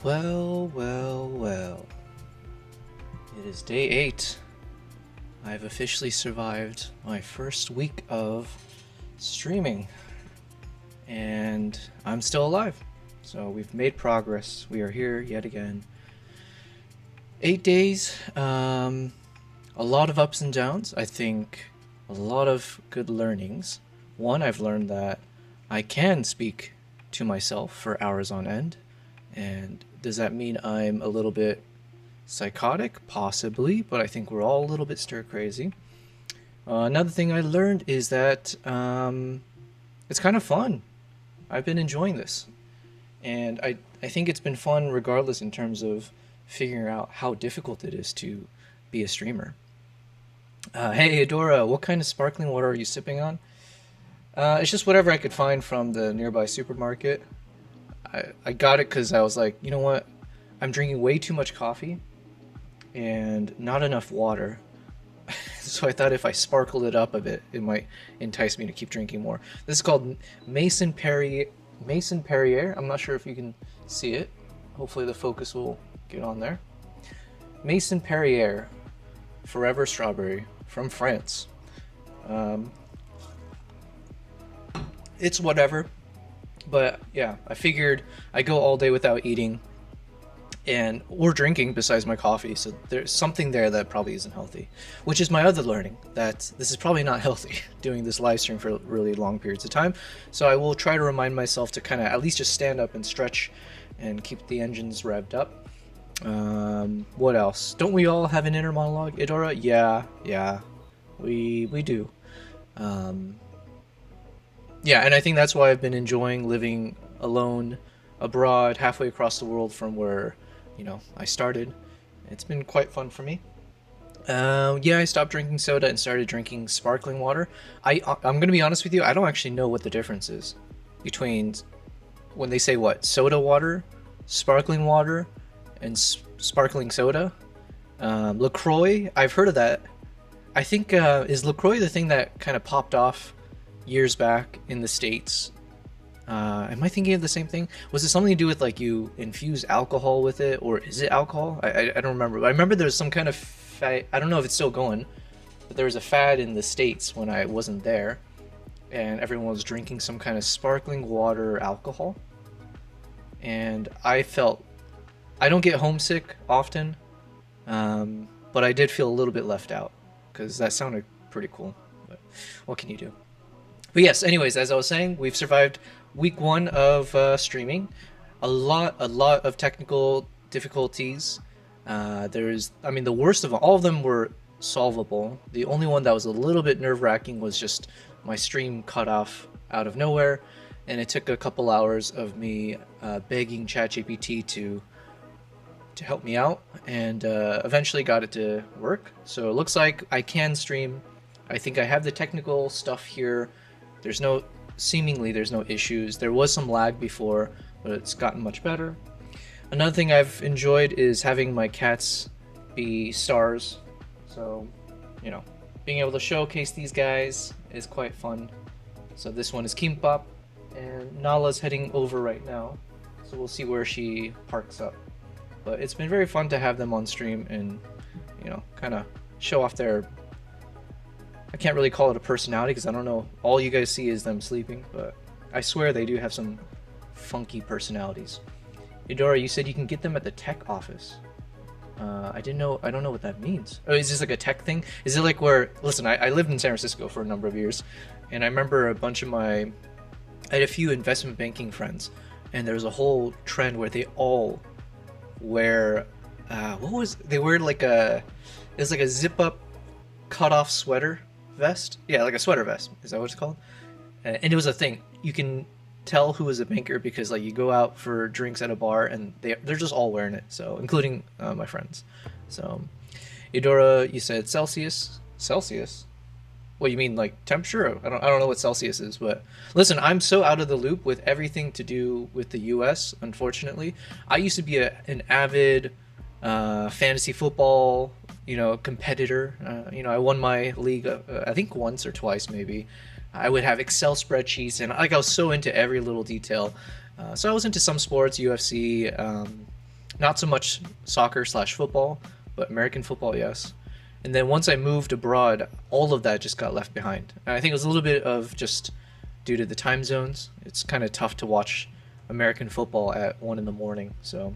Well, well, well. It is day 8. I've officially survived my first week of streaming. And I'm still alive. So we've made progress. We are here yet again. 8 days. A lot of ups and downs. I think a lot of good learnings. One, I've learned that I can speak to myself for hours on end. And does that mean I'm a little bit psychotic? Possibly, but I think we're all a little bit stir crazy. Another thing I learned is that it's kind of fun. I've been enjoying this. And I think it's been fun regardless in terms of figuring out how difficult it is to be a streamer. Hey, Adora, what kind of sparkling water are you sipping on? It's just whatever I could find from the nearby supermarket. I got it because I was like, you know what? I'm drinking way too much coffee and not enough water. So I thought if I sparkled it up a bit, it might entice me to keep drinking more. This is called Mason Perrier. I'm not sure if you can see it. Hopefully the focus will get on there. Mason Perrier Forever Strawberry from France. It's whatever. But yeah, I figured I go all day without eating or drinking besides my coffee, so there's something there that probably isn't healthy, which is my other learning, that this is probably not healthy, doing this live stream for really long periods of time. So I will try to remind myself to kind of at least just stand up and stretch and keep the engines revved up. What else? Don't we all have an inner monologue, Idora? Yeah, we do. Yeah, and I think that's why I've been enjoying living alone abroad, halfway across the world from where, I started. It's been quite fun for me. Yeah, I stopped drinking soda and started drinking sparkling water. I'm gonna be honest with you, I don't actually know what the difference is between when they say soda water, sparkling water, and sparkling soda. LaCroix, I've heard of that. I think, is LaCroix the thing that kind of popped off years back in the States? Am I thinking of the same thing? Was it something to do with like you infuse alcohol with it, or is it alcohol? I don't remember. I remember there was some kind of fad. I don't know if it's still going, but there was a fad in the States when I wasn't there, and everyone was drinking some kind of sparkling water alcohol. And I don't get homesick often, but I did feel a little bit left out because that sounded pretty cool. But what can you do? But yes, anyways, as I was saying, we've survived week 1 of streaming. A lot of technical difficulties. The worst of all of them were solvable. The only one that was a little bit nerve-wracking was just my stream cut off out of nowhere, and it took a couple hours of me begging ChatGPT to help me out, and eventually got it to work. So it looks like I can stream. I think I have the technical stuff here. Seemingly there's no issues. There was some lag before, but it's gotten much better. Another thing I've enjoyed is having my cats be stars. So, being able to showcase these guys is quite fun. So this one is Kimbap, and Nala's heading over right now. So we'll see where she parks up. But it's been very fun to have them on stream and, kind of show off their... I can't really call it a personality because I don't know. All you guys see is them sleeping, but I swear they do have some funky personalities. Eudora, you said you can get them at the tech office. I don't know what that means. Oh, is this like a tech thing? Is it like where... Listen, I lived in San Francisco for a number of years, and I remember I had a few investment banking friends, and there was a whole trend where they all wear... They wear like it was like a zip-up cut-off sweater vest. Yeah, like a sweater vest. Is that what it's called? And it was a thing. You can tell who is a banker because like you go out for drinks at a bar and they're just all wearing it. So including my friends. So Eudora, you said Celsius. Celsius? What, you mean like temperature? I don't know what Celsius is, but listen, I'm so out of the loop with everything to do with the US, unfortunately. I used to be an avid fantasy football competitor. I won my league, I think once or twice maybe. I would have Excel spreadsheets, and I was so into every little detail. So I was into some sports, UFC, Not so much soccer/football, but American football, yes. And then once I moved abroad, all of that just got left behind. And I think it was a little bit of just due to the time zones. It's kind of tough to watch American football at 1 in the morning. So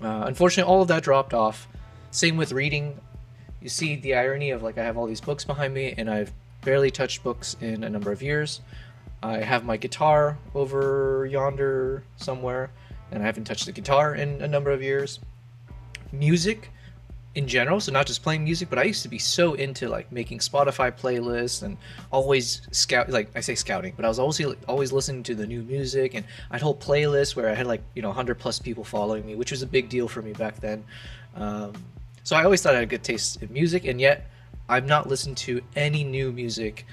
unfortunately, all of that dropped off. Same with reading. You see the irony of like I have all these books behind me and I've barely touched books in a number of years. I have my guitar over yonder somewhere and I haven't touched the guitar in a number of years. Music in general, so not just playing music, but I used to be so into like making Spotify playlists and always scout, like I say scouting, but I was always listening to the new music, and I'd hold playlists where I had like 100+ people following me, which was a big deal for me back then. So I always thought I had a good taste in music, and yet I've not listened to any new music,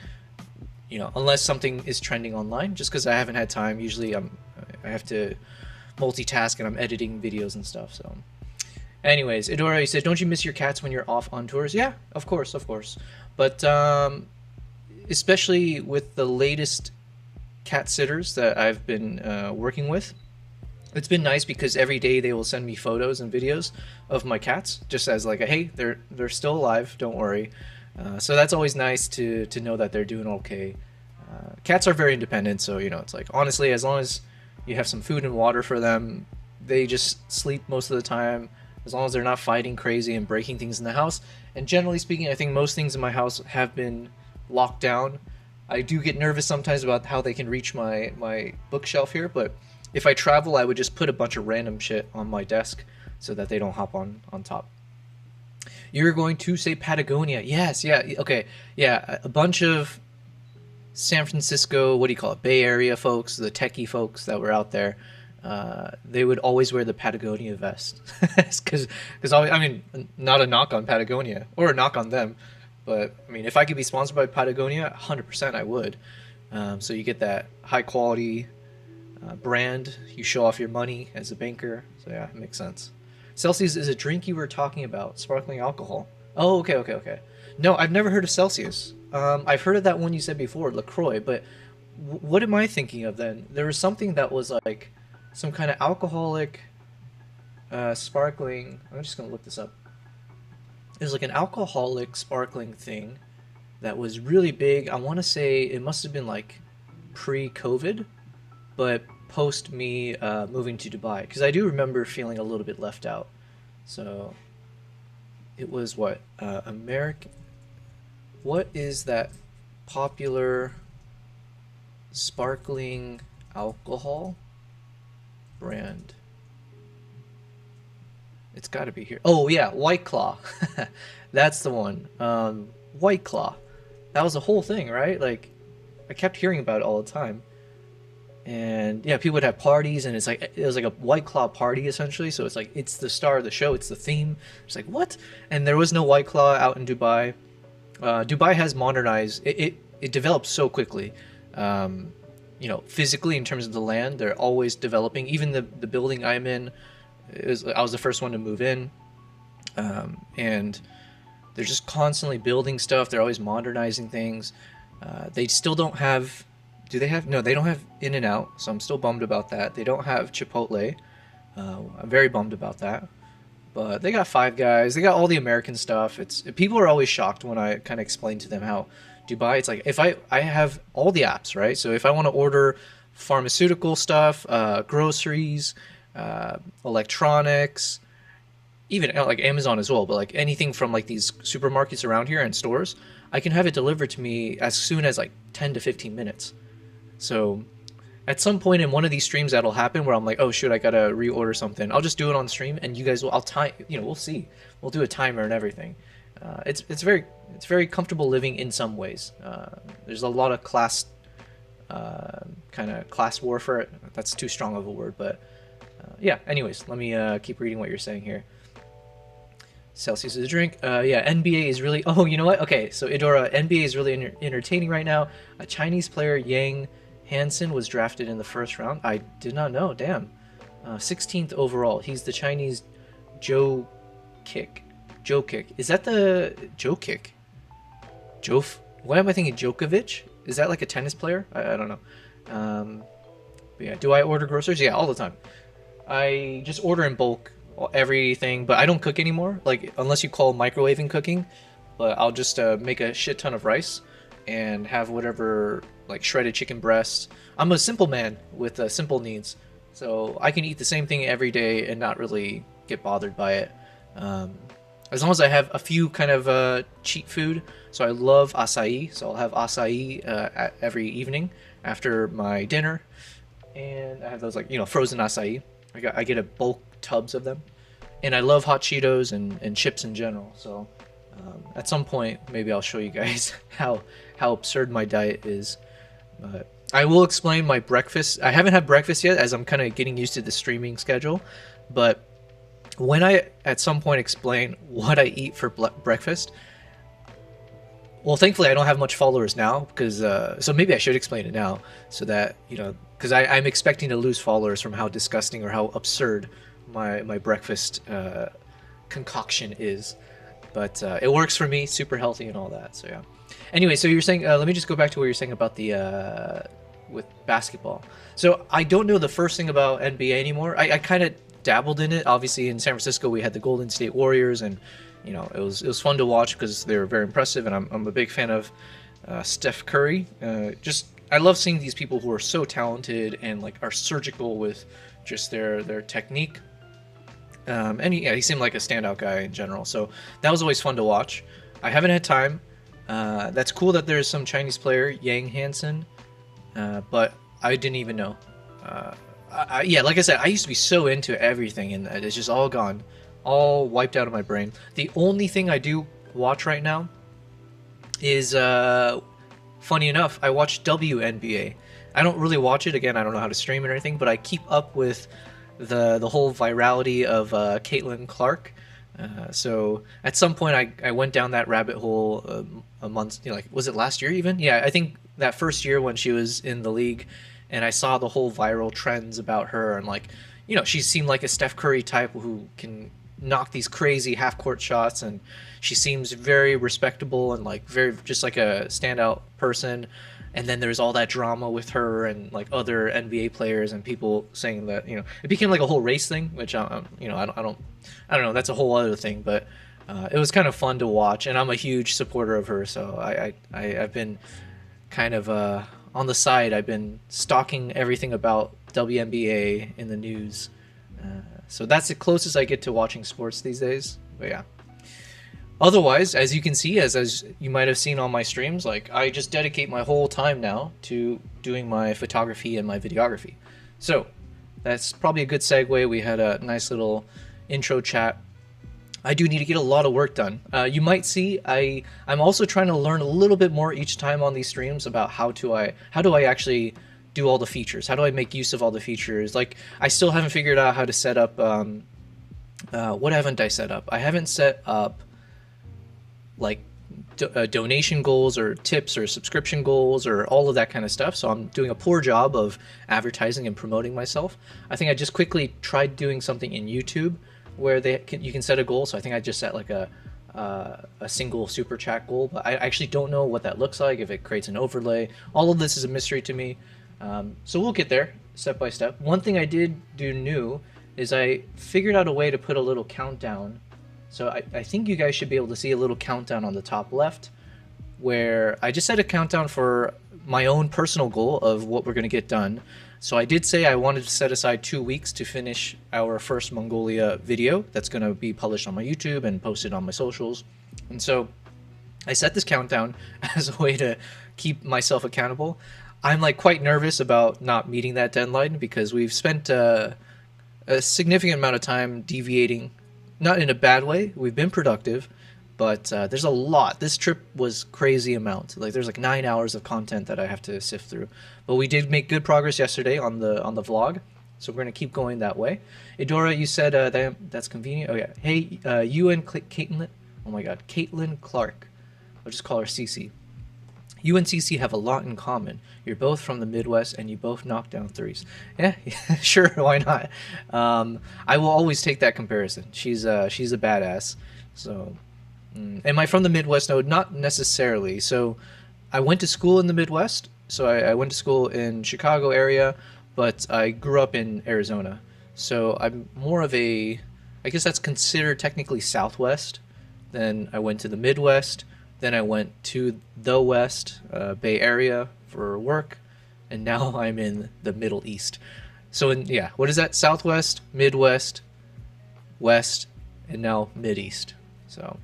unless something is trending online, just because I haven't had time. Usually I have to multitask and I'm editing videos and stuff. So anyways, Idora, you said, don't you miss your cats when you're off on tours? Yeah, of course. But especially with the latest cat sitters that I've been working with, it's been nice because every day they will send me photos and videos of my cats, just as like, hey, they're still alive, don't worry. So that's always nice to know that they're doing okay. Cats are very independent, so it's like, honestly, as long as you have some food and water for them, they just sleep most of the time. As long as they're not fighting crazy and breaking things in the house. And generally speaking, I think most things in my house have been locked down. I do get nervous sometimes about how they can reach my bookshelf here, but if I travel, I would just put a bunch of random shit on my desk so that they don't hop on top. You're going to say Patagonia. Yes, yeah, okay. Yeah, a bunch of San Francisco, what do you call it, Bay Area folks, the techie folks that were out there, they would always wear the Patagonia vest. Because I mean, not a knock on Patagonia or a knock on them, but I mean, if I could be sponsored by Patagonia, 100% I would. So you get that high quality brand, you show off your money as a banker. So yeah, it makes sense. Celsius is a drink you were talking about, sparkling alcohol. Oh, okay. No, I've never heard of Celsius. I've heard of that one you said before, LaCroix, but what am I thinking of then? There was something that was like some kind of alcoholic sparkling. I'm just gonna look this up. It was like an alcoholic sparkling thing that was really big. I want to say it must have been like pre-COVID, but post me moving to Dubai, because I do remember feeling a little bit left out. So it was what, American. What is that popular sparkling alcohol brand? It's got to be here. Oh yeah, White Claw. That's the one. White Claw. That was a whole thing, right? Like, I kept hearing about it all the time. And yeah, people would have parties, and it was like a White Claw party essentially. So it's like, it's the star of the show, it's the theme. It's like, what? And there was no White Claw out in Dubai. Dubai has modernized. It develops so quickly. Physically in terms of the land, they're always developing. Even the building I'm in, I was the first one to move in, and they're just constantly building stuff. They're always modernizing things. They still don't have. Do they have? No, they don't have In-N-Out, so I'm still bummed about that. They don't have Chipotle. I'm very bummed about that. But they got Five Guys. They got all the American stuff. People are always shocked when I kind of explain to them how Dubai. It's like, if I have all the apps, right? So if I want to order pharmaceutical stuff, groceries, electronics, even like Amazon as well, but like anything from like these supermarkets around here and stores, I can have it delivered to me as soon as like 10 to 15 minutes. So at some point in one of these streams that'll happen where I'm like, oh shoot, I gotta reorder something. I'll just do it on stream, and you guys will. I'll time. We'll see. We'll do a timer and everything. It's very comfortable living in some ways. There's a lot of class warfare. That's too strong of a word, but yeah. Anyways, let me keep reading what you're saying here. Celsius is a drink. Yeah, NBA is really. Oh, you know what? Okay, so Idora, NBA is really entertaining right now. A Chinese player, Yang Hansen, was drafted in the first round. I did not know. Damn. 16th overall. He's the Chinese Joe Kick. Is that the Joe Kick? Why am I thinking Djokovic? Is that like a tennis player? I don't know. But yeah, do I order groceries? Yeah, all the time. I just order in bulk everything, but I don't cook anymore. Like unless you call microwaving cooking, but I'll just make a shit ton of rice and have whatever like shredded chicken breasts. I'm a simple man with simple needs, so I can eat the same thing every day and not really get bothered by it. Um, as long as I have a few kind of cheat food. So I love acai, so I'll have acai every evening after my dinner, and I have those like frozen acai. I get a bulk tubs of them, and I love hot Cheetos and chips in general. So at some point, maybe I'll show you guys how absurd my diet is. But I will explain my breakfast. I haven't had breakfast yet, as I'm kind of getting used to the streaming schedule. But when I at some point explain what I eat for breakfast, well, thankfully I don't have much followers now, because so maybe I should explain it now, so that because I'm expecting to lose followers from how disgusting or how absurd my breakfast concoction is. But it works for me, super healthy and all that. So yeah. Anyway, so you're saying, let me just go back to what you're saying about the with basketball. So I don't know the first thing about NBA anymore. I kind of dabbled in it. Obviously, in San Francisco, we had the Golden State Warriors, and it was fun to watch because they were very impressive. And I'm a big fan of Steph Curry. I love seeing these people who are so talented and like are surgical with just their technique. And he seemed like a standout guy in general. So that was always fun to watch. I haven't had time. That's cool that there's some Chinese player, Yang Hansen, but I didn't even know. Yeah, like I said, I used to be so into everything, and it's just all gone, all wiped out of my brain. The only thing I do watch right now is, funny enough, I watch WNBA. I don't really watch it, again, I don't know how to stream it or anything, but I keep up with the whole virality of Caitlin Clark. So at some point I went down that rabbit hole a month, like, was it last year even? Yeah, I think that first year when she was in the league, and I saw the whole viral trends about her, and like, she seemed like a Steph Curry type who can knock these crazy half-court shots, and she seems very respectable and like very just like a standout person. And then there's all that drama with her and like other NBA players and people saying that it became like a whole race thing, which I don't know. That's a whole other thing, but it was kind of fun to watch, and I'm a huge supporter of her. So I've been kind of on the side. I've been stalking everything about WNBA in the news. So that's the closest I get to watching sports these days. But yeah. Otherwise, as you can see, as you might have seen on my streams, like I just dedicate my whole time now to doing my photography and my videography. So that's probably a good segue. We had a nice little intro chat. I do need to get a lot of work done. You might see I'm also trying to learn a little bit more each time on these streams about how do I actually do all the features? How do I make use of all the features? Like, I still haven't figured out how to set up what haven't I set up? I haven't set up like donation goals or tips or subscription goals or all of that kind of stuff. So I'm doing a poor job of advertising and promoting myself. I think I just quickly tried doing something in YouTube where you can set a goal. So I think I just set like a single super chat goal, but I actually don't know what that looks like, if it creates an overlay. All of this is a mystery to me. So we'll get there step by step. One thing I did do new is I figured out a way to put a little countdown. So I think you guys should be able to see a little countdown on the top left, where I just set a countdown for my own personal goal of what we're going to get done. So I did say I wanted to set aside 2 weeks to finish our first Mongolia video that's going to be published on my YouTube and posted on my socials. And so I set this countdown as a way to keep myself accountable. I'm like quite nervous about not meeting that deadline because we've spent a significant amount of time deviating. Not in a bad way. We've been productive, but there's a lot. This trip was crazy amount. Like there's like 9 hours of content that I have to sift through. But we did make good progress yesterday on the vlog, so we're gonna keep going that way. Idora, you said that's convenient. Oh yeah. Hey, you and Caitlin. Oh my God, Caitlin Clark. I'll just call her Cece. You and Cece have a lot in common. You're both from the Midwest, and you both knock down threes. Yeah, sure, why not? I will always take that comparison. She's a badass. So, am I from the Midwest? No, not necessarily. So, I went to school in the Midwest. So I went to school in Chicago area, but I grew up in Arizona. So I'm more of a I guess that's considered technically Southwest. Then I went to the Midwest. Then I went to the West, Bay Area for work, and now I'm in the Middle East. So yeah, what is that? Southwest, Midwest, West, and now Mideast. So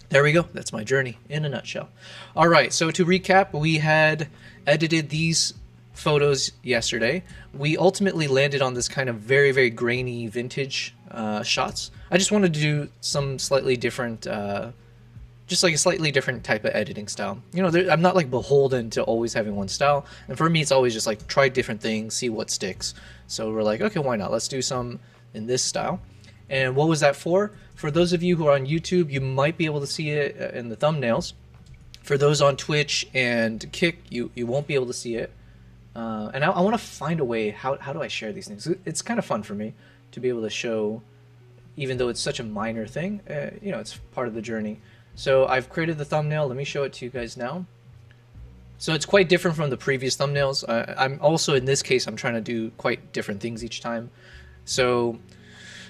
there we go. That's my journey in a nutshell. All right, so to recap, we had edited these photos yesterday. We ultimately landed on this kind of very, very grainy vintage shots. I just wanted to do some slightly different, just like a slightly different type of editing style. You know, I'm not like beholden to always having one style. And for me, it's always just like try different things, see what sticks. So we're like, okay, why not? Let's do some in this style. And what was that for? For those of you who are on YouTube, you might be able to see it in the thumbnails. For those on Twitch and Kick, you won't be able to see it. And I want to find a way, how do I share these things? It's kind of fun for me to be able to show, even though it's such a minor thing, you know, it's part of the journey. So I've created the thumbnail. Let me show it to you guys now. So it's quite different from the previous thumbnails. I'm also, in this case, I'm trying to do quite different things each time. So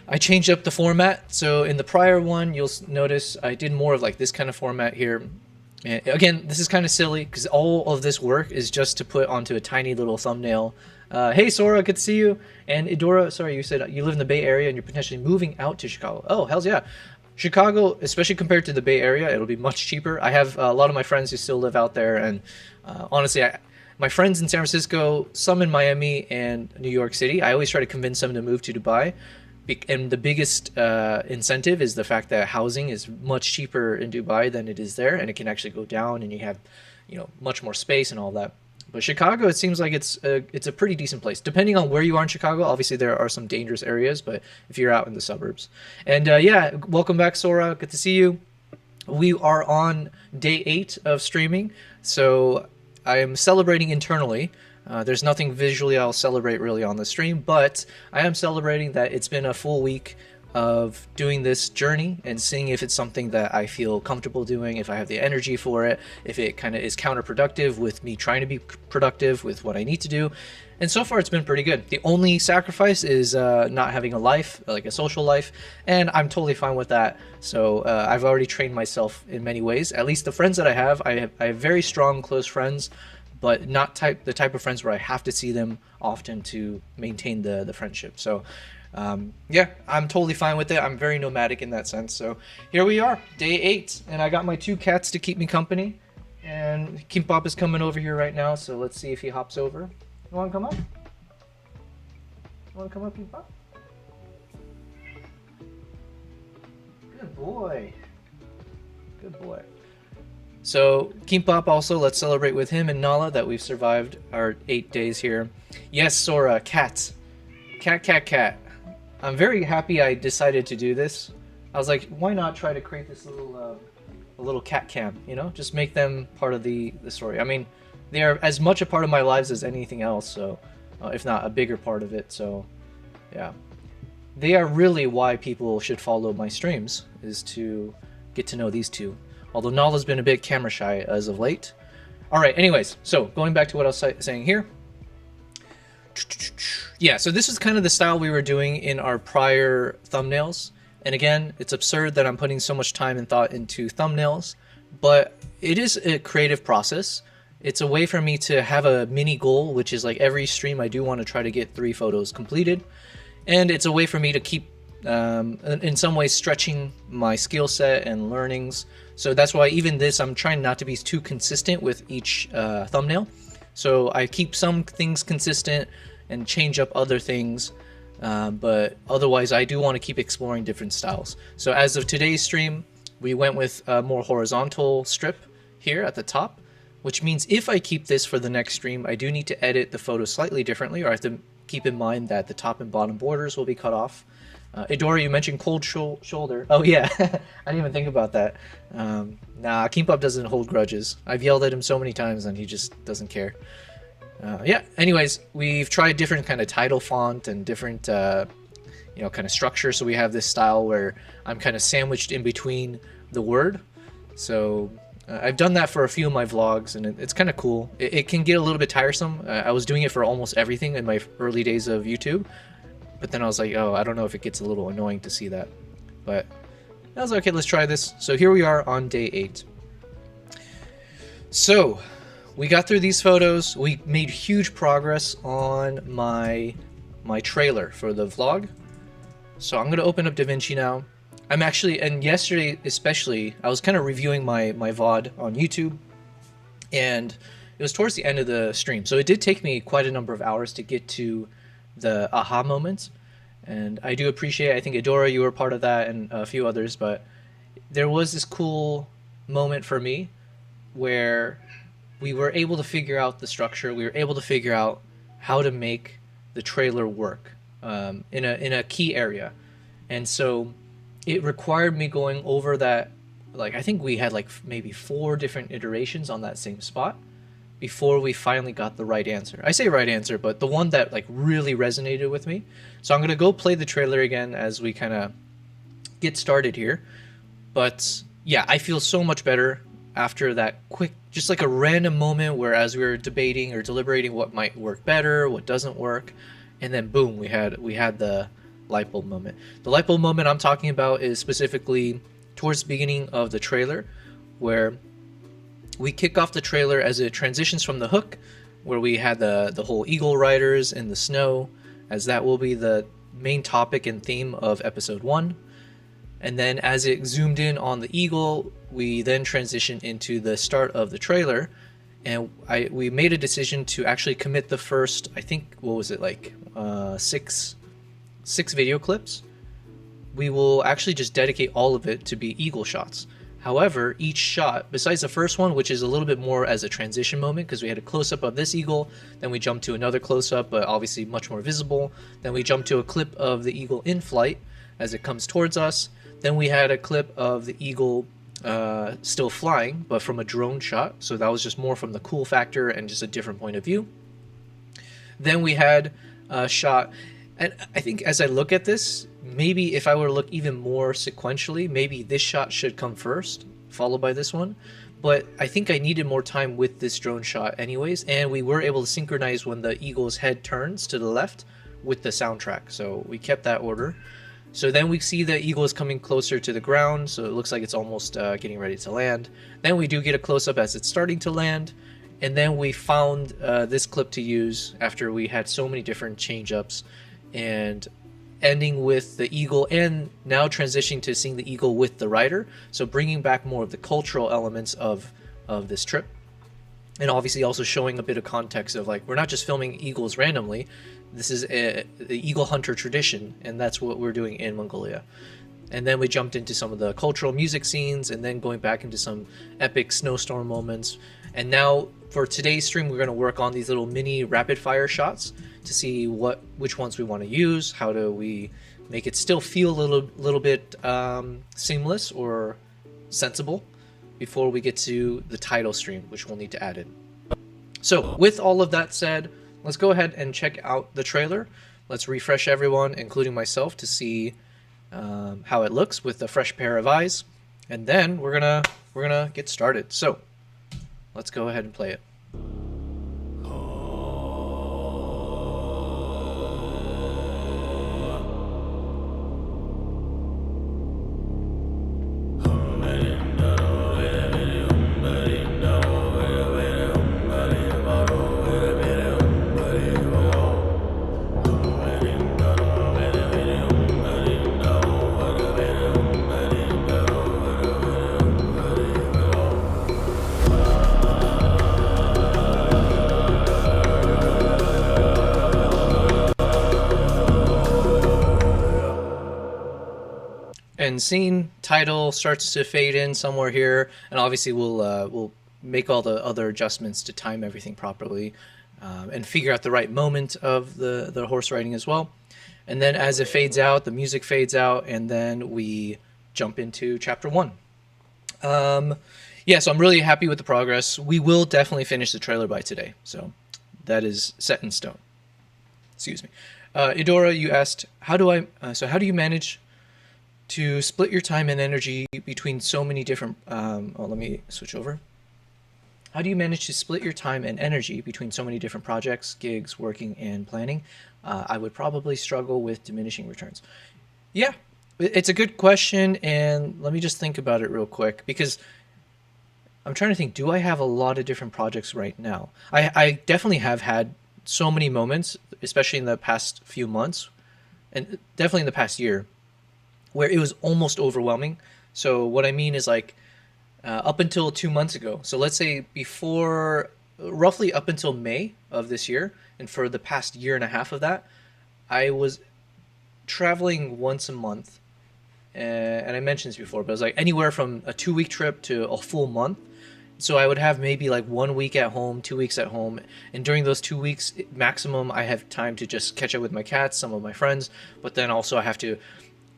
I changed up the format. So in the prior one, you'll notice I did more of like this kind of format here. And again, this is kind of silly because all of this work is just to put onto a tiny little thumbnail. Hey, Sora, good to see you. And Idora, sorry, you said you live in the Bay Area and you're potentially moving out to Chicago. Oh, hells yeah. Chicago, especially compared to the Bay Area, it'll be much cheaper. I have a lot of my friends who still live out there. And honestly, my friends in San Francisco, some in Miami and New York City, I always try to convince them to move to Dubai. And the biggest incentive is the fact that housing is much cheaper in Dubai than it is there, and it can actually go down, and you have, you know, much more space and all that. But Chicago, it seems like it's a pretty decent place, depending on where you are in Chicago. Obviously, there are some dangerous areas, but if you're out in the suburbs, and yeah, welcome back, Sora. Good to see you. We are on day 8 of streaming, so I am celebrating internally. There's nothing visually I'll celebrate really on the stream, but I am celebrating that it's been a full week of doing this journey and seeing if it's something that I feel comfortable doing, if I have the energy for it, if it kind of is counterproductive with me trying to be productive with what I need to do. And so far it's been pretty good. The only sacrifice is not having a life, like a social life, and I'm totally fine with that. So I've already trained myself in many ways. At least the friends that I have very strong, close friends, but not the type of friends where I have to see them often to maintain the friendship. So yeah, I'm totally fine with it. I'm very nomadic in that sense. So here we are, day 8, and I got my 2 cats to keep me company. And Kimbap is coming over here right now, so let's see if he hops over. You want to come up? You want to come up, Kimbap? Good boy. Good boy. So Kimbap also, let's celebrate with him and Nala that we've survived our 8 days here. Yes, Sora, cat. Cat. I'm very happy I decided to do this. I was like, why not try to create this little cat cam, you know? Just make them part of the story. I mean, they are as much a part of my lives as anything else, so if not a bigger part of it, so yeah. They are really why people should follow my streams, is to get to know these two. Although Nala's been a bit camera shy as of late. Alright, anyways, so going back to what I was saying here. Yeah, so this is kind of the style we were doing in our prior thumbnails. And again, it's absurd that I'm putting so much time and thought into thumbnails, but it is a creative process. It's a way for me to have a mini goal, which is like every stream I do want to try to get 3 photos completed. And it's a way for me to keep, in some ways, stretching my skill set and learnings. So that's why even this, I'm trying not to be too consistent with each thumbnail. So I keep some things consistent and change up other things. But otherwise, I do want to keep exploring different styles. So as of today's stream, we went with a more horizontal strip here at the top, which means if I keep this for the next stream, I do need to edit the photo slightly differently, or I have to keep in mind that the top and bottom borders will be cut off. Idora, you mentioned cold shoulder. Oh yeah, I didn't even think about that. Nah, Kimbap doesn't hold grudges. I've yelled at him so many times and he just doesn't care. Yeah, anyways, we've tried different kind of title font and different, you know, kind of structure. So we have this style where I'm kind of sandwiched in between the word. So I've done that for a few of my vlogs, and it's kind of cool. It can get a little bit tiresome. I was doing it for almost everything in my early days of YouTube. But then I was like, oh, I don't know if it gets a little annoying to see that. But I was like, okay, let's try this. So here we are on day 8. So we got through these photos. We made huge progress on my trailer for the vlog. So I'm going to open up DaVinci now. I'm actually, and yesterday especially, I was kind of reviewing my VOD on YouTube, and it was towards the end of the stream. So it did take me quite a number of hours to get to the aha moments. And I do appreciate it. I think Adora, you were part of that, and a few others, but there was this cool moment for me where we were able to figure out the structure. We were able to figure out how to make the trailer work in a key area. And so it required me going over that, like, I think we had like maybe 4 different iterations on that same spot before we finally got the right answer. I say right answer, but the one that like really resonated with me. So I'm going to go play the trailer again as we kind of get started here. But yeah, I feel so much better after that quick, just like a random moment where as we were debating or deliberating what might work better, what doesn't work, and then boom, we had the light bulb moment. The light bulb moment I'm talking about is specifically towards the beginning of the trailer, where we kick off the trailer as it transitions from the hook, where we had the whole eagle riders in the snow, as that will be the main topic and theme of episode 1. And then as it zoomed in on the eagle, we then transitioned into the start of the trailer, and we made a decision to actually commit the first, I think, what was it, like 6 video clips. We will actually just dedicate all of it to be eagle shots. However, each shot, besides the first one, which is a little bit more as a transition moment because we had a close-up of this eagle, then we jumped to another close-up, but obviously much more visible. Then we jumped to a clip of the eagle in flight as it comes towards us. Then we had a clip of the eagle still flying, but from a drone shot. So that was just more from the cool factor and just a different point of view. Then we had a shot, and I think as I look at this, maybe if I were to look even more sequentially, maybe this shot should come first, followed by this one. But I think I needed more time with this drone shot anyways, and we were able to synchronize when the eagle's head turns to the left with the soundtrack. So we kept that order. So then we see the eagle is coming closer to the ground, so it looks like it's almost getting ready to land. Then we do get a close-up as it's starting to land, and then we found this clip to use after we had so many different change-ups, and ending with the eagle and now transitioning to seeing the eagle with the rider, so bringing back more of the cultural elements of this trip. And obviously also showing a bit of context of like, we're not just filming eagles randomly. This is the eagle hunter tradition, and that's what we're doing in Mongolia. And then we jumped into some of the cultural music scenes, and then going back into some epic snowstorm moments. And now for today's stream, we're going to work on these little mini rapid fire shots to see which ones we want to use. How do we make it still feel a little bit seamless or sensible before we get to the title stream, which we'll need to add in. So with all of that said, let's go ahead and check out the trailer. Let's refresh everyone, including myself, to see how it looks with a fresh pair of eyes, and then we're gonna get started. So let's go ahead and play it. And scene title starts to fade in somewhere here, and obviously we'll make all the other adjustments to time everything properly, and figure out the right moment of the horse riding as well. And then as it fades out, the music fades out, and then we jump into chapter 1. Yeah, so I'm really happy with the progress. We will definitely finish the trailer by today, so that is set in stone. Excuse me. Idora, you asked, how do you manage to split your time and energy between so many different, let me switch over. How do you manage to split your time and energy between so many different projects, gigs, working, and planning? I would probably struggle with diminishing returns. Yeah, it's a good question, and let me just think about it real quick because I'm trying to think. Do I have a lot of different projects right now? I definitely have had so many moments, especially in the past few months, and definitely in the past year, where it was almost overwhelming. So what I mean is like up until 2 months ago. So let's say before, roughly up until May of this year, and for the past year and a half of that, I was traveling once a month. And I mentioned this before, but it was like anywhere from a 2 week trip to a full month. So I would have maybe like 1 week at home, 2 weeks at home, and during those 2 weeks maximum, I have time to just catch up with my cats, some of my friends, but then also I have to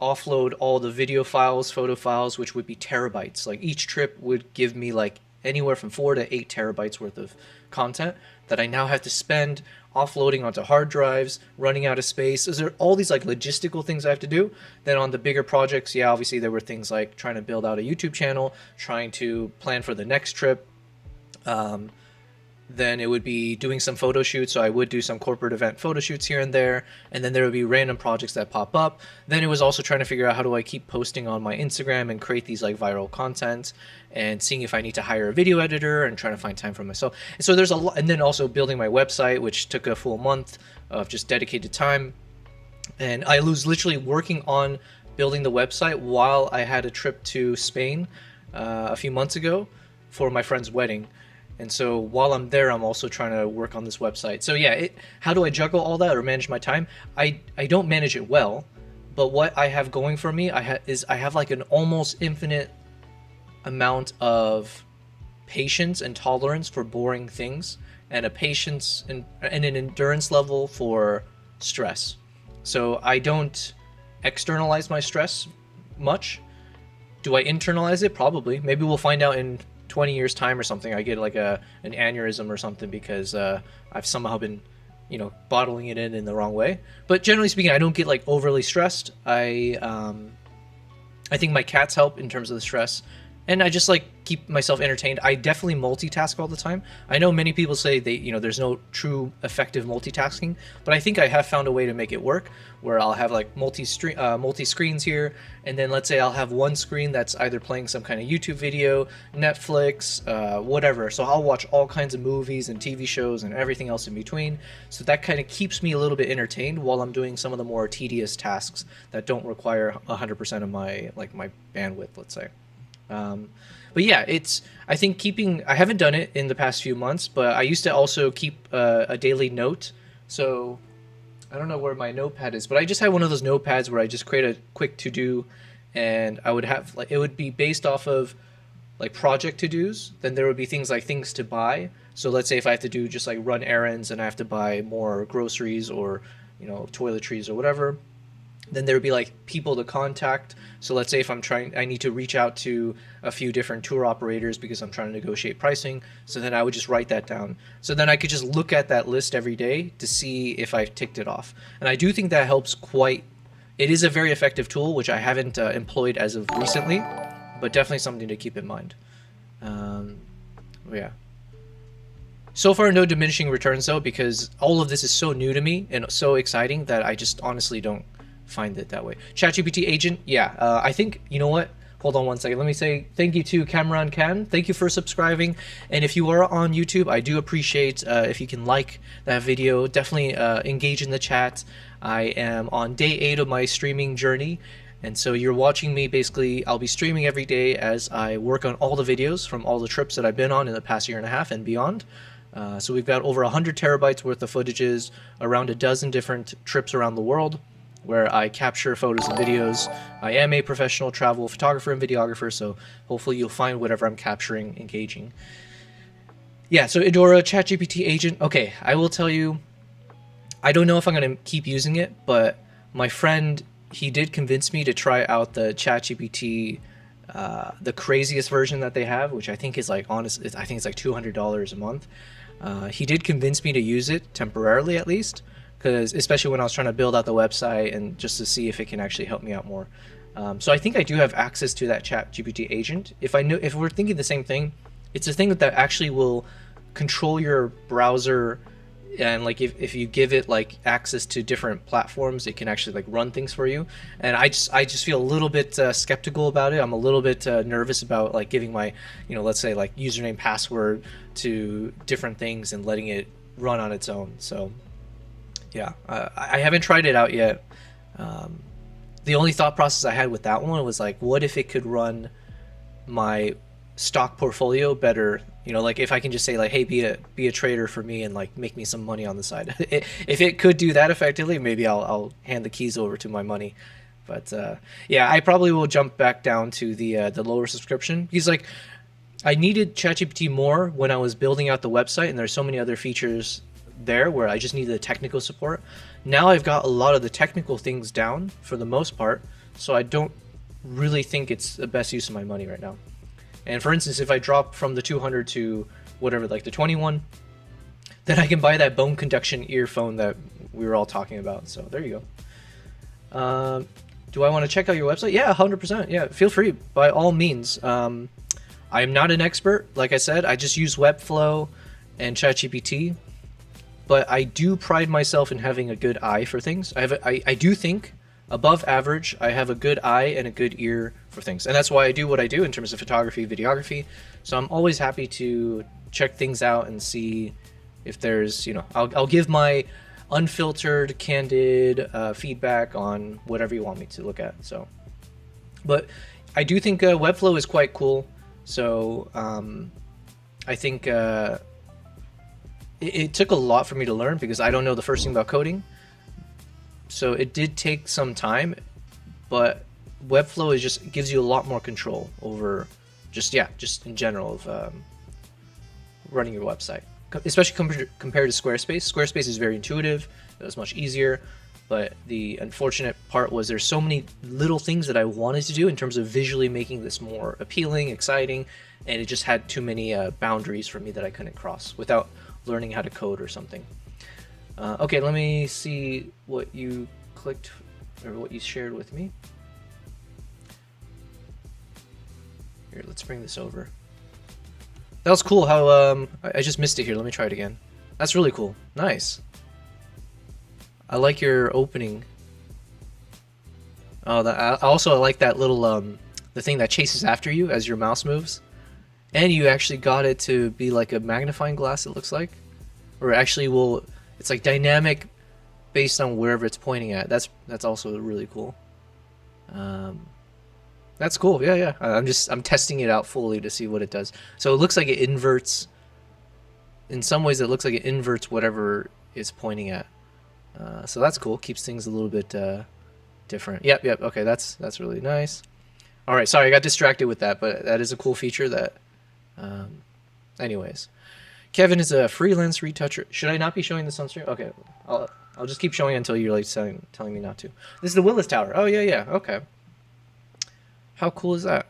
offload all the video files, photo files, which would be terabytes. Like each trip would give me like anywhere from 4 to 8 terabytes worth of content that I now have to spend offloading onto hard drives, running out of space. So there are all these like logistical things I have to do. Then on the bigger projects, yeah, obviously there were things like trying to build out a YouTube channel, trying to plan for the next trip. Then it would be doing some photo shoots. So I would do some corporate event photo shoots here and there. And then there would be random projects that pop up. Then it was also trying to figure out how do I keep posting on my Instagram and create these like viral content and seeing if I need to hire a video editor and trying to find time for myself. And so there's a lot. And then also building my website, which took a full month of just dedicated time. And I was literally working on building the website while I had a trip to Spain a few months ago for my friend's wedding. And so while I'm there, I'm also trying to work on this website. So yeah, how do I juggle all that or manage my time? I don't manage it well, but what I have going for me I have like an almost infinite amount of patience and tolerance for boring things, and a patience and an endurance level for stress. So I don't externalize my stress much. Do I internalize it? Probably. Maybe we'll find out in 20 years time or something. I get like an aneurysm or something because I've somehow been bottling it in the wrong way. But generally speaking, I don't get like overly stressed. I think my cats help in terms of the stress, and I just like keep myself entertained. I definitely multitask all the time. I know many people say there's no true effective multitasking, but I think I have found a way to make it work where I'll have like multi screens here, and then let's say I'll have one screen that's either playing some kind of YouTube video, Netflix, whatever. So I'll watch all kinds of movies and TV shows and everything else in between. So that kind of keeps me a little bit entertained while I'm doing some of the more tedious tasks that don't require 100% of my bandwidth, let's say. But yeah, I think I haven't done it in the past few months, but I used to also keep a daily note. So I don't know where my notepad is, but I just had one of those notepads where I just create a quick to-do, and I would have it would be based off of like project to-dos. Then there would be things like things to buy. So let's say if I have to do just like run errands and I have to buy more groceries or toiletries or whatever, then there would be like people to contact. So let's say if I need to reach out to a few different tour operators because I'm trying to negotiate pricing. So then I would just write that down. So then I could just look at that list every day to see if I've ticked it off. And I do think that helps it is a very effective tool, which I haven't employed as of recently, but definitely something to keep in mind. Yeah. So far, no diminishing returns though, because all of this is so new to me and so exciting that I just honestly don't find it that way. ChatGPT agent, yeah. I think, you know what? Hold on one second. Let me say thank you to Cameron Can. Thank you for subscribing. And if you are on YouTube, I do appreciate if you can like that video. Definitely engage in the chat. I am on day 8 of my streaming journey. And so you're watching me basically. I'll be streaming every day as I work on all the videos from all the trips that I've been on in the past year and a half and beyond. So we've got over 100 terabytes worth of footages, around a dozen different trips around the world, where I capture photos and videos. I am a professional travel photographer and videographer, so hopefully you'll find whatever I'm capturing engaging. Yeah, so Edora, ChatGPT agent. Okay, I will tell you, I don't know if I'm going to keep using it, but my friend, he did convince me to try out the ChatGPT, the craziest version that they have, which I think is like, I think it's like $200 a month. He did convince me to use it temporarily at least, because especially when I was trying to build out the website and just to see if it can actually help me out more. So I think I do have access to that ChatGPT agent. If we're thinking the same thing, it's a thing that actually will control your browser, and like if you give it like access to different platforms, it can actually like run things for you. And I just feel a little bit skeptical about it. I'm a little bit nervous about like giving my, you know, let's say like username, password to different things and letting it run on its own. So yeah, I haven't tried it out yet. The only thought process I had with that one was like, what if it could run my stock portfolio better? You know, like if I can just say like, hey, be a trader for me and like make me some money on the side. If it could do that effectively, maybe I'll hand the keys over to my money. But yeah, I probably will jump back down to the lower subscription, because like I needed ChatGPT more when I was building out the website, and there's so many other features there where I just needed the technical support. Now I've got a lot of the technical things down for the most part, so I don't really think it's the best use of my money right now. And for instance, if I drop from the 200 to whatever, like the 21, then I can buy that bone conduction earphone that we were all talking about. So there you go. Do I want to check out your website? Yeah, 100%. Yeah, feel free by all means. I am not an expert. Like I said, I just use Webflow and ChatGPT, but I do pride myself in having a good eye for things. I do think above average, I have a good eye and a good ear for things. And that's why I do what I do in terms of photography, videography. So I'm always happy to check things out and see if there's, you know, I'll give my unfiltered, candid feedback on whatever you want me to look at. So, but I do think Webflow is quite cool. So I think it took a lot for me to learn, because I don't know the first thing about coding. So it did take some time, but Webflow is just gives you a lot more control over just in general of running your website, especially compared to Squarespace. Squarespace is very intuitive. It was much easier, but the unfortunate part was there's so many little things that I wanted to do in terms of visually making this more appealing, exciting, and it just had too many boundaries for me that I couldn't cross without learning how to code or something. Okay, let me see what you clicked or what you shared with me. Here, let's bring this over. That was cool how I just missed it here. Let me try it again. That's really cool. Nice. I like your opening. Oh, I also like that little the thing that chases after you as your mouse moves. And you actually got it to be like a magnifying glass, it looks like. Or actually it's like dynamic based on wherever it's pointing at. That's also really cool. That's cool. Yeah. I'm testing it out fully to see what it does. So it looks like it inverts. In some ways, it looks like it inverts whatever it's pointing at. So that's cool. Keeps things a little bit different. Yep. Okay, that's really nice. All right. Sorry, I got distracted with that, but that is a cool feature that. Anyways, Kevin is a freelance retoucher. Should I not be showing this on stream? Okay, I'll just keep showing until you're like telling me not to. This is the Willis Tower. Oh yeah. Okay. How cool is that?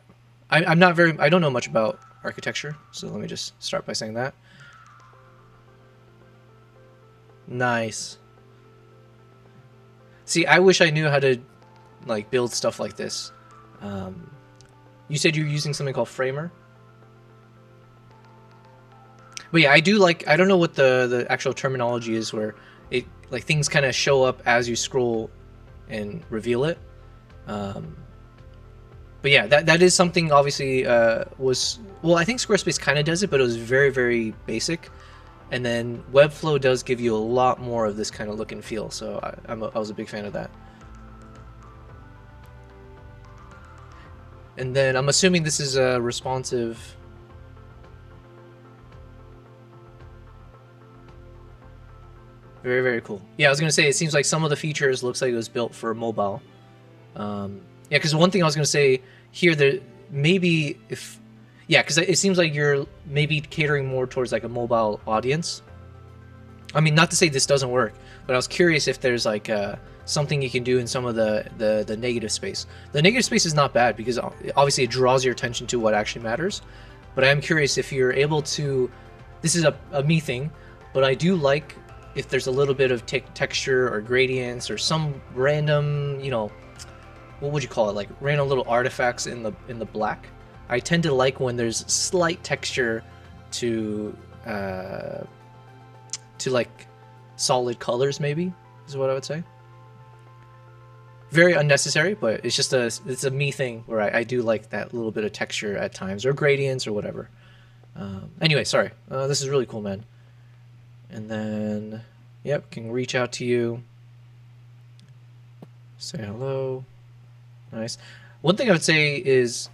I don't know much about architecture, so let me just start by saying that. Nice. See, I wish I knew how to like build stuff like this. You said you're using something called Framer. But yeah, I don't know what the actual terminology is where it like things kind of show up as you scroll and reveal it. But yeah, that is something obviously I think Squarespace kind of does it, but it was very, very basic. And then Webflow does give you a lot more of this kind of look and feel, so I was a big fan of that. And then I'm assuming this is a responsive. Very, very cool. Yeah, I was gonna say it seems like some of the features looks like it was built for mobile. Yeah, because one thing I was gonna say here, that maybe because it seems like you're maybe catering more towards like a mobile audience. I mean, not to say this doesn't work, but I was curious if there's like something you can do in some of the negative space. The negative space is not bad because obviously it draws your attention to what actually matters. But I am curious if you're able to. This is a me thing, but I do like if there's a little bit of texture or gradients or some random, what would you call it, like random little artifacts in the black. I tend to like when there's slight texture to like solid colors, maybe is what I would say. Very unnecessary, but it's just it's a me thing where I do like that little bit of texture at times, or gradients or whatever. Anyway, sorry. This is really cool, man. And then, yep, can reach out to you. Say hello. Nice. One thing I would say is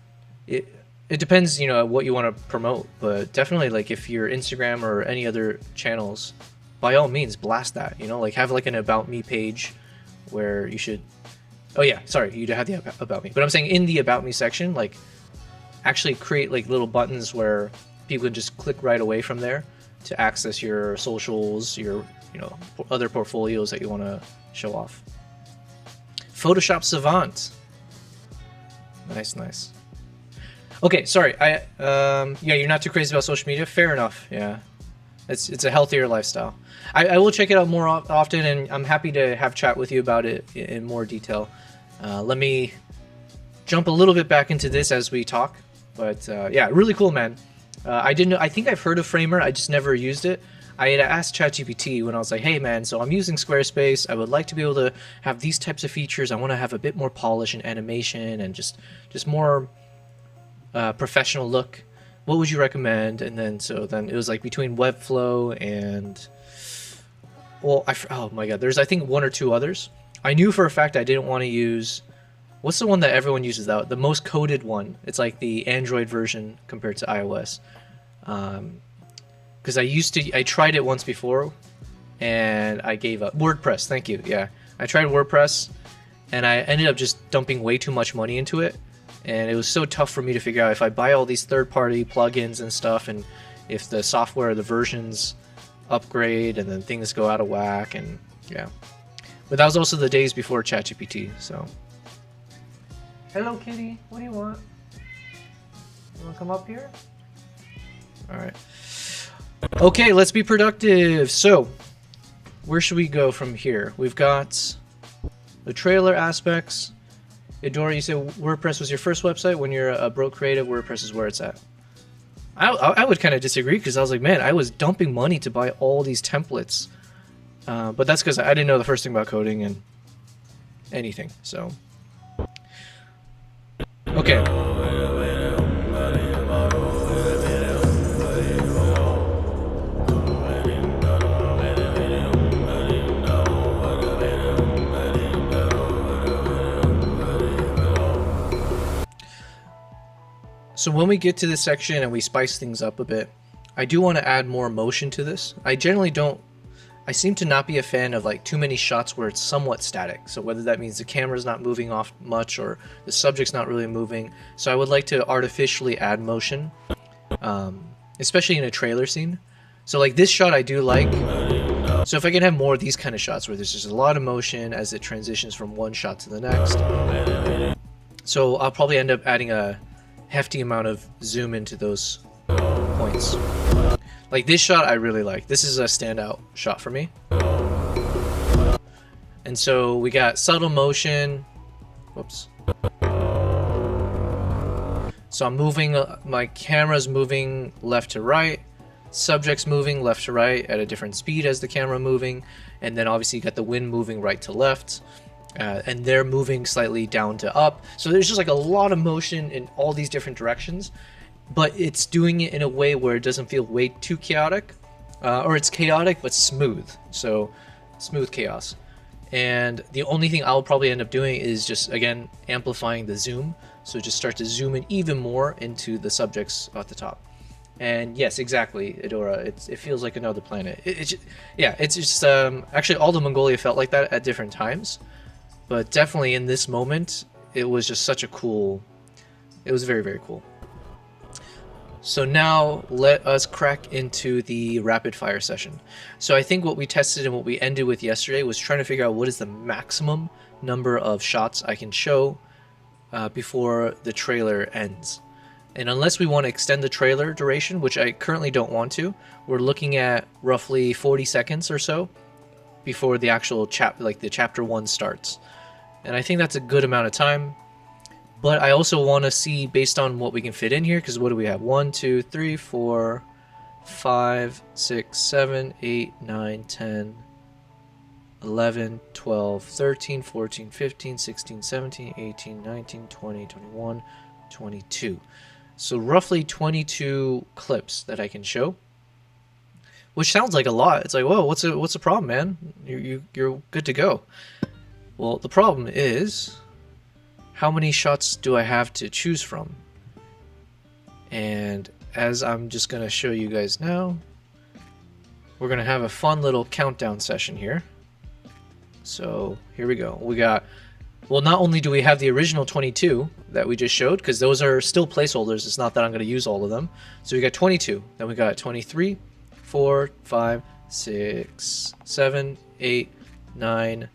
it depends, you know, what you want to promote, but definitely like if your Instagram or any other channels, by all means blast that, you know, like have like an about me page where you should, oh yeah, sorry, you have the about me, but I'm saying in the about me section, like actually create like little buttons where people can just click right away from there to access your socials, your, you know, other portfolios that you want to show off. Photoshop Savant. Nice, nice. Okay, sorry. Yeah, you're not too crazy about social media. Fair enough. Yeah, it's a healthier lifestyle. I will check it out more often, and I'm happy to have chat with you about it in more detail. Let me jump a little bit back into this as we talk. But yeah, really cool, man. I think I've heard of Framer. I just never used it. I had asked ChatGPT when I was like, hey man, so I'm using Squarespace. I would like to be able to have these types of features. I want to have a bit more polish and animation and just more professional look. What would you recommend? And then then it was like between Webflow and, well, oh my god, there's I think one or two others. I knew for a fact I didn't want to use, what's the one that everyone uses though? The most coded one. It's like the Android version compared to iOS. Because I tried it once before and I gave up. WordPress, thank you. Yeah, I tried WordPress and I ended up just dumping way too much money into it. And it was so tough for me to figure out if I buy all these third-party plugins and stuff, and if the software, the versions upgrade and then things go out of whack, and yeah. But that was also the days before ChatGPT, so. Hello, kitty. What do you want? You want to come up here? All right. Okay, let's be productive. So, where should we go from here? We've got the trailer aspects. Adora, you said WordPress was your first website. When you're a broke creative, WordPress is where it's at. I would kind of disagree, because I was like, man, I was dumping money to buy all these templates. But that's because I didn't know the first thing about coding and anything, so. Okay. So when we get to this section and we spice things up a bit, I do want to add more motion to this. I generally don't, I seem to not be a fan of like too many shots where it's somewhat static. So whether that means the camera's not moving off much or the subject's not really moving. So I would like to artificially add motion, especially in a trailer scene. So like this shot I do like. So if I can have more of these kind of shots where there's just a lot of motion as it transitions from one shot to the next. So I'll probably end up adding a hefty amount of zoom into those points. Like this shot I really like. This is a standout shot for me. And so we got subtle motion. Whoops. So I'm moving, my camera's moving left to right. Subject's moving left to right at a different speed as the camera moving. And then obviously you got the wind moving right to left. And they're moving slightly down to up. So there's just like a lot of motion in all these different directions, but it's doing it in a way where it doesn't feel way too chaotic, or it's chaotic but smooth. So smooth chaos. And the only thing I'll probably end up doing is just, again, amplifying the zoom. So just start to zoom in even more into the subjects at the top. And yes, exactly, Adora, it feels like another planet. Yeah, it's just, actually all the Mongolia felt like that at different times. But definitely in this moment, it was just such a cool, it was very, very cool. So now let us crack into the rapid fire session. So I think what we tested and what we ended with yesterday was trying to figure out what is the maximum number of shots I can show before the trailer ends. And unless we want to extend the trailer duration, which I currently don't want to, we're looking at roughly 40 seconds or so before the actual the chapter 1 starts. And I think that's a good amount of time. but I also want to see based on what we can fit in here, because what do we have? 1, 2, 3, 4, 5, 6, 7, 8, 9, 10, 11, 12, 13, 14, 15, 16, 17, 18, 19, 20, 21, 22. So roughly 22 clips that I can show, which sounds like a lot. It's like, whoa, what's the problem, man? You're good to go. Well, the problem is, how many shots do I have to choose from? And as I'm just gonna show you guys now, we're gonna have a fun little countdown session here. So here we go. We got, well, not only do we have the original 22 that we just showed, because those are still placeholders. It's not that I'm gonna use all of them. So we got 22. Then we got 23, 4, 5, 6, 7, 8, 9,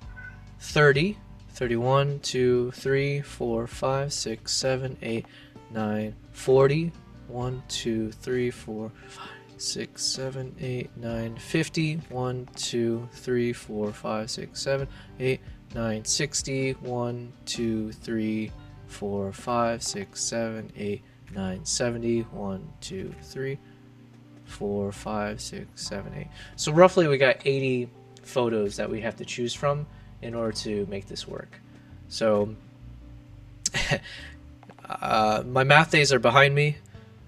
30, 31, 2, 3, 4, 5, 6, 7, 8, 9, 40, 1, 2, 3, 4, 5, 6, 7, 8, 9, 50, 1, 2, 3, 4, 5, 6, 7, 8, 9, 60, 1, 2, 3, 4, 5, 6, 7, 8, 9, 70, 1, 2, 3, 4, 5, 6, 7, 8. So roughly we got 80 photos that we have to choose from in order to make this work. So my math days are behind me.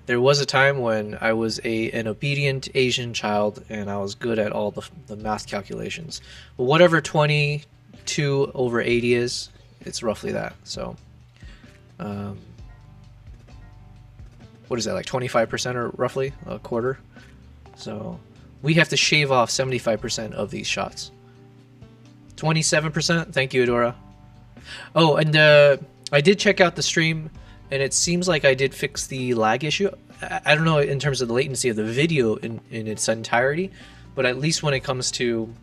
There was a time when I was an obedient Asian child and I was good at all the math calculations. But whatever 22 over 80 is, it's roughly that. So what is that, like 25% or roughly a quarter? So we have to shave off 75% of these shots. 27%. Thank you, Adora. Oh, and I did check out the stream, and it seems like I did fix the lag issue. I don't know in terms of the latency of the video in its entirety, but at least when it comes to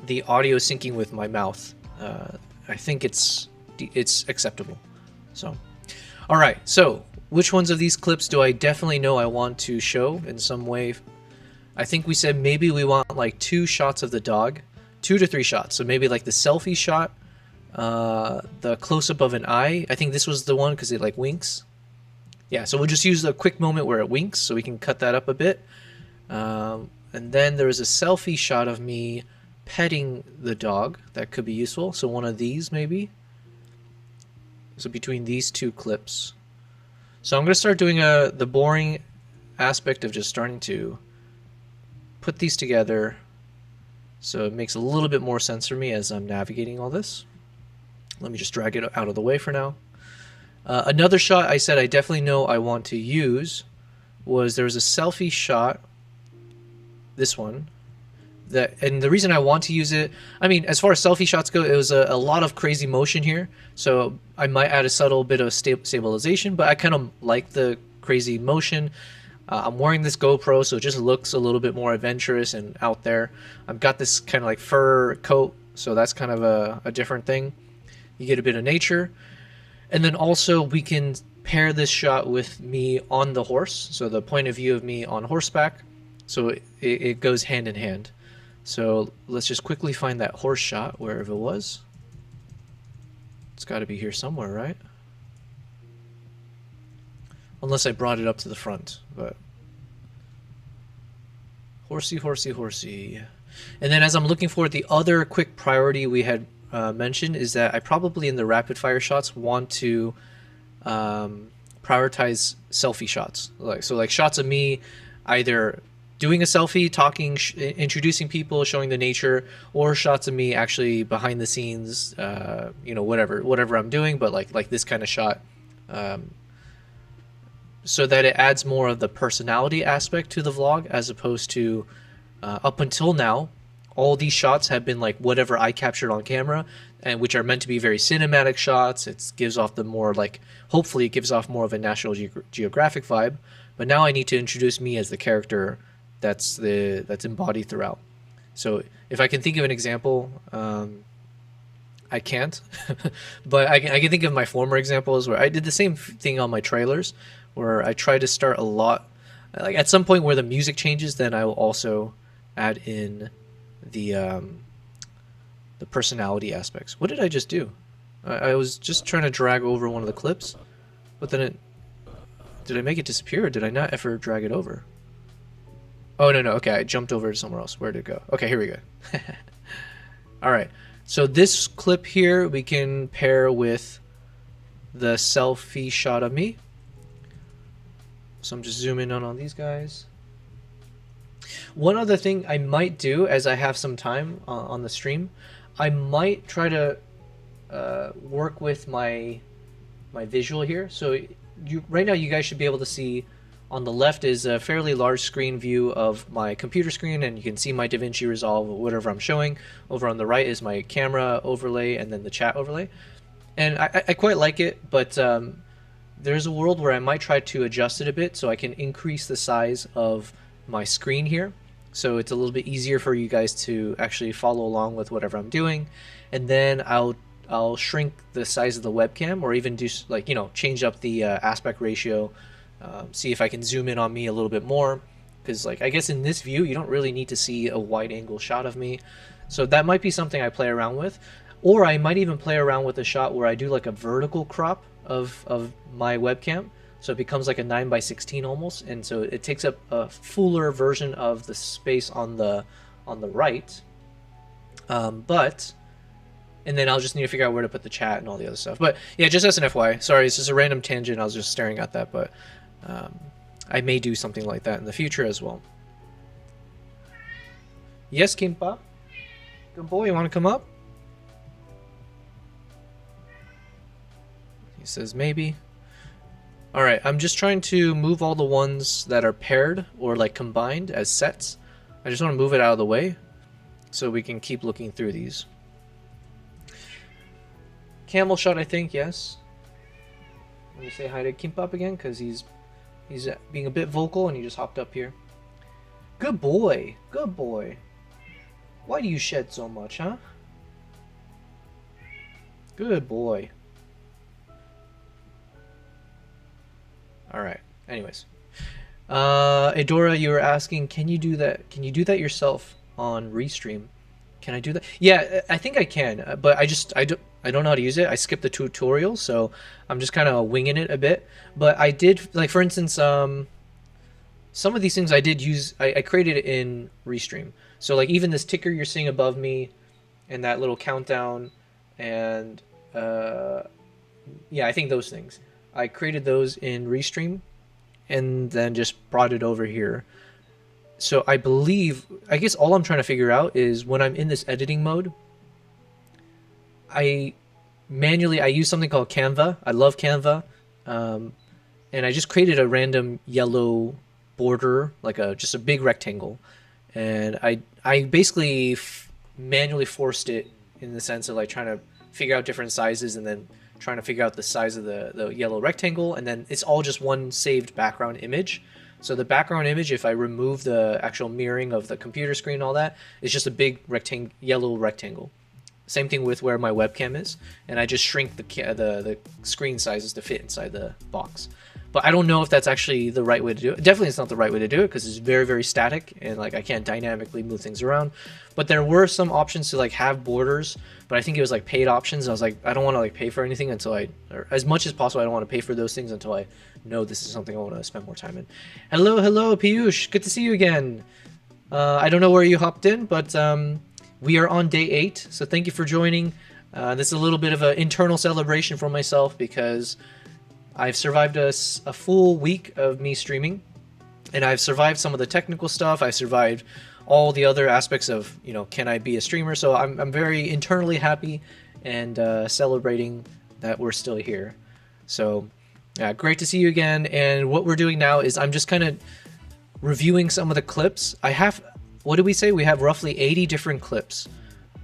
the audio syncing with my mouth, I think it's acceptable. So, all right. So, which ones of these clips do I definitely know I want to show in some way? I think we said maybe we want like 2 shots of the dog. 2 to 3 shots. So maybe like the selfie shot, the close-up of an eye. I think this was the one because it like winks. Yeah, so we'll just use a quick moment where it winks so we can cut that up a bit. And then there was a selfie shot of me petting the dog. That could be useful. So one of these maybe. So between these 2 clips. So I'm going to start doing the boring aspect of just starting to put these together. So it makes a little bit more sense for me as I'm navigating all this. Let me just drag it out of the way for now. Another shot I said I definitely know I want to use was there was a selfie shot, this one, and the reason I want to use it, I mean, as far as selfie shots go, it was a lot of crazy motion here, so I might add a subtle bit of stabilization, but I kind of like the crazy motion. I'm wearing this GoPro, so it just looks a little bit more adventurous and out there. I've got this kind of like fur coat, so that's kind of a different thing. You get a bit of nature. And then also we can pair this shot with me on the horse, so the point of view of me on horseback. So it goes hand in hand. So let's just quickly find that horse shot wherever it was. It's got to be here somewhere, right? Unless I brought it up to the front, but horsey, horsey, horsey. And then as I'm looking for it, the other quick priority we had mentioned is that I probably in the rapid fire shots want to prioritize selfie shots. Like shots of me either doing a selfie, talking, introducing people, showing the nature, or shots of me actually behind the scenes, you know, whatever I'm doing, but like this kind of shot. So that it adds more of the personality aspect to the vlog, as opposed to up until now, all these shots have been like whatever I captured on camera, and which are meant to be very cinematic shots. It gives off the more like, hopefully it gives off more of a National Geographic vibe. But now I need to introduce me as the character that's embodied throughout. So if I can think of an example, I can't, but I can think of my former examples where I did the same thing on my trailers, where I try to start a lot, like at some point where the music changes, then I will also add in the personality aspects. What did I just do? I was just trying to drag over one of the clips, but then it... Did I make it disappear, or did I not ever drag it over? Oh, no, okay, I jumped over to somewhere else. Where'd it go? Okay, here we go. Alright, so this clip here we can pair with the selfie shot of me. So I'm just zooming in on these guys. One other thing I might do, as I have some time on the stream, I might try to work with my visual here. So right now you guys should be able to see on the left is a fairly large screen view of my computer screen, and you can see my DaVinci Resolve or whatever I'm showing. Over on the right is my camera overlay and then the chat overlay. And I quite like it, but there's a world where I might try to adjust it a bit so I can increase the size of my screen here. So it's a little bit easier for you guys to actually follow along with whatever I'm doing. And then I'll shrink the size of the webcam, or even do, like, you know, change up the aspect ratio, see if I can zoom in on me a little bit more, because, like, I guess in this view you don't really need to see a wide angle shot of me. So that might be something I play around with. Or I might even play around with a shot where I do like a vertical crop of my webcam, so it becomes like a 9:16 almost, and so it takes up a fuller version of the space on the right. And then I'll just need to figure out where to put the chat and all the other stuff. But yeah, just as an FYI, sorry, it's just a random tangent. I was just staring at that, but I may do something like that in the future as well. Yes, Kimpa. Good boy, you want to come up? He says maybe. Alright, I'm just trying to move all the ones that are paired or like combined as sets. I just want to move it out of the way so we can keep looking through these. Camel shot, I think, yes. Let me say hi to Kimpop again, because he's being a bit vocal and he just hopped up here. Good boy, good boy. Why do you shed so much, huh? Good boy. Alright, anyways. Adora, you were asking, can you do that? Can you do that yourself on Restream? Can I do that? Yeah, I think I can, but I don't know how to use it. I skipped the tutorial, so I'm just kind of winging it a bit. But I did, like, for instance, some of these things I did use, I created it in Restream. So, like, even this ticker you're seeing above me and that little countdown and, yeah, I think those things. I created those in Restream and then just brought it over here. So I guess all I'm trying to figure out is when I'm in this editing mode, I use something called Canva. I love Canva. And I just created a random yellow border, like just a big rectangle. And I basically manually forced it in the sense of like trying to figure out different sizes and then trying to figure out the size of the yellow rectangle, and then it's all just one saved background image. So the background image, if I remove the actual mirroring of the computer screen and all that, it's just a big yellow rectangle. Same thing with where my webcam is, and I just shrink the screen sizes to fit inside the box. But I don't know if that's actually the right way to do it. Definitely it's not the right way to do it because it's very, very static and like I can't dynamically move things around. But there were some options to like have borders, but I think it was like paid options. I was like, I don't want to like pay for anything until or as much as possible, I don't want to pay for those things until I know this is something I want to spend more time in. Hello, Piyush. Good to see you again. I don't know where you hopped in, but we are on day 8. So thank you for joining. This is a little bit of an internal celebration for myself because I've survived a full week of me streaming, and I've survived some of the technical stuff. I've survived all the other aspects of, you know, can I be a streamer? So I'm very internally happy and celebrating that we're still here. So great to see you again. And what we're doing now is I'm just kind of reviewing some of the clips. I have, what did we say? We have roughly 80 different clips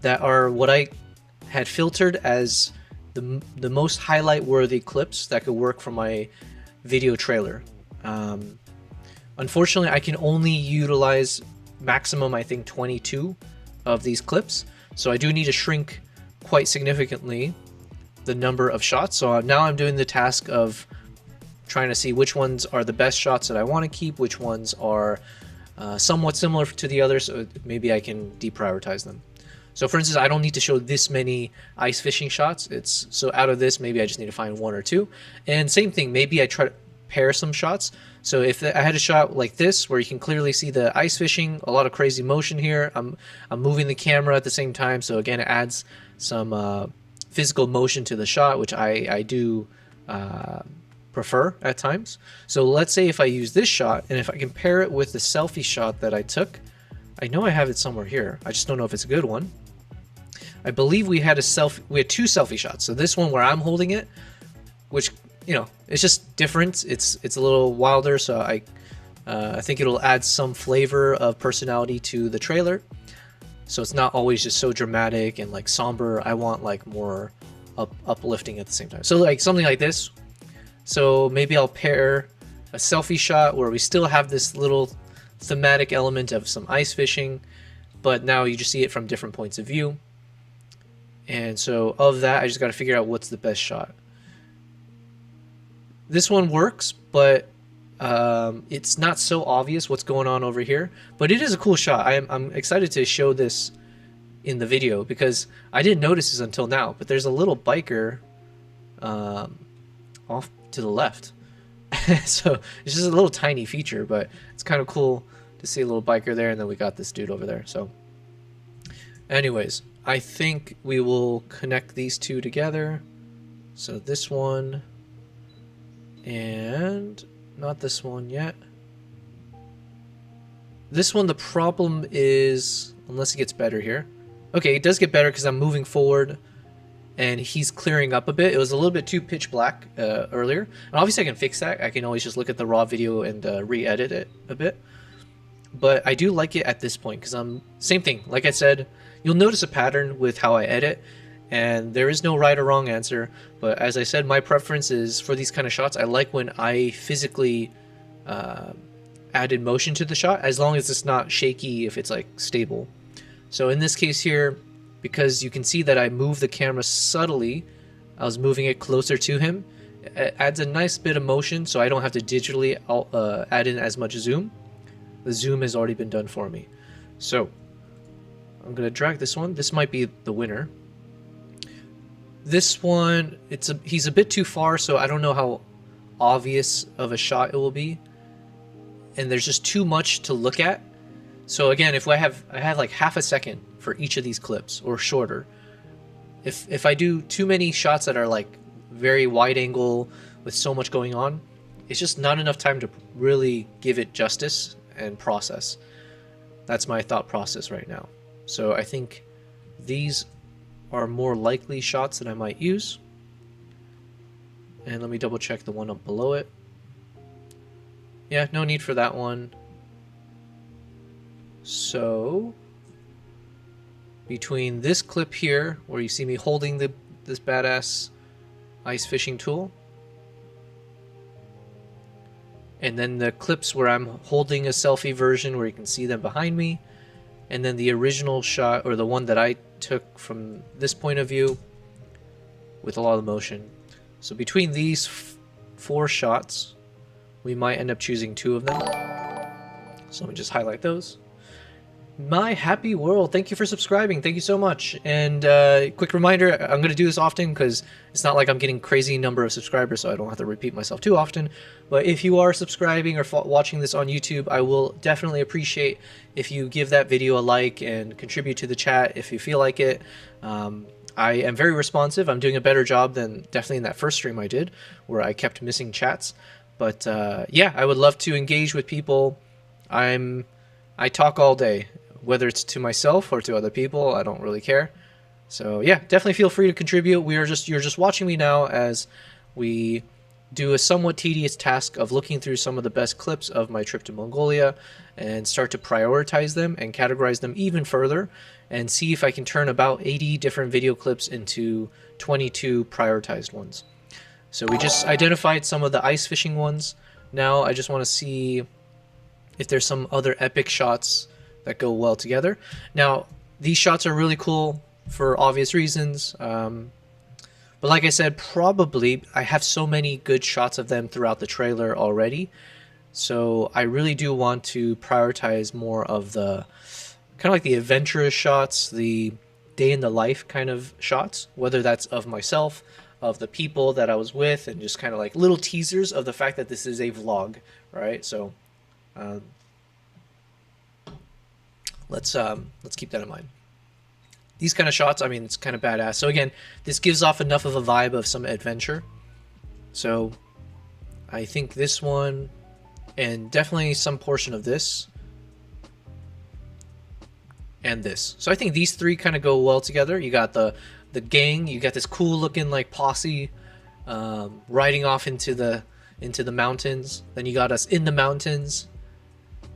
that are what I had filtered as the most highlight worthy clips that could work for my video trailer. Unfortunately, I can only utilize maximum, I think, 22 of these clips. So I do need to shrink quite significantly the number of shots. So now I'm doing the task of trying to see which ones are the best shots that I want to keep, which ones are somewhat similar to the others, so maybe I can deprioritize them. So for instance, I don't need to show this many ice fishing shots. It's so out of this, maybe I just need to find one or two. And same thing, maybe I try to pair some shots. So if I had a shot like this where you can clearly see the ice fishing, a lot of crazy motion here. I'm moving the camera at the same time, so again it adds some physical motion to the shot, which I do prefer at times. So let's say if I use this shot and if I compare it with the selfie shot that I took, I know I have it somewhere here. I just don't know if it's a good one. I believe we had two selfie shots. So this one where I'm holding it, which, you know, it's just different. It's a little wilder, so I think it'll add some flavor of personality to the trailer. So it's not always just so dramatic and like somber. I want like more uplifting at the same time. So like something like this. So maybe I'll pair a selfie shot where we still have this little thematic element of some ice fishing, but now you just see it from different points of view. And so of that, I just got to figure out what's the best shot. This one works, but it's not so obvious what's going on over here, but it is a cool shot. I'm excited to show this in the video because I didn't notice this until now, but there's a little biker off to the left. So it's just a little tiny feature, but it's kind of cool to see a little biker there, and then we got this dude over there. So anyways, I think we will connect these two together. So this one and not this one yet. This one, the problem is, unless it gets better here. Okay, it does get better because I'm moving forward and he's clearing up a bit. It was a little bit too pitch black earlier. And obviously I can fix that. I can always just look at the raw video and re-edit it a bit. But I do like it at this point because same thing. Like I said, you'll notice a pattern with how I edit, and there is no right or wrong answer. But as I said, my preference is for these kind of shots, I like when I physically added motion to the shot, as long as it's not shaky, if it's like stable. So in this case here, because you can see that I move the camera subtly, I was moving it closer to him. It adds a nice bit of motion, so I don't have to digitally add in as much zoom. The zoom has already been done for me. So I'm gonna drag this one. This might be the winner. This one, he's a bit too far, so I don't know how obvious of a shot it will be. And there's just too much to look at. So again, if I have like half a second for each of these clips or shorter. If I do too many shots that are like very wide angle with so much going on, it's just not enough time to really give it justice and process. That's my thought process right now. So I think these are more likely shots that I might use. And let me double check the one up below it. Yeah, no need for that one. So between this clip here, where you see me holding this badass ice fishing tool, and then the clips where I'm holding a selfie version where you can see them behind me, and then the original shot, or the one that I took from this point of view with a lot of motion. So between these 4 shots, we might end up choosing 2 of them. So let me just highlight those. My happy world, thank you for subscribing. Thank you so much. And quick reminder, I'm going to do this often because it's not like I'm getting crazy number of subscribers, so I don't have to repeat myself too often. But if you are subscribing or watching this on YouTube, I will definitely appreciate if you give that video a like and contribute to the chat if you feel like it. I am very responsive. I'm doing a better job than definitely in that first stream I did where I kept missing chats. But yeah, I would love to engage with people. I talk all day. Whether it's to myself or to other people, I don't really care. So yeah, definitely feel free to contribute. You're just watching me now as we do a somewhat tedious task of looking through some of the best clips of my trip to Mongolia and start to prioritize them and categorize them even further and see if I can turn about 80 different video clips into 22 prioritized ones. So we just identified some of the ice fishing ones. Now I just want to see if there's some other epic shots that go well together. Now, these shots are really cool for obvious reasons. But like I said, probably I have so many good shots of them throughout the trailer already. So I really do want to prioritize more of the kind of like the adventurous shots, the day in the life kind of shots, whether that's of myself, of the people that I was with, and just kind of like little teasers of the fact that this is a vlog, right? So let's keep that in mind. These kind of shots, I mean, it's kind of badass. So again, this gives off enough of a vibe of some adventure. So I think this one, and definitely some portion of this, and this. So I think these three kind of go well together. You got the gang, you got this cool looking like posse riding off into the mountains. Then you got us in the mountains,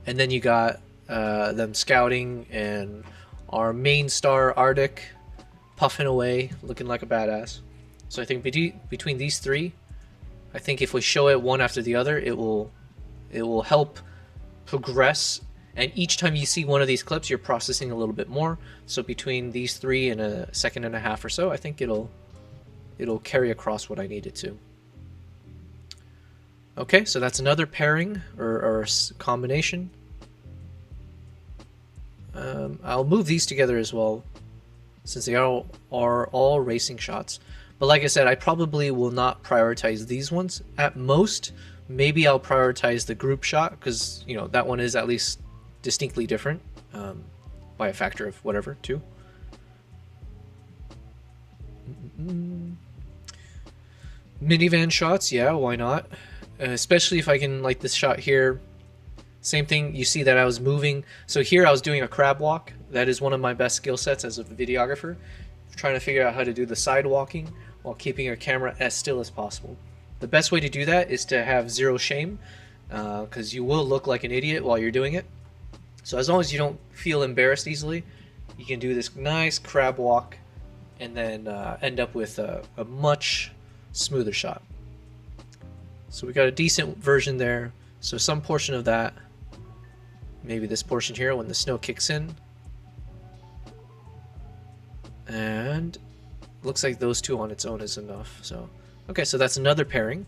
and then you got them scouting, and our main star Arctic puffing away, looking like a badass. So I think between these three, I think if we show it one after the other, it will help progress. And each time you see one of these clips, you're processing a little bit more. So between these three and a second and a half or so, I think it'll carry across what I need it to. Okay, so that's another pairing or combination. I'll move these together as well, since they are all racing shots. But like I said, I probably will not prioritize these ones. At most, maybe I'll prioritize the group shot, because you know that one is at least distinctly different by a factor of whatever, 2. Minivan shots, yeah, why not? Especially if I can, like this shot here. Same thing, you see that I was moving. So here I was doing a crab walk. That is one of my best skill sets as a videographer. Trying to figure out how to do the side walking while keeping your camera as still as possible. The best way to do that is to have zero shame, because you will look like an idiot while you're doing it. So as long as you don't feel embarrassed easily, you can do this nice crab walk and then end up with a much smoother shot. So we got a decent version there. So some portion of that, maybe this portion here when the snow kicks in. And looks like those two on its own is enough. So okay, so that's another pairing.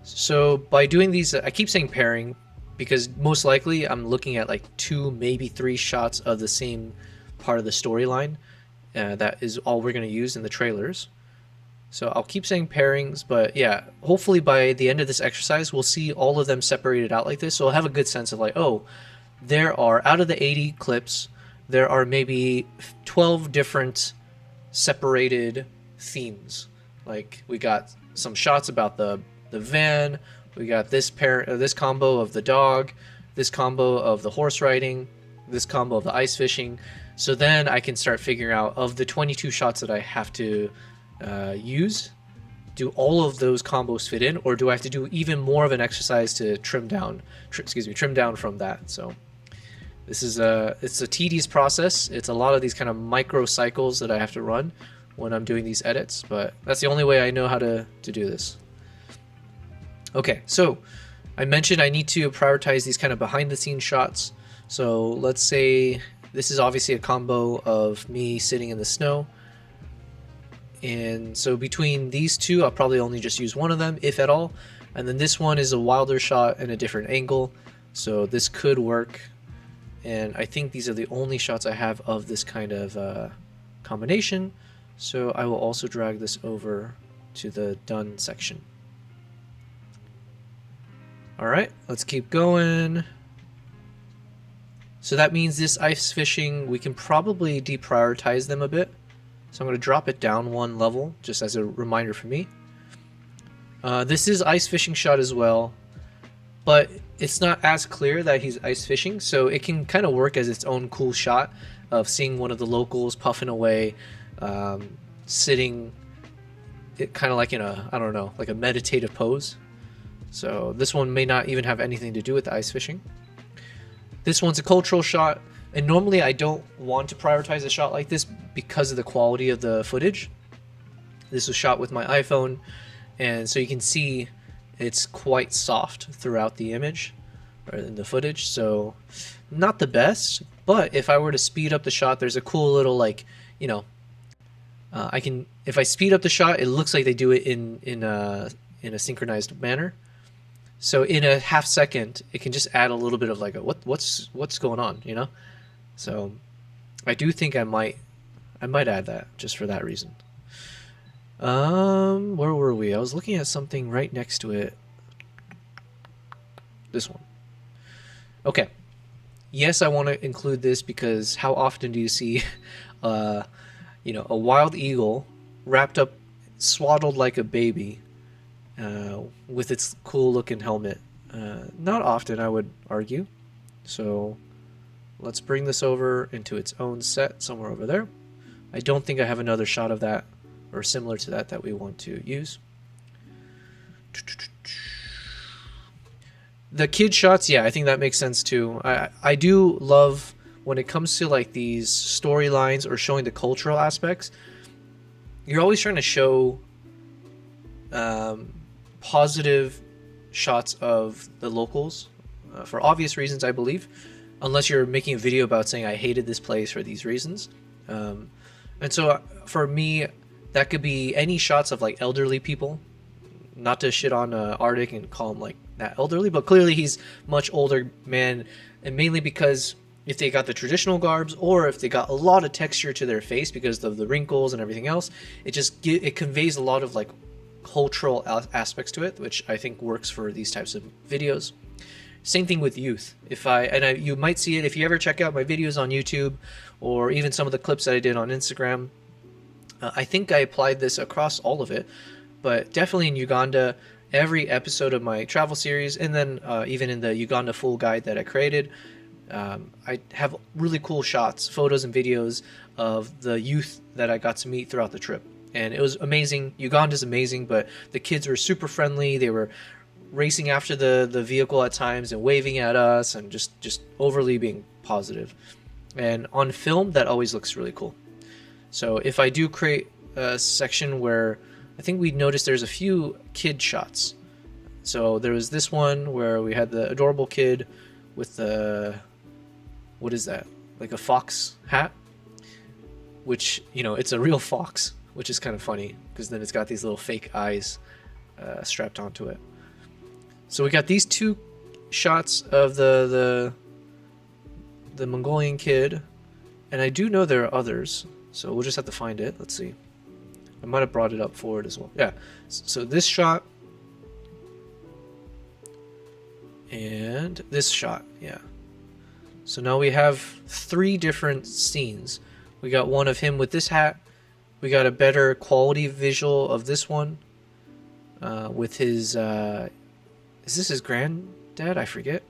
So by doing these, I keep saying pairing because most likely I'm looking at like 2, maybe 3 shots of the same part of the storyline. That is all we're going to use in the trailers. So I'll keep saying pairings, but yeah, hopefully by the end of this exercise, we'll see all of them separated out like this. So I'll have a good sense of like, oh, there are, out of the 80 clips, there are maybe 12 different separated themes. Like we got some shots about the van, we got this combo of the dog, this combo of the horse riding, this combo of the ice fishing. So then I can start figuring out, of the 22 shots that I have to use, do all of those combos fit in, or do I have to do even more of an exercise to trim down from that? So this is it's a tedious process. It's a lot of these kind of micro cycles that I have to run when I'm doing these edits, but that's the only way I know how to do this. Okay, so I mentioned I need to prioritize these kind of behind the scenes shots. So let's say this is obviously a combo of me sitting in the snow. And so between these two, I'll probably only just use one of them, if at all. And then this one is a wilder shot and a different angle. So this could work. And I think these are the only shots I have of this kind of combination. So I will also drag this over to the done section. All right, let's keep going. So that means this ice fishing, we can probably deprioritize them a bit. So I'm going to drop it down 1 level, just as a reminder for me. This is ice fishing shot as well, but it's not as clear that he's ice fishing, so it can kind of work as its own cool shot of seeing one of the locals puffing away, sitting kind of like in a, I don't know, like a meditative pose. So this one may not even have anything to do with the ice fishing. This one's a cultural shot. And normally I don't want to prioritize a shot like this because of the quality of the footage. This was shot with my iPhone, and so you can see it's quite soft throughout the image or in the footage. So not the best, but if I were to speed up the shot, there's a cool little, like, you know, if I speed up the shot, it looks like they do it in a synchronized manner. So in a half second, it can just add a little bit of like a, what's going on, you know? So I do think I might add that just for that reason. Where were we? I was looking at something right next to it. This one. Okay. Yes, I want to include this because how often do you see, a wild eagle wrapped up, swaddled like a baby, with its cool looking helmet? Not often, I would argue. So let's bring this over into its own set somewhere over there. I don't think I have another shot of that or similar to that we want to use. The kid shots, yeah, I think that makes sense too. I do love when it comes to like these storylines or showing the cultural aspects. You're always trying to show positive shots of the locals, for obvious reasons, I believe, unless you're making a video about saying I hated this place for these reasons. And so for me, that could be any shots of like elderly people. Not to shit on Arctic and call him like that elderly, but clearly he's much older man, and mainly because if they got the traditional garbs or if they got a lot of texture to their face because of the wrinkles and everything else, it conveys a lot of like cultural aspects to it, which I think works for these types of videos. Same thing with youth. You might see it if you ever check out my videos on YouTube or even some of the clips that I did on Instagram. I think I applied this across all of it, but definitely in Uganda, every episode of my travel series, and then even in the Uganda full guide that I created, I have really cool shots, photos, and videos of the youth that I got to meet throughout the trip. And it was amazing. Uganda's amazing, but the kids were super friendly. They were racing after the vehicle at times and waving at us and just overly being positive. And on film, that always looks really cool. So if I do create a section where I think we noticed there's a few kid shots. So there was this one where we had the adorable kid with the, what is that? Like a fox hat, which, it's a real fox, which is kind of funny because then it's got these little fake eyes strapped onto it. So we got these two shots of the Mongolian kid, and I do know there are others, so we'll just have to find it. Let's see. I might have brought it up forward as well. Yeah. So this shot and this shot. Yeah. So now we have 3 different scenes. We got one of him with this hat. We got a better quality visual of this one with his... is this his granddad? I forget.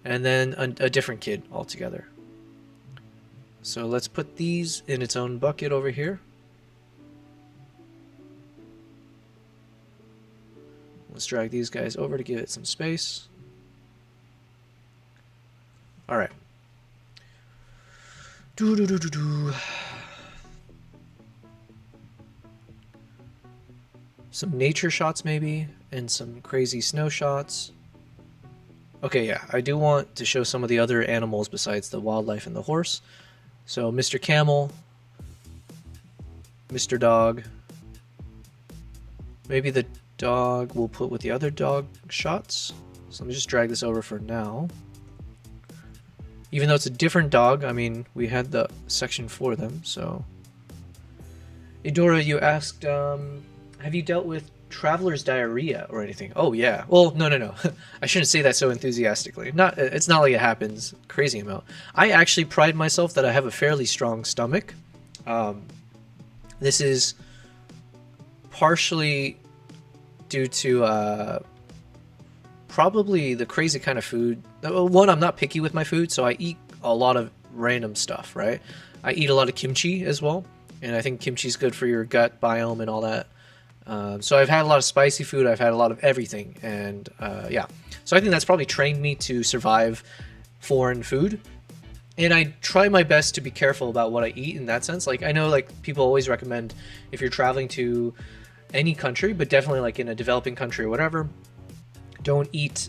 And then a different kid altogether. So let's put these in its own bucket over here. Let's drag these guys over to give it some space. All right. Some nature shots maybe, and some crazy snow shots. Okay, yeah, I do want to show some of the other animals besides the wildlife and the horse. So Mr. Camel, Mr. Dog, maybe the dog we'll put with the other dog shots. So let me just drag this over for now. Even though it's a different dog, I mean, we had the section for them, so. Idora, you asked, have you dealt with traveler's diarrhea or anything? Oh, yeah. Well, no. I shouldn't say that so enthusiastically. It's not like it happens crazy amount. I actually pride myself that I have a fairly strong stomach. This is partially due to probably the crazy kind of food. One, I'm not picky with my food, so I eat a lot of random stuff, right? I eat a lot of kimchi as well, and I think kimchi is good for your gut biome and all that. So I've had a lot of spicy food, I've had a lot of everything, and yeah. So I think that's probably trained me to survive foreign food. And I try my best to be careful about what I eat in that sense. Like, I know like people always recommend if you're traveling to any country, but definitely like in a developing country or whatever, don't eat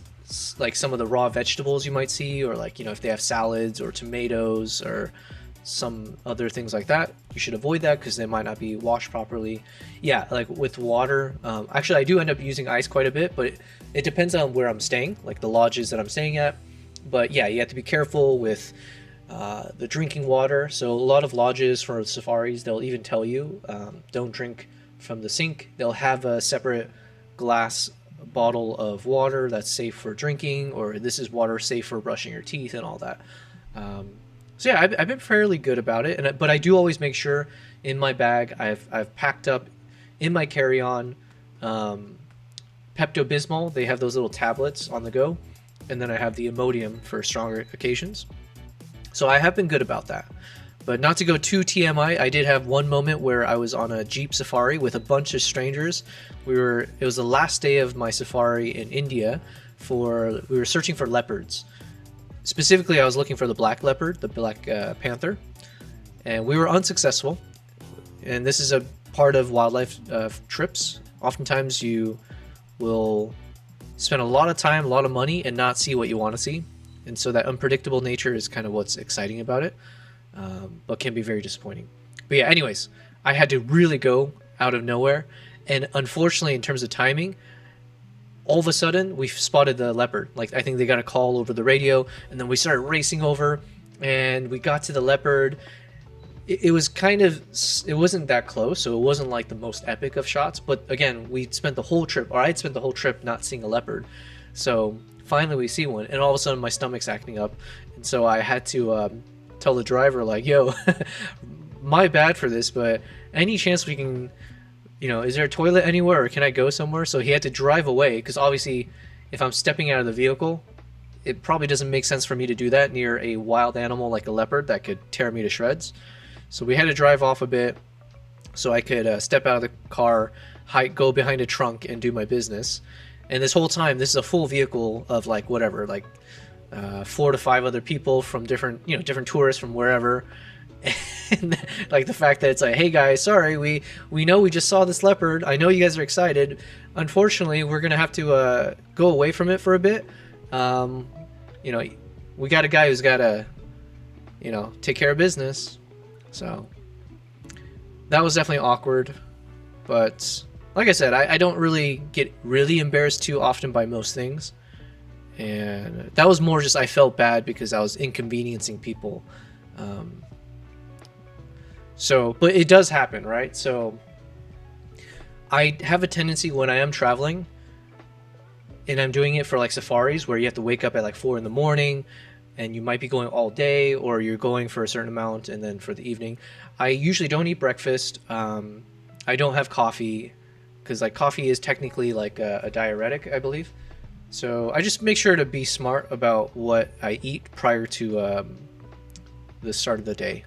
like some of the raw vegetables you might see, or like, if they have salads or tomatoes or some other things like that, you should avoid that because they might not be washed properly. Yeah, like with water, actually I do end up using ice quite a bit, but it depends on where I'm staying, like the lodges that I'm staying at. But yeah, you have to be careful with the drinking water. So a lot of lodges for safaris, they'll even tell you, don't drink from the sink. They'll have a separate glass bottle of water that's safe for drinking, or this is water safe for brushing your teeth and all that. So yeah, I've been fairly good about it, but I do always make sure in my bag I've packed up in my carry-on Pepto-Bismol. They have those little tablets on the go, and then I have the Imodium for stronger occasions. So I have been good about that. But not to go too TMI, I did have one moment where I was on a Jeep safari with a bunch of strangers. It was the last day of my safari in India. We were searching for leopards. Specifically, I was looking for the black leopard, the black panther, and we were unsuccessful. And this is a part of wildlife trips. Oftentimes you will spend a lot of time, a lot of money, and not see what you want to see. And so that unpredictable nature is kind of what's exciting about it, but can be very disappointing. But yeah, anyways, I had to really go out of nowhere. And unfortunately, in terms of timing, all of a sudden we spotted the leopard. Like, I think they got a call over the radio, and then we started racing over, and we got to the leopard. It wasn't that close, so it wasn't like the most epic of shots. But again, I'd spent the whole trip not seeing a leopard. So finally we see one, and all of a sudden my stomach's acting up. And so I had to tell the driver, like, yo, my bad for this, but any chance we can, is there a toilet anywhere, or can I go somewhere? So he had to drive away, because obviously if I'm stepping out of the vehicle, it probably doesn't make sense for me to do that near a wild animal like a leopard that could tear me to shreds. So we had to drive off a bit so I could step out of the car, go behind a trunk, and do my business. And this whole time, this is a full vehicle of like 4 to 5 other people from different tourists from wherever. And like the fact that it's like, hey guys, sorry, we know we just saw this leopard. I know you guys are excited. Unfortunately, we're gonna have to go away from it for a bit. We got a guy who's got to, take care of business. So that was definitely awkward. But like I said, I don't really get really embarrassed too often by most things. And that was more just I felt bad because I was inconveniencing people. But it does happen, right? So I have a tendency when I am traveling, and I'm doing it for like safaris where you have to wake up at like 4 in the morning, and you might be going all day, or you're going for a certain amount and then for the evening. I usually don't eat breakfast. I don't have coffee, because like coffee is technically like a diuretic, I believe. So I just make sure to be smart about what I eat prior to the start of the day.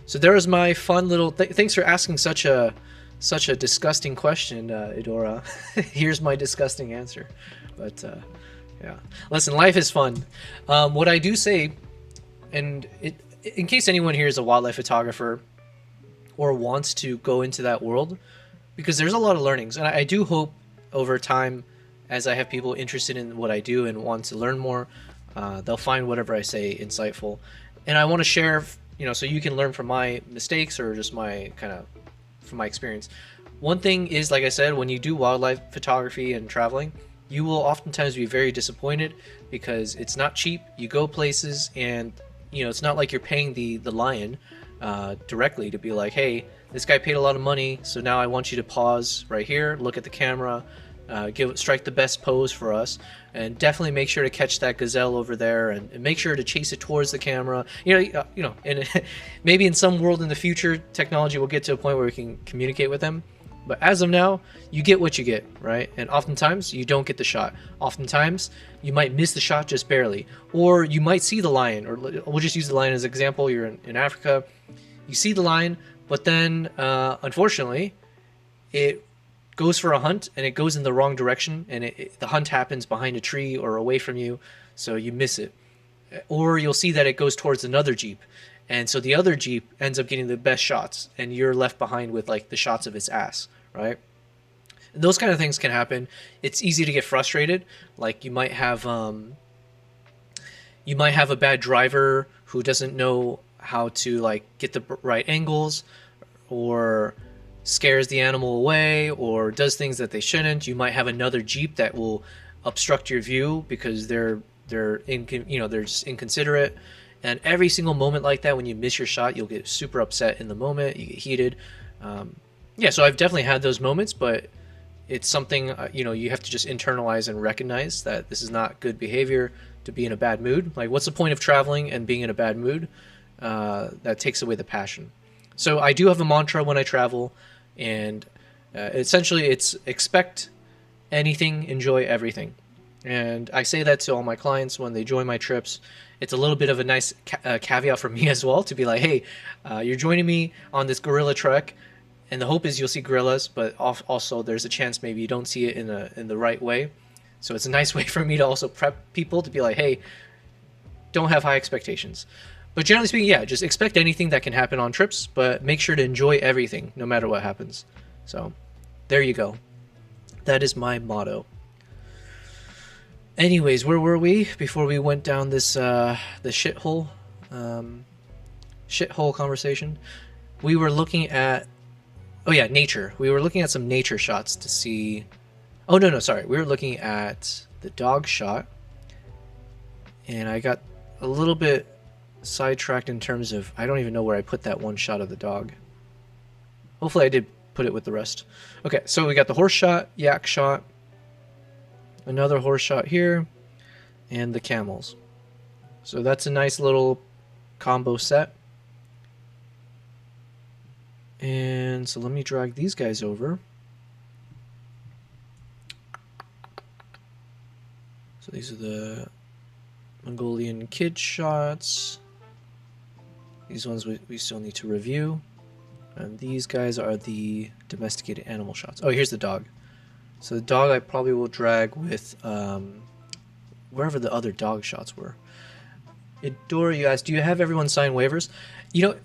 So there was my fun little thanks for asking such a disgusting question, Idora. Here's my disgusting answer. But yeah, listen, life is fun. What I do say, and in case anyone here is a wildlife photographer or wants to go into that world, because there's a lot of learnings, and I do hope over time, as I have people interested in what I do and want to learn more, they'll find whatever I say insightful. And I want to share, so you can learn from my mistakes or just from my experience. One thing is, like I said, when you do wildlife photography and traveling, you will oftentimes be very disappointed because it's not cheap. You go places and, it's not like you're paying the lion directly to be like, hey, this guy paid a lot of money, so now I want you to pause right here, look at the camera, strike the best pose for us, and definitely make sure to catch that gazelle over there, and make sure to chase it towards the camera. And maybe in some world in the future, technology will get to a point where we can communicate with them. But as of now, you get what you get, right? And oftentimes you don't get the shot. Oftentimes you might miss the shot just barely, or you might see the lion. Or we'll just use the lion as an example. You're in Africa, you see the lion, but then unfortunately, it goes for a hunt and it goes in the wrong direction, and the hunt happens behind a tree or away from you, so you miss it. Or you'll see that it goes towards another Jeep, and so the other Jeep ends up getting the best shots, and you're left behind with like the shots of its ass, right? And those kind of things can happen. It's easy to get frustrated. Like you might have a bad driver who doesn't know how to like get the right angles, or scares the animal away, or does things that they shouldn't. You might have another Jeep that will obstruct your view because they're just inconsiderate, And every single moment like that, when you miss your shot, you'll get super upset in the moment. You get heated. Yeah, so I've definitely had those moments, but it's something, you know, you have to just internalize and recognize that this is not good behavior to be in a bad mood. Like, what's the point of traveling and being in a bad mood? That takes away the passion. So I do have a mantra when I travel, and essentially it's expect anything, enjoy everything. And I say that to all my clients when they join my trips. It's a little bit of a nice caveat for me as well, to be like, hey, you're joining me on this gorilla trek, and the hope is you'll see gorillas, but also there's a chance maybe you don't see it in the right way. So it's a nice way for me to also prep people to be like, hey, don't have high expectations. But generally speaking, yeah, just expect anything that can happen on trips, but make sure to enjoy everything, no matter what happens. So there you go. That is my motto. Anyways, where were we before we went down this the shithole conversation? We were looking at, oh yeah, nature. We were looking at some nature shots to see. Oh no, sorry. We were looking at the dog shot, and I got a little bit sidetracked in terms of, I don't even know where I put that one shot of the dog. Hopefully I did put it with the rest. Okay, so we got the horse shot, yak shot, another horse shot here, and the camels. So that's a nice little combo set. And so let me drag these guys over. So these are the Mongolian kid shots. These ones we still need to review. And these guys are the domesticated animal shots. Oh, here's the dog. So the dog I probably will drag with wherever the other dog shots were. Idora, you asked, do you have everyone sign waivers? You know,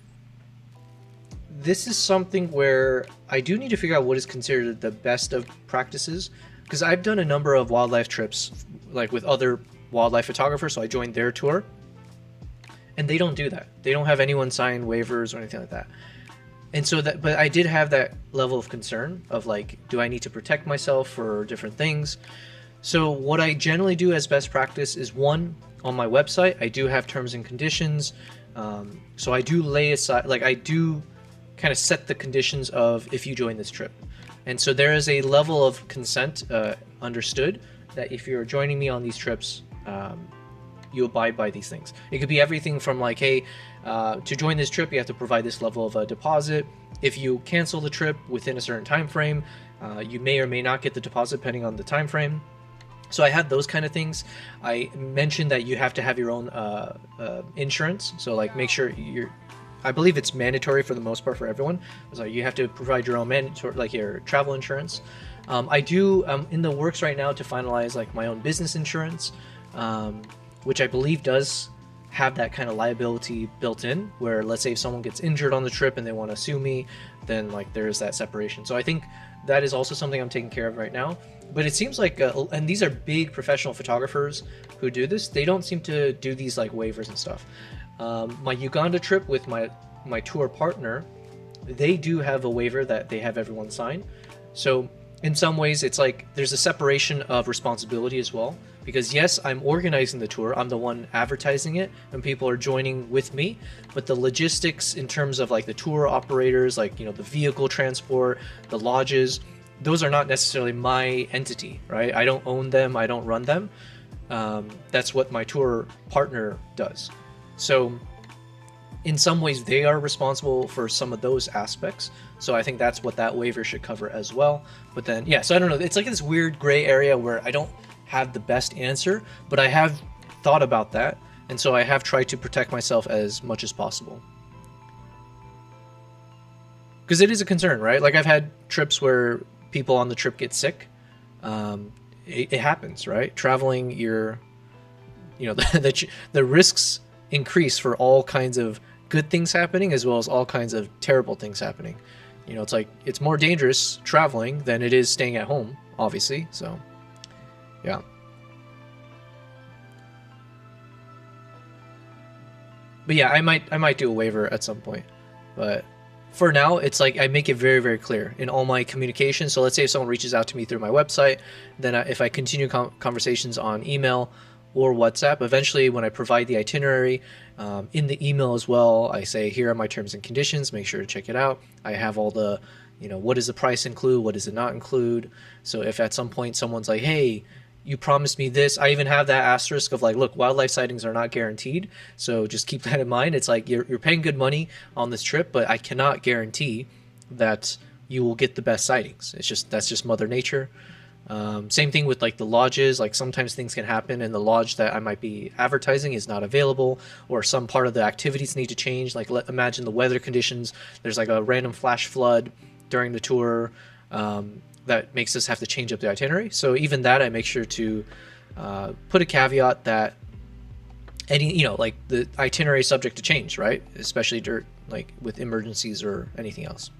this is something where I do need to figure out what is considered the best of practices, because I've done a number of wildlife trips, like with other wildlife photographers, so I joined their tour, and they don't do that. They don't have anyone sign waivers or anything like that. And so that, but I did have that level of concern of like, do I need to protect myself for different things? So what I generally do as best practice is, one, on my website, I do have terms and conditions. So I do lay aside, like I do kind of set the conditions of if you join this trip. And so there is a level of consent understood that if you're joining me on these trips, you abide by these things. It could be everything from like, hey, to join this trip, you have to provide this level of a deposit. If you cancel the trip within a certain time frame, you may or may not get the deposit depending on the time frame. So I had those kind of things. I mentioned that you have to have your own insurance. So like make sure I believe it's mandatory for the most part for everyone. So you have to provide your own mandatory, like your travel insurance. I do, in the works right now to finalize like my own business insurance, which I believe does have that kind of liability built in, where let's say if someone gets injured on the trip and they want to sue me, then like there's that separation. So I think that is also something I'm taking care of right now. But it seems like, and these are big professional photographers who do this, they don't seem to do these like waivers and stuff. My Uganda trip with my tour partner, they do have a waiver that they have everyone sign. So in some ways it's like there's a separation of responsibility as well, because yes, I'm organizing the tour, I'm the one advertising it, and people are joining with me, but the logistics in terms of like the tour operators, like, you know, the vehicle transport, the lodges, those are not necessarily my entity, right? I don't own them, I don't run them. That's what my tour partner does. So in some ways they are responsible for some of those aspects. So I think that's what that waiver should cover as well. But then, yeah, so I don't know. It's like this weird gray area where I don't have the best answer, but I have thought about that. And so I have tried to protect myself as much as possible. Because it is a concern, right? Like I've had trips where people on the trip get sick. It happens, right? Traveling, the risks increase for all kinds of good things happening as well as all kinds of terrible things happening. You know, it's like it's more dangerous traveling than it is staying at home, obviously. So, yeah. But yeah, I might do a waiver at some point. But for now, it's like I make it very, very clear in all my communication. So let's say if someone reaches out to me through my website, then if I continue conversations on email or WhatsApp. Eventually, when I provide the itinerary in the email as well, I say, here are my terms and conditions, make sure to check it out. I have all the, what does the price include, what does it not include. So if at some point someone's like, hey, you promised me this, I even have that asterisk of like, look, wildlife sightings are not guaranteed, so just keep that in mind. It's like you're paying good money on this trip, but I cannot guarantee that you will get the best sightings. That's just Mother Nature. Same thing with like the lodges. Like sometimes things can happen and the lodge that I might be advertising is not available, or some part of the activities need to change. Like imagine the weather conditions. There's like a random flash flood during the tour that makes us have to change up the itinerary. So even that, I make sure to put a caveat that any, like the itinerary is subject to change, right? Especially like with emergencies or anything else.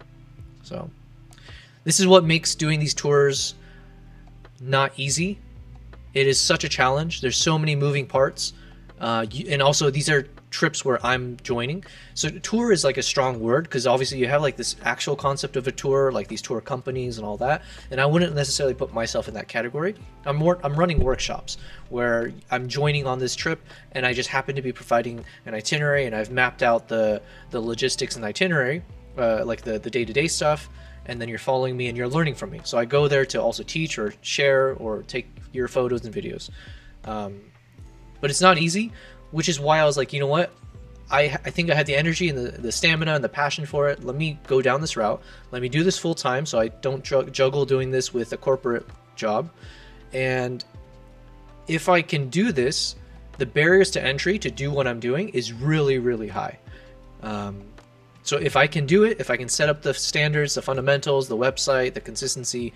So this is what makes doing these tours not easy. It is such a challenge. There's so many moving parts. And also these are trips where I'm joining. So tour is like a strong word, because obviously you have like this actual concept of a tour, like these tour companies and all that. And I wouldn't necessarily put myself in that category. I'm running workshops where I'm joining on this trip, and I just happen to be providing an itinerary, and I've mapped out the logistics and the itinerary, like the day-to-day stuff. And then you're following me and you're learning from me. So I go there to also teach or share or take your photos and videos. But it's not easy, which is why I was like, you know what? I think I had the energy and the stamina and the passion for it. Let me go down this route. Let me do this full time so I don't juggle doing this with a corporate job. And if I can do this, the barriers to entry to do what I'm doing is really, really high. So if I can do it, if I can set up the standards, the fundamentals, the website, the consistency,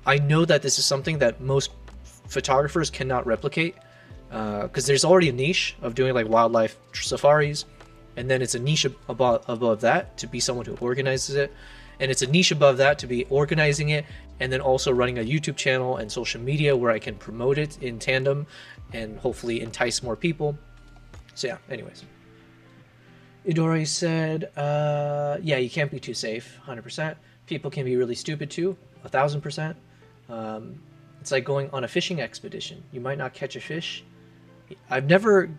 I know that this is something that most photographers cannot replicate, because there's already a niche of doing like wildlife safaris, and then it's a niche above that to be someone who organizes it, and it's a niche above that to be organizing it, and then also running a YouTube channel and social media where I can promote it in tandem and hopefully entice more people. So yeah, anyways. Idori said, yeah, you can't be too safe, 100%. People can be really stupid too, 1,000%. It's like going on a fishing expedition. You might not catch a fish. I've never...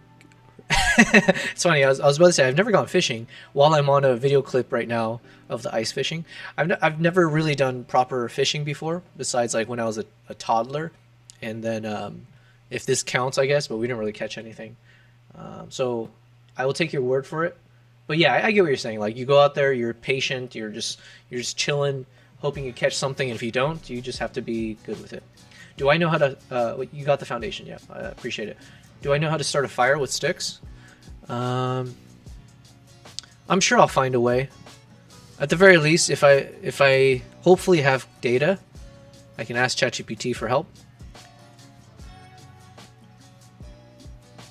It's funny, I was about to say, I've never gone fishing while I'm on a video clip right now of the ice fishing. I've never really done proper fishing before, besides like when I was a toddler. And then, if this counts, I guess, but we didn't really catch anything. So I will take your word for it. But yeah, I get what you're saying. Like, you go out there, you're patient, you're just chilling, hoping you catch something. And if you don't, you just have to be good with it. Do I know how to? You got the foundation, yeah. I appreciate it. Do I know how to start a fire with sticks? I'm sure I'll find a way. At the very least, if I hopefully have data, I can ask ChatGPT for help.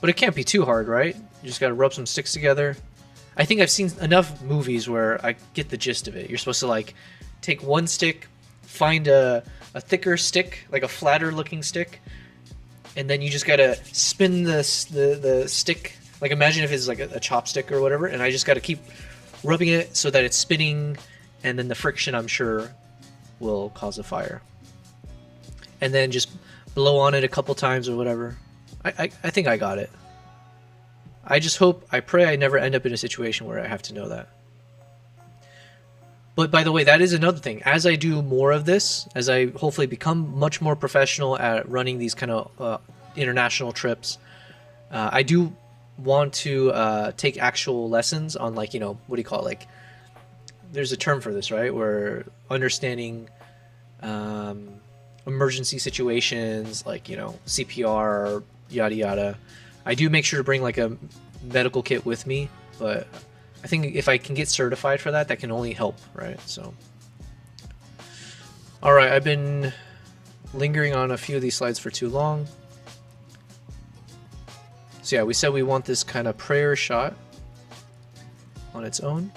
But it can't be too hard, right? You just got to rub some sticks together. I think I've seen enough movies where I get the gist of it. You're supposed to like take one stick, find a thicker stick, like a flatter looking stick, and then you just gotta spin the stick. Like, imagine if it's like a chopstick or whatever, and I just gotta keep rubbing it so that it's spinning, and then the friction, I'm sure, will cause a fire. And then just blow on it a couple times or whatever. I think I got it. I just hope, I pray I never end up in a situation where I have to know that. But by the way, that is another thing. As I do more of this, as I hopefully become much more professional at running these kind of international trips, I do want to take actual lessons on, like, what do you call it? Like, there's a term for this, right? Where understanding emergency situations, like, CPR, yada yada. I do make sure to bring like a medical kit with me, but I think if I can get certified for that, that can only help, right? So, all right, I've been lingering on a few of these slides for too long. So yeah, we said we want this kind of prayer shot on its own.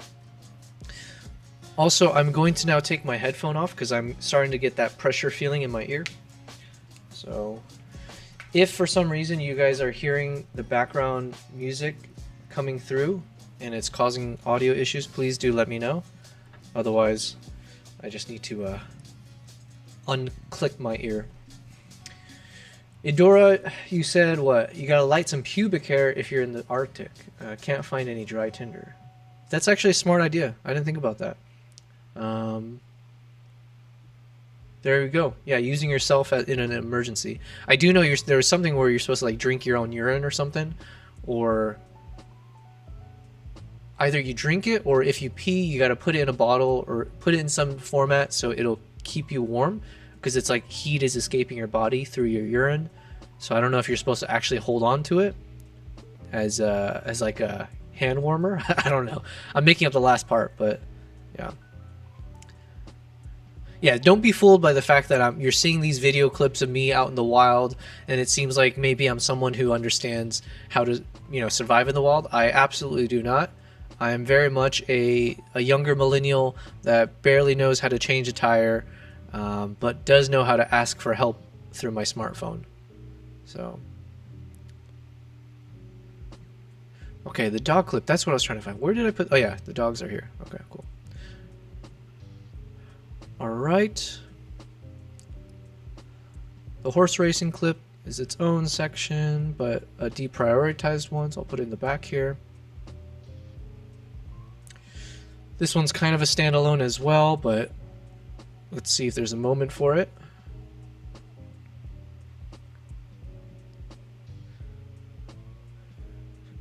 Also, I'm going to now take my headphone off because I'm starting to get that pressure feeling in my ear. So if for some reason you guys are hearing the background music coming through and it's causing audio issues, please do let me know. Otherwise, I just need to unclick my ear. Idora, you said what? You gotta light some pubic hair if you're in the Arctic. Can't find any dry tinder. That's actually a smart idea. I didn't think about that. Um, there we go. Yeah, using yourself in an emergency. I do know there was something where you're supposed to like drink your own urine or something, or either you drink it or if you pee, you got to put it in a bottle or put it in some format so it'll keep you warm because it's like heat is escaping your body through your urine. So I don't know if you're supposed to actually hold on to it as like a hand warmer. I don't know. I'm making up the last part, but yeah. Yeah, don't be fooled by the fact that you're seeing these video clips of me out in the wild and it seems like maybe I'm someone who understands how to, survive in the wild. I absolutely do not. I am very much a younger millennial that barely knows how to change a tire, but does know how to ask for help through my smartphone. So, okay, the dog clip. That's what I was trying to find. Where did I put? Oh yeah, the dogs are here. Okay, cool. All right. The horse racing clip is its own section, but a deprioritized one, so I'll put it in the back here. This one's kind of a standalone as well, but let's see if there's a moment for it.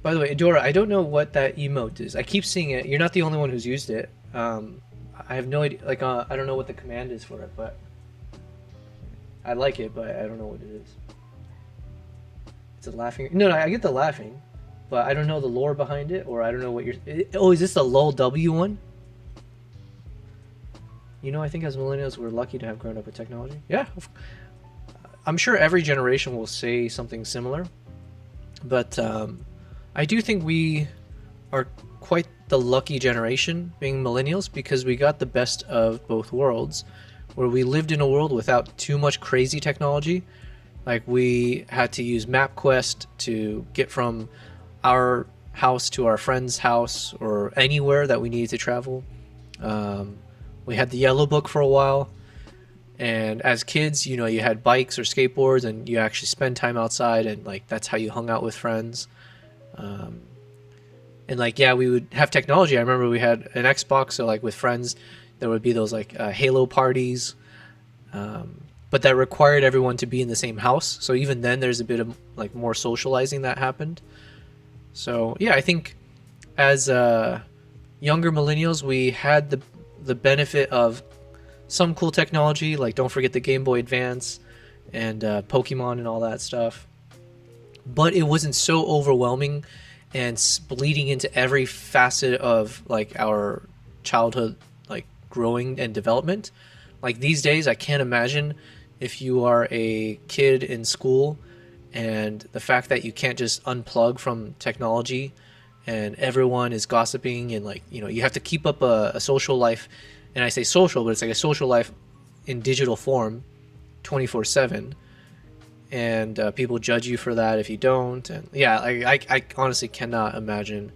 By the way, Adora, I don't know what that emote is. I keep seeing it. You're not the only one who's used it. I have no idea. Like, I don't know what the command is for it, but I like it, but I don't know what it is. It's a laughing. No, I get the laughing, but I don't know the lore behind it, or I don't know what you're. Oh, is this the lol W one? I think as millennials, we're lucky to have grown up with technology. Yeah, I'm sure every generation will say something similar, but I do think we are quite the lucky generation, being millennials, because we got the best of both worlds, where we lived in a world without too much crazy technology. Like, we had to use MapQuest to get from our house to our friend's house or anywhere that we needed to travel. We had the Yellow Book for a while, and as kids, you had bikes or skateboards, and you actually spend time outside, and like that's how you hung out with friends. And like, yeah, we would have technology. I remember we had an Xbox, so like with friends, there would be those like Halo parties, but that required everyone to be in the same house. So even then, there's a bit of like more socializing that happened. So yeah, I think as younger millennials, we had the benefit of some cool technology, like don't forget the Game Boy Advance and Pokemon and all that stuff. But it wasn't so overwhelming and bleeding into every facet of like our childhood, like growing and development. Like these days, I can't imagine if you are a kid in school and the fact that you can't just unplug from technology and everyone is gossiping and like, you have to keep up a social life. And I say social, but it's like a social life in digital form 24/7. And people judge you for that if you don't. And yeah, I honestly cannot imagine.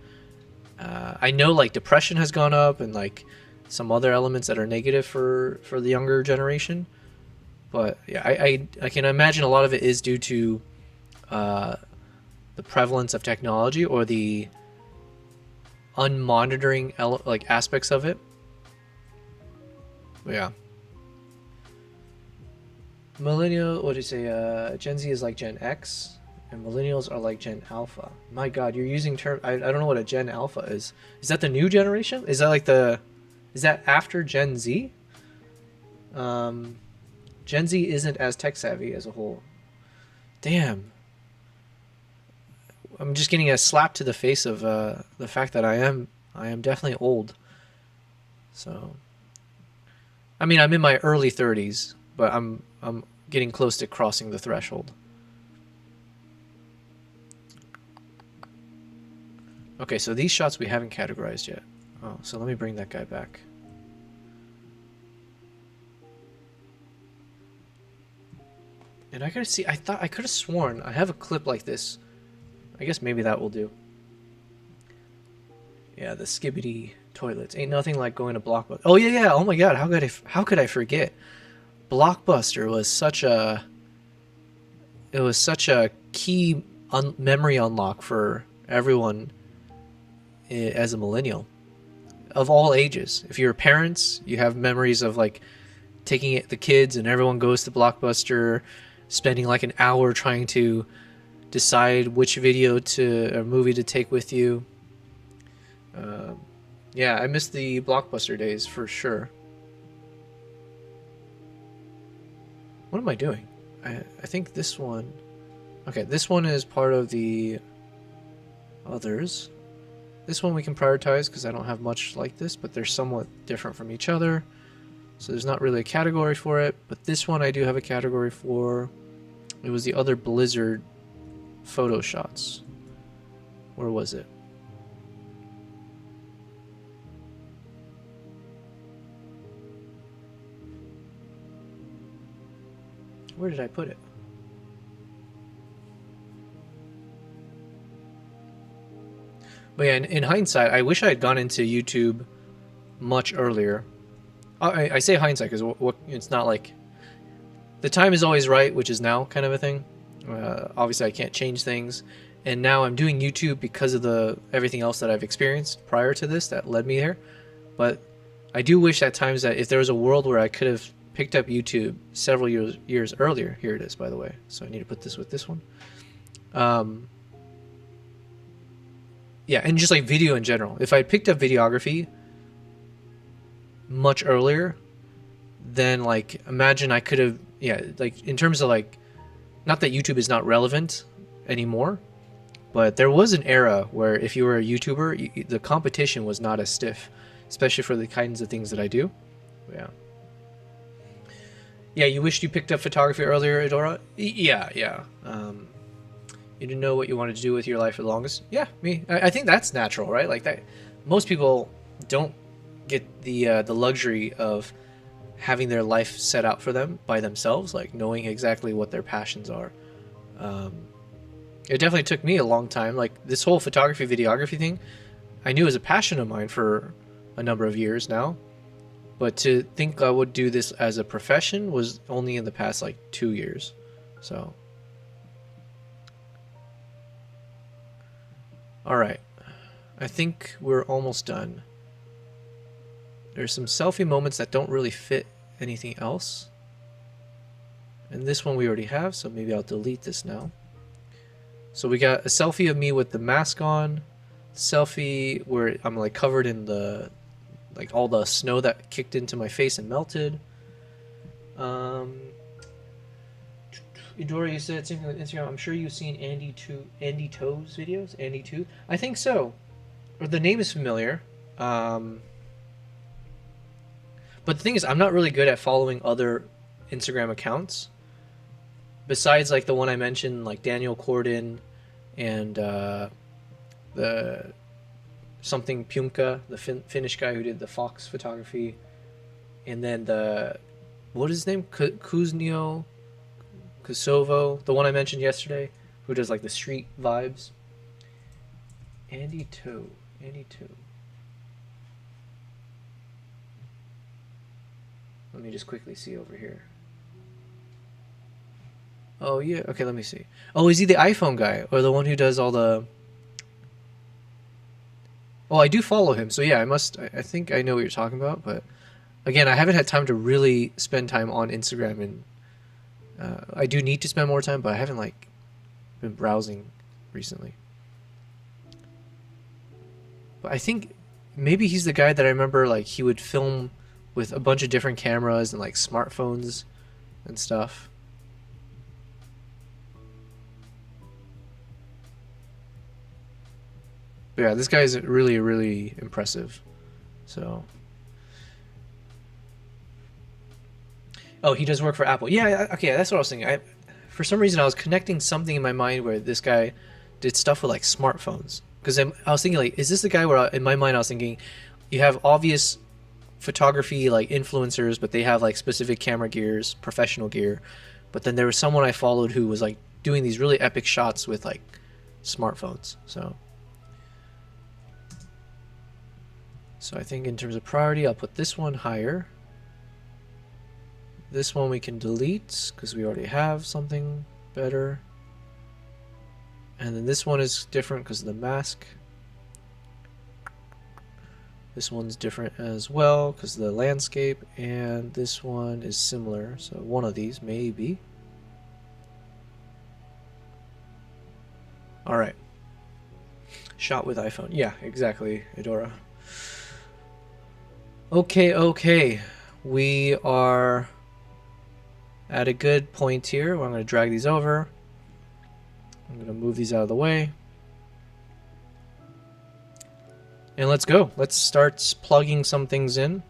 I know like depression has gone up and like some other elements that are negative for the younger generation. But yeah, I can imagine a lot of it is due to the prevalence of technology or the unmonitoring like aspects of it. But yeah. Millennial, what do you say? Gen Z is like Gen X, and millennials are like Gen Alpha. My God, you're using term. I don't know what a Gen Alpha is. Is that the new generation? Is that like is that after Gen Z? Gen Z isn't as tech savvy as a whole. Damn. I'm just getting a slap to the face of the fact that I am definitely old. So, I mean, I'm in my early 30s, but I'm getting close to crossing the threshold. Okay, so these shots we haven't categorized yet. Oh, so let me bring that guy back. And I gotta see, I thought I could have sworn I have a clip like this. I guess maybe that will do. Yeah, the skibbity toilets. Ain't nothing like going to Blockbuster. Oh yeah. Oh my God, how could I forget? Blockbuster was such a it was such a key memory unlock for everyone as a millennial of all ages. If you're parents, you have memories of like taking the kids and everyone goes to Blockbuster, spending like an hour trying to decide which video to or movie to take with you. Yeah, I miss the Blockbuster days for sure. What am I doing? I think this one... Okay, this one is part of the others. This one we can prioritize because I don't have much like this, but they're somewhat different from each other. So there's not really a category for it, but this one I do have a category for. It was the other Blizzard photo shots. Where was it? Where did I put it? But yeah, in hindsight, I wish I had gone into YouTube much earlier. I say hindsight because it's not like the time is always right, which is now kind of a thing. Obviously, I can't change things, and now I'm doing YouTube because of everything else that I've experienced prior to this that led me there. But I do wish at times that if there was a world where I could have picked up YouTube several years earlier. Here it is, by the way. So I need to put this with this one. Yeah, and just like video in general. If I picked up videography much earlier, then like imagine I could have, yeah, like in terms of like, not that YouTube is not relevant anymore, but there was an era where if you were a YouTuber, the competition was not as stiff, especially for the kinds of things that I do. Yeah. Yeah, you wished you picked up photography earlier, Adora? Yeah. You didn't know what you wanted to do with your life for the longest? Yeah, me. I think that's natural, right? Like that. Most people don't get the luxury of having their life set out for them by themselves, like knowing exactly what their passions are. It definitely took me a long time. Like this whole photography, videography thing, I knew was a passion of mine for a number of years now. But to think I would do this as a profession was only in the past like 2 years. So. Alright. I think we're almost done. There's some selfie moments that don't really fit anything else. And this one we already have, so maybe I'll delete this now. So we got a selfie of me with the mask on. Selfie where I'm like covered in the... like all the snow that kicked into my face and melted. Idora, you said something on Instagram. I'm sure you've seen Andy Toe's videos. Andy Toe, I think so. Or the name is familiar. But the thing is, I'm not really good at following other Instagram accounts. Besides, like the one I mentioned, like Daniel Corden, and the something Pumka, the Finnish guy who did the Fox photography, and then the what is his name, Kuznio Kosovo, the one I mentioned yesterday, who does like the street vibes. Andy Toe. Let me just quickly see over here. Oh yeah, okay, let me see. Oh, is he the iPhone guy or the one who does all the... Oh, I do follow him, so yeah, I think I know what you're talking about, but again, I haven't had time to really spend time on Instagram, and I do need to spend more time, but I haven't like been browsing recently. But I think maybe he's the guy that I remember, like he would film with a bunch of different cameras and like smartphones and stuff. But yeah, this guy is really, really impressive. So. Oh, he does work for Apple. Yeah, okay, that's what I was thinking. For some reason, I was connecting something in my mind where this guy did stuff with like smartphones. Because I was thinking, like, is this the guy where, in my mind, I was thinking, you have obvious photography, like, influencers, but they have, like, specific camera gears, professional gear. But then there was someone I followed who was, like, doing these really epic shots with, like, smartphones. So I think in terms of priority, I'll put this one higher. This one we can delete, because we already have something better. And then this one is different because of the mask. This one's different as well because of the landscape. And this one is similar. So one of these, maybe. Alright. Shot with iPhone. Yeah, exactly, Edora. Okay. We are at a good point here. I'm going to drag these over. I'm going to move these out of the way. And let's go. Let's start plugging some things in.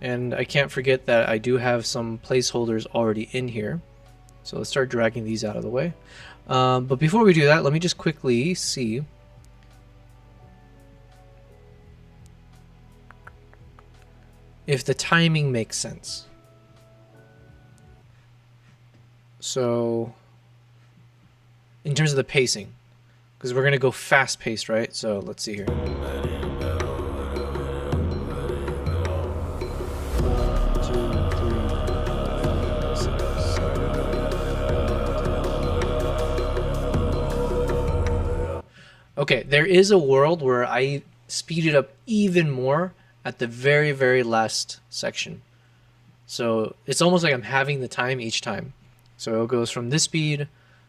And I can't forget that I do have some placeholders already in here. So let's start dragging these out of the way. But before we do that, let me just quickly see if the timing makes sense. So, in terms of the pacing, because we're going to go fast-paced, right? So, let's see here. Okay, there is a world where I speed it up even more at the very, very last section. So it's almost like I'm having the time each time. So it goes from this speed.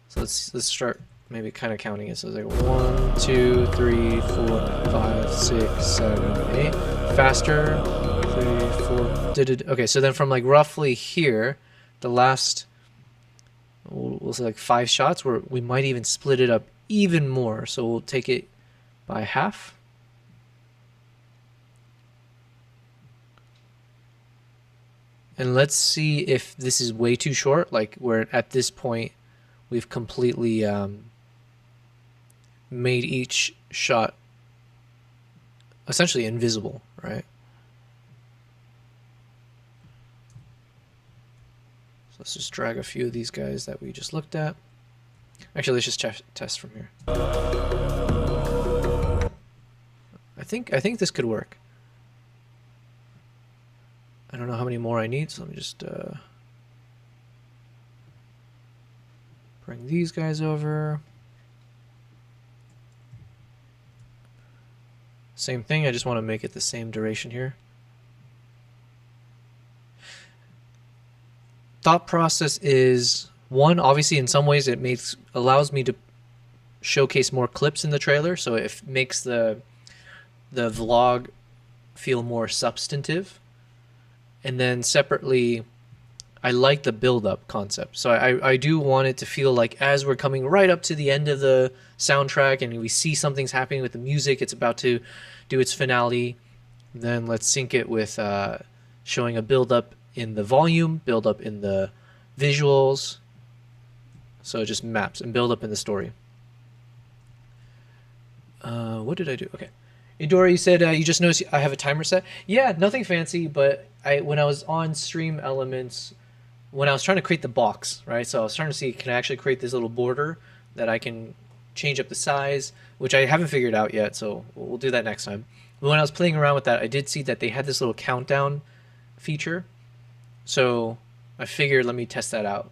So let's start maybe kind of counting it. So it's like 1, 2, 3, 4, 5, 6, 7, 8. Faster. 3, 4. Okay, so then from like roughly here, the last, we'll say like 5 shots, where we might even split it up even more. So we'll take it by half. And let's see if this is way too short, like where at this point we've completely made each shot essentially invisible, right? So let's just drag a few of these guys that we just looked at. Actually, let's just test from here. I think this could work. I don't know how many more I need, so let me just bring these guys over. Same thing, I just want to make it the same duration here. Thought process is, one, obviously in some ways it allows me to showcase more clips in the trailer, so it makes the vlog feel more substantive. And then separately, I like the build-up concept. So I do want it to feel like as we're coming right up to the end of the soundtrack and we see something's happening with the music, it's about to do its finale, then let's sync it with showing a build-up in the volume, build-up in the visuals. So it just maps and build-up in the story. What did I do? Okay. Edora, you said you just noticed I have a timer set. Yeah, nothing fancy, but when I was on Stream Elements, when I was trying to create the box, right? So I was trying to see, can I actually create this little border that I can change up the size, which I haven't figured out yet, so we'll do that next time. But when I was playing around with that, I did see that they had this little countdown feature. So I figured, let me test that out.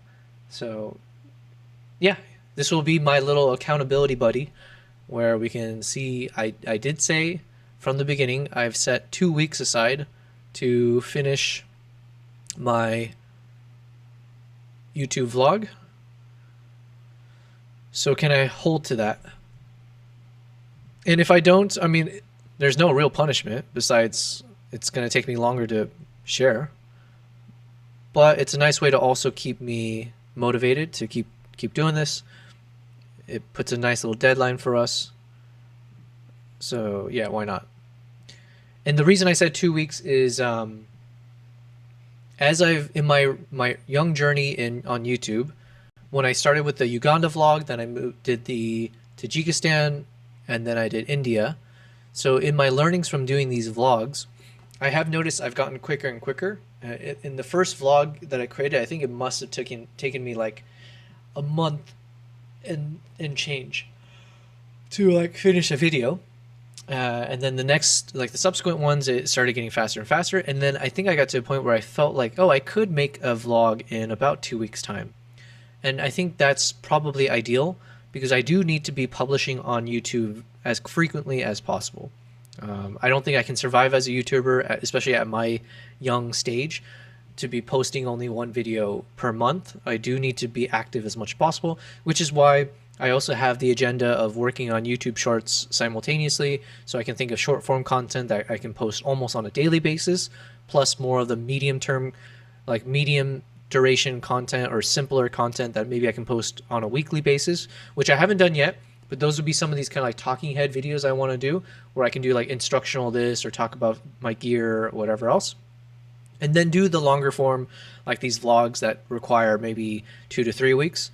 So yeah, this will be my little accountability buddy, where we can see, I did say from the beginning, I've set 2 weeks aside to finish my YouTube vlog. So can I hold to that? And if I don't, I mean, there's no real punishment besides it's going to take me longer to share. But it's a nice way to also keep me motivated to keep doing this. It puts a nice little deadline for us. So yeah, why not? And the reason I said 2 weeks is as I've in my young journey on YouTube, when I started with the Uganda vlog, then I did the Tajikistan, and then I did India. So in my learnings from doing these vlogs, I have noticed I've gotten quicker and quicker. In the first vlog that I created, I think it must have taken me like a month and change to like finish a video. And then the next, like the subsequent ones, it started getting faster and faster. And then I think I got to a point where I felt like, oh, I could make a vlog in about 2 weeks time. And I think that's probably ideal because I do need to be publishing on YouTube as frequently as possible. I don't think I can survive as a YouTuber, especially at my young stage, to be posting only one video per month. I do need to be active as much as possible, which is why I also have the agenda of working on YouTube Shorts simultaneously, so I can think of short form content that I can post almost on a daily basis, plus more of the medium term, like medium duration content or simpler content that maybe I can post on a weekly basis, which I haven't done yet. But those would be some of these kind of like talking head videos I want to do, where I can do like instructional this or talk about my gear or whatever else. And then do the longer form, like these vlogs that require maybe 2 to 3 weeks.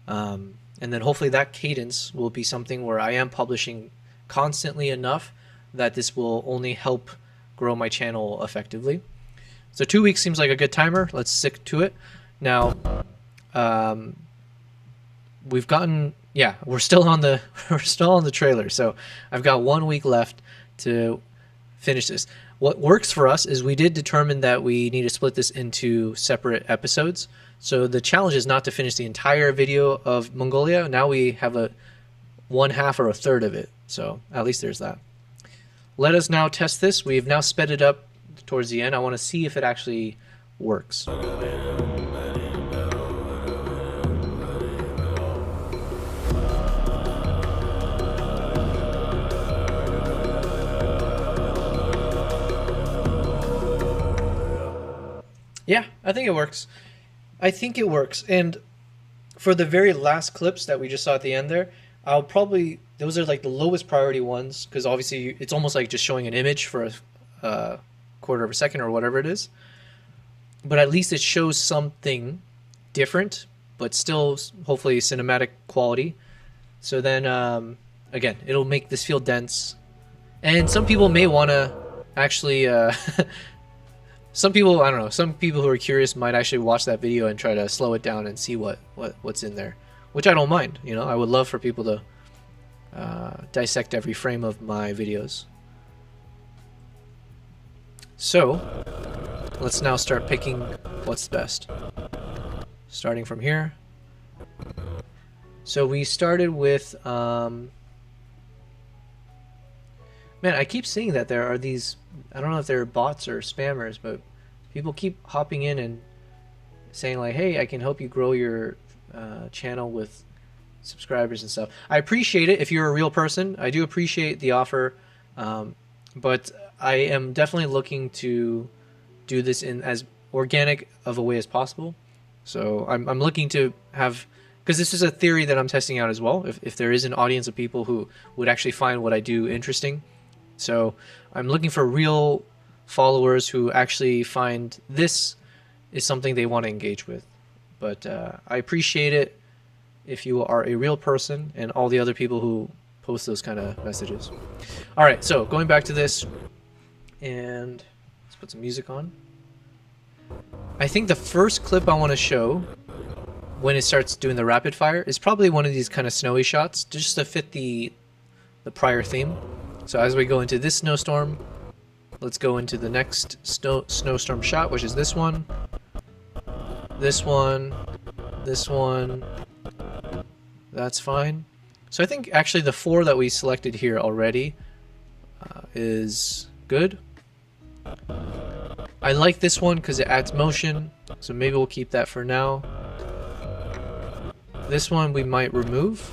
And then hopefully that cadence will be something where I am publishing constantly enough that this will only help grow my channel effectively. So 2 weeks seems like a good timer. Let's stick to it. Now, we've gotten, yeah, we're still on the trailer. So I've got 1 week left to finish this. What works for us is we did determine that we need to split this into separate episodes. So the challenge is not to finish the entire video of Mongolia. Now we have a 1/2 or a third of it. So at least there's that. Let us now test this. We've now sped it up towards the end. I want to see if it actually works. Yeah, I think it works. I think it works. And for the very last clips that we just saw at the end there, I'll probably, those are like the lowest priority ones, because obviously it's almost like just showing an image for a quarter of a second or whatever it is. But at least it shows something different, but still hopefully cinematic quality. So then, again, it'll make this feel dense. And some people may want to actually... some people, I don't know, some people who are curious might actually watch that video and try to slow it down and see what's in there, which I don't mind. You know, I would love for people to dissect every frame of my videos. So let's now start picking what's best. Starting from here. So we started with, man, I keep seeing that there are these, I don't know if they're bots or spammers, but people keep hopping in and saying like, hey, I can help you grow your channel with subscribers and stuff. I appreciate it if you're a real person. I do appreciate the offer, but I am definitely looking to do this in as organic of a way as possible. So I'm looking to have, because this is a theory that I'm testing out as well, if there is an audience of people who would actually find what I do interesting. So I'm looking for real followers who actually find this is something they want to engage with. But I appreciate it if you are a real person and all the other people who post those kind of messages. All right, so going back to this, and let's put some music on. I think the first clip I want to show when it starts doing the rapid fire is probably one of these kind of snowy shots, just to fit the prior theme. So as we go into this snowstorm, let's go into the next snowstorm shot, which is this one, this one, this one. That's fine. So I think actually the 4 that we selected here already is good. I like this one because it adds motion, so maybe we'll keep that for now. This one we might remove.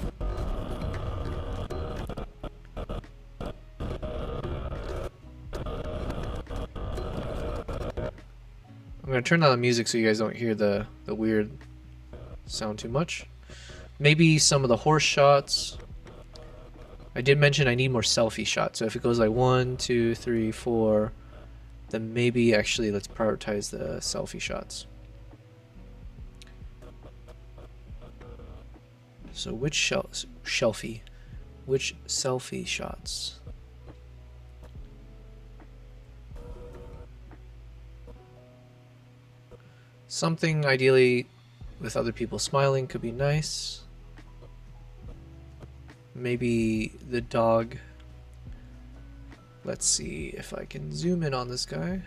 I'm going to turn down the music so you guys don't hear the weird sound too much. Maybe some of the horse shots. I did mention I need more selfie shots, so if it goes like 1, 2, 3, 4, then maybe actually let's prioritize the selfie shots. So which which selfie shots? Something ideally with other people smiling could be nice. Maybe the dog. Let's see if I can zoom in on this guy.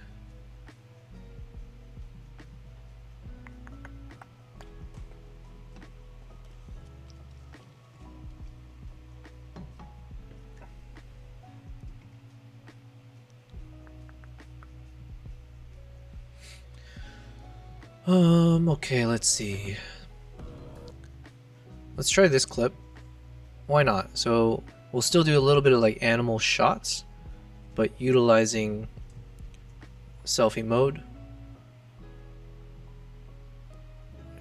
Okay, let's see. Let's try this clip. Why not? So we'll still do a little bit of like animal shots, but utilizing selfie mode.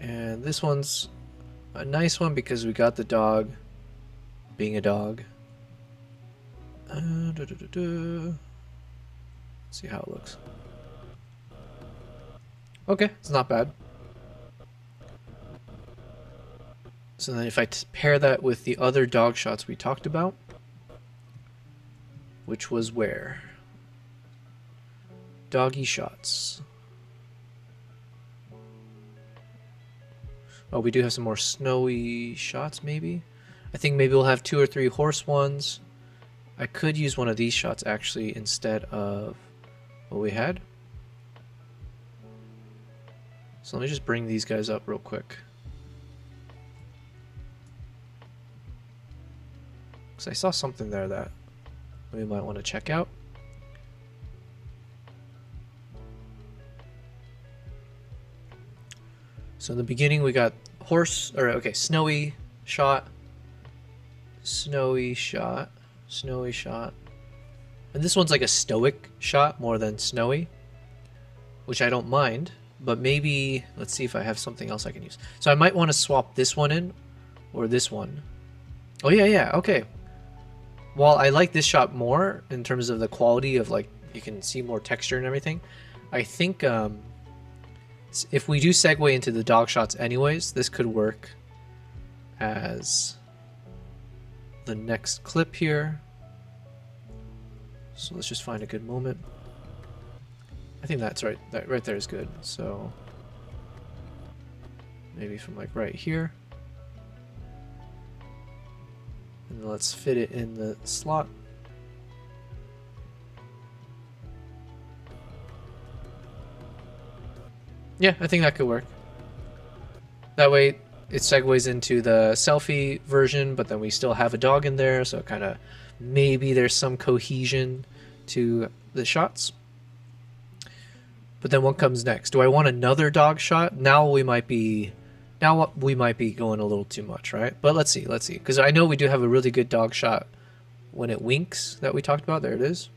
And this one's a nice one because we got the dog being a dog. Let's see how it looks. Okay, it's not bad. So then if I pair that with the other dog shots we talked about, which was where? Doggy shots. Oh, we do have some more snowy shots, maybe? I think maybe we'll have 2 or 3 horse ones. I could use one of these shots, actually, instead of what we had. So let me just bring these guys up real quick. Because I saw something there that we might want to check out. So in the beginning we got snowy shot, snowy shot, snowy shot. And this one's like a stoic shot more than snowy, which I don't mind, but maybe, let's see if I have something else I can use. So I might want to swap this one in, or this one. Oh yeah, okay. While I like this shot more in terms of the quality of like, you can see more texture and everything, I think if we do segue into the dog shots anyways, this could work as the next clip here. So let's just find a good moment. I think that's right. That right there is good. So maybe from like right here. And then let's fit it in the slot. Yeah, I think that could work. That way it segues into the selfie version, but then we still have a dog in there, so kind of maybe there's some cohesion to the shots. But then what comes next? Do I want another dog shot? Now we might be going a little too much, right? But let's see, because I know we do have a really good dog shot when it winks that we talked about. There it is.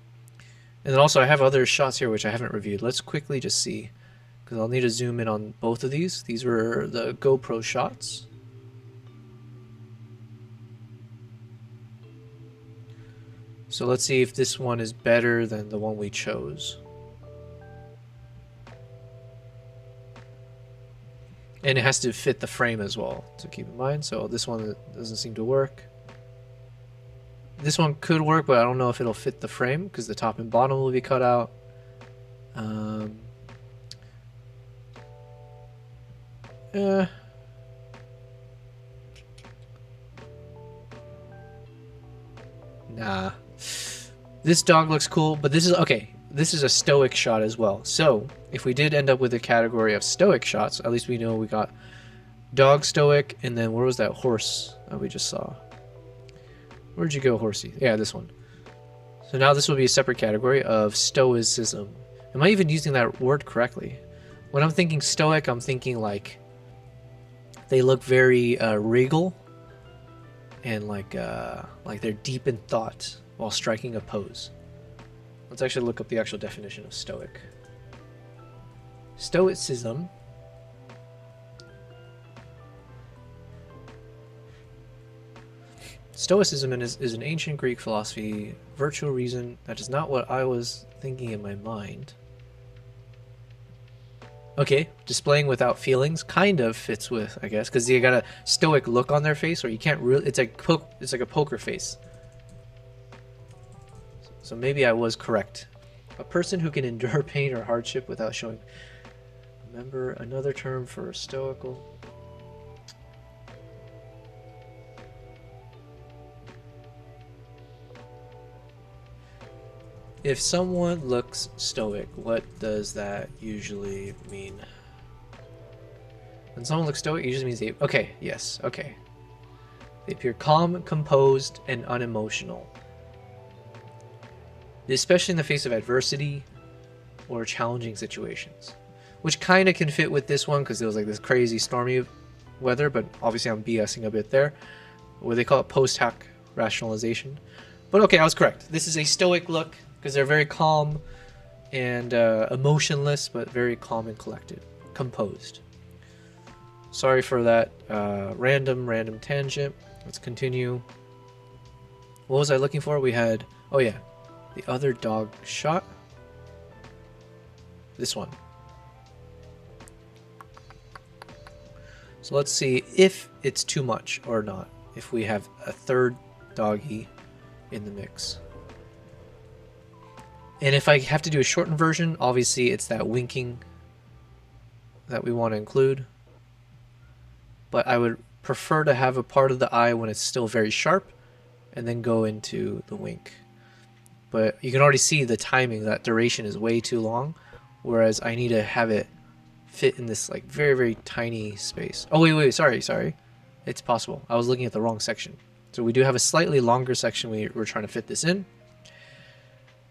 And then also I have other shots here which I haven't reviewed. Let's quickly just see, because I'll need to zoom in on both of these. These were the GoPro shots. So let's see if this one is better than the one we chose. And it has to fit the frame as well, so keep in mind. So this one doesn't seem to work. This one could work, but I don't know if it'll fit the frame because the top and bottom will be cut out. Nah. This dog looks cool, but this is okay. This is a stoic shot as well. So if we did end up with a category of stoic shots, at least we know we got dog stoic, and then where was that horse that we just saw? Where'd you go, horsey? Yeah, this one. So now this will be a separate category of stoicism. Am I even using that word correctly? When I'm thinking stoic, I'm thinking like they look very regal and like they're deep in thought while striking a pose. Let's actually look up the actual definition of stoic. Stoicism is an ancient Greek philosophy, virtual reason. That is not what I was thinking in my mind. Okay, displaying without feelings kind of fits with, I guess, because you got a stoic look on their face, or you can't really. It's like a poker face. So maybe I was correct. A person who can endure pain or hardship without showing. Remember another term for stoical. If someone looks stoic, what does that usually mean? When someone looks stoic, it usually means they... Okay, yes, okay. They appear calm, composed, and unemotional. Especially in the face of adversity or challenging situations. which kind of can fit with this one because it was like this crazy stormy weather, but obviously I'm BSing a bit there. What they call it, post-hack rationalization. But okay, I was correct. This is a stoic look because they're very calm and emotionless, but very calm and collected, composed. Sorry for that random tangent. Let's continue. What was I looking for? We had, oh yeah, the other dog shot. This one. So let's see if it's too much or not, if we have a third doggy in the mix. And if I have to do a shortened version, obviously it's that winking that we want to include. But I would prefer to have a part of the eye when it's still very sharp and then go into the wink. But you can already see the timing, that duration is way too long, whereas I need to have it fit in this like very tiny space. Oh wait, sorry. It's possible. I was looking at the wrong section. So we do have a slightly longer section we're trying to fit this in.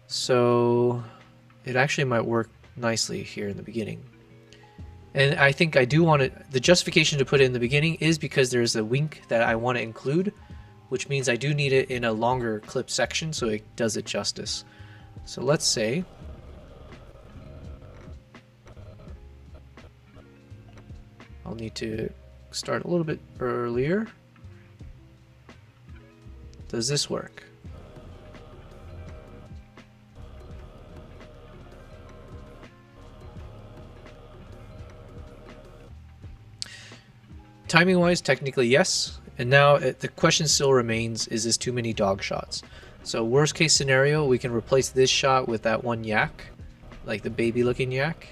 So it actually might work nicely here in the beginning. And I think I do want it, the justification to put it in the beginning is because there's a wink that I want to include, which means I do need it in a longer clip section so it does it justice. So let's say I'll need to start a little bit earlier. Does this work? Timing wise, technically yes. And now the question still remains, is this too many dog shots? So worst case scenario, we can replace this shot with that one yak, like the baby looking yak.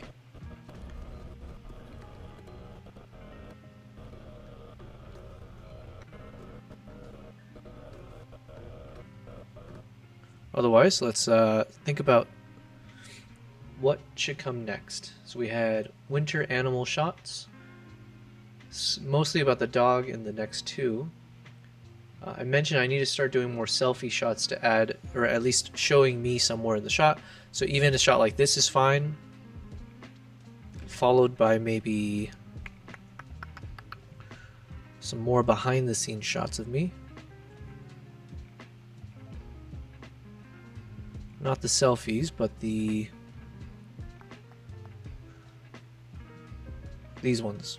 Otherwise, let's think about what should come next. So we had winter animal shots, mostly about the dog in the next two. I mentioned I need to start doing more selfie shots to add, or at least showing me somewhere in the shot. So even a shot like this is fine, followed by maybe some more behind the scenes shots of me. Not the selfies, but these ones.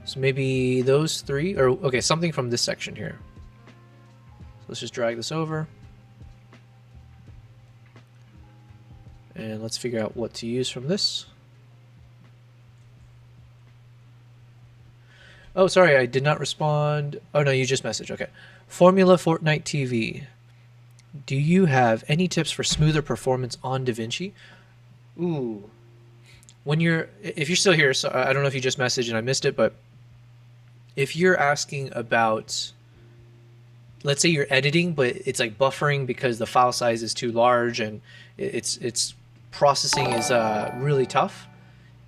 So maybe those three, or okay, something from this section here. So let's just drag this over. And let's figure out what to use from this. Oh, sorry, I did not respond. Oh no, you just messaged, okay. Formula Fortnite TV. Do you have any tips for smoother performance on DaVinci? Ooh. If you're still here, so I don't know if you just messaged and I missed it, but if you're asking about, let's say you're editing, but it's like buffering because the file size is too large and it's processing is really tough.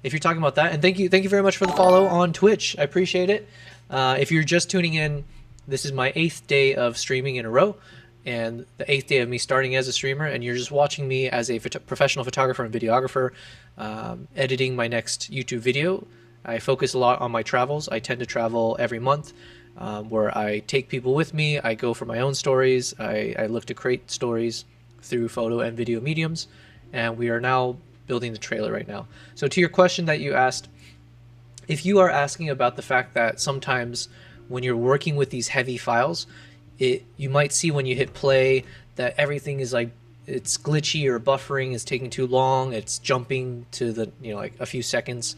If you're talking about that, and thank you very much for the follow on Twitch. I appreciate it. If you're just tuning in, this is my 8th day of streaming in a row. And the 8th day of me starting as a streamer, and you're just watching me as a professional photographer and videographer editing my next YouTube video. I focus a lot on my travels. I tend to travel every month where I take people with me. I go for my own stories. I look to create stories through photo and video mediums, and we are now building the trailer right now. So to your question that you asked, if you are asking about the fact that sometimes when you're working with these heavy files, you might see when you hit play that everything is like, it's glitchy or buffering is taking too long, it's jumping to the, like a few seconds.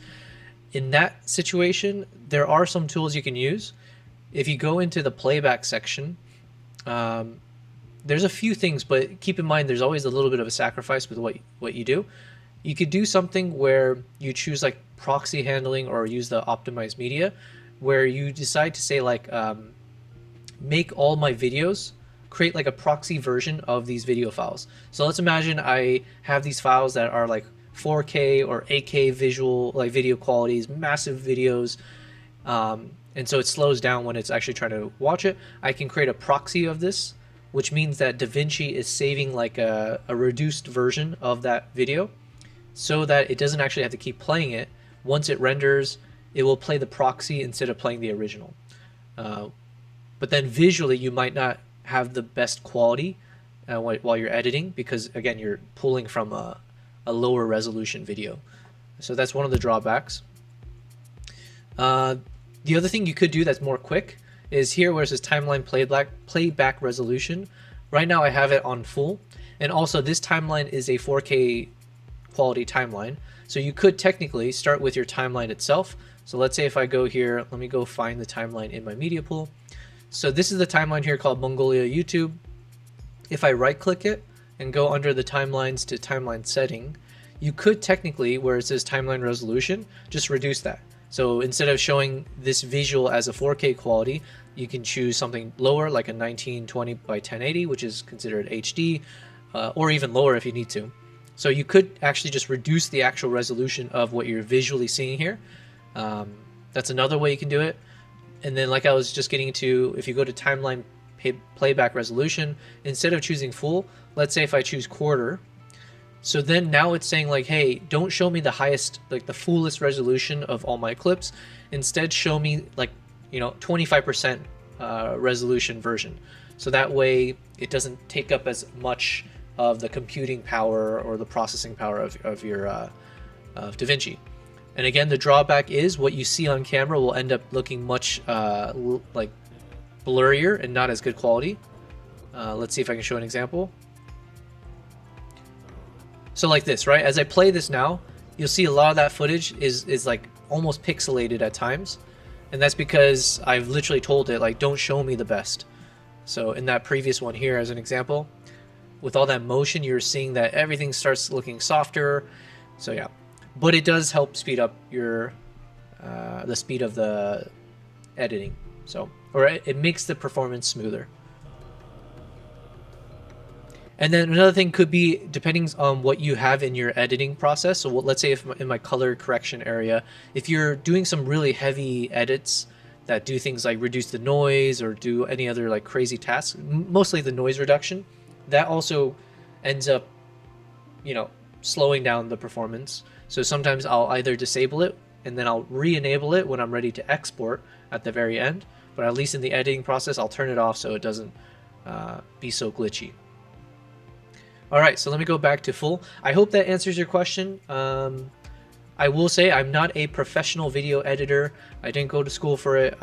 In that situation, there are some tools you can use. If you go into the playback section, there's a few things, but keep in mind there's always a little bit of a sacrifice with what you do. You could do something where you choose like proxy handling or use the optimized media, where you decide to say like, make all my videos, create like a proxy version of these video files. So let's imagine I have these files that are like 4K or 8K visual, like video qualities, massive videos, and so it slows down when it's actually trying to watch it. I can create a proxy of this, which means that DaVinci is saving like a reduced version of that video, so that it doesn't actually have to keep playing it. Once it renders, it will play the proxy instead of playing the original. But then visually, you might not have the best quality while you're editing, because again, you're pulling from a lower resolution video. So that's one of the drawbacks. The other thing you could do that's more quick is here where it says timeline playback resolution. Right now I have it on full, and also this timeline is a 4K quality timeline. So you could technically start with your timeline itself. So let's say if I go here, let me go find the timeline in my media pool. So this is the timeline here called Mongolia YouTube. If I right click it and go under the timelines to timeline setting, you could technically, where it says timeline resolution, just reduce that. So instead of showing this visual as a 4K quality, you can choose something lower, like a 1920 by 1080, which is considered HD, or even lower if you need to. So you could actually just reduce the actual resolution of what you're visually seeing here. That's another way you can do it. And then, like I was just getting to, if you go to timeline playback resolution, instead of choosing full, let's say if I choose quarter, so then now it's saying like, hey, don't show me the highest, like the fullest resolution of all my clips. Instead, show me like, 25% resolution version. So that way it doesn't take up as much of the computing power or the processing power of your of DaVinci. And again, the drawback is what you see on camera will end up looking much like blurrier and not as good quality. Let's see if I can show an example. So like this, right? As I play this now, you'll see a lot of that footage is like almost pixelated at times. And that's because I've literally told it like, don't show me the best. So in that previous one here, as an example, with all that motion, you're seeing that everything starts looking softer. So yeah, but it does help speed up your the speed of the editing. So, or it makes the performance smoother. And then another thing could be, depending on what you have in your editing process. So let's say if in my color correction area, if you're doing some really heavy edits that do things like reduce the noise or do any other like crazy tasks, mostly the noise reduction, that also ends up, slowing down the performance. So sometimes I'll either disable it and then I'll re-enable it when I'm ready to export at the very end. But at least in the editing process, I'll turn it off so it doesn't be so glitchy. All right, so let me go back to full. I hope that answers your question. I will say I'm not a professional video editor. I didn't go to school for it.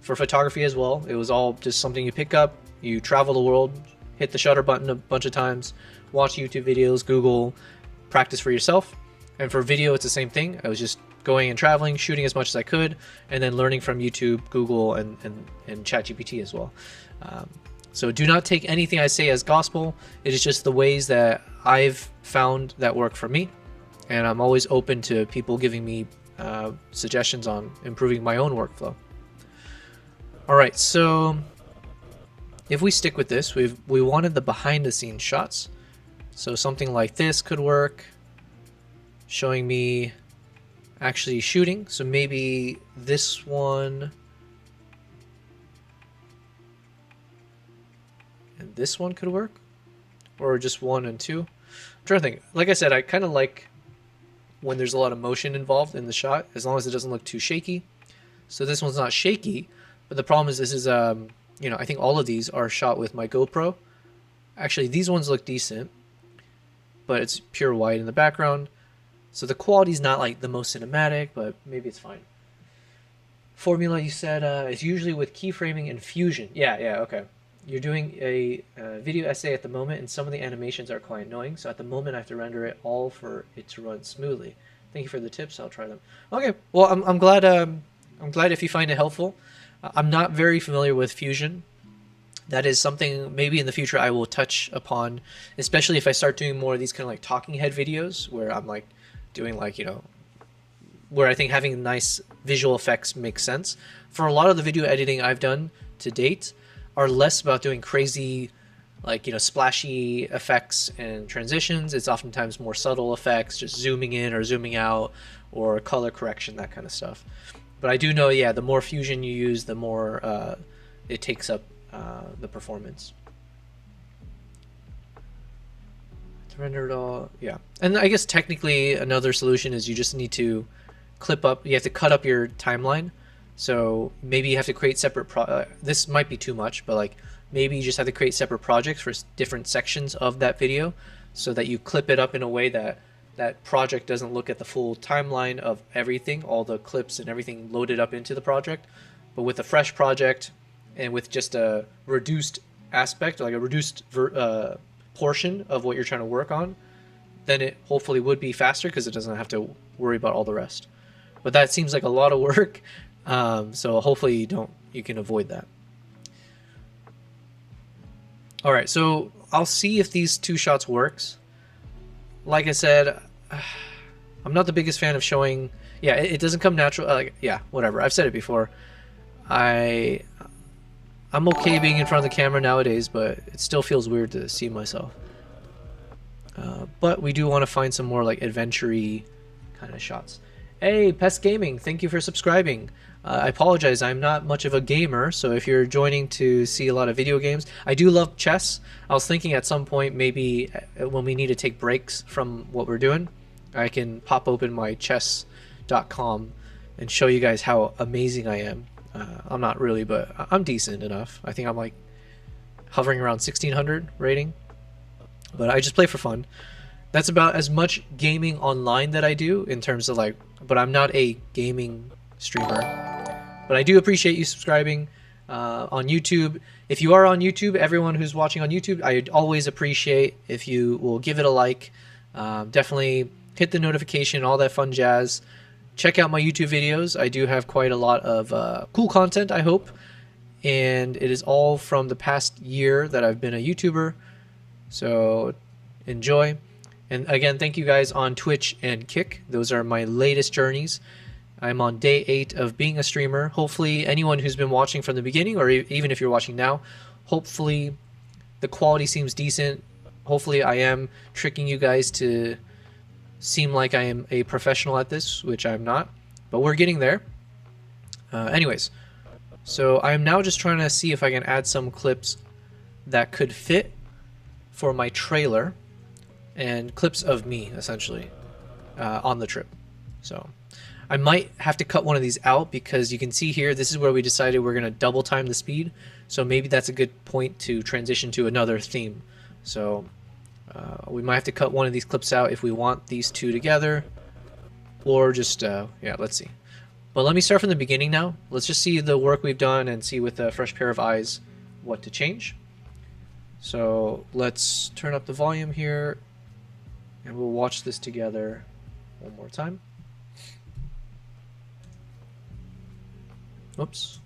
For photography as well. It was all just something you pick up, you travel the world, hit the shutter button a bunch of times, watch YouTube videos, Google, practice for yourself. And for video, it's the same thing. I was just going and traveling, shooting as much as I could, and then learning from YouTube, Google, and ChatGPT as well. So do not take anything I say as gospel. It is just the ways that I've found that work for me. And I'm always open to people giving me suggestions on improving my own workflow. All right, so if we stick with this, we wanted the behind the scenes shots. So something like this could work, showing me actually shooting. So maybe this one and this one could work, or just 1 and 2. I'm trying to think. Like I said, I kind of like when there's a lot of motion involved in the shot, as long as it doesn't look too shaky. So this one's not shaky, but the problem is this is, I think all of these are shot with my GoPro. Actually, these ones look decent, but it's pure white in the background. So the quality's not like the most cinematic, but maybe it's fine. Formula, you said, is usually with keyframing and fusion. Yeah, okay. You're doing a video essay at the moment, and some of the animations are quite annoying. So at the moment, I have to render it all for it to run smoothly. Thank you for the tips. I'll try them. Okay. Well, I'm glad. I'm glad if you find it helpful. I'm not very familiar with fusion. That is something maybe in the future I will touch upon, especially if I start doing more of these kind of like talking head videos where I'm like doing like, where I think having nice visual effects makes sense. For a lot of the video editing I've done to date are less about doing crazy, like, splashy effects and transitions. It's oftentimes more subtle effects, just zooming in or zooming out, or color correction, that kind of stuff. But I do know, yeah, the more fusion you use, the more it takes up the performance. render it all. Yeah, and I guess technically another solution is you just need to clip up. You have to cut up your timeline. So maybe you have to create separate this might be too much, but like maybe you just have to create separate projects for different sections of that video, so that you clip it up in a way that that project doesn't look at the full timeline of everything, all the clips and everything loaded up into the project. But with a fresh project and with just a reduced aspect, like a reduced portion of what you're trying to work on, then it hopefully would be faster because it doesn't have to worry about all the rest. But that seems like a lot of work, so hopefully you can avoid that. All right, so I'll see if these two shots works. Like I said, I'm not the biggest fan of showing. Yeah, it doesn't come natural. Yeah, whatever. I've said it before. I'm okay being in front of the camera nowadays, but it still feels weird to see myself. But we do want to find some more like adventure-y kind of shots. Hey, Pest Gaming, thank you for subscribing. I apologize, I'm not much of a gamer, so if you're joining to see a lot of video games, I do love chess. I was thinking at some point maybe when we need to take breaks from what we're doing, I can pop open my chess.com and show you guys how amazing I am. I'm not really, but I'm decent enough. I think I'm like hovering around 1600 rating, but I just play for fun. That's about as much gaming online that I do in terms of like, but I'm not a gaming streamer. But I do appreciate you subscribing on YouTube. If you are on YouTube, everyone who's watching on YouTube, I'd always appreciate if you will give it a like. Definitely hit the notification, all that fun jazz. Check out my YouTube videos. I do have quite a lot of cool content, I hope. And it is all from the past year that I've been a YouTuber. So enjoy. And again, thank you guys on Twitch and Kick. Those are my latest journeys. I'm on day 8 of being a streamer. Hopefully anyone who's been watching from the beginning, or even if you're watching now, hopefully the quality seems decent. Hopefully I am tricking you guys to seem like I am a professional at this, which I'm not, but we're getting there. Anyways, so I'm now just trying to see if I can add some clips that could fit for my trailer, and clips of me essentially on the trip. So I might have to cut one of these out because you can see here, this is where we decided we're going to double time the speed. So maybe that's a good point to transition to another theme. So we might have to cut one of these clips out if we want these two together, or just, yeah, let's see. But let me start from the beginning now. Let's just see the work we've done and see with a fresh pair of eyes what to change. So let's turn up the volume here and we'll watch this together one more time. Oops.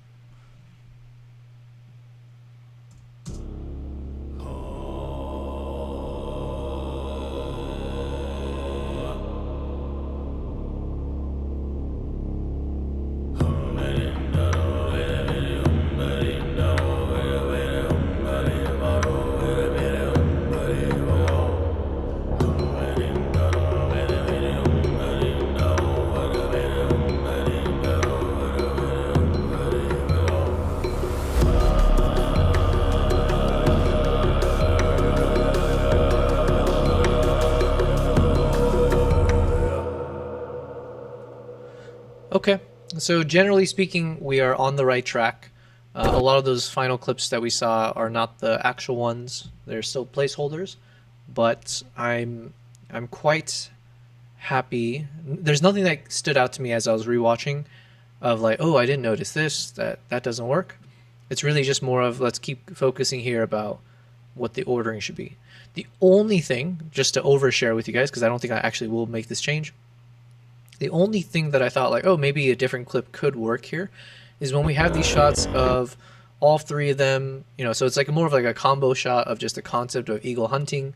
Okay, so generally speaking, we are on the right track. A lot of those final clips that we saw are not the actual ones. They're still placeholders, but I'm quite happy. There's nothing that stood out to me as I was rewatching of like, oh, I didn't notice this, that doesn't work. It's really just more of let's keep focusing here about what the ordering should be. The only thing, just to overshare with you guys, because I don't think I actually will make this change, the only thing that I thought like, oh, maybe a different clip could work here is when we have these shots of all three of them, you know, so it's like more of like a combo shot of just the concept of eagle hunting.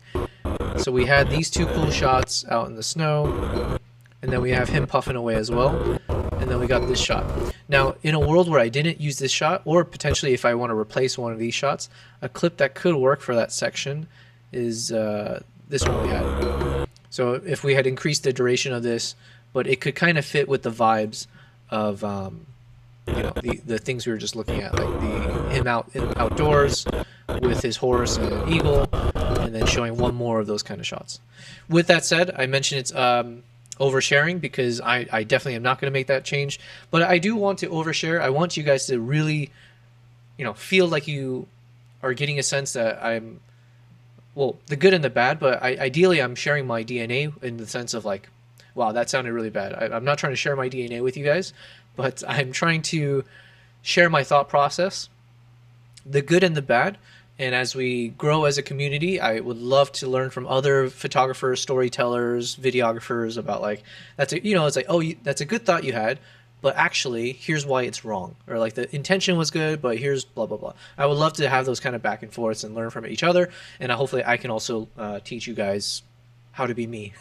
So we had these two cool shots out in the snow, and then we have him puffing away as well, and then we got this shot. Now, in a world where I didn't use this shot, or potentially if I want to replace one of these shots, a clip that could work for that section is this one we had. So if we had increased the duration of this, but it could kind of fit with the vibes of you know, the things we were just looking at, like him outdoors with his horse and an eagle, and then showing one more of those kind of shots. With that said, I mentioned it's oversharing because I definitely am not going to make that change, but I do want to overshare. I want you guys to really, feel like you are getting a sense that I'm, well, the good and the bad, but ideally I'm sharing my DNA in the sense of like, wow, that sounded really bad. I'm not trying to share my DNA with you guys, but I'm trying to share my thought process, the good and the bad. And as we grow as a community, I would love to learn from other photographers, storytellers, videographers about like, it's like, oh, that's a good thought you had, but actually here's why it's wrong. Or like the intention was good, but here's blah, blah, blah. I would love to have those kind of back and forths and learn from each other. And hopefully I can also teach you guys how to be me.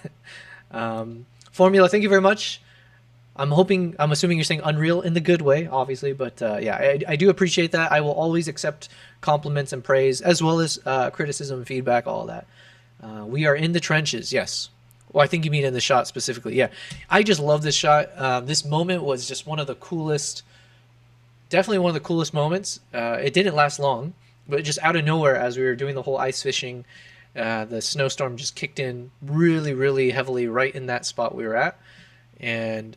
Formula, thank you very much. I'm assuming you're saying Unreal in the good way, obviously, but yeah, I do appreciate that. I will always accept compliments and praise, as well as criticism and feedback, all of that. We are in the trenches, yes. Well, I think you mean in the shot specifically. Yeah, I just love this shot. This moment was just one of the coolest, definitely one of the coolest moments. It didn't last long, but just out of nowhere, as we were doing the whole ice fishing, the snowstorm just kicked in really, really heavily right in that spot we were at. And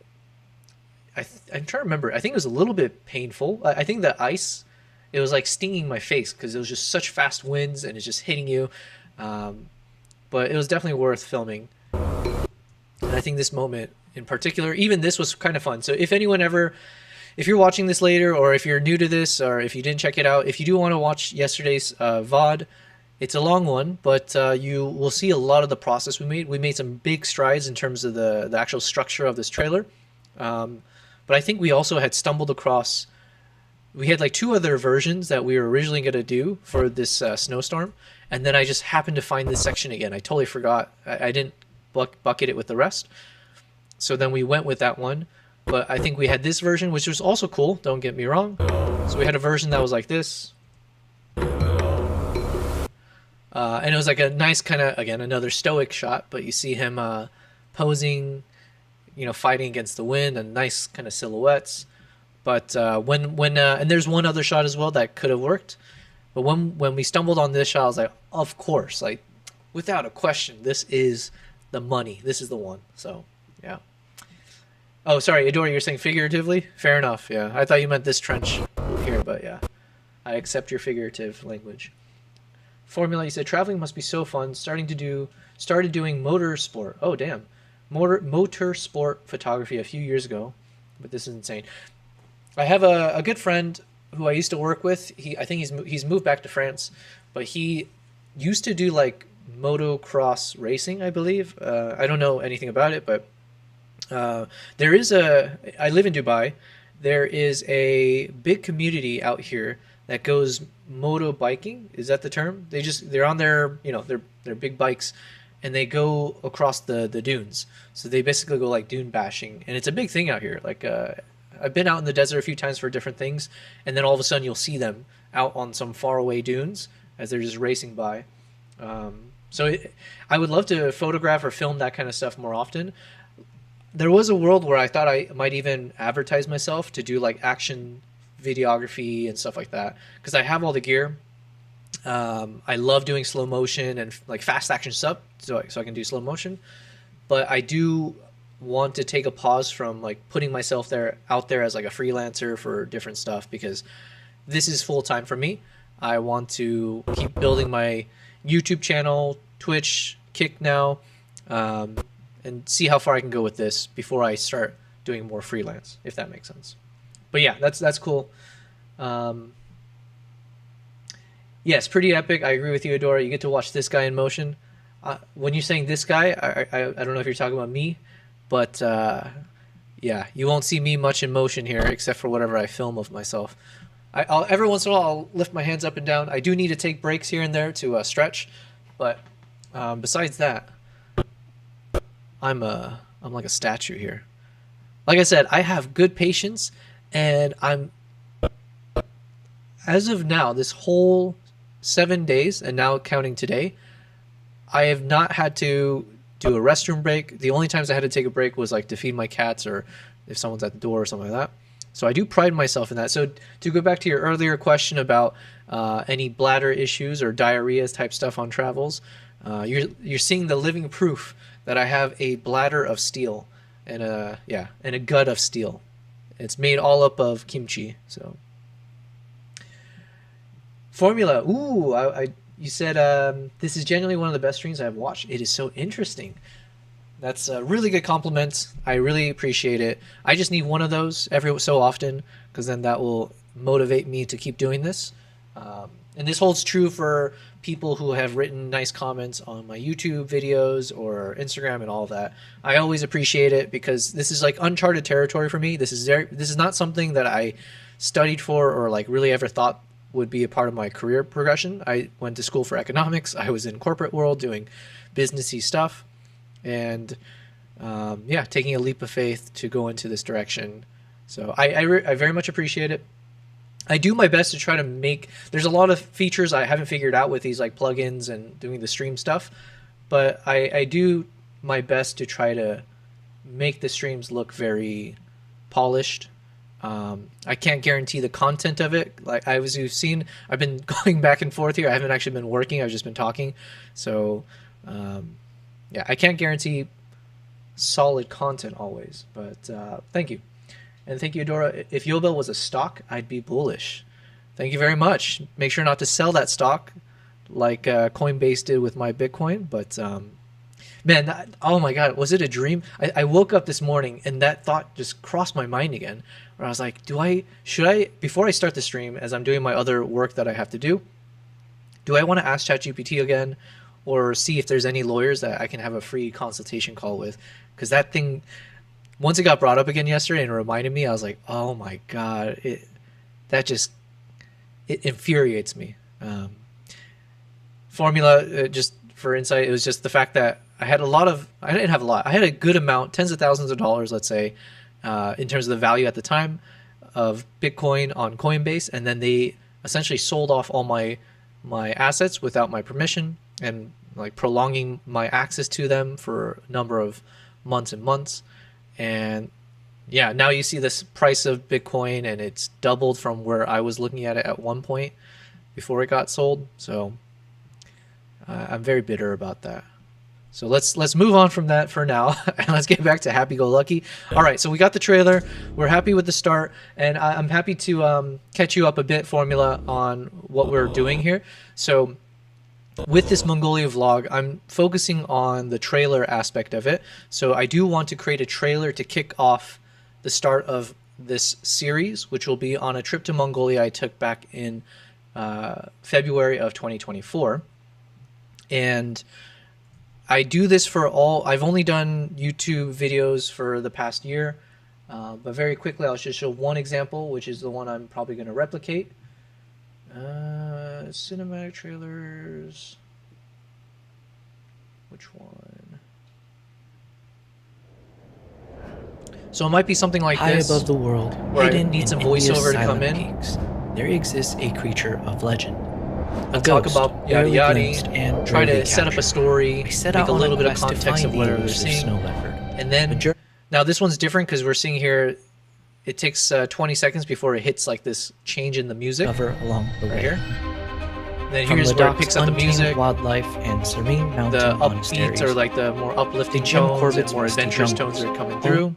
I'm trying to remember. I think it was a little bit painful. I think the ice, it was like stinging my face because it was just such fast winds and it's just hitting you. But it was definitely worth filming. And I think this moment in particular, even this was kind of fun. So if anyone ever, if you're watching this later, or if you're new to this, or if you didn't check it out, if you do want to watch yesterday's VOD, it's a long one, but you will see a lot of the process we made. We made some big strides in terms of the actual structure of this trailer. But I think we also had stumbled across, we had like 2 other versions that we were originally going to do for this snowstorm. And then I just happened to find this section again. I totally forgot. I didn't bucket it with the rest. So then we went with that one. But I think we had this version, which was also cool. Don't get me wrong. So we had a version that was like this. And it was like a nice kind of, again, another stoic shot. But you see him posing, fighting against the wind, and nice kind of silhouettes. But and there's one other shot as well that could have worked. But when we stumbled on this shot, I was like, of course, like without a question, this is the money. This is the one. So yeah. Oh, sorry, Adora, you're saying figuratively? Fair enough. Yeah, I thought you meant this trench here, but yeah, I accept your figurative language. Formula, you said traveling must be so fun. Started doing motorsport. Oh damn. Motorsport photography a few years ago, but this is insane. I have a good friend who I used to work with. I think he's moved back to France, but he used to do like motocross racing, I believe. I don't know anything about it, but there is I live in Dubai. There is a big community out here that goes moto biking. Is that the term? They're on their their big bikes, and they go across the dunes. So they basically go like dune bashing, and it's a big thing out here. Like I've been out in the desert a few times for different things, and then all of a sudden you'll see them out on some faraway dunes as they're just racing by. I would love to photograph or film that kind of stuff more often. There was a world where I thought I might even advertise myself to do like action videography and stuff like that, because I have all the gear. I love doing slow motion and like fast action stuff, so I can do slow motion. But I do want to take a pause from like putting myself out there as like a freelancer for different stuff, because this is full time for me. I want to keep building my YouTube channel, Twitch, Kick now, and see how far I can go with this before I start doing more freelance, if that makes sense. But yeah, that's cool. Yes, pretty epic. I agree with you, Adora. You get to watch this guy in motion. When you're saying this guy, I don't know if you're talking about me, but yeah, you won't see me much in motion here except for whatever I film of myself. I'll every once in a while I'll lift my hands up and down. I do need to take breaks here and there to stretch, but besides that, I'm like a statue here. Like I said, I have good patience, and as of now, this whole 7 days, and now counting today, I have not had to do a restroom break. The only times I had to take a break was like to feed my cats, or if someone's at the door or something like that. So I do pride myself in that. So to go back to your earlier question about any bladder issues or diarrhea type stuff on travels, you're seeing the living proof that I have a bladder of steel and a gut of steel. It's made all up of kimchi. So formula. Ooh, you said this is genuinely one of the best streams I've watched. It is so interesting. That's a really good compliment. I really appreciate it. I just need one of those every so often, because then that will motivate me to keep doing this. And this holds true for people who have written nice comments on my YouTube videos or Instagram and all of that. I always appreciate it, because this is like uncharted territory for me. This is not something that I studied for or like really ever thought would be a part of my career progression. I went to school for economics. I was in corporate world doing businessy stuff. And yeah, taking a leap of faith to go into this direction. So I very much appreciate it. I do my best to try to make, there's a lot of features I haven't figured out with these like plugins and doing the stream stuff, but I do my best to try to make the streams look very polished. I can't guarantee the content of it. Like you've seen, I've been going back and forth here. I haven't actually been working. I've just been talking. So yeah, I can't guarantee solid content always, but thank you. And thank you, Dora. If Yobel was a stock, I'd be bullish. Thank you very much. Make sure not to sell that stock like Coinbase did with my Bitcoin. But man, oh my God, was it a dream? I woke up this morning and that thought just crossed my mind again, where I was like, should I, before I start the stream, as I'm doing my other work that I have to do I want to ask ChatGPT again, or see if there's any lawyers that I can have a free consultation call with? Because that thing, once it got brought up again yesterday and it reminded me, I was like, oh my God, it infuriates me. Formula, just for insight, it was just the fact that I didn't have a lot. I had a good amount, tens of thousands of dollars, let's say, in terms of the value at the time of Bitcoin on Coinbase. And then they essentially sold off all my assets without my permission, and like prolonging my access to them for a number of months and months. And yeah, now you see this price of Bitcoin and it's doubled from where I was looking at it at one point before it got sold. So I'm very bitter about that. So let's move on from that for now, and let's get back to Happy Go Lucky. All right, so we got the trailer. We're happy with the start, and I'm happy to catch you up a bit, Formula, on what we're doing here. So with this Mongolia vlog, I'm focusing on the trailer aspect of it. So I do want to create a trailer to kick off the start of this series, which will be on a trip to Mongolia I took back in February of 2024. And I do this for I've only done YouTube videos for the past year, but very quickly I'll just show one example, which is the one I'm probably going to replicate. Cinematic trailers. Which one? So it might be something like High this. Above the world, where hidden I need some in voiceover India's to come in. Peaks, there exists a creature of legend. I'll talk about yada yada, and try to set up a story, make a little bit of context of whatever they're seeing. And then, now this one's different because we're seeing here, it takes 20 seconds before it hits like this change in the music. Cover along the way. Right here. And then here's where it picks up the music. Wildlife and serene mountain the monasteries. upbeats or like the more uplifting tones and more adventurous tones are coming through.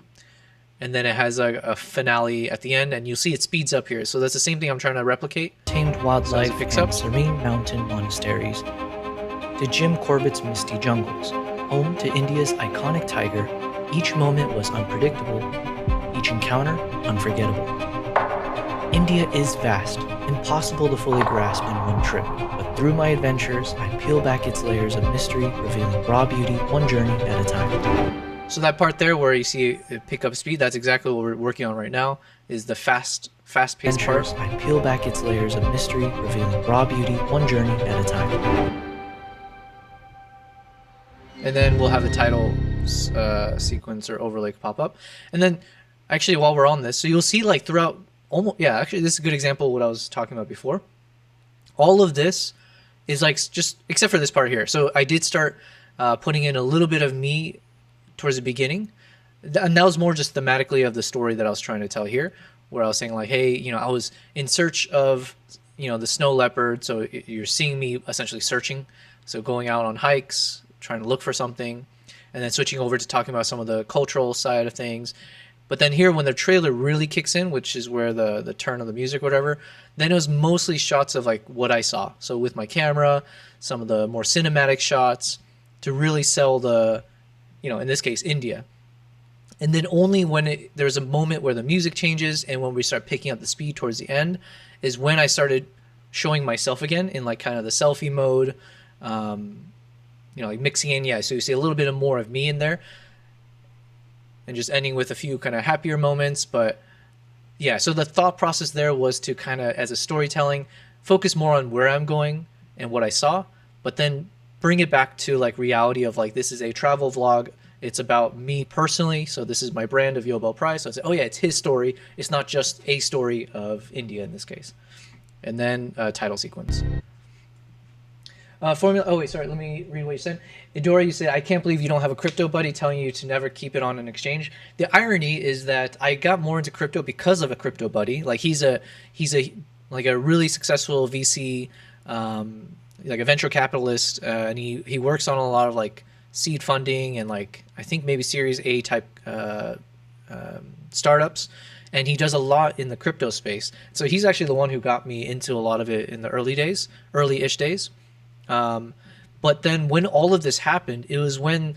And then it has a finale at the end, and you'll see it speeds up here. So that's the same thing I'm trying to replicate. Tamed wildlife and serene mountain monasteries. To Jim Corbett's misty jungles, home to India's iconic tiger, each moment was unpredictable, each encounter unforgettable. India is vast, impossible to fully grasp in one trip, but through my adventures, I peel back its layers of mystery, revealing raw beauty one journey at a time. So that part there where you see it pick up speed, that's exactly what we're working on right now, is the fast-paced part. I peel back its layers of mystery, revealing raw beauty one journey at a time. And then we'll have the title sequence or overlay pop up. And then, actually, while we're on this, so you'll see like throughout, actually this is a good example of what I was talking about before. All of this is like just, except for this part here. So I did start putting in a little bit of me towards the beginning, and that was more just thematically of the story that I was trying to tell here. where I was saying like, hey, I was in search of, the snow leopard. So you're seeing me essentially searching. So going out on hikes, trying to look for something, and then switching over to talking about some of the cultural side of things. But then here, when the trailer really kicks in, which is where the turn of the music, or whatever, then it was mostly shots of like what I saw. So with my camera, some of the more cinematic shots to really sell the, in this case, India. And then only when there's a moment where the music changes and when we start picking up the speed towards the end is when I started showing myself again in like kind of the selfie mode, like mixing in. Yeah, so you see a little bit of more of me in there, and just ending with a few kind of happier moments. But yeah, so the thought process there was to kind of, as a storytelling, focus more on where I'm going and what I saw, but then bring it back to like reality of like, this is a travel vlog. It's about me personally. So this is my brand of Yobel Prize. So I say, oh yeah, it's his story. It's not just a story of India in this case. And then title sequence. Formula. Oh wait, sorry. Let me read what you said. Idora, you said, I can't believe you don't have a crypto buddy telling you to never keep it on an exchange. The irony is that I got more into crypto because of a crypto buddy. Like he's a really successful VC, like a venture capitalist, and he works on a lot of like seed funding and like I think maybe Series A type startups. And he does a lot in the crypto space. So he's actually the one who got me into a lot of it in the early-ish days. But then when all of this happened, it was when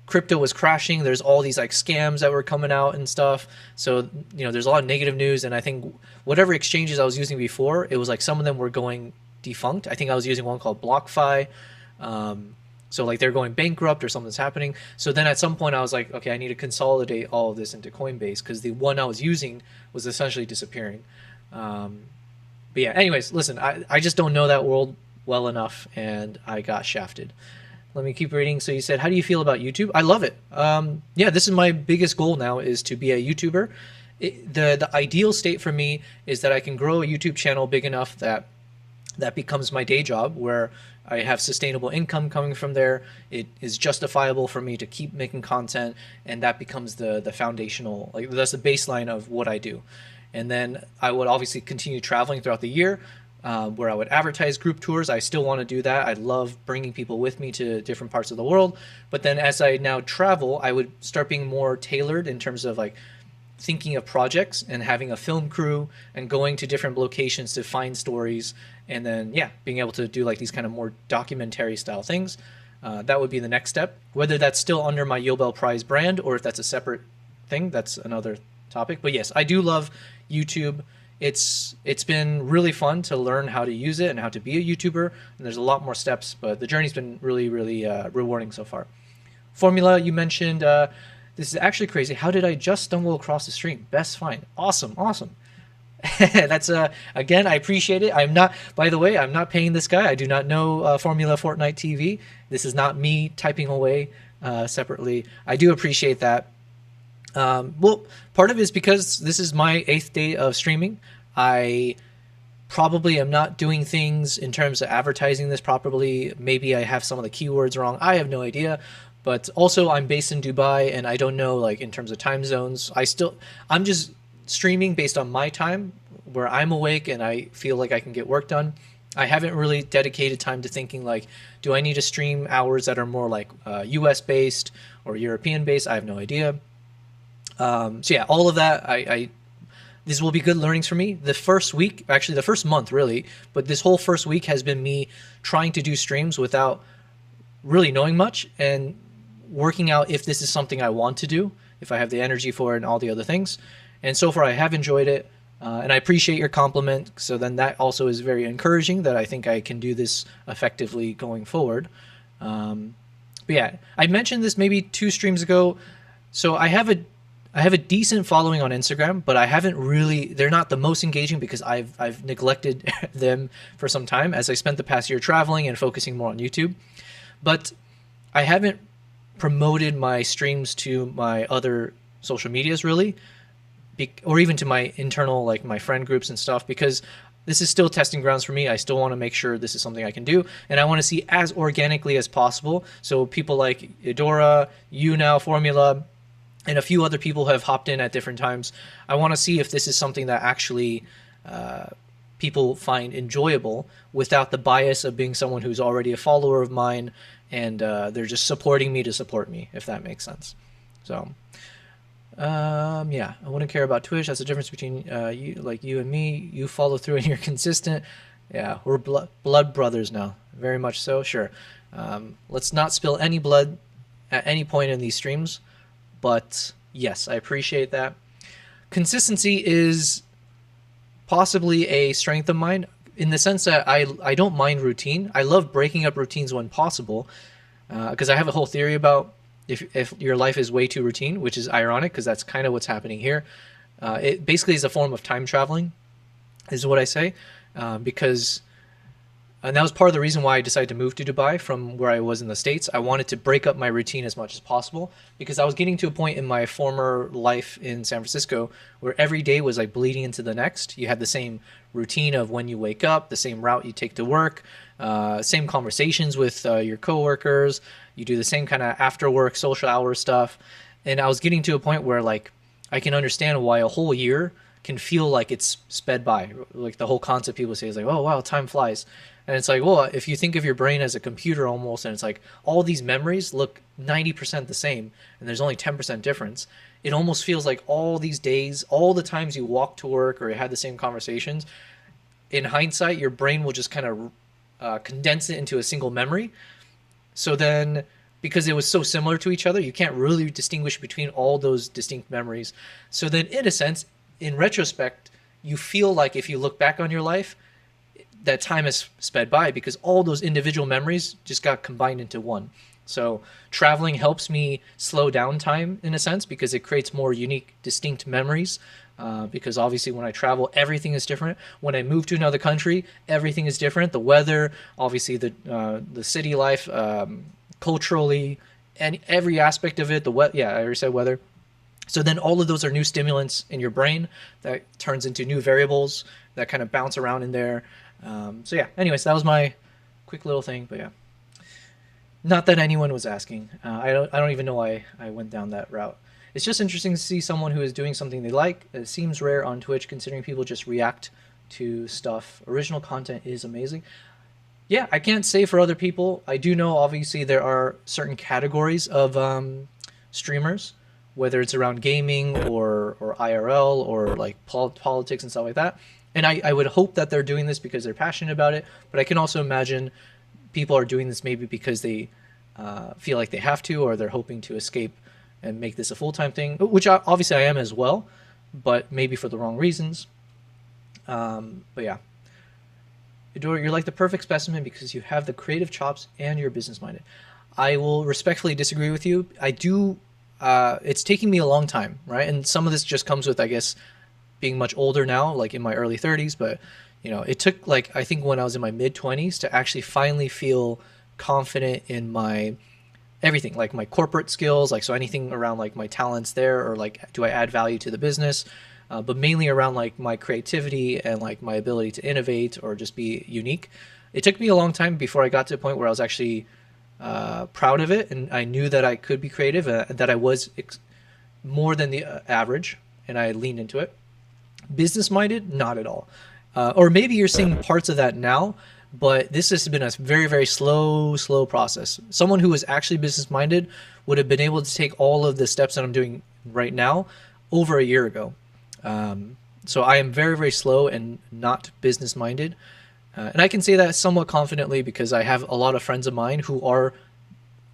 crypto was crashing. There's all these like scams that were coming out and stuff. So, there's a lot of negative news. And I think whatever exchanges I was using before, it was like some of them were going defunct. I think I was using one called BlockFi. So like they're going bankrupt or something's happening. So then at some point I was like, okay, I need to consolidate all of this into Coinbase because the one I was using was essentially disappearing. But yeah, anyways, listen, I just don't know that world well enough and I got shafted. Let me keep reading. So you said, how do you feel about YouTube? I love it. Yeah, this is my biggest goal now, is to be a YouTuber. The ideal state for me is that I can grow a YouTube channel big enough that becomes my day job, where I have sustainable income coming from there. It is justifiable for me to keep making content, and that becomes the foundational, like that's the baseline of what I do. And then I would obviously continue traveling throughout the year, where I would advertise group tours. I still want to do that. I love bringing people with me to different parts of the world. But then as I now travel, I would start being more tailored in terms of like thinking of projects and having a film crew and going to different locations to find stories, and then being able to do like these kind of more documentary style things. That would be the next step. Whether that's still under my Yobel Prize brand or if that's a separate thing, that's another topic. But yes, I do love YouTube. It's been really fun to learn how to use it and how to be a YouTuber, and there's a lot more steps, but the journey's been really, really rewarding so far. Formula, you mentioned, this is actually crazy. How did I just stumble across the stream? Best find. Awesome. That's again, I appreciate it. I'm not, by the way, I'm not paying this guy. I do not know Formula Fortnite TV. This is not me typing away separately. I do appreciate that. Well, part of it is because this is my 8th day of streaming. I probably am not doing things in terms of advertising this properly. Maybe I have some of the keywords wrong. I have no idea. But also I'm based in Dubai, and I don't know, like in terms of time zones. I'm just streaming based on my time where I'm awake and I feel like I can get work done. I haven't really dedicated time to thinking like, do I need to stream hours that are more like US based or European based? I have no idea. So yeah, all of that, this will be good learnings for me. The first week, actually the first month really, but this whole first week has been me trying to do streams without really knowing much and working out if this is something I want to do, if I have the energy for it and all the other things. And so far I have enjoyed it. And I appreciate your compliment. So then that also is very encouraging that I think I can do this effectively going forward. But yeah, I mentioned this maybe 2 streams ago. So I have a decent following on Instagram, but I haven't really, they're not the most engaging because I've neglected them for some time as I spent the past year traveling and focusing more on YouTube. But I haven't promoted my streams to my other social medias really, or even to my internal, like my friend groups and stuff, because this is still testing grounds for me. I still want to make sure this is something I can do, and I want to see as organically as possible. So people like Idora, you now, Formula, and a few other people have hopped in at different times. I want to see if this is something that actually people find enjoyable without the bias of being someone who's already a follower of mine, and they're just supporting me to support me, if that makes sense. So yeah, I wouldn't care about Twitch. That's the difference between you and me. You follow through and you're consistent. Yeah, we're blood brothers now, very much so. Sure. Let's not spill any blood at any point in these streams, but yes, I appreciate that. Consistency is possibly a strength of mine, in the sense that I don't mind routine. I love breaking up routines when possible, because I have a whole theory about if your life is way too routine, which is ironic because that's kind of what's happening here. It basically is a form of time traveling, is what I say, because and that was part of the reason why I decided to move to Dubai from where I was in the States. I wanted to break up my routine as much as possible, because I was getting to a point in my former life in San Francisco where every day was like bleeding into the next. You had the same routine of when you wake up, the same route you take to work, same conversations with your coworkers. You do the same kind of after work social hour stuff. And I was getting to a point where like I can understand why a whole year can feel like it's sped by. Like the whole concept people say is like, oh wow, time flies. And it's like, well, if you think of your brain as a computer almost, and it's like all these memories look 90% the same and there's only 10% difference, it almost feels like all these days, all the times you walked to work or you had the same conversations, in hindsight, your brain will just kind of condense it into a single memory. So then, because it was so similar to each other, you can't really distinguish between all those distinct memories. So then, in a sense, in retrospect, you feel like if you look back on your life, that time has sped by because all those individual memories just got combined into one. So traveling helps me slow down time in a sense because it creates more unique, distinct memories. Because obviously when I travel, everything is different. When I move to another country, everything is different. The weather, obviously the city life, culturally, and every aspect of it. Yeah, I already said weather. So then all of those are new stimulants in your brain that turns into new variables that kind of bounce around in there. So yeah, anyways, that was my quick little thing, but yeah. Not that anyone was asking. I don't even know why I went down that route. It's just interesting to see someone who is doing something they like. It seems rare on Twitch considering people just react to stuff. Original content is amazing. Yeah, I can't say for other people. I do know obviously there are certain categories of streamers, whether it's around gaming or IRL or like politics and stuff like that. And I would hope that they're doing this because they're passionate about it. But I can also imagine people are doing this maybe because they feel like they have to, or they're hoping to escape and make this a full-time thing, which obviously I am as well, but maybe for the wrong reasons. But yeah. Adora, you're like the perfect specimen because you have the creative chops and you're business-minded. I will respectfully disagree with you. I do. It's taking me a long time, right? And some of this just comes with, I guess, being much older now, like in my early 30s. But, you know, it took, like, I think when I was in my mid-20s to actually finally feel confident in my everything, like my corporate skills, like, so anything around, like, my talents there, or, like, do I add value to the business? But mainly around, like, my creativity and, like, my ability to innovate or just be unique. It took me a long time before I got to a point where I was actually proud of it, and I knew that I could be creative, that I was more than the average, and I leaned into it. Business-minded, not at all. Or maybe you're seeing parts of that now, but this has been a very, very slow process. Someone who was actually business-minded would have been able to take all of the steps that I'm doing right now over a year ago. So I am very, very slow and not business-minded. And I can say that somewhat confidently because I have a lot of friends of mine who are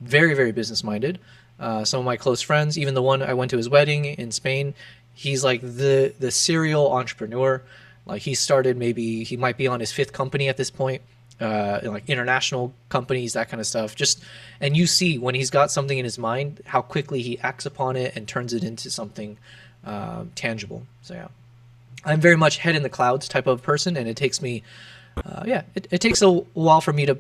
very, very business-minded. Some of my close friends, even the one I went to his wedding in Spain, he's like the serial entrepreneur. Like he started, maybe he might be on his 5th company at this point, like international companies, that kind of stuff. Just, and you see when he's got something in his mind, how quickly he acts upon it and turns it into something tangible. So yeah, I'm very much head in the clouds type of person, and it takes me, it takes a while for me to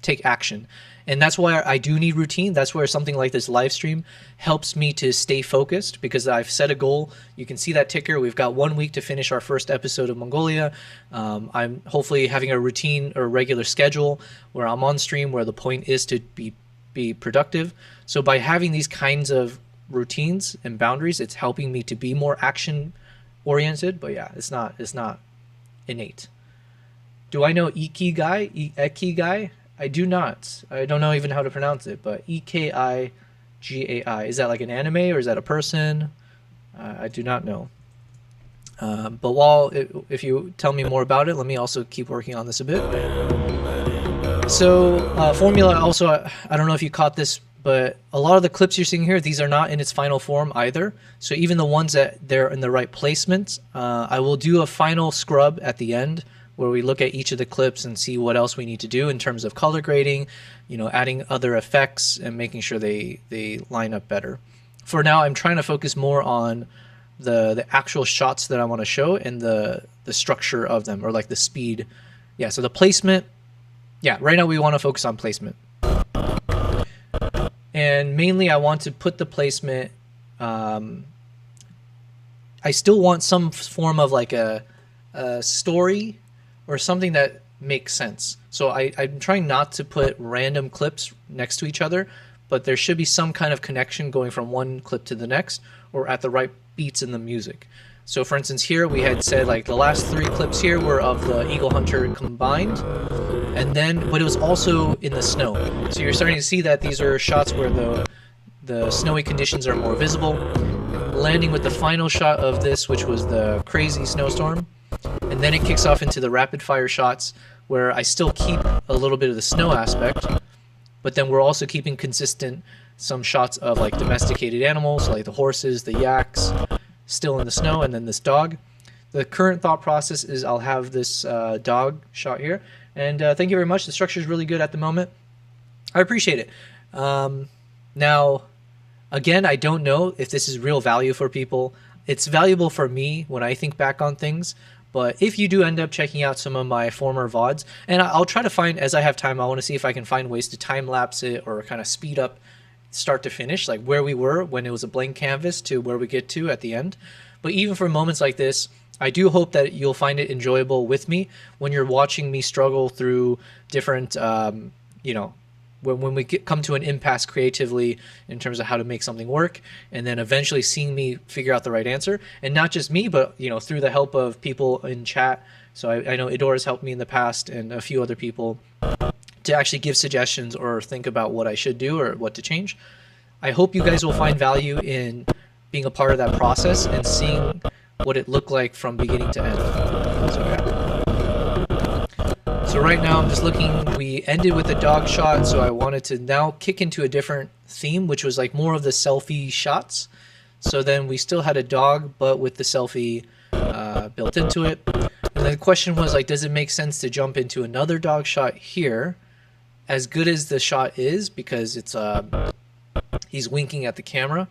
take action. And that's why I do need routine. That's where something like this live stream helps me to stay focused, because I've set a goal. You can see that ticker. We've got 1 week to finish our first episode of Mongolia. I'm hopefully having a routine or regular schedule where I'm on stream, where the point is to be productive. So by having these kinds of routines and boundaries. It's helping me to be more action oriented, but yeah, it's not innate. Do I know Ikigai? Ikigai? I do not. I don't know even how to pronounce it, but Ekigai. Is that like an anime or is that a person? I do not know. But if you tell me more about it, let me also keep working on this a bit. So formula also, I don't know if you caught this, but a lot of the clips you're seeing here, these are not in its final form either. So even the ones that they're in the right placement, I will do a final scrub at the end where we look at each of the clips and see what else we need to do in terms of color grading, adding other effects and making sure they line up better. For now, I'm trying to focus more on the actual shots that I want to show and the structure of them, or like the speed. Yeah, so the placement, yeah, right now we want to focus on placement. And mainly I want to put the placement, I still want some form of like a story or something that makes sense. So I'm trying not to put random clips next to each other, but there should be some kind of connection going from one clip to the next, or at the right beats in the music. So for instance, here we had said like the last 3 clips here were of the Eagle Hunter combined, and then, but it was also in the snow. So you're starting to see that these are shots where the snowy conditions are more visible, landing with the final shot of this, which was the crazy snowstorm. And then it kicks off into the rapid fire shots where I still keep a little bit of the snow aspect, but then we're also keeping consistent some shots of like domesticated animals, like the horses, the yaks, still in the snow, and then this dog. The current thought process is I'll have this dog shot here. And thank you very much. The structure is really good at the moment. I appreciate it. Now, again, I don't know if this is real value for people. It's valuable for me when I think back on things. But if you do end up checking out some of my former VODs, and I'll try to find, as I have time, I want to see if I can find ways to time lapse it or kind of speed up start to finish, like where we were when it was a blank canvas to where we get to at the end. But even for moments like this, I do hope that you'll find it enjoyable with me when you're watching me struggle through different, when we come to an impasse creatively in terms of how to make something work, and then eventually seeing me figure out the right answer. And not just me, but through the help of people in chat. So I know Idor has helped me in the past, and a few other people, to actually give suggestions or think about what I should do or what to change. I hope you guys will find value in being a part of that process and seeing what it looked like from beginning to end. So yeah. So right now I'm just looking, we ended with a dog shot, so I wanted to now kick into a different theme, which was like more of the selfie shots. So then we still had a dog, but with the selfie built into it. And the question was like, does it make sense to jump into another dog shot here? As good as the shot is, because it's he's winking at the camera,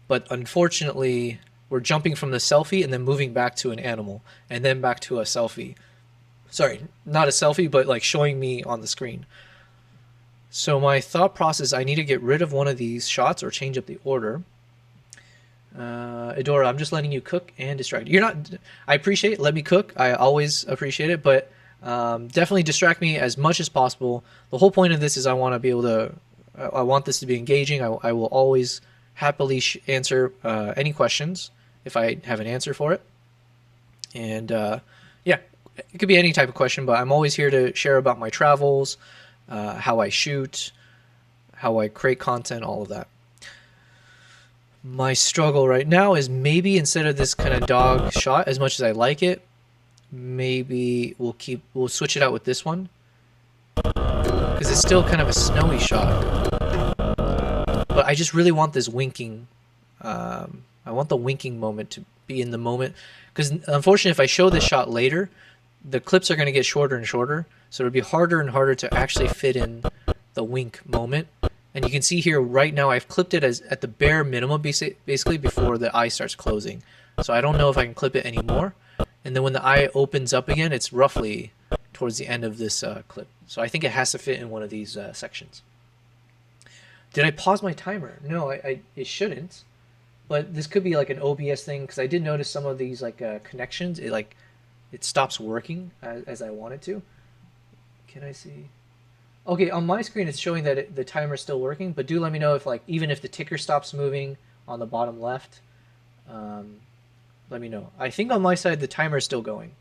but unfortunately we're jumping from the selfie and then moving back to an animal and then back to a selfie. Sorry, not a selfie, but like showing me on the screen. So my thought process, I need to get rid of one of these shots or change up the order. Adora, I'm just letting you cook and distract. You're not, I appreciate it. Let me cook. I always appreciate it, but definitely distract me as much as possible. The whole point of this is I want to be able to, I want this to be engaging. I will always happily answer any questions if I have an answer for it. And yeah, it could be any type of question, but I'm always here to share about my travels, how I shoot, how I create content, all of that. My struggle right now is maybe instead of this kind of dog shot, as much as I like it, maybe we'll switch it out with this one, because it's still kind of a snowy shot, but I just really want this winking. I want the winking moment to be in the moment, because unfortunately if I show this shot later, the clips are going to get shorter and shorter, so it'll be harder and harder to actually fit in the wink moment. And you can see here right now I've clipped it as at the bare minimum, basically before the eye starts closing. So I don't know if I can clip it anymore. And then when the eye opens up again, it's roughly towards the end of this clip. So I think it has to fit in one of these sections. Did I pause my timer? No, it shouldn't. But this could be like an OBS thing, because I did notice some of these like connections. It stops working as I want it to. Can I see? Okay, on my screen it's showing that the timer is still working, but do let me know if even if the ticker stops moving on the bottom left, let me know. I think on my side the timer is still going.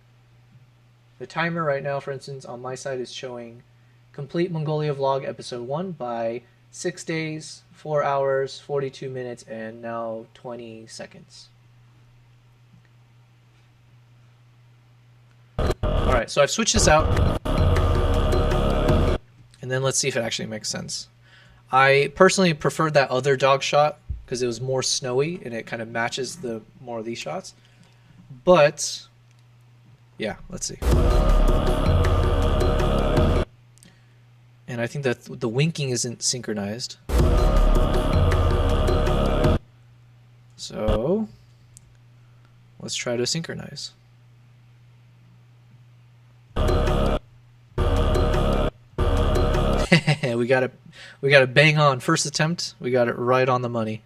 The timer right now, for instance, on my side is showing complete Mongolia vlog episode 1 by 6 days, 4 hours, 42 minutes, and now 20 seconds. Alright, so I've switched this out. And then let's see if it actually makes sense. I personally preferred that other dog shot because it was more snowy and it kind of matches the more of these shots. But yeah, let's see. And I think that the winking isn't synchronized. So let's try to synchronize. we got it bang on first attempt. We got it right on the money.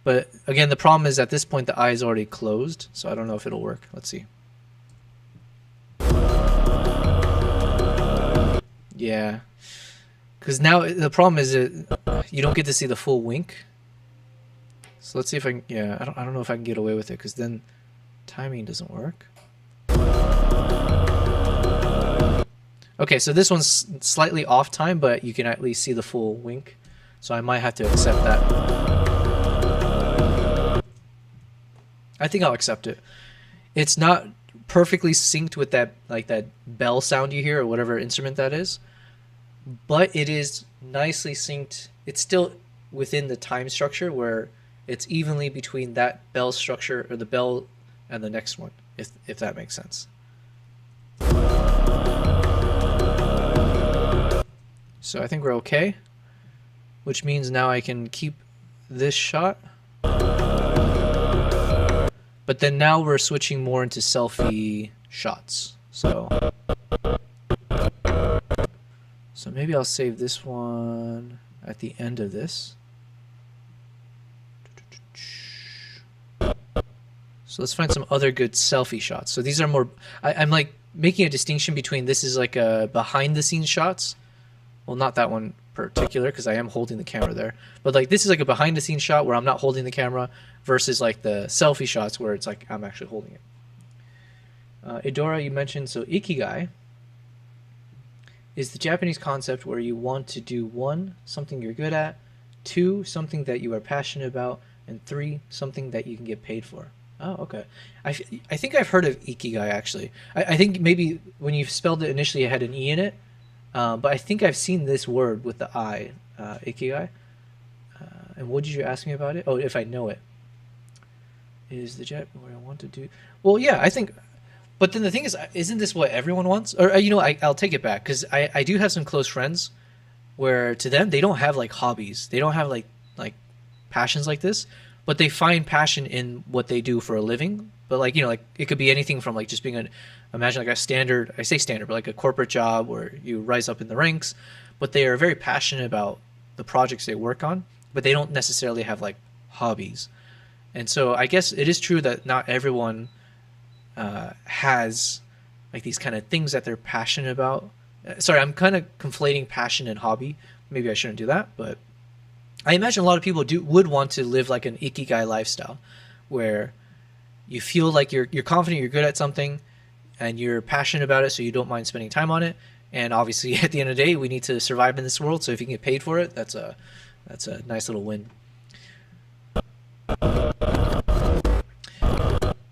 But again, the problem is at this point the eye is already closed, so I don't know if it'll work. Let's see. Yeah, because now the problem is that you don't get to see the full wink. So let's see if I can. Yeah, I don't know if I can get away with it because then timing doesn't work. Okay, so this one's slightly off time, but you can at least see the full wink. So I might have to accept that. I think I'll accept it. It's not perfectly synced with that, like that bell sound you hear or whatever instrument that is, but it is nicely synced. It's still within the time structure where it's evenly between that bell structure or the bell and the next one, if that makes sense. So I think we're okay, which means now I can keep this shot. But then now we're switching more into selfie shots. So maybe I'll save this one at the end of this. So let's find some other good selfie shots. So these are more, I'm like making a distinction between this is like a behind the scenes shots. Well, not that one particular because I am holding the camera there, but like this is like a behind the scenes shot where I'm not holding the camera versus like the selfie shots where it's like I'm actually holding it. Idora, you mentioned, so ikigai is the Japanese concept where you want to do 1, something you're good at, 2, something that you are passionate about, and 3, something that you can get paid for. Oh, okay. I think I've heard of ikigai actually. I think maybe when you spelled it initially it had an E in it. But I think I've seen this word with the I, ikigai. And what did you ask me about it? Oh, if I know it. Is the jet what I want to do? Well, yeah, I think. But then the thing is, isn't this what everyone wants? Or, you know, I'll take it back because I do have some close friends where to them, they don't have like hobbies. They don't have like passions like this, but they find passion in what they do for a living. But like, you know, like it could be anything from like just being imagine like a standard, I say standard, but like a corporate job where you rise up in the ranks, but they are very passionate about the projects they work on, but they don't necessarily have like hobbies. And so I guess it is true that not everyone has like these kind of things that they're passionate about. Sorry, I'm kind of conflating passion and hobby. Maybe I shouldn't do that, but I imagine a lot of people would want to live like an ikigai lifestyle where you feel like you're confident, you're good at something, and you're passionate about it, so you don't mind spending time on it. And obviously, at the end of the day, we need to survive in this world. So if you can get paid for it, that's a nice little win.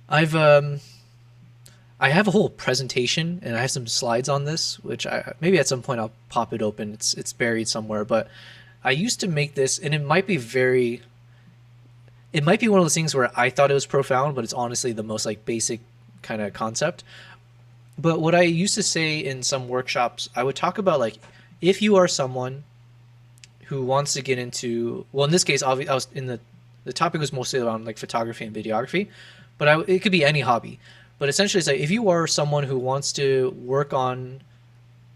I have a whole presentation and I have some slides on this, which maybe at some point I'll pop it open. It's buried somewhere, but I used to make this, and it might be one of those things where I thought it was profound, but it's honestly the most like basic kind of concept. But what I used to say in some workshops, I would talk about like, if you are someone who wants to get into, well, in this case, I was in the topic was mostly around like photography and videography, but it could be any hobby. But essentially, it's like if you are someone who wants to work on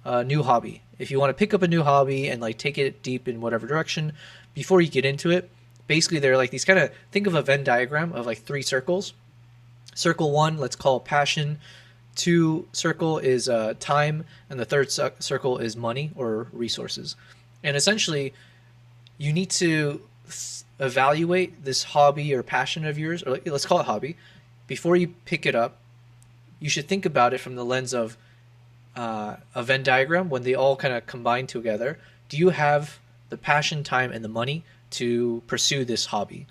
a new hobby, if you want to pick up a new hobby and like take it deep in whatever direction, before you get into it, basically they're like these kind of, think of a Venn diagram of like 3 circles. Circle 1, let's call it passion. 2 circle is time, and the 3rd circle is money or resources. And essentially, you need to evaluate this hobby or passion of yours, or let's call it hobby, before you pick it up, you should think about it from the lens of a Venn diagram. When they all kind of combine together, do you have the passion, time, and the money to pursue this hobby?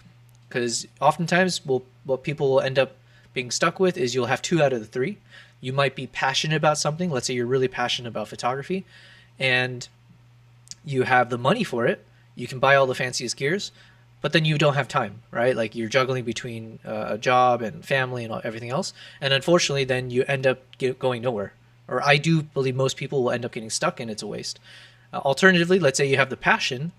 Because oftentimes what people will end up being stuck with is you'll have 2 out of the 3. You might be passionate about something. Let's say you're really passionate about photography and you have the money for it. You can buy all the fanciest gears, but then you don't have time, right? Like you're juggling between a job and family and everything else. And unfortunately, then you end up going nowhere. Or I do believe most people will end up getting stuck and it's a waste. Alternatively, let's say you have the passion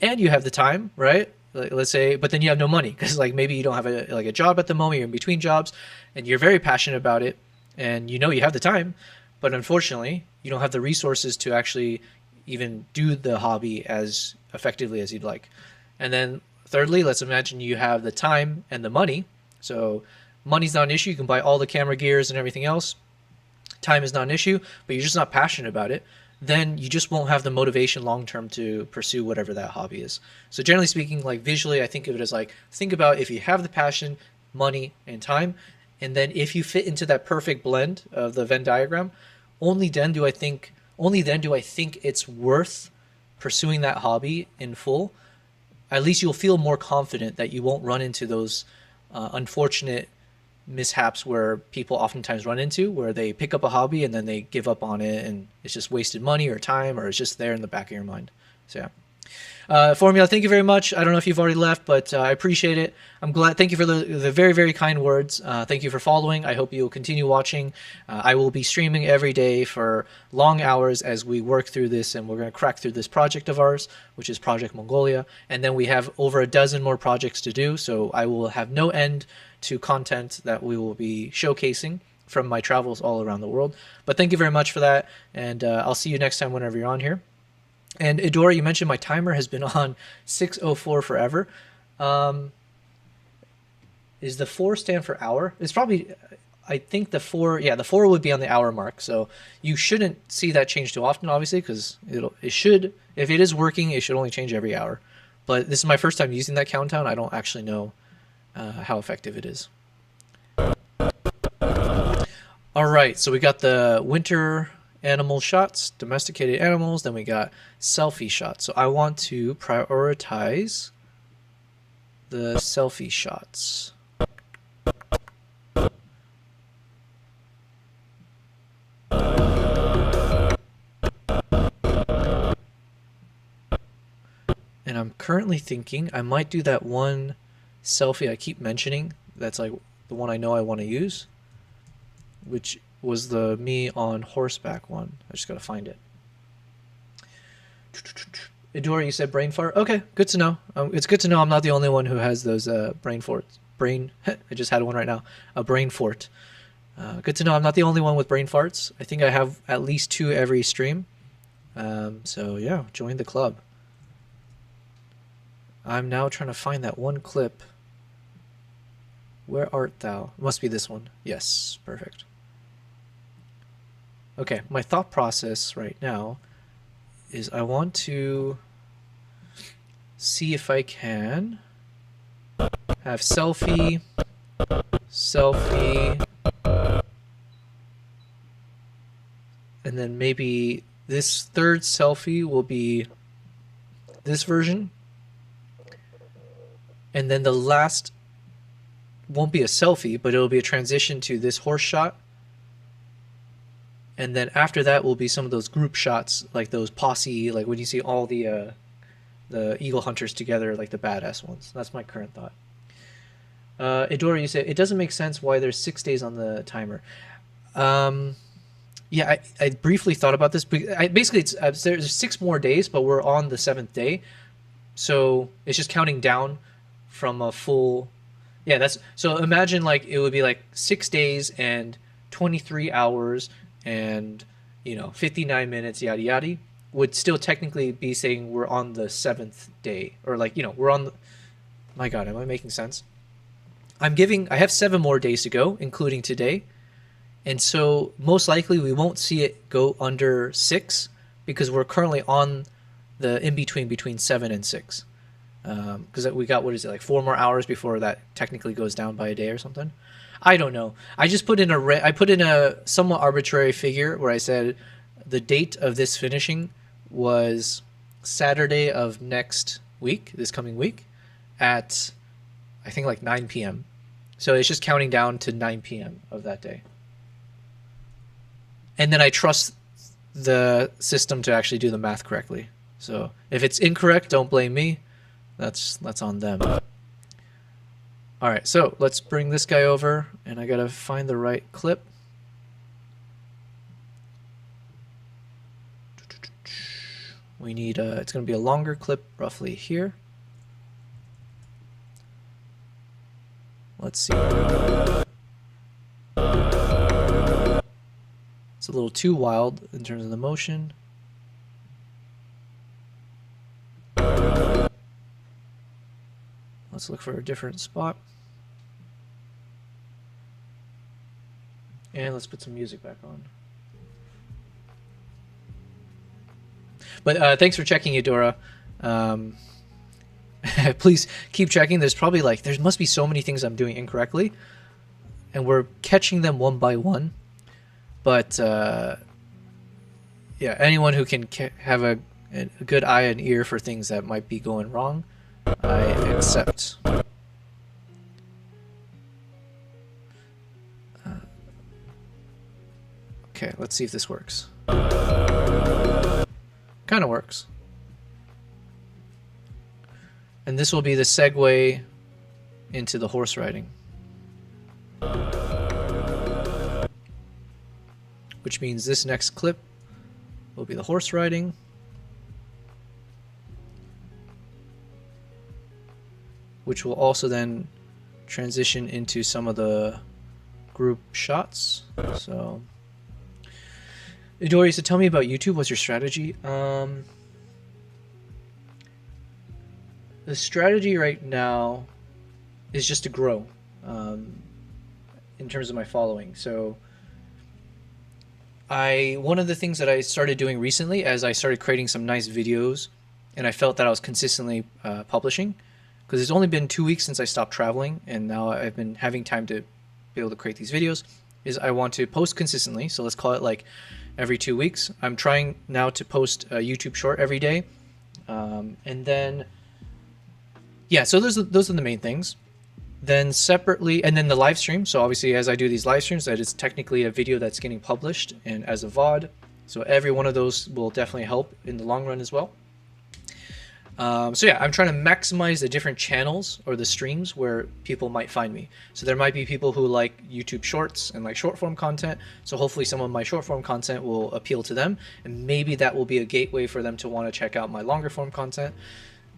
and you have the time, right? Let's say, but then you have no money because like maybe you don't have a job at the moment, you're in between jobs and you're very passionate about it and you know you have the time, but unfortunately you don't have the resources to actually even do the hobby as effectively as you'd like. And then thirdly, let's imagine you have the time and the money. So money's not an issue. You can buy all the camera gears and everything else. Time is not an issue, but you're just not passionate about it. Then you just won't have the motivation long-term to pursue whatever that hobby is. So generally speaking, like visually, I think of it as like, think about if you have the passion, money, and time, and then if you fit into that perfect blend of the Venn diagram, only then do I think it's worth pursuing that hobby in full. At least you'll feel more confident that you won't run into those unfortunate mishaps where people oftentimes run into, where they pick up a hobby and then they give up on it and it's just wasted money or time, or it's just there in the back of your mind. So yeah. Formula, thank you very much. I don't know if you've already left, but I appreciate it. I'm glad. Thank you for the very, very kind words. Thank you for following. I hope you'll continue watching. I will be streaming every day for long hours as we work through this, and we're going to crack through this project of ours, which is Project Mongolia. And then we have over a dozen more projects to do, so I will have no end to content that we will be showcasing from my travels all around the world. But thank you very much for that, and I'll see you next time whenever you're on here. And Idora, you mentioned my timer has been on 6:04 forever. Is the 4 stand for hour? It's probably, I think the 4, yeah, the 4 would be on the hour mark. So you shouldn't see that change too often, obviously, because it should, if it is working, it should only change every hour. But this is my first time using that countdown. I don't actually know how effective it is. All right, so we got the winter animal shots, domesticated animals, then we got selfie shots. So I want to prioritize the selfie shots. And I'm currently thinking I might do that one selfie I keep mentioning. That's like the one I know I want to use, which was the me on horseback one. I just gotta find it. Idora, you said brain fart? Okay, good to know. It's good to know I'm not the only one who has those brain forts. I just had one right now. A brain fort. Good to know I'm not the only one with brain farts. I think I have at least 2 every stream. So yeah, join the club. I'm now trying to find that one clip. Where art thou? It must be this one. Yes, perfect. Okay, my thought process right now is I want to see if I can have selfie, and then maybe this third selfie will be this version, and then the last won't be a selfie, but it'll be a transition to this horse shot. And then after that will be some of those group shots, like those posse, like when you see all the eagle hunters together, like the badass ones. That's my current thought. Idora, you say it doesn't make sense why there's 6 days on the timer. Yeah, I briefly thought about this. Basically, there's 6 more days, but we're on the 7th day, so it's just counting down from a full. Yeah, that's so. Imagine like it would be like 6 days and 23 hours. And 59 minutes, yada yada, would still technically be saying we're on the 7th day, or like we're on the, my god, am I making sense? I have 7 more days to go, including today, and so most likely we won't see it go under 6 because we're currently on the in between 7 and 6. because we got, what is it, like 4 more hours before that technically goes down by a day or something. I don't know. I just put in a somewhat arbitrary figure where I said the date of this finishing was Saturday of next week, this coming week, at I think like 9 p.m. So it's just counting down to 9 p.m. of that day. And then I trust the system to actually do the math correctly. So if it's incorrect, don't blame me. That's on them. All right, so let's bring this guy over, and I gotta find the right clip. We need it's gonna be a longer clip, roughly here. Let's see. It's a little too wild in terms of the motion. Let's look for a different spot. And let's put some music back on. But thanks for checking, Eudora. Please keep checking. There's probably there must be so many things I'm doing incorrectly, and we're catching them one by one. But yeah, anyone who can have a good eye and ear for things that might be going wrong, I accept. Okay, let's see if this works. Kind of works. And this will be the segue into the horse riding. Which means this next clip will be the horse riding. Which will also then transition into some of the group shots. So, Eudora, so tell me about YouTube. What's your strategy? The strategy right now is just to grow in terms of my following. So one of the things that I started doing recently, as I started creating some nice videos, and I felt that I was consistently publishing, because it's only been 2 weeks since I stopped traveling, and now I've been having time to be able to create these videos, is I want to post consistently. So let's call it like every 2 weeks. I'm trying now to post a YouTube short every day. And then, yeah, so those are the main things. Then separately, and then the live stream. So obviously, as I do these live streams, that is technically a video that's getting published and as a VOD. So every one of those will definitely help in the long run as well. So yeah, I'm trying to maximize the different channels or the streams where people might find me. So there might be people who like YouTube shorts and like short form content. So hopefully some of my short form content will appeal to them, and maybe that will be a gateway for them to want to check out my longer form content.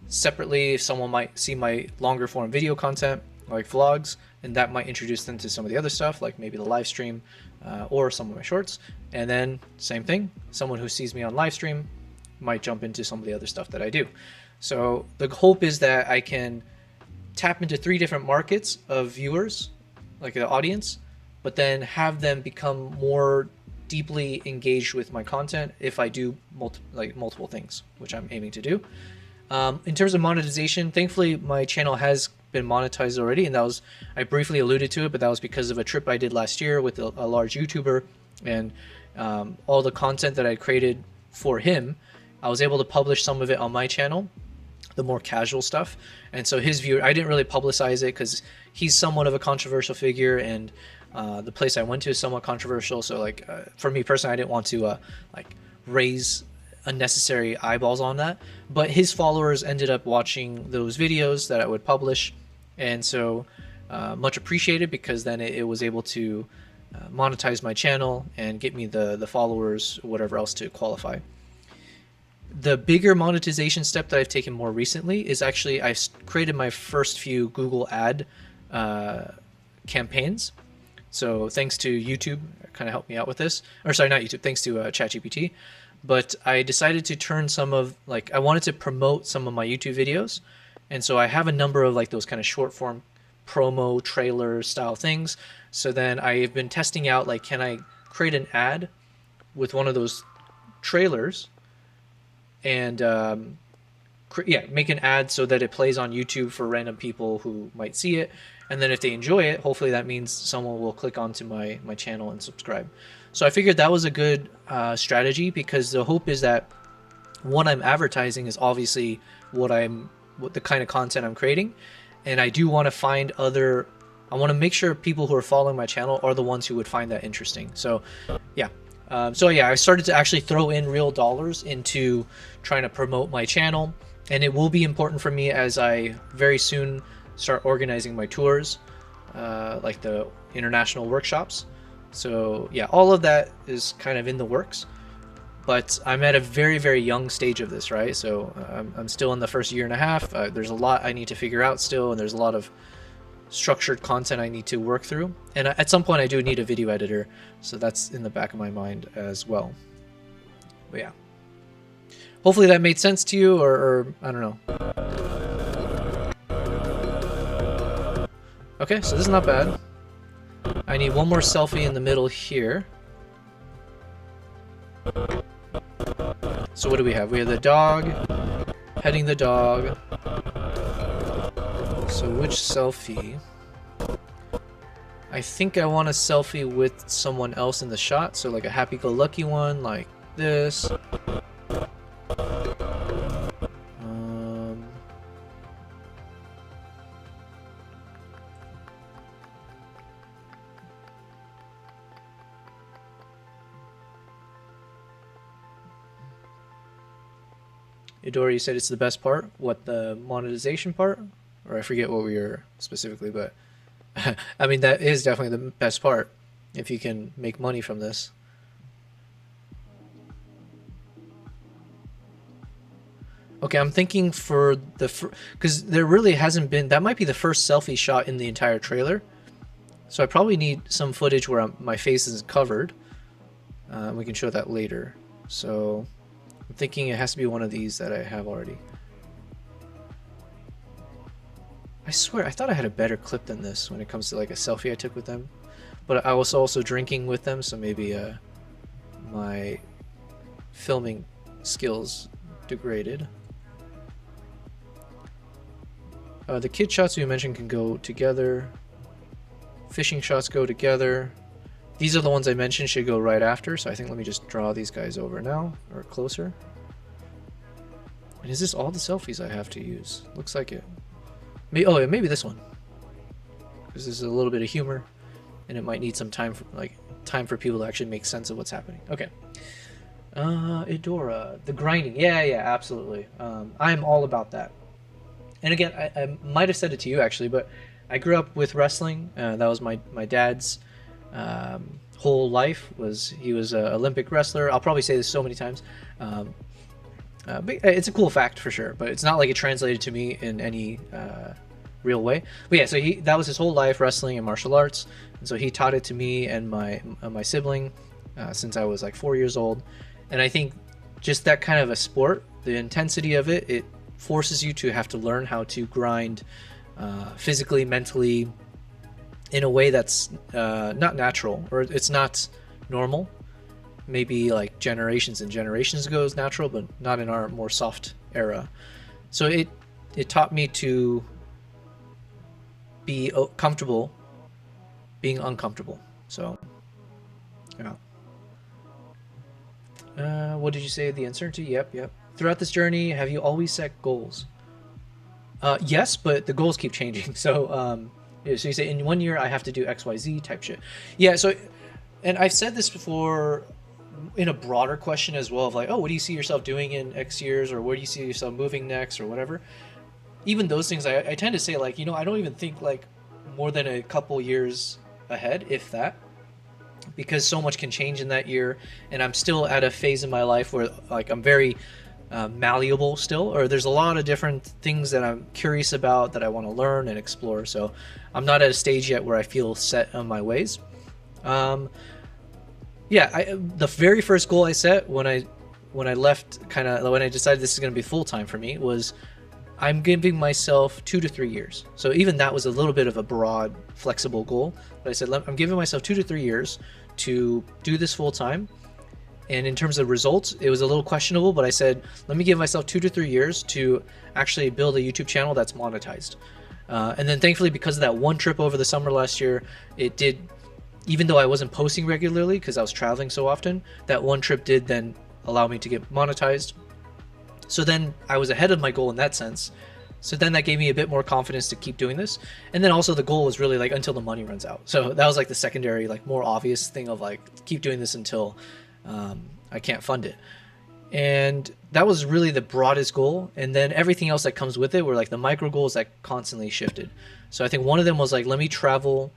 Separately, someone might see my longer form video content like vlogs, and that might introduce them to some of the other stuff, like maybe the live stream or some of my shorts. And then same thing, someone who sees me on live stream might jump into some of the other stuff that I do. So the hope is that I can tap into 3 different markets of viewers, like the audience, but then have them become more deeply engaged with my content if I do multiple things, which I'm aiming to do. In terms of monetization, thankfully my channel has been monetized already, and that was, I briefly alluded to it, but that was because of a trip I did last year with a large YouTuber, and all the content that I created for him, I was able to publish some of it on my channel, the more casual stuff. And so his view, I didn't really publicize it because he's somewhat of a controversial figure, and the place I went to is somewhat controversial. So like for me personally, I didn't want to like raise unnecessary eyeballs on that, but his followers ended up watching those videos that I would publish, and so much appreciated, because then it was able to monetize my channel and get me the followers, whatever else to qualify. The bigger monetization step that I've taken more recently is actually I've created my first few Google ad campaigns. So thanks to YouTube, kind of helped me out with this, or sorry, not YouTube, thanks to ChatGPT. But I decided to turn some of, like, I wanted to promote some of my YouTube videos. And so I have a number of like those kind of short form promo trailer style things. So then I've been testing out, like, can I create an ad with one of those trailers and make an ad so that it plays on YouTube for random people who might see it, and then if they enjoy it, hopefully that means someone will click onto my channel and subscribe. So I figured that was a good strategy, because the hope is that what I'm advertising is obviously what the kind of content I'm creating, and I do want to find other. I want to make sure people who are following my channel are the ones who would find that interesting. So yeah. I started to actually throw in real dollars into trying to promote my channel, and it will be important for me as I very soon start organizing my tours, like the international workshops. So yeah, all of that is kind of in the works, but I'm at a very, very young stage of this, right? So I'm still in the first year and a half. There's a lot I need to figure out still, and there's a lot of structured content I need to work through, and at some point I do need a video editor, so that's in the back of my mind as well. But yeah, hopefully that made sense to you, or I don't know. Okay, so this is not bad. I need one more selfie in the middle here. So what do we have? We have the dog, petting the dog. So which selfie? I think I want a selfie with someone else in the shot, so like a happy-go-lucky one like this. Idora, you said it's the best part? What, the monetization part? Or I forget what we were specifically, but I mean, that is definitely the best part, if you can make money from this. Okay, I'm thinking for the, because there really hasn't been, that might be the first selfie shot in the entire trailer. So I probably need some footage where my face is covered. We can show that later. So I'm thinking it has to be one of these that I have already. I swear, I thought I had a better clip than this when it comes to like a selfie I took with them. But I was also drinking with them, so maybe my filming skills degraded. The kid shots we mentioned can go together. Fishing shots go together. These are the ones I mentioned should go right after, so I think let me just draw these guys over now, or closer. And is this all the selfies I have to use? Looks like it. Oh, yeah, maybe this one, because this is a little bit of humor, and it might need some time for people to actually make sense of what's happening. Okay. Idora, the grinding. Yeah, absolutely. I'm all about that. And again, I might have said it to you actually, but I grew up with wrestling. That was my dad's whole life. He was an Olympic wrestler. I'll probably say this so many times. But it's a cool fact for sure, but it's not like it translated to me in any real way. But yeah, so that was his whole life, wrestling and martial arts, and so he taught it to me and my sibling since I was like 4 years old. And I think just that kind of a sport, the intensity of it forces you to have to learn how to grind physically, mentally, in a way that's not natural, or it's not normal. Maybe like generations and generations ago is natural, but not in our more soft era. So it taught me to be comfortable being uncomfortable. So yeah. What did you say? The uncertainty? Yep. Throughout this journey, have you always set goals? Yes, but the goals keep changing. So so you say in 1 year I have to do XYZ type shit. Yeah. So, and I've said this before in a broader question as well, of like, oh, what do you see yourself doing in X years, or where do you see yourself moving next, or whatever. Even those things, I tend to say like, I don't even think like more than a couple years ahead, if that, because so much can change in that year, and I'm still at a phase in my life where like I'm very malleable still, or there's a lot of different things that I'm curious about that I want to learn and explore. So I'm not at a stage yet where I feel set on my ways. The very first goal I set when I left, when I decided this is going to be full-time for me, was I'm giving myself 2 to 3 years. So even that was a little bit of a broad, flexible goal. But I said, I'm giving myself 2 to 3 years to do this full-time. And in terms of results, it was a little questionable, but I said, let me give myself 2 to 3 years to actually build a YouTube channel that's monetized. And then thankfully, because of that one trip over the summer last year, it did, even though I wasn't posting regularly because I was traveling so often, that one trip did then allow me to get monetized. So then I was ahead of my goal in that sense. So then that gave me a bit more confidence to keep doing this. And then also the goal was really like until the money runs out. So that was like the secondary, like more obvious thing of like, keep doing this until I can't fund it. And that was really the broadest goal. And then everything else that comes with it were like the micro goals that constantly shifted. So I think one of them was like, let me travel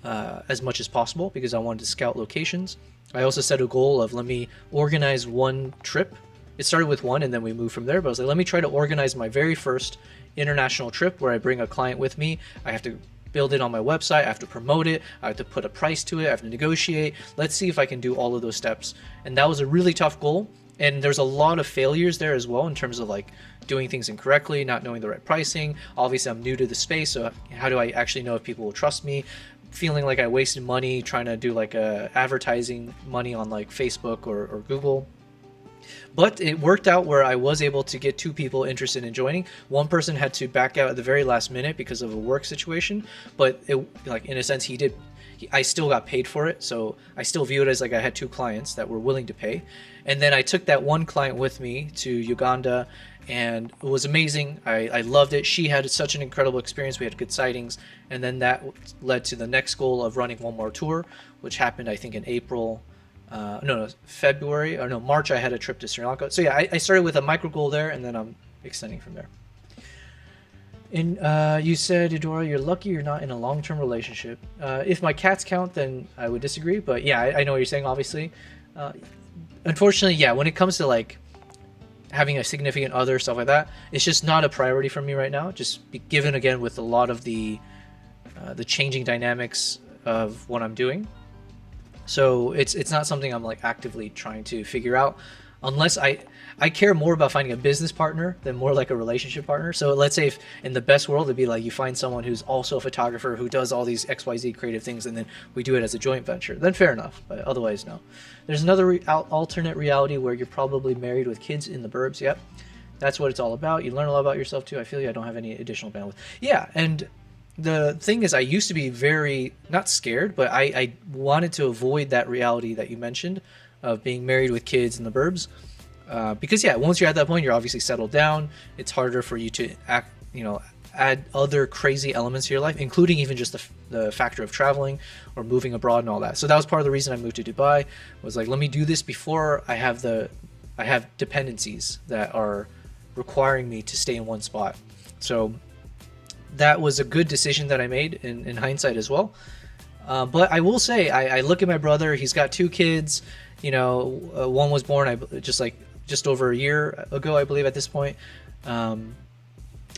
as much as possible because I wanted to scout locations. I also set a goal of let me organize one trip. It started with one and then we moved from there, but I was like, let me try to organize my very first international trip where I bring a client with me. I have to build it on my website, I have to promote it, I have to put a price to it, I have to negotiate. Let's see if I can do all of those steps. And that was a really tough goal. And there's a lot of failures there as well in terms of like doing things incorrectly, not knowing the right pricing. Obviously I'm new to the space, so how do I actually know if people will trust me? Feeling like I wasted money trying to do like advertising money on like Facebook or Google. But it worked out where I was able to get 2 people interested in joining. One person had to back out at the very last minute because of a work situation, but it, like in a sense I still got paid for it, so I still view it as like I had 2 clients that were willing to pay. And then I took that one client with me to Uganda, and it was amazing. I loved it. She had such an incredible experience. We had good sightings, and then that led to the next goal of running one more tour, which happened I think in April. February or no, March. I had a trip to Sri Lanka. So yeah, I started with a micro goal there, and then I'm extending from there. And you said, Eudora, you're lucky you're not in a long-term relationship. If my cats count, then I would disagree. But yeah, I know what you're saying, obviously. Unfortunately, yeah, when it comes to like having a significant other, stuff like that, it's just not a priority for me right now. Just given again with a lot of the changing dynamics of what I'm doing. So it's not something I'm like actively trying to figure out, unless I care more about finding a business partner than more like a relationship partner. So let's say if in the best world it'd be like you find someone who's also a photographer who does all these XYZ creative things, and then we do it as a joint venture, then fair enough. But otherwise, no. There's another alternate reality where you're probably married with kids in the burbs. Yep, that's what it's all about. You learn a lot about yourself too. I feel like I don't have any additional bandwidth. Yeah, and the thing is, I used to be very, not scared, but I wanted to avoid that reality that you mentioned of being married with kids in the burbs. Because yeah, once you're at that point, you're obviously settled down. It's harder for you to add other crazy elements to your life, including even just the factor of traveling or moving abroad and all that. So that was part of the reason I moved to Dubai, was like, let me do this before I have dependencies that are requiring me to stay in one spot. So that was a good decision that I made in hindsight as well. But I will say, I look at my brother, he's got 2 kids, one was born just over a year ago, I believe at this point. And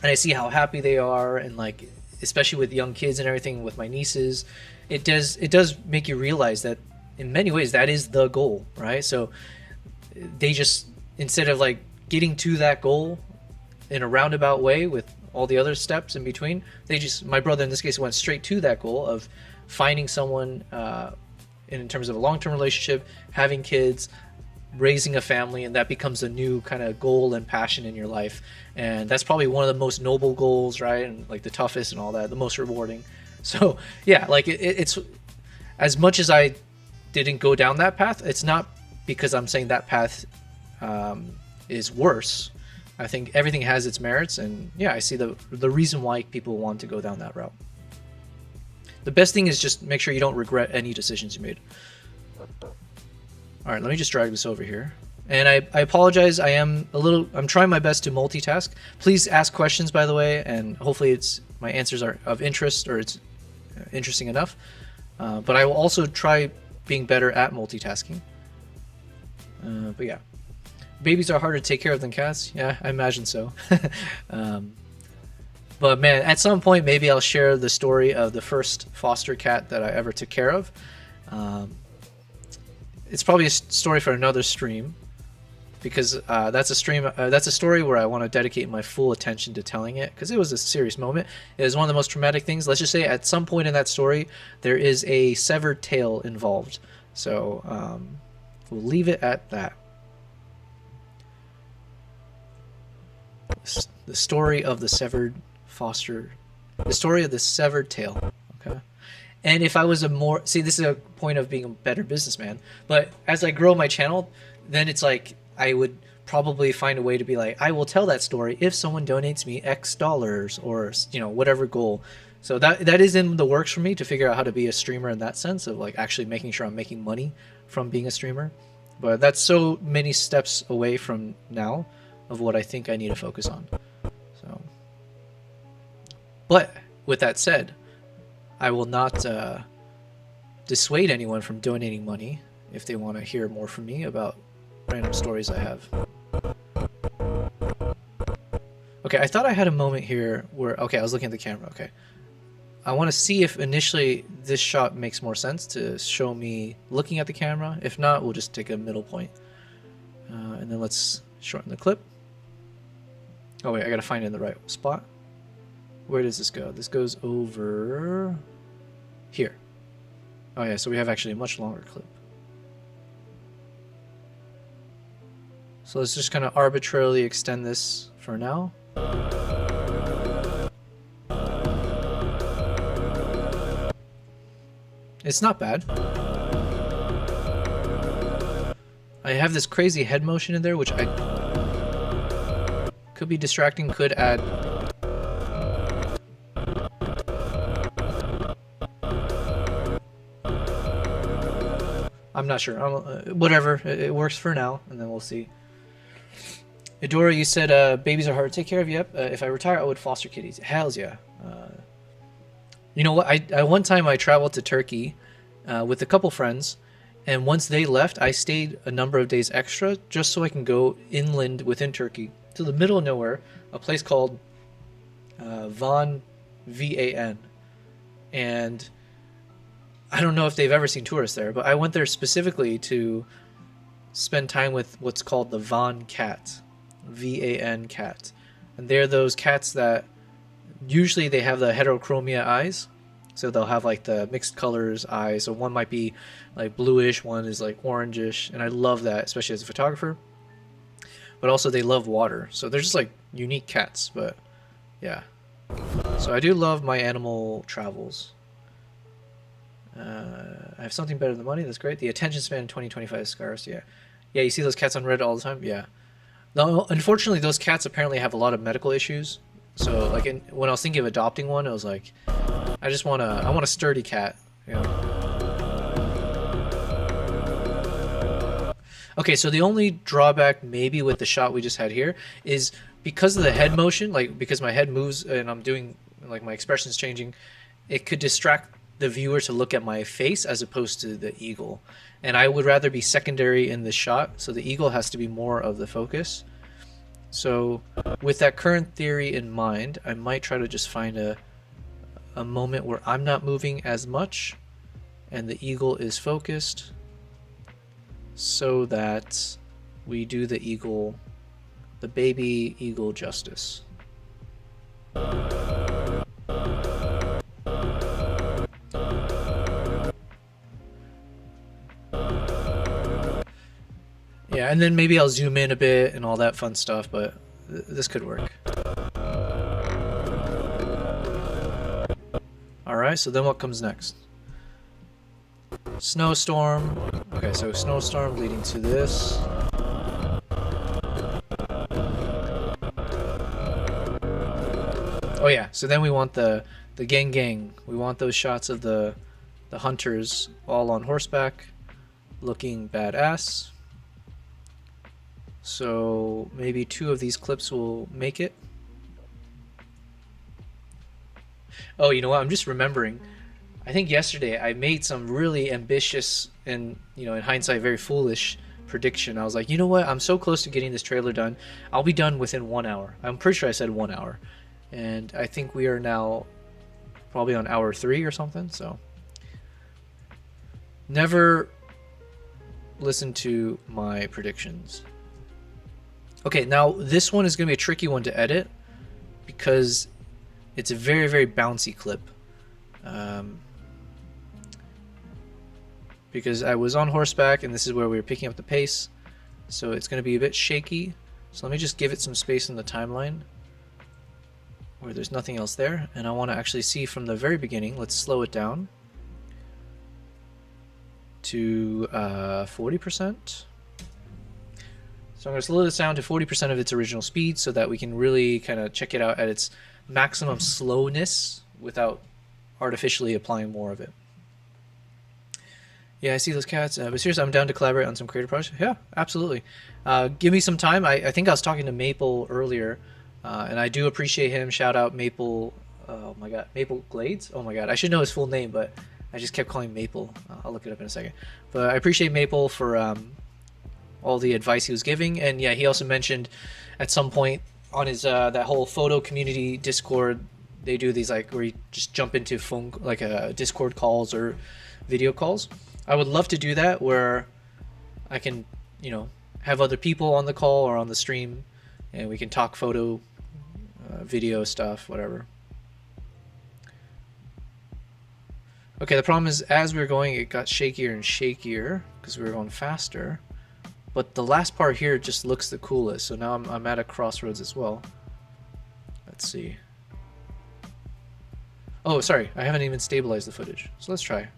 I see how happy they are, and like, especially with young kids and everything, with my nieces, it does make you realize that in many ways that is the goal, right? So they just, instead of like getting to that goal in a roundabout way with all the other steps in between, my brother in this case went straight to that goal of finding someone in terms of a long-term relationship, having kids, raising a family, and that becomes a new kind of goal and passion in your life. And that's probably one of the most noble goals, right? And like the toughest and all that, the most rewarding. So yeah, like it's, as much as I didn't go down that path, it's not because I'm saying that path is worse. I think everything has its merits, and yeah, I see the reason why people want to go down that route. The best thing is just make sure you don't regret any decisions you made. All right, let me just drag this over here. And I apologize, I'm trying my best to multitask. Please ask questions, by the way, and hopefully my answers are of interest, or it's interesting enough. But I will also try being better at multitasking. But yeah. Babies are harder to take care of than cats. Yeah, I imagine so. But man, at some point, maybe I'll share the story of the first foster cat that I ever took care of. It's probably a story for another stream, because that's a story where I want to dedicate my full attention to telling it, because it was a serious moment. It was one of the most traumatic things. Let's just say at some point in that story, there is a severed tail involved. So We'll leave it at that. The story of the severed foster, the story of the severed tail. Okay. And if I was a more, see, this is a point of being a better businessman, but as I grow my channel, then it's like I would probably find a way to be like, I will tell that story if someone donates me X dollars, or, you know, whatever goal. So that is in the works for me, to figure out how to be a streamer in that sense of like actually making sure I'm making money from being a streamer. But that's so many steps away from now of what I think I need to focus on. So, but with that said, I will not dissuade anyone from donating money if they want to hear more from me about random stories I have. Okay, I thought I had a moment here where, okay, I was looking at the camera, okay. I want to see if initially this shot makes more sense to show me looking at the camera. If not, we'll just take a middle point. And then let's shorten the clip. Oh wait, I gotta find it in the right spot. Where does this go? This goes over here. Oh yeah, so we have actually a much longer clip. So let's just kind of arbitrarily extend this for now. It's not bad. I have this crazy head motion in there, which I could be distracting, could add. I'm not sure. Whatever. It works for now, and then we'll see. Adora, you said babies are hard to take care of. Yep. If I retire, I would foster kitties. Hells yeah. You know what? I one time I traveled to Turkey with a couple friends, and once they left, I stayed a number of days extra just so I can go inland within Turkey to the middle of nowhere, a place called Van, V-A-N. And I don't know if they've ever seen tourists there, but I went there specifically to spend time with what's called the Van cat, V-A-N cat. And they're those cats that usually they have the heterochromia eyes. So they'll have like the mixed colors eyes. So one might be like bluish, one is like orangish. And I love that, especially as a photographer. But also they love water. So they're just like unique cats, but yeah. So I do love my animal travels. I have something better than money. That's great. The attention span in 2025 is scarce. Yeah. Yeah, you see those cats on Reddit all the time? Yeah. Now, unfortunately, those cats apparently have a lot of medical issues. So like when I was thinking of adopting one, I was like, I want a sturdy cat, you know. Okay, so the only drawback maybe with the shot we just had here is because of the head motion, like because my head moves and I'm doing like my expression's changing, it could distract the viewer to look at my face as opposed to the eagle. And I would rather be secondary in the shot, so the eagle has to be more of the focus. So with that current theory in mind, I might try to just find a moment where I'm not moving as much and the eagle is focused, so that we do the eagle, the baby eagle justice. Yeah, and then maybe I'll zoom in a bit and all that fun stuff, but this could work. Alright, so then what comes next? Snowstorm. Okay, so snowstorm leading to this. Oh yeah, so then we want the gang. We want those shots of the hunters all on horseback looking badass. So maybe 2 of these clips will make it. Oh, you know what? I'm just remembering. I think yesterday I made some really ambitious and, you know, in hindsight, very foolish prediction. I was like, you know what? I'm so close to getting this trailer done. I'll be done within 1 hour. I'm pretty sure I said 1 hour. And I think we are now probably on hour 3 or something. So never listen to my predictions. Okay, now this one is going to be a tricky one to edit because it's a very, very bouncy clip. because I was on horseback and this is where we were picking up the pace. So it's going to be a bit shaky. So let me just give it some space in the timeline where there's nothing else there. And I want to actually see from the very beginning. Let's slow it down to 40%. So I'm going to slow this down to 40% of its original speed so that we can really kind of check it out at its maximum slowness without artificially applying more of it. Yeah, I see those cats. But seriously, I'm down to collaborate on some creative projects. Yeah, absolutely. Give me some time. I think I was talking to Maple earlier, and I do appreciate him. Shout out Maple. Oh my God, Maple Glades. Oh my God, I should know his full name, but I just kept calling Maple. I'll look it up in a second. But I appreciate Maple for all the advice he was giving, and yeah, he also mentioned at some point on his that whole photo community Discord, they do these like where you just jump into phone like Discord calls or video calls. I would love to do that where I can, you know, have other people on the call or on the stream, and we can talk photo, video stuff, whatever. Okay, the problem is as we were going, it got shakier and shakier because we were going faster. But the last part here just looks the coolest. So now I'm at a crossroads as well. Let's see. Oh, sorry, I haven't even stabilized the footage. So let's try.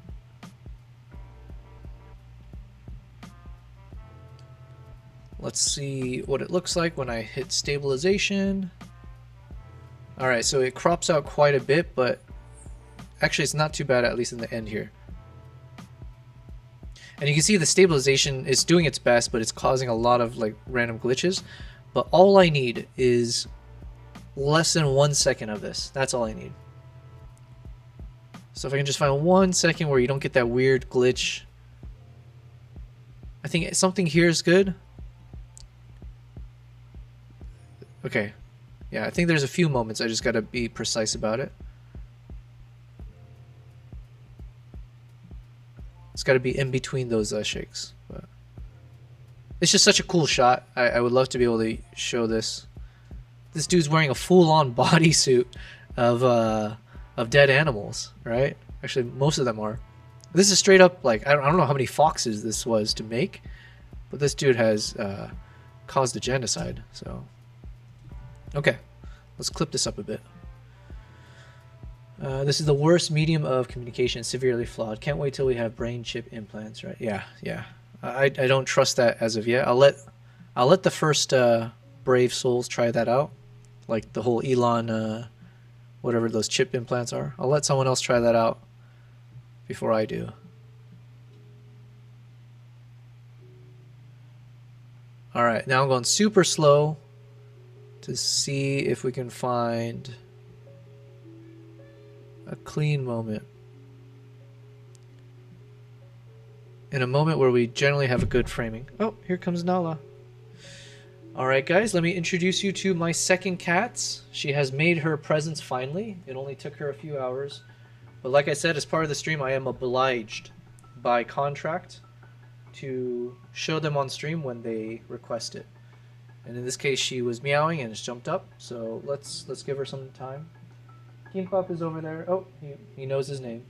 Let's see what it looks like when I hit stabilization. Alright, so it crops out quite a bit, but actually it's not too bad, at least in the end here. And you can see the stabilization is doing its best, but it's causing a lot of like random glitches. But all I need is less than 1 second of this. That's all I need. So if I can just find 1 second where you don't get that weird glitch. I think something here is good. Okay, yeah, I think there's a few moments. I just gotta be precise about it. It's gotta be in between those shakes. But it's just such a cool shot. I would love to be able to show this. This dude's wearing a full-on bodysuit of dead animals, right? Actually, most of them are. This is straight up like I don't know how many foxes this was to make, but this dude has caused a genocide. So. Okay, let's clip this up a bit. This is the worst medium of communication, severely flawed. Can't wait till we have brain chip implants, right? Yeah. I don't trust that as of yet. I'll let the first brave souls try that out, like the whole Elon, whatever those chip implants are. I'll let someone else try that out before I do. All right, now I'm going super slow to see if we can find a clean moment. In a moment where we generally have a good framing. Oh, here comes Nala. Alright guys, let me introduce you to my second cat. She has made her presence finally. It only took her a few hours. But like I said, as part of the stream, I am obliged by contract to show them on stream when they request it. And in this case, she was meowing and it's jumped up. So let's give her some time. Kimpop is over there. Oh, he knows his name.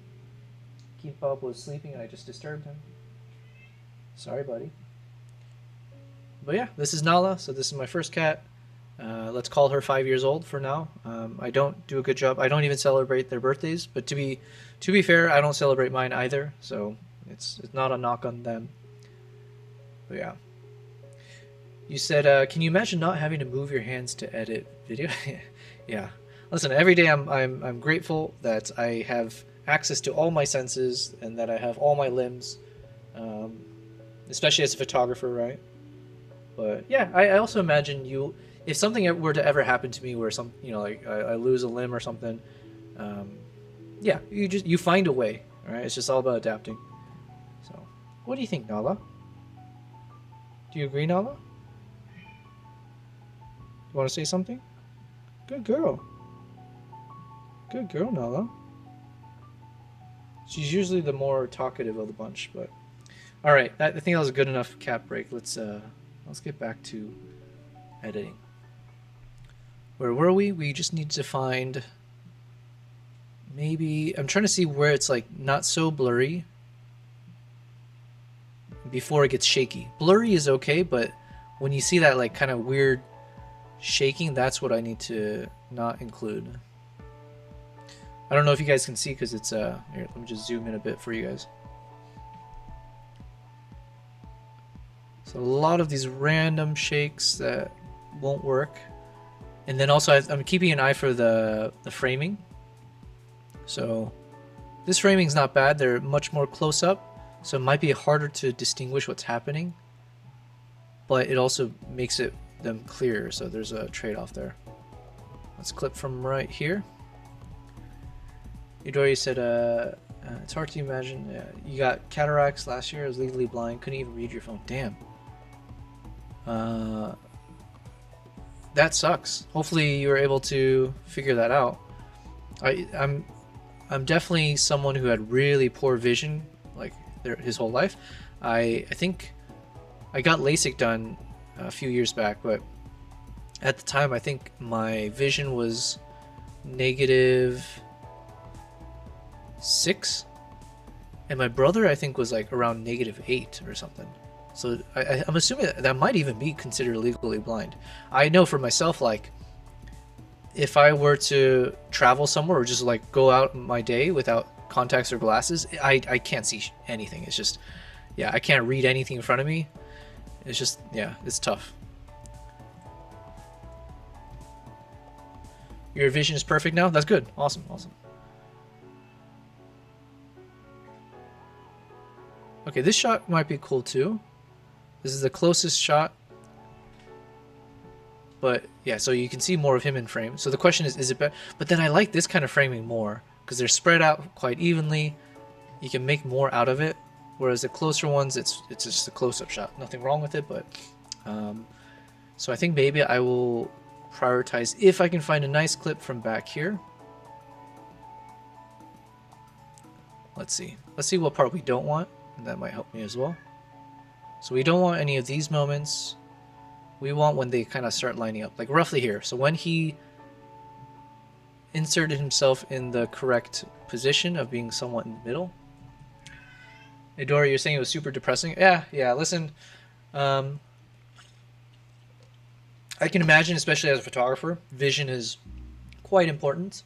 Kimpop was sleeping and I just disturbed him. Sorry, buddy. But yeah, this is Nala. So this is my first cat. Let's call her 5 years old for now. I don't do a good job. I don't even celebrate their birthdays. But to be fair, I don't celebrate mine either. So it's not a knock on them. But yeah. You said, can you imagine not having to move your hands to edit video? Yeah. Listen, every day I'm grateful that I have access to all my senses and that I have all my limbs, especially as a photographer, right? But yeah, I also imagine if something were to ever happen to me where like I lose a limb or something, yeah, you find a way, all right? It's just all about adapting. So, what do you think, Nala? Do you agree, Nala? You want to say something? Good girl. Good girl, Nala. She's usually the more talkative of the bunch, but all right. I think that was a good enough cat break. Let's get back to editing. Where were we? We just need to find. Maybe I'm trying to see where it's like not so blurry. before it gets shaky. Blurry is okay, but when you see that like kind of weird shaking, that's what I need to not include. I don't know if you guys can see because it's here, let me just zoom in a bit for you guys. So a lot of these random shakes that won't work. And then also I'm keeping an eye for the framing. So this framing's not bad. They're much more close up, so it might be harder to distinguish what's happening, but it also makes them clearer, so there's a trade-off there. Let's clip from right here. Midori said, it's hard to imagine. You got cataracts last year. I was legally blind. Couldn't even read your phone. Damn. That sucks. Hopefully you were able to figure that out. I'm definitely someone who had really poor vision, like his whole life. I think I got LASIK done a few years back, but at the time I think my vision was -6, and my brother I think was like around -8 or something. So I'm assuming that might even be considered legally blind. I know for myself, like if I were to travel somewhere or just like go out my day without contacts or glasses, I can't see anything. It's just, yeah, I can't read anything in front of me. It's just, yeah, it's tough. Your vision is perfect now? That's good. Awesome, awesome. Okay, this shot might be cool too. This is the closest shot. But yeah, so you can see more of him in frame. So the question is it better? But then I like this kind of framing more because they're spread out quite evenly. You can make more out of it. Whereas the closer ones, it's just a close-up shot. Nothing wrong with it, but so I think maybe I will prioritize if I can find a nice clip from back here. Let's see what part we don't want, and that might help me as well. So we don't want any of these moments. We want when they kind of start lining up, like roughly here. So when he inserted himself in the correct position of being somewhat in the middle. Hey Dora, you're saying it was super depressing? Yeah, listen. I can imagine, especially as a photographer, vision is quite important.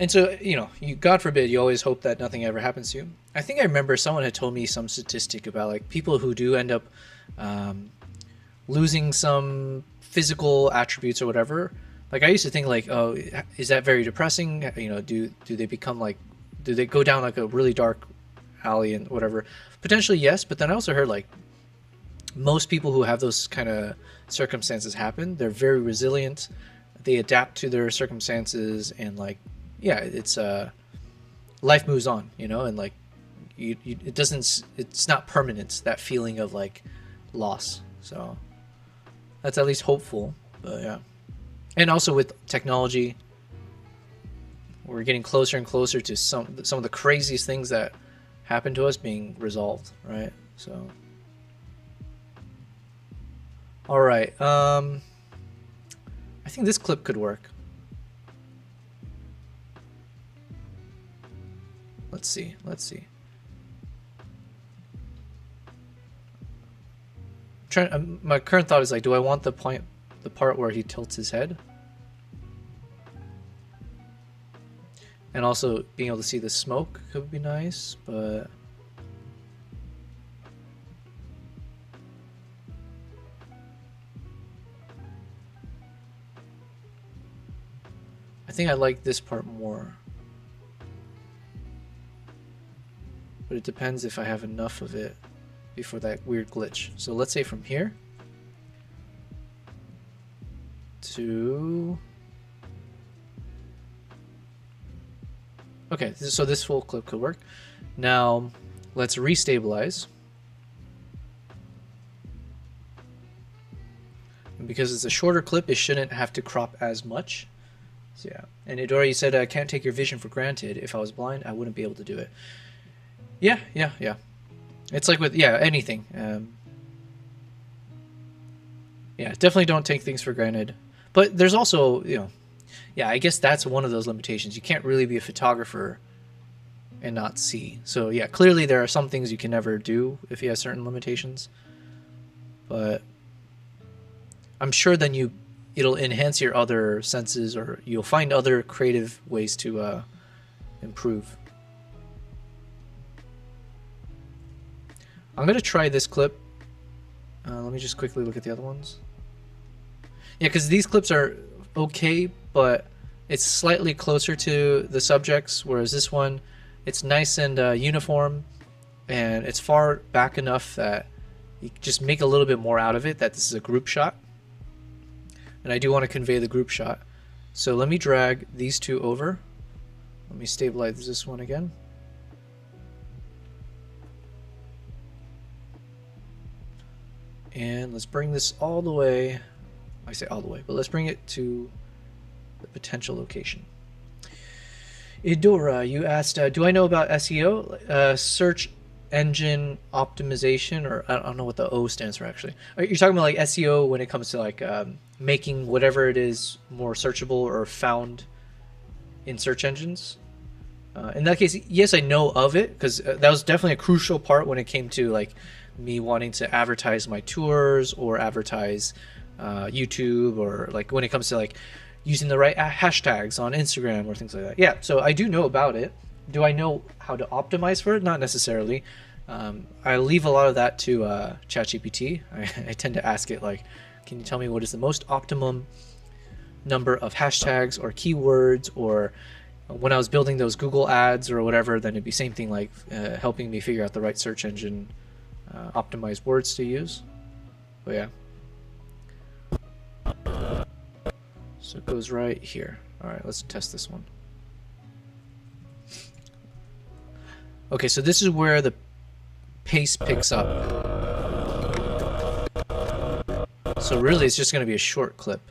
And so, you know, God forbid, you always hope that nothing ever happens to you. I think I remember someone had told me some statistic about like people who do end up losing some physical attributes or whatever. Like I used to think like, oh, is that very depressing? You know, do they become like, do they go down like a really dark alley and whatever? Potentially yes, but then I also heard like most people who have those kind of circumstances happen, they're very resilient. They adapt to their circumstances and like, yeah, it's life moves on, you know, and like it's not permanent, that feeling of like loss. So that's at least hopeful. But yeah, and also with technology, we're getting closer and closer to some of the craziest things that happen to us being resolved, right? So all right, I think this clip could work. Let's see. My current thought is like, do I want the part where he tilts his head? And also being able to see the smoke could be nice, but I think I like this part more. But it depends if I have enough of it before that weird glitch. So let's say from here to... Okay, so this full clip could work. Now let's restabilize. And because it's a shorter clip, it shouldn't have to crop as much. So yeah, and Idora, you said I can't take your vision for granted. If I was blind, I wouldn't be able to do it. Yeah. It's like with, yeah, anything. Yeah, definitely don't take things for granted. But there's also, you know, yeah, I guess that's one of those limitations. You can't really be a photographer and not see. So yeah, clearly there are some things you can never do if you have certain limitations, but I'm sure then it'll enhance your other senses, or you'll find other creative ways to improve. I'm gonna try this clip. Let me just quickly look at the other ones. Yeah, because these clips are okay, but it's slightly closer to the subjects, whereas this one, it's nice and uniform, and it's far back enough that you can just make a little bit more out of it, that this is a group shot. And I do want to convey the group shot. So let me drag these two over. Let me stabilize this one again. And let's bring this all the way. I say all the way, but let's bring it to the potential location. Idora, you asked, do I know about SEO? Search engine optimization, or I don't know what the O stands for actually. You're talking about like SEO when it comes to like making whatever it is more searchable or found in search engines. In that case, yes, I know of it, because that was definitely a crucial part when it came to like me wanting to advertise my tours or advertise YouTube, or like when it comes to like using the right hashtags on Instagram or things like that. Yeah, so I do know about it. Do I know how to optimize for it? Not necessarily. I leave a lot of that to ChatGPT. I tend to ask it like, can you tell me what is the most optimum number of hashtags or keywords, or when I was building those Google ads or whatever, then it'd be same thing, like helping me figure out the right search engine optimized words to use. But yeah. So it goes right here. All right, let's test this one. Okay, so this is where the pace picks up. So really it's just going to be a short clip.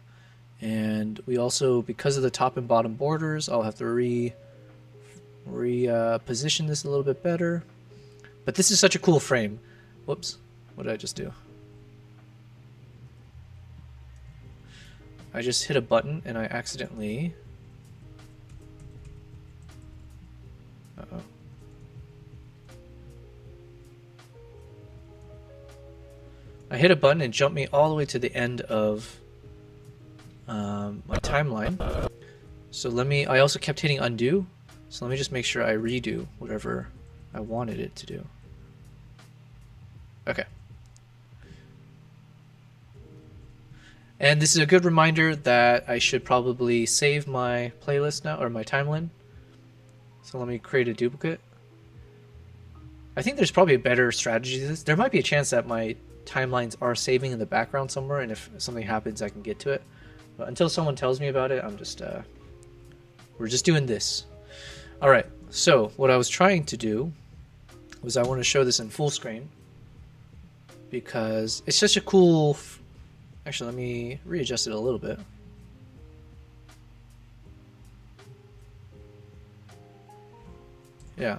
And we also, because of the top and bottom borders, I'll have to position this a little bit better. But this is such a cool frame. Whoops, what did I just do? I just hit a button and I accidentally... Uh-oh. I hit a button and jumped me all the way to the end of my timeline. So I also kept hitting undo. So let me just make sure I redo whatever I wanted it to do. Okay. And this is a good reminder that I should probably save my playlist now, or my timeline. So let me create a duplicate. I think there's probably a better strategy to this. There might be a chance that my timelines are saving in the background somewhere, and if something happens I can get to it. But until someone tells me about it, I'm just we're just doing this. All right, so what I was trying to do was I want to show this in full screen because it's such a cool... Actually, let me readjust it a little bit. Yeah,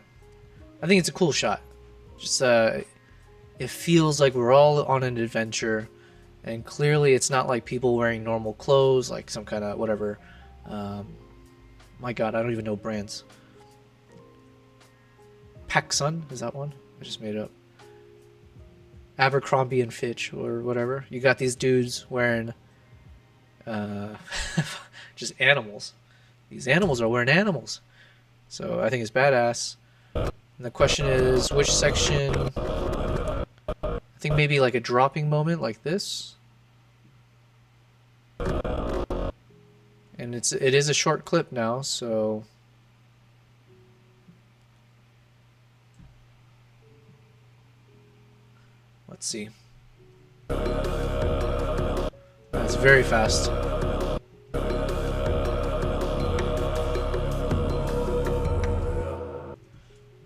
I think it's a cool shot. Just it feels like we're all on an adventure, and clearly it's not like people wearing normal clothes, like some kind of whatever. My God, I don't even know brands. PacSun, is that one? I just made it up. Abercrombie and Fitch or whatever. You got these dudes wearing just animals. These animals are wearing animals. So I think it's badass. And the question is, which section? I think maybe like a dropping moment like this. And it is a short clip now, so let's see. That's very fast.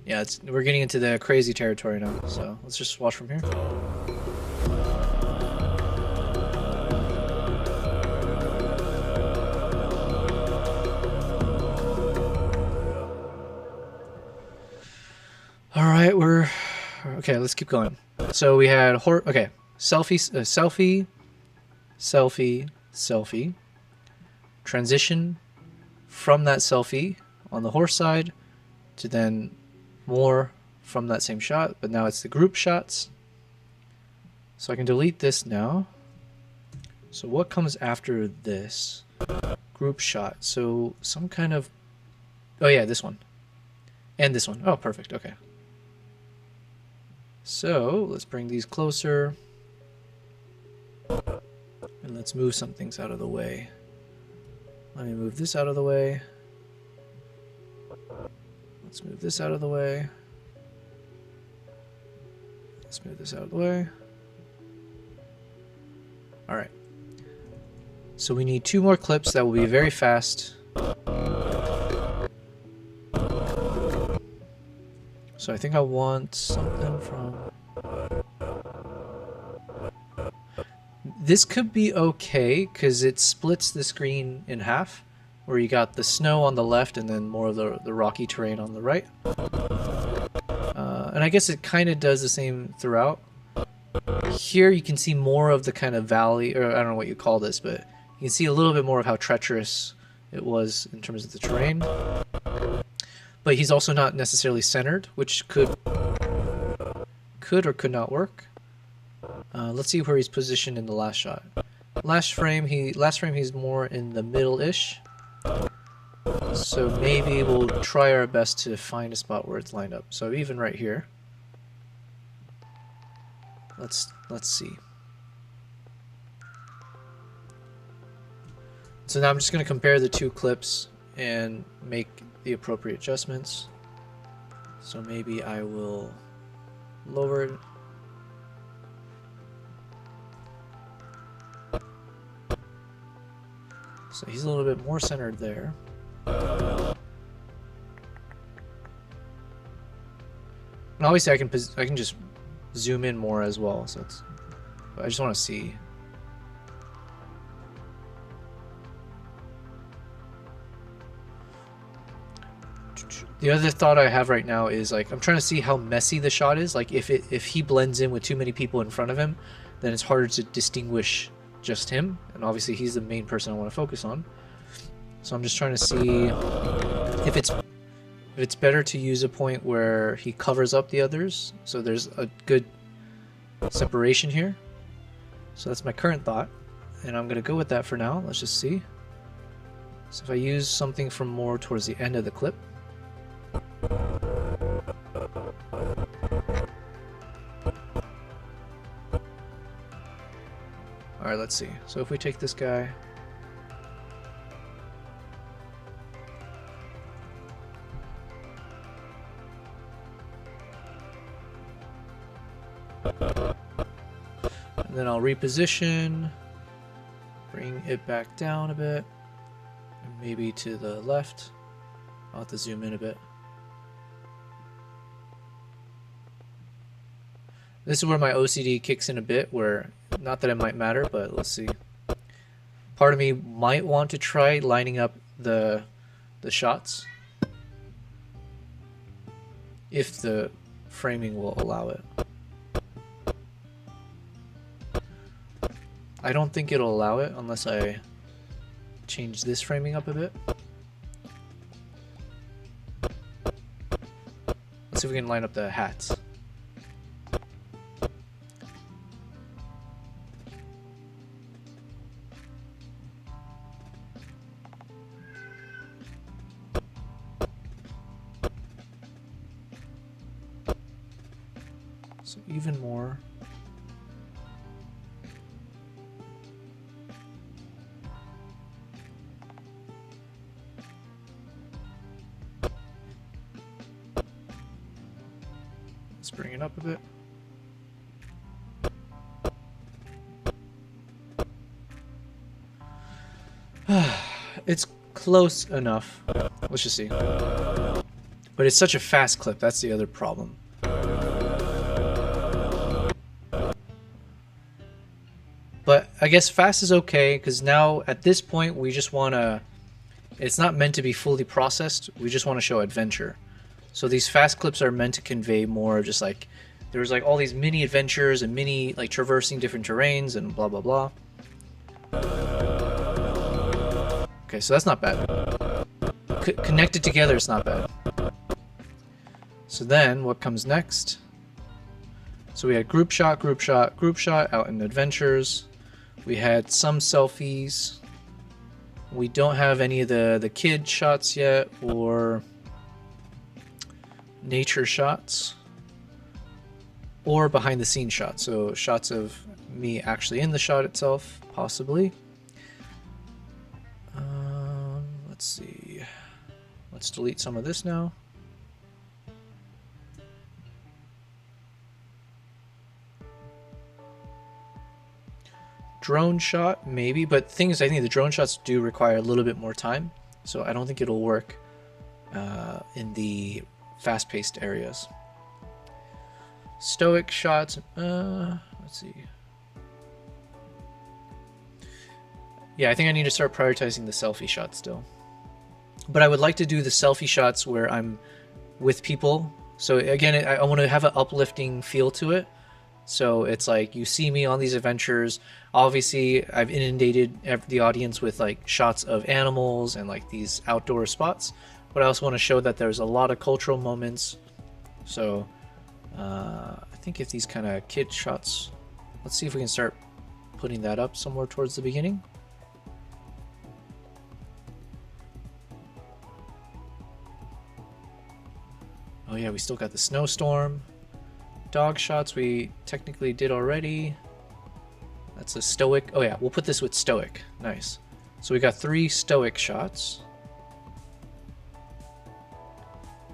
Yeah, we're getting into the crazy territory now, so let's just watch from here. All right, okay. Let's keep going. So we had okay, selfie, transition from that selfie on the horse side to then more from that same shot, but now it's the group shots. So I can delete this now. So what comes after this? Group shot. So some kind of... Oh yeah, this one. And this one. Oh, perfect. Okay. So let's bring these closer. And let's move some things out of the way. Let me move this out of the way. Let's move this out of the way. Let's move this out of the way. All right. So we need 2 more clips that will be very fast. So I think I want something from... This could be okay because it splits the screen in half, where you got the snow on the left and then more of the rocky terrain on the right. And I guess it kind of does the same throughout. Here you can see more of the kind of valley, or I don't know what you call this, but you can see a little bit more of how treacherous it was in terms of the terrain. But he's also not necessarily centered, which could or could not work. Let's see where he's positioned in the last shot. Last frame he's more in the middle-ish. So maybe we'll try our best to find a spot where it's lined up. So even right here. Let's see. So now I'm just going to compare the 2 clips and make the appropriate adjustments. So maybe I will lower it. So he's a little bit more centered there. And obviously I can just zoom in more as well. So I just want to see. The other thought I have right now is like I'm trying to see how messy the shot is. Like if he blends in with too many people in front of him, then it's harder to distinguish just him. And obviously he's the main person I want to focus on. So I'm just trying to see if it's better to use a point where he covers up the others, so there's a good separation here. So that's my current thought, and I'm gonna go with that for now. Let's just see. So if I use something from more towards the end of the clip. Alright, let's see. So if we take this guy. And then I'll reposition, bring it back down a bit, and maybe to the left. I'll have to zoom in a bit. This is where my OCD kicks in a bit, where, not that it might matter, but let's see. Part of me might want to try lining up the shots, if the framing will allow it. I don't think it'll allow it unless I change this framing up a bit. Let's see if we can line up the hats. So even more. Let's bring it up a bit. It's close enough. Let's just see. But it's such a fast clip. That's the other problem. But I guess fast is okay, because now at this point we just want to... It's not meant to be fully processed. We just want to show adventure. So these fast clips are meant to convey more of just like... There's like all these mini adventures and mini like traversing different terrains and blah blah blah. Okay, so that's not bad. Connected together, it's not bad. So then what comes next? So we had group shot, group shot, group shot out in adventures. We had some selfies. We don't have any of the kid shots yet or nature shots or behind the scenes shots. So shots of me actually in the shot itself, possibly. Let's see. Let's delete some of this now. Drone shot, maybe, but the thing is, I think the drone shots do require a little bit more time, so I don't think it'll work in the fast-paced areas. Stoic shots, let's see. Yeah, I think I need to start prioritizing the selfie shots still. But I would like to do the selfie shots where I'm with people. So again, I want to have an uplifting feel to it. So it's like you see me on these adventures. Obviously, I've inundated the audience with like shots of animals and like these outdoor spots. But I also want to show that there's a lot of cultural moments. So I think if these kind of kid shots, let's see if we can start putting that up somewhere towards the beginning. Oh yeah, we still got the snowstorm. Dog shots we technically did already. That's a stoic. Oh yeah, we'll put this with stoic. Nice. So we got 3 stoic shots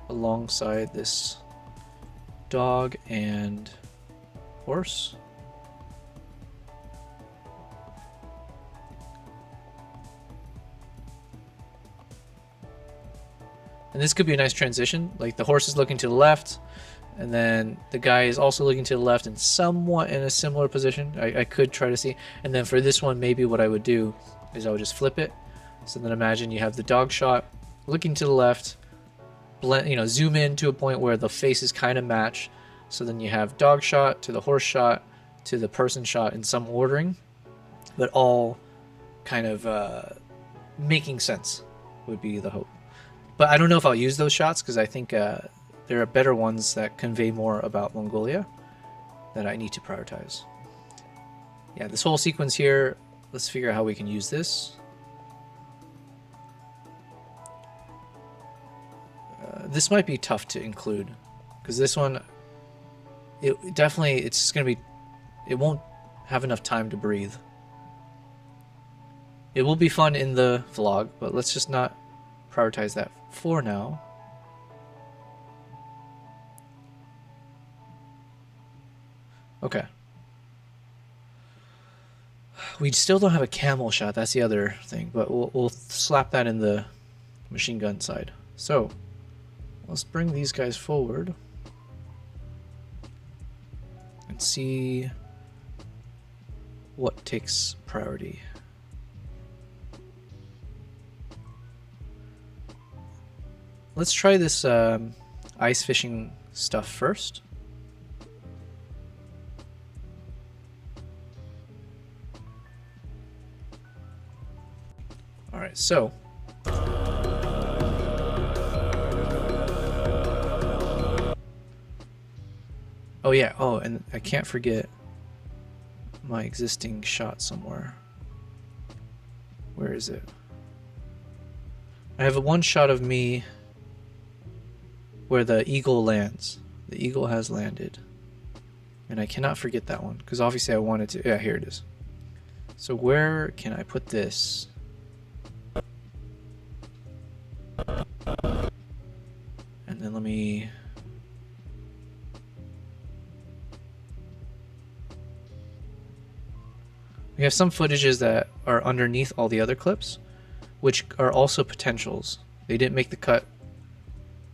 alongside this dog and horse. And this could be a nice transition. Like the horse is looking to the left, and then the guy is also looking to the left and somewhat in a similar position. I could try to see. And then for this one, maybe what I would do is I would just flip it. So then imagine you have the dog shot looking to the left, blend, zoom in to a point where the faces kind of match. So then you have dog shot to the horse shot to the person shot in some ordering, but all kind of making sense would be the hope. But I don't know if I'll use those shots because I think there are better ones that convey more about Mongolia that I need to prioritize. Yeah, this whole sequence here, let's figure out how we can use this. This might be tough to include because this one, it won't have enough time to breathe. It will be fun in the vlog, but let's just not prioritize that for now. Okay. We still don't have a camel shot. That's the other thing, but we'll slap that in the machine gun side. So let's bring these guys forward and see what takes priority. Let's try this ice fishing stuff first. All right, so oh yeah, oh, and I can't forget my existing shot somewhere. Where is it? I have one shot of me where the eagle lands. The eagle has landed. And I cannot forget that one because obviously I wanted to. Yeah, here it is. So where can I put this? And then let me... We have some footages that are underneath all the other clips, which are also potentials. They didn't make the cut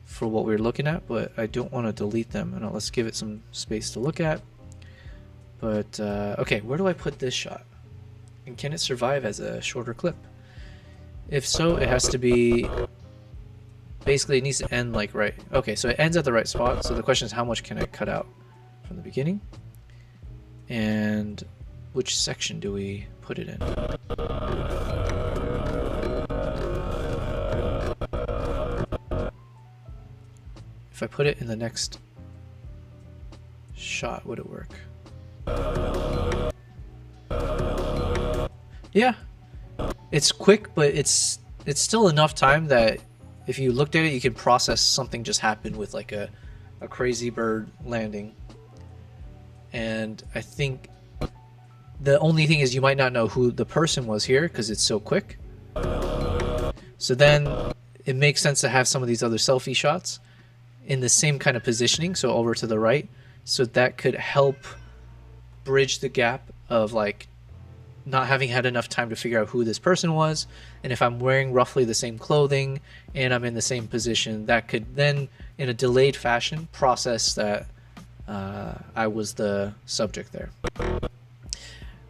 for what we were looking at, but I don't want to delete them. And let's give it some space to look at. But okay, where do I put this shot? And can it survive as a shorter clip? If so, it has to be... Basically, it needs to end like right. Okay, so it ends at the right spot. So the question is, how much can I cut out from the beginning? And which section do we put it in? If I put it in the next shot, would it work? Yeah, it's quick, but it's still enough time that if you looked at it, you can process something just happened with like a crazy bird landing. And I think the only thing is you might not know who the person was here because it's so quick. So then it makes sense to have some of these other selfie shots in the same kind of positioning, so over to the right. So that could help bridge the gap of like not having had enough time to figure out who this person was. And if I'm wearing roughly the same clothing and I'm in the same position, that could then, in a delayed fashion, process that I was the subject there.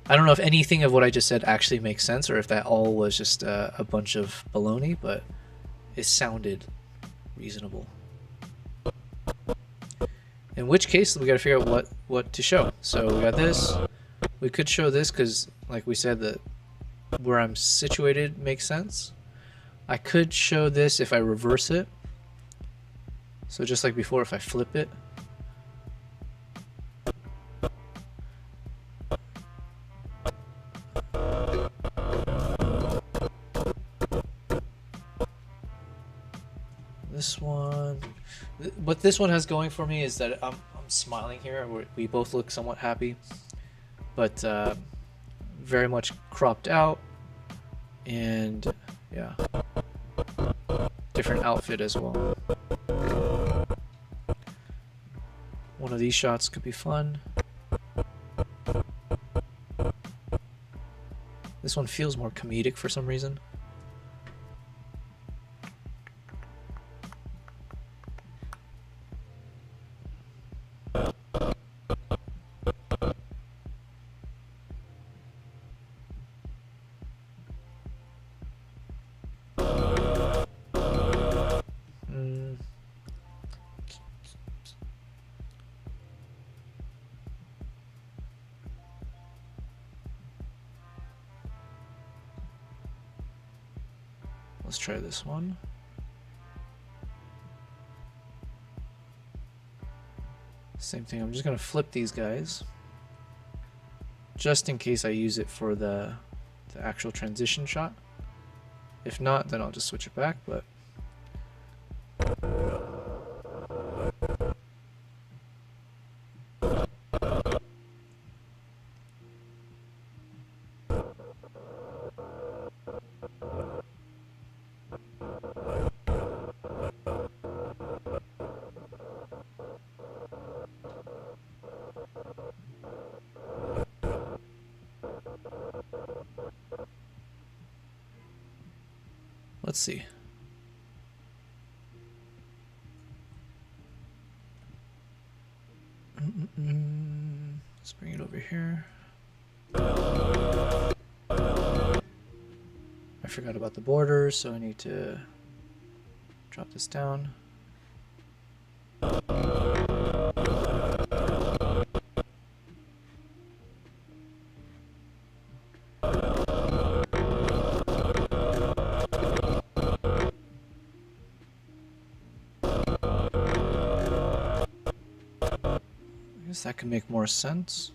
I don't know if anything of what I just said actually makes sense or if that all was just a bunch of baloney, but it sounded reasonable. In which case, we got to figure out what to show. So we got this. We could show this because, like we said, that where I'm situated makes sense. I could show this if I reverse it. So just like before, if I flip it. This one, what this one has going for me is that I'm smiling here. We both look somewhat happy, but very much cropped out, and yeah, different outfit as well. One of these shots could be fun. This one feels more comedic for some reason. Let's try this one. Same thing, I'm just gonna flip these guys just in case I use it for the actual transition shot. If not, then I'll just switch it back, but let's see. Let's bring it over here. I forgot about the borders, so I need to drop this down. That can make more sense.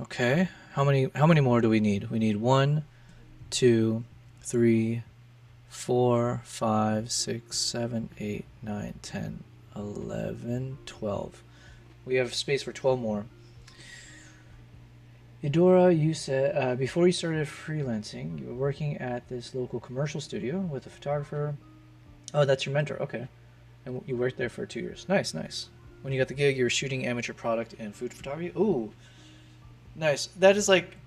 Okay, how many more do we need? We need 1, 2, 3, 4, 5, 6, 7, 8, 9, 10, 11, 12. We have space for 12 more. Eudora, you said before you started freelancing, you were working at this local commercial studio with a photographer. Oh, that's your mentor. Okay, and you worked there for 2 years. Nice, nice. When you got the gig, you were shooting amateur product and food photography. Ooh, nice. That is like,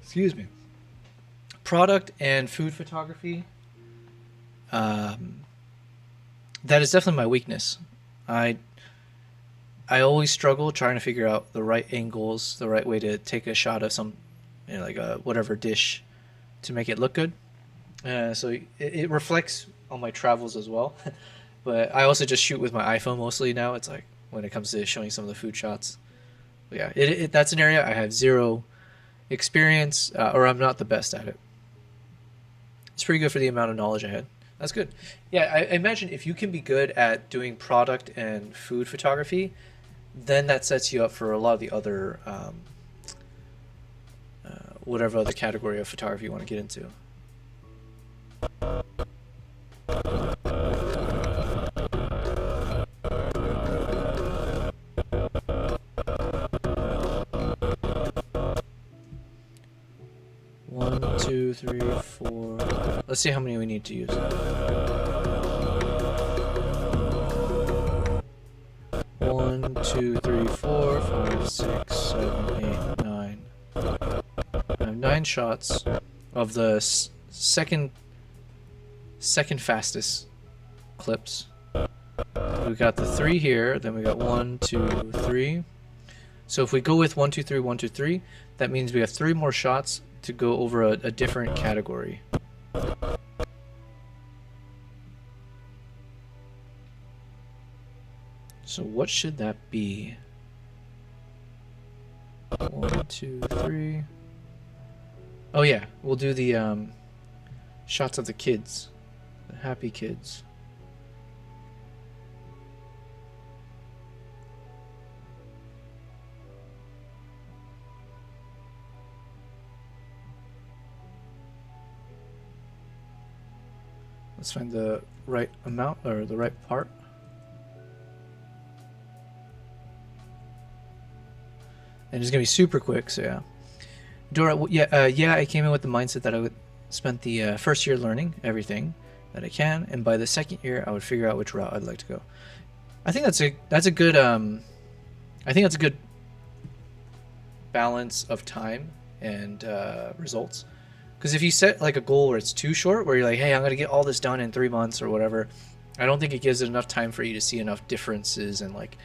excuse me. Product and food photography. That is definitely my weakness. I always struggle trying to figure out the right angles, the right way to take a shot of some, you know, like a whatever dish to make it look good. So it reflects on my travels as well. But I also just shoot with my iPhone mostly now. It's like when it comes to showing some of the food shots. But yeah, that's an area I have zero experience, or I'm not the best at it. It's pretty good for the amount of knowledge I had. That's good. Yeah, I imagine if you can be good at doing product and food photography, then that sets you up for a lot of the other, whatever other category of photography you want to get into. One, two, three, four. Let's see how many we need to use. 1, 2, 3, 4, 5, 6, 7, 8, 9. I have 9 shots of the second fastest clips. We got the 3 here, then we got 1, 2, 3. So if we go with 1, 2, 3, 1, 2, 3, that means we have 3 more shots to go over a different category. So what should that be? 1, 2, 3. Oh yeah, we'll do the shots of the kids, the happy kids. Let's find the right amount or the right part. And it's gonna be super quick, so yeah. Dora, yeah, I came in with the mindset that I would spend the first year learning everything that I can, and by the second year, I would figure out which route I'd like to go. I think that's a good I think that's a good balance of time and results. Because if you set like a goal where it's too short, where you're like, hey, I'm gonna get all this done in 3 months or whatever, I don't think it gives it enough time for you to see enough differences and like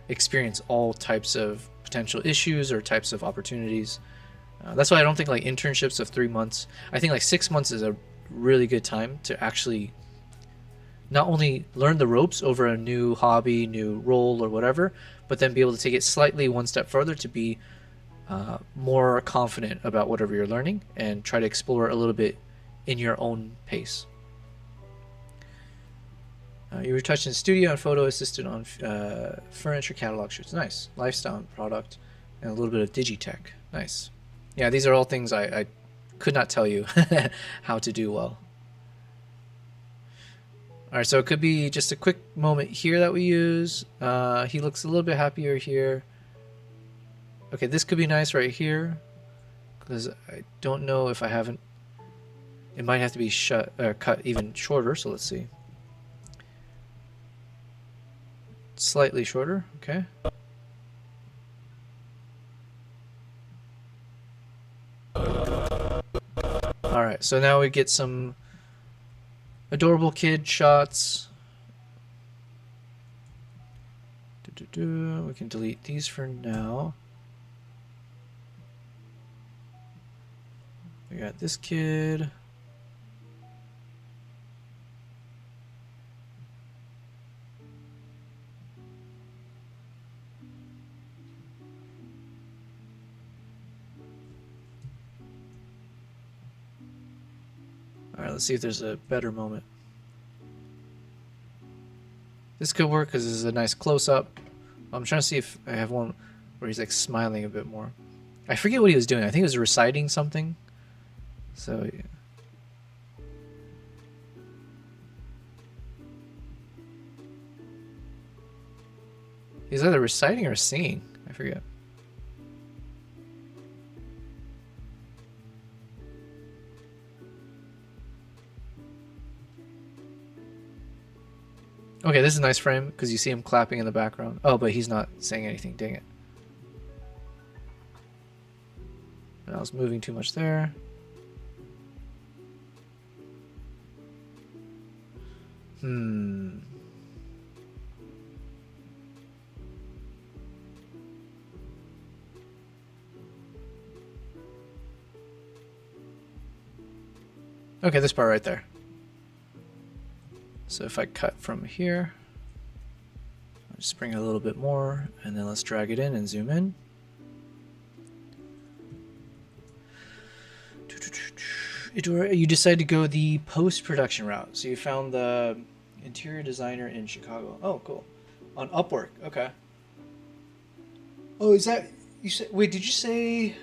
experience all types of potential issues or types of opportunities. That's why I don't think like internships of 3 months. I think like 6 months is a really good time to actually not only learn the ropes over a new hobby, new role or whatever, but then be able to take it slightly one step further to be more confident about whatever you're learning and try to explore a little bit in your own pace. You were touching studio and photo assistant on furniture catalog shoots. Nice. Lifestyle and product and a little bit of digitech. Nice. Yeah, these are all things I could not tell you how to do well. All right, so it could be just a quick moment here that we use. He looks a little bit happier here. Okay, this could be nice right here, because I don't know if I haven't. It might have to be cut even shorter. So let's see. Slightly shorter. Okay. All right, so now we get some adorable kid shots. We can delete these for now. We got this kid. All right, let's see if there's a better moment. This could work because this is a nice close-up. I'm trying to see if I have one where he's like smiling a bit more. I forget what he was doing. I think he was reciting something. So yeah. He's either reciting or singing. I forget. Okay, this is a nice frame because you see him clapping in the background. Oh, but he's not saying anything. Dang it. I was moving too much there. Okay, this part right there. So if I cut from here, I'll just bring it a little bit more, and then let's drag it in and zoom in. You decided to go the post-production route, so you found the interior designer in Chicago. Oh, cool. On Upwork, okay. Oh, is that, you said, wait, did you say,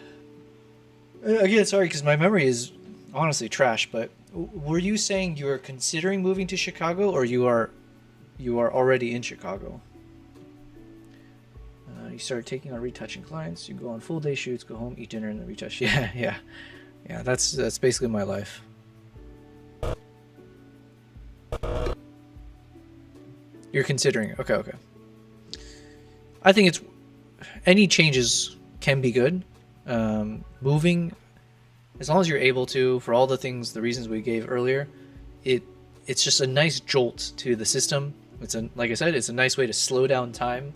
again, sorry, because my memory is honestly trash, but were you saying you were considering moving to Chicago, or you are already in Chicago? You started taking on retouching clients, you go on full day shoots, go home, eat dinner, and then retouch. Yeah, that's basically my life. You're considering, okay. I think it's, any changes can be good. Moving, as long as you're able to, for all the things, the reasons we gave earlier, it's just a nice jolt to the system. Like I said, it's a nice way to slow down time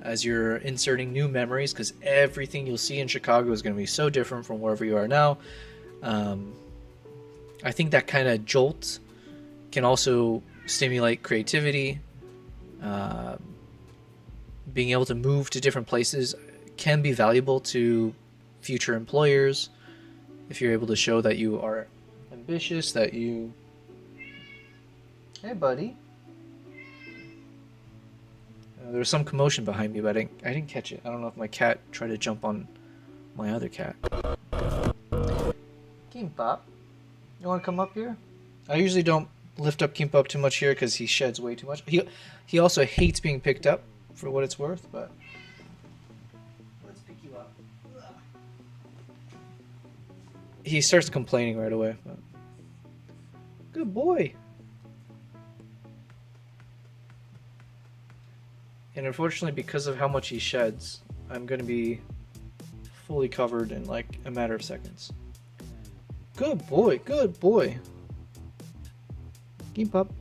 as you're inserting new memories, because everything you'll see in Chicago is going to be so different from wherever you are now. I think that kind of jolt can also stimulate creativity. Being able to move to different places can be valuable to future employers if you're able to show that you are ambitious, that you... Hey, buddy. There was some commotion behind me, but I didn't catch it. I don't know if my cat tried to jump on my other cat. Kimbap, you want to come up here? I usually don't lift up Kimbap too much here because he sheds way too much. He also hates being picked up, for what it's worth, but let's pick you up. He starts complaining right away. But... Good boy. And unfortunately, because of how much he sheds, I'm going to be fully covered in like a matter of seconds. Good boy, good boy. Keep up.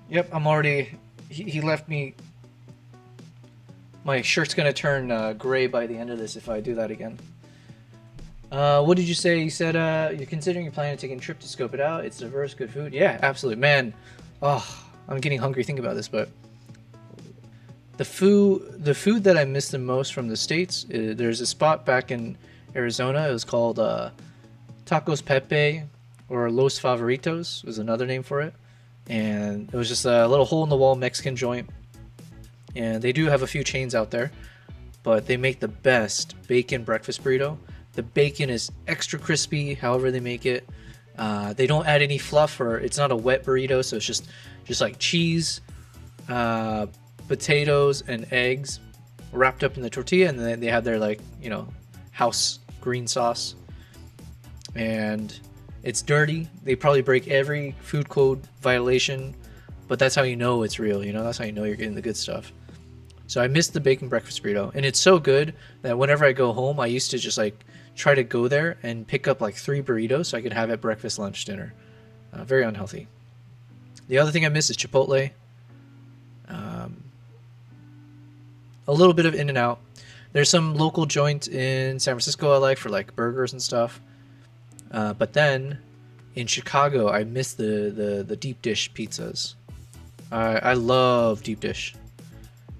Yep, I'm already... He left me... My shirt's gonna turn gray by the end of this if I do that again. What did you say? You said you're considering you're planning on taking a trip to scope it out. It's diverse, good food. Yeah, absolutely. Man, oh, I'm getting hungry thinking about this, but... The food that I miss the most from the States, there's a spot back in Arizona. It was called Tacos Pepe, or Los Favoritos was another name for it. And it was just a little hole-in-the-wall Mexican joint. And they do have a few chains out there, but they make the best bacon breakfast burrito. The bacon is extra crispy, however they make it. They don't add any fluff, or it's not a wet burrito, so it's just like cheese, potatoes, and eggs wrapped up in the tortilla, and then they have their, like, you know, house green sauce. And it's dirty. They probably break every food code violation, but that's how you know it's real, you know? That's how you know you're getting the good stuff. So I missed the bacon breakfast burrito, and it's so good that whenever I go home, I used to just like try to go there and pick up like 3 burritos so I could have it breakfast, lunch, dinner. Very unhealthy. The other thing I miss is Chipotle. A little bit of In-N-Out. There's some local joint in San Francisco I like for like burgers and stuff. But then in Chicago, I miss the deep dish pizzas. I love deep dish.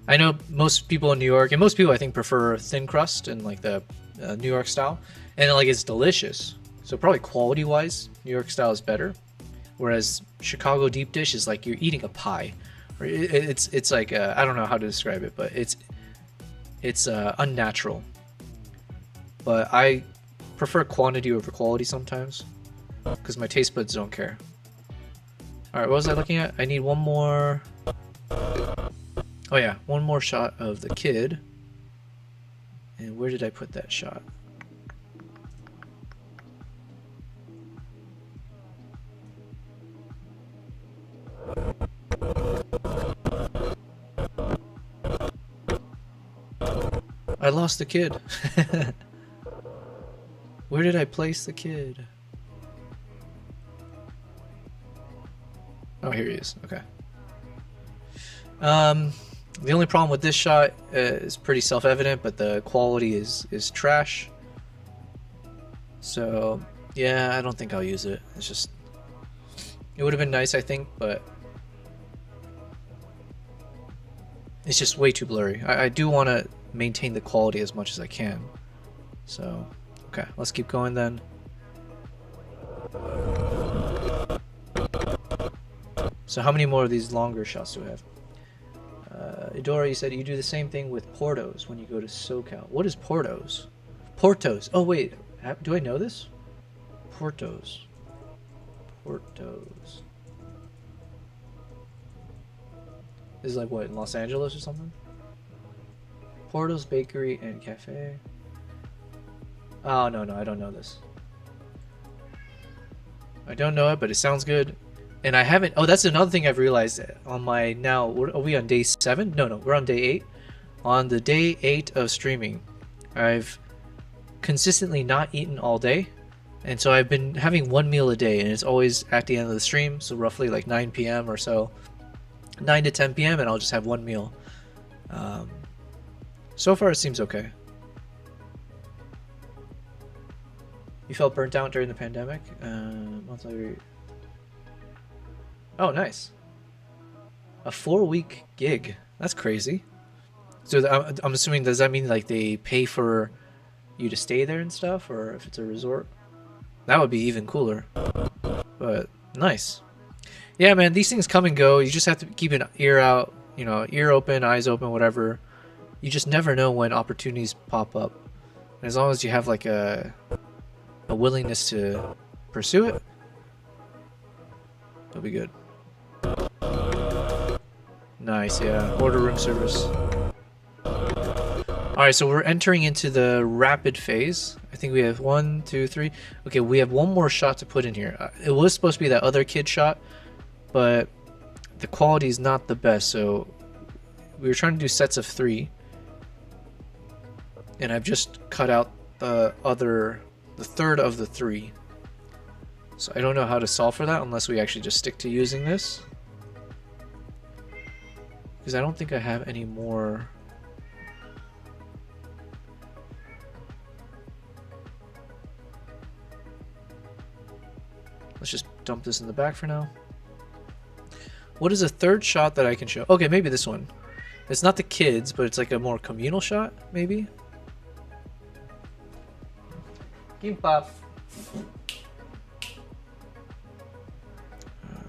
I know most people in New York, and most people I think prefer thin crust and like the New York style, and like it's delicious. So probably quality wise, New York style is better. Whereas Chicago deep dish is like you're eating a pie. Or it's like I don't know how to describe it, but it's unnatural. But I prefer quantity over quality sometimes, because my taste buds don't care. Alright, what was I looking at? I need one more... Oh yeah, one more shot of the kid. And where did I put that shot? I lost the kid. Where did I place the kid? Oh, here he is. Okay. The only problem with this shot is pretty self-evident, but the quality is trash. So yeah, I don't think I'll use it. It's just, it would have been nice, I think, but it's just way too blurry. I do want to maintain the quality as much as I can. So okay, let's keep going then. So how many more of these longer shots do we have? Idora, you said you do the same thing with Portos when you go to SoCal. What is Portos? Portos. Oh wait, do I know this? Portos. Portos. This is like what, in Los Angeles or something? Portos Bakery and Cafe. Oh no, I don't know this. I don't know it, but it sounds good. And I haven't, oh, that's another thing I've realized on my, now, are we on day 7? No, we're on day 8. On the day 8 of streaming, I've consistently not eaten all day. And so I've been having one meal a day, and it's always at the end of the stream, so roughly like 9 p.m. or so. 9 to 10 p.m. and I'll just have one meal. So far it seems okay. You felt burnt out during the pandemic? Monthly. Oh, nice. A 4-week gig. That's crazy. So I'm assuming, does that mean like they pay for you to stay there and stuff, or if it's a resort? That would be even cooler. But nice. Yeah, man, these things come and go. You just have to keep an ear out, you know, ear open, eyes open, whatever. You just never know when opportunities pop up. And as long as you have like a willingness to pursue it, it'll be good. Nice, yeah. Order room service. Alright, so we're entering into the rapid phase. I think we have 1, 2, 3. Okay, we have one more shot to put in here. It was supposed to be that other kid shot, but the quality is not the best, so we were trying to do sets of 3. And I've just cut out the third of the 3. So I don't know how to solve for that unless we actually just stick to using this. Because I don't think I have any more. Let's just dump this in the back for now. What is a third shot that I can show? Okay, maybe this one. It's not the kids, but it's like a more communal shot, maybe? Kimbap.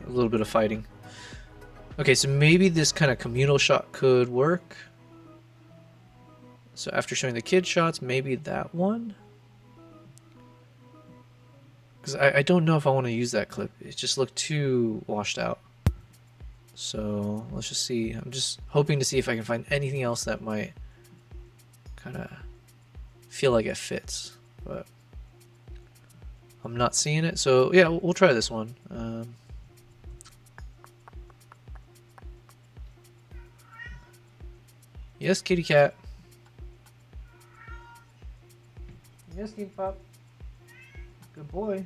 A little bit of fighting. Okay, so maybe this kind of communal shot could work. So after showing the kid shots, maybe that one? Because I don't know if I want to use that clip. It just looked too washed out. So let's just see. I'm just hoping to see if I can find anything else that might kind of feel like it fits. But I'm not seeing it. So yeah, we'll try this one. Yes, kitty cat. Yes, kitty pop. Good boy.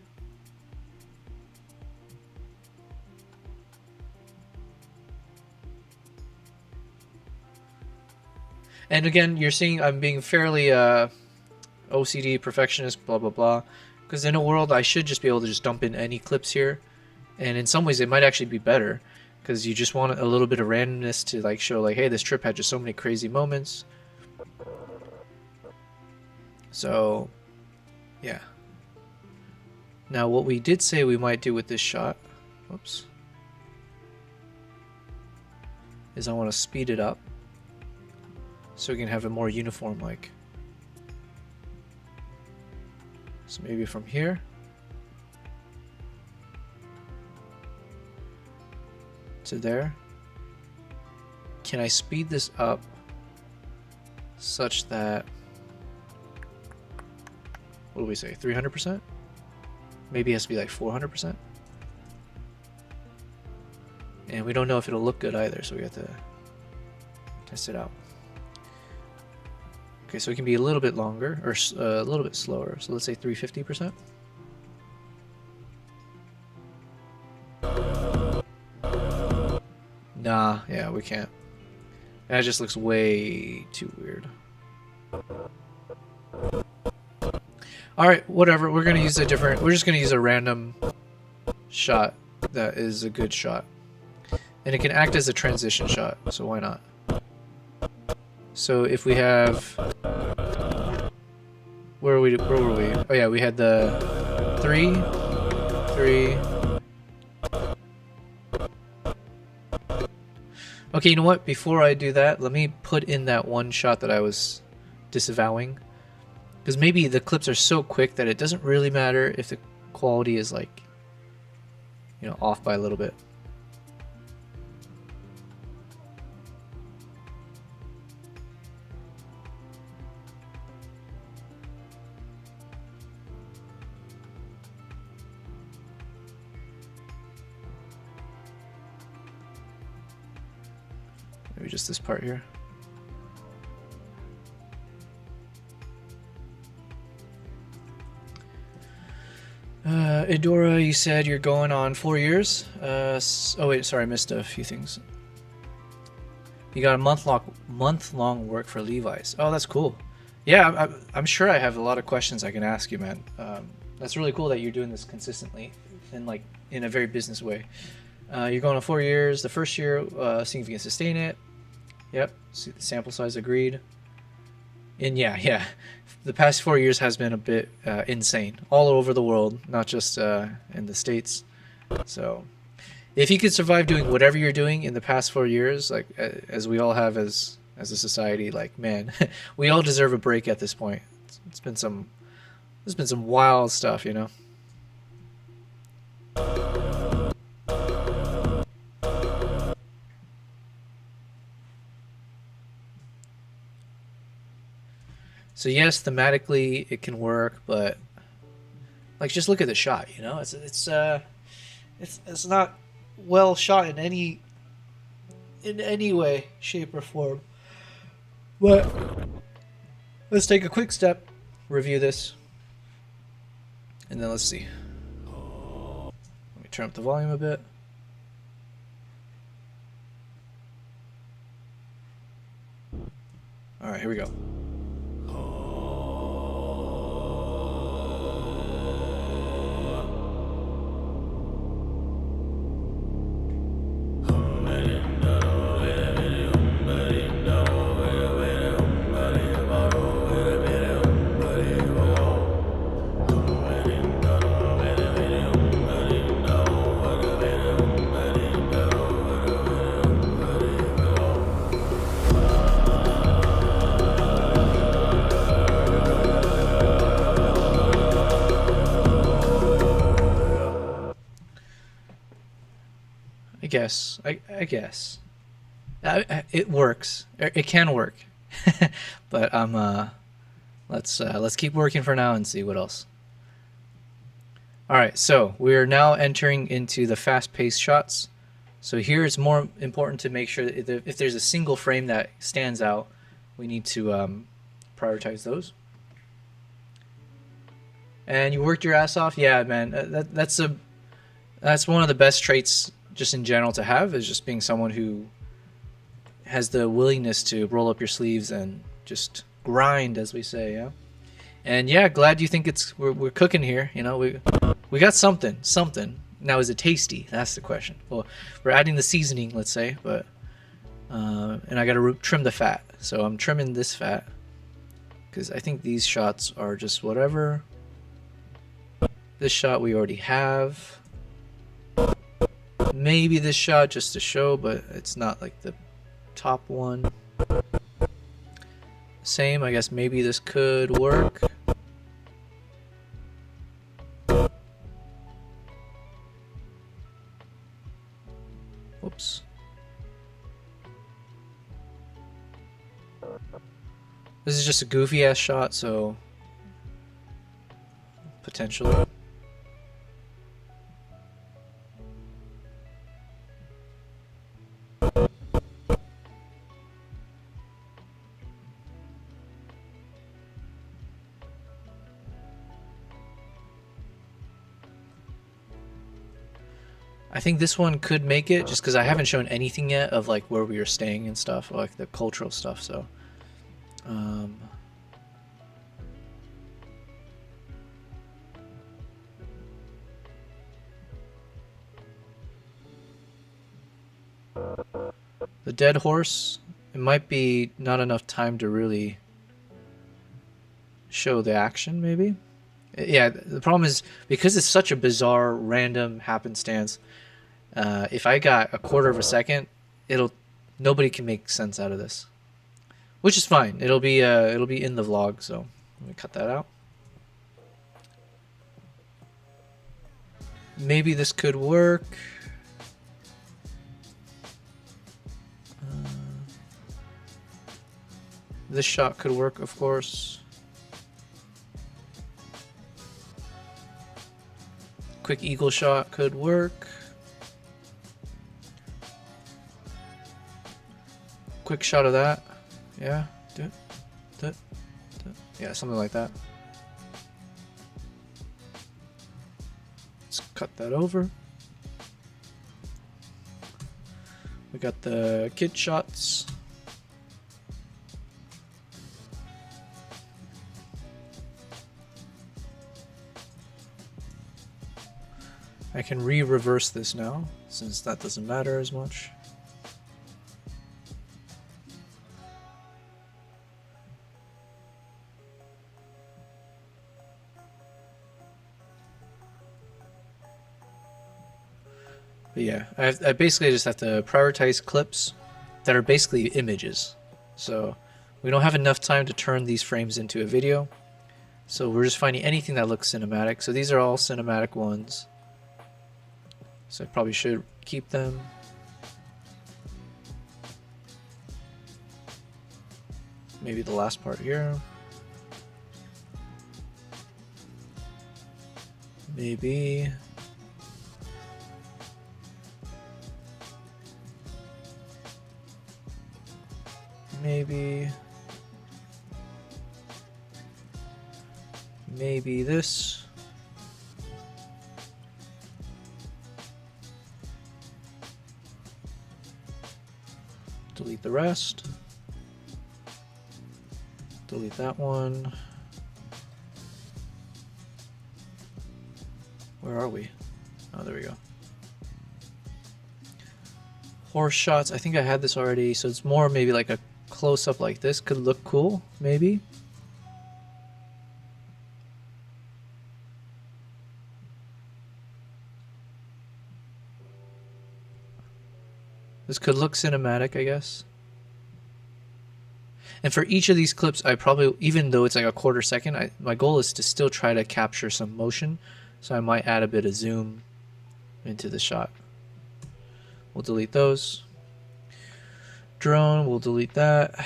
And again, you're seeing I'm being fairly OCD, perfectionist, blah blah blah. Because in a world, I should just be able to just dump in any clips here, and in some ways, it might actually be better. Because you just want a little bit of randomness to like show like, hey, this trip had just so many crazy moments. So, yeah. Now what we did say we might do with this shot, whoops, is I want to speed it up so we can have a more uniform like. So maybe from here to there. Can I speed this up such that, what do we say, 300%? Maybe it has to be like 400%. And we don't know if it'll look good either, so we have to test it out. Okay, so it can be a little bit longer, or a little bit slower. So let's say 350%. Nah, yeah, we can't. That just looks way too weird. Alright, whatever. We're gonna use a different... We're just gonna use a random shot that is a good shot. And it can act as a transition shot, so why not? So if we have... Where were we? Oh yeah, we had the 3, 3... Okay, you know what? Before I do that, let me put in that one shot that I was disavowing. Because maybe the clips are so quick that it doesn't really matter if the quality is like, you know, off by a little bit. Maybe just this part here. Idora, you said you're going on 4 years. Oh wait, sorry, I missed a few things. You got a month-long work for Levi's. Oh, that's cool. Yeah, I'm sure I have a lot of questions I can ask you, man. That's really cool that you're doing this consistently and like in a very business way. You're going on 4 years. The first year, seeing if you can sustain it. Yep. See the sample size, agreed. And yeah. The past 4 years has been a bit insane all over the world, not just in the States. So if you could survive doing whatever you're doing in the past 4 years, like as we all have as a society, like, man, we all deserve a break at this point. There's been some wild stuff, you know. So yes, thematically it can work, but like just look at the shot, you know? It's not well shot in any way, shape or form. But let's take a quick step, review this, and then let's see. Let me turn up the volume a bit. All right, here we go. I guess. It works. It can work. But let's keep working for now and see what else. All right, so we're now entering into the fast-paced shots. So here it's more important to make sure that if there's a single frame that stands out, we need to prioritize those. And you worked your ass off, yeah, man. That's one of the best traits just in general to have, is just being someone who has the willingness to roll up your sleeves and just grind, as we say, yeah. And yeah, glad you think we're cooking here. You know, we got something. Now, is it tasty? That's the question. Well, we're adding the seasoning, let's say, but and I gotta trim the fat. So I'm trimming this fat because I think these shots are just whatever. This shot we already have. Maybe this shot just to show, but it's not like the top one. Same, I guess maybe this could work. Whoops. This is just a goofy ass shot, so potentially. I think this one could make it just because I haven't shown anything yet of like where we were staying and stuff, or like the cultural stuff. So, the dead horse, it might be not enough time to really show the action, maybe. Yeah, the problem is because it's such a bizarre, random happenstance. If I got a quarter of a second, nobody can make sense out of this, which is fine. It'll be in the vlog, so let me cut that out. Maybe this could work. This shot could work, of course. Quick eagle shot could work. Quick shot of that. Yeah. Yeah, something like that. Let's cut that over. We got the kid shots. I can reverse this now, since that doesn't matter as much. But yeah, I basically just have to prioritize clips that are basically images. So we don't have enough time to turn these frames into a video. So we're just finding anything that looks cinematic. So these are all cinematic ones. So I probably should keep them. Maybe the last part here. Maybe. Maybe this. Delete the rest. Delete that one. Where are we? Oh, there we go. Horse shots. I think I had this already, so it's more maybe like a close-up like this could look cool, maybe. This could look cinematic, I guess. And for each of these clips, I probably, even though it's like a quarter second, my goal is to still try to capture some motion. So I might add a bit of zoom into the shot. We'll delete those. Drone, we'll delete that.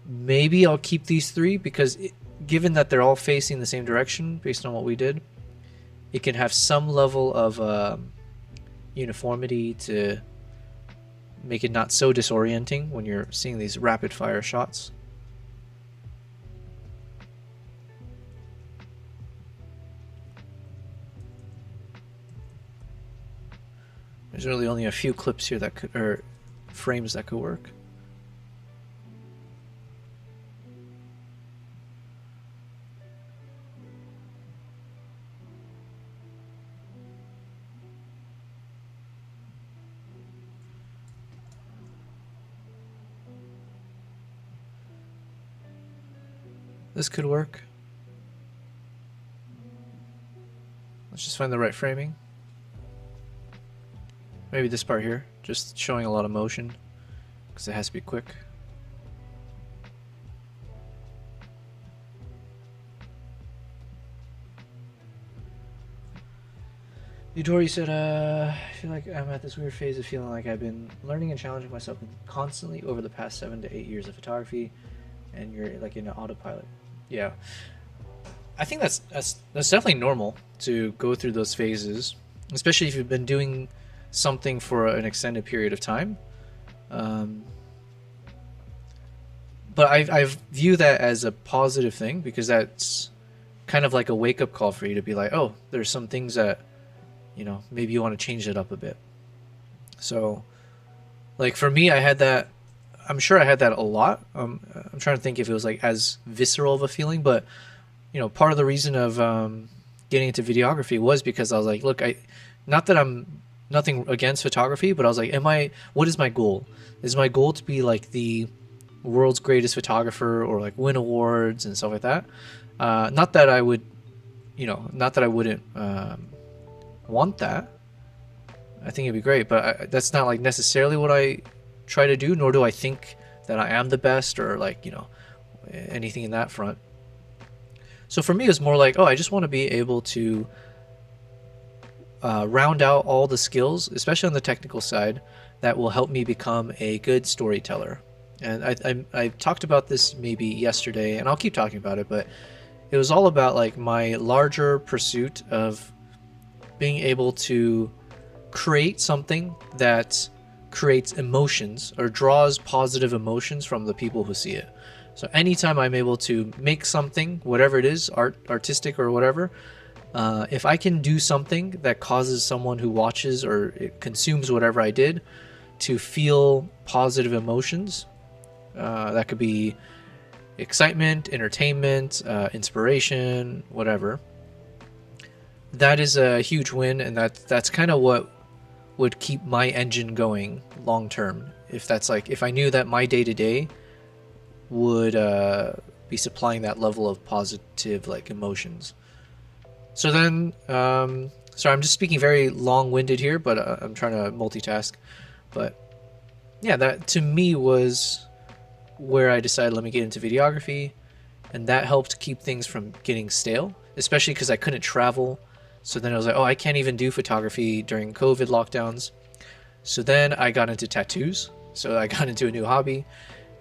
Maybe I'll keep these three because given that they're all facing the same direction based on what we did, it can have some level of uniformity to make it not so disorienting when you're seeing these rapid fire shots. There's really only a few clips here that could, or frames that could work. This could work. Let's just find the right framing. Maybe this part here, just showing a lot of motion because it has to be quick. Yudori said, I feel like I'm at this weird phase of feeling like I've been learning and challenging myself constantly over the past 7 to 8 years of photography, and you're like in an autopilot. Yeah, I think that's definitely normal to go through those phases, especially if you've been doing something for an extended period of time. But I view that as a positive thing because that's kind of like a wake-up call for you to be like, oh, there's some things that you know, maybe you want to change it up a bit. So, like for me, I had that. I'm sure I had that a lot. I'm trying to think if it was like as visceral of a feeling, but you know, part of the reason of getting into videography was because I was like, look, not that I'm nothing against photography, but I was like, what is my goal? Is my goal to be like the world's greatest photographer or like win awards and stuff like that? Not that I would, you know, not that I wouldn't want that. I think it'd be great, but that's not like necessarily what I try to do, nor do I think that I am the best or like, you know, anything in that front. So for me, it's more like, oh, I just want to be able to round out all the skills, especially on the technical side, that will help me become a good storyteller. And I talked about this maybe yesterday, and I'll keep talking about it, but it was all about like my larger pursuit of being able to create something that creates emotions or draws positive emotions from the people who see it. So anytime I'm able to make something, whatever it is, artistic or whatever, if I can do something that causes someone who watches or consumes whatever I did to feel positive emotions, that could be excitement, entertainment, inspiration, whatever. That is a huge win, and that's kind of what would keep my engine going long term. If I knew that my day to day would be supplying that level of positive like emotions. So then, sorry, I'm just speaking very long-winded here, but I'm trying to multitask. But yeah, that to me was where I decided let me get into videography, and that helped keep things from getting stale, especially because I couldn't travel. So then I was like, oh, I can't even do photography during COVID lockdowns. So then I got into tattoos. So I got into a new hobby.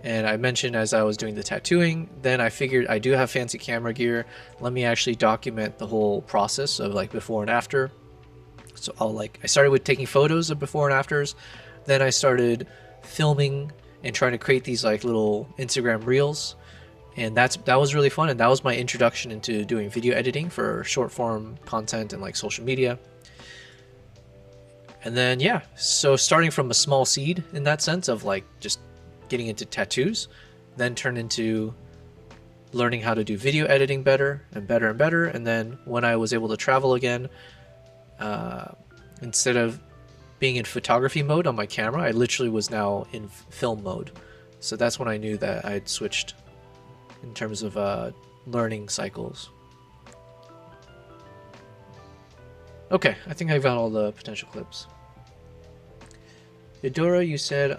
And I mentioned as I was doing the tattooing, then I figured I do have fancy camera gear. Let me actually document the whole process of like before and after. So I started with taking photos of before and afters. Then I started filming and trying to create these like little Instagram reels. And that was really fun, and that was my introduction into doing video editing for short form content and like social media. And then yeah, so starting from a small seed in that sense of like just getting into tattoos, then turned into learning how to do video editing better and better and better. And then when I was able to travel again, instead of being in photography mode on my camera, I literally was now in film mode. So that's when I knew that I had switched in terms of learning cycles. Okay, I think I got all the potential clips. Eudora, you said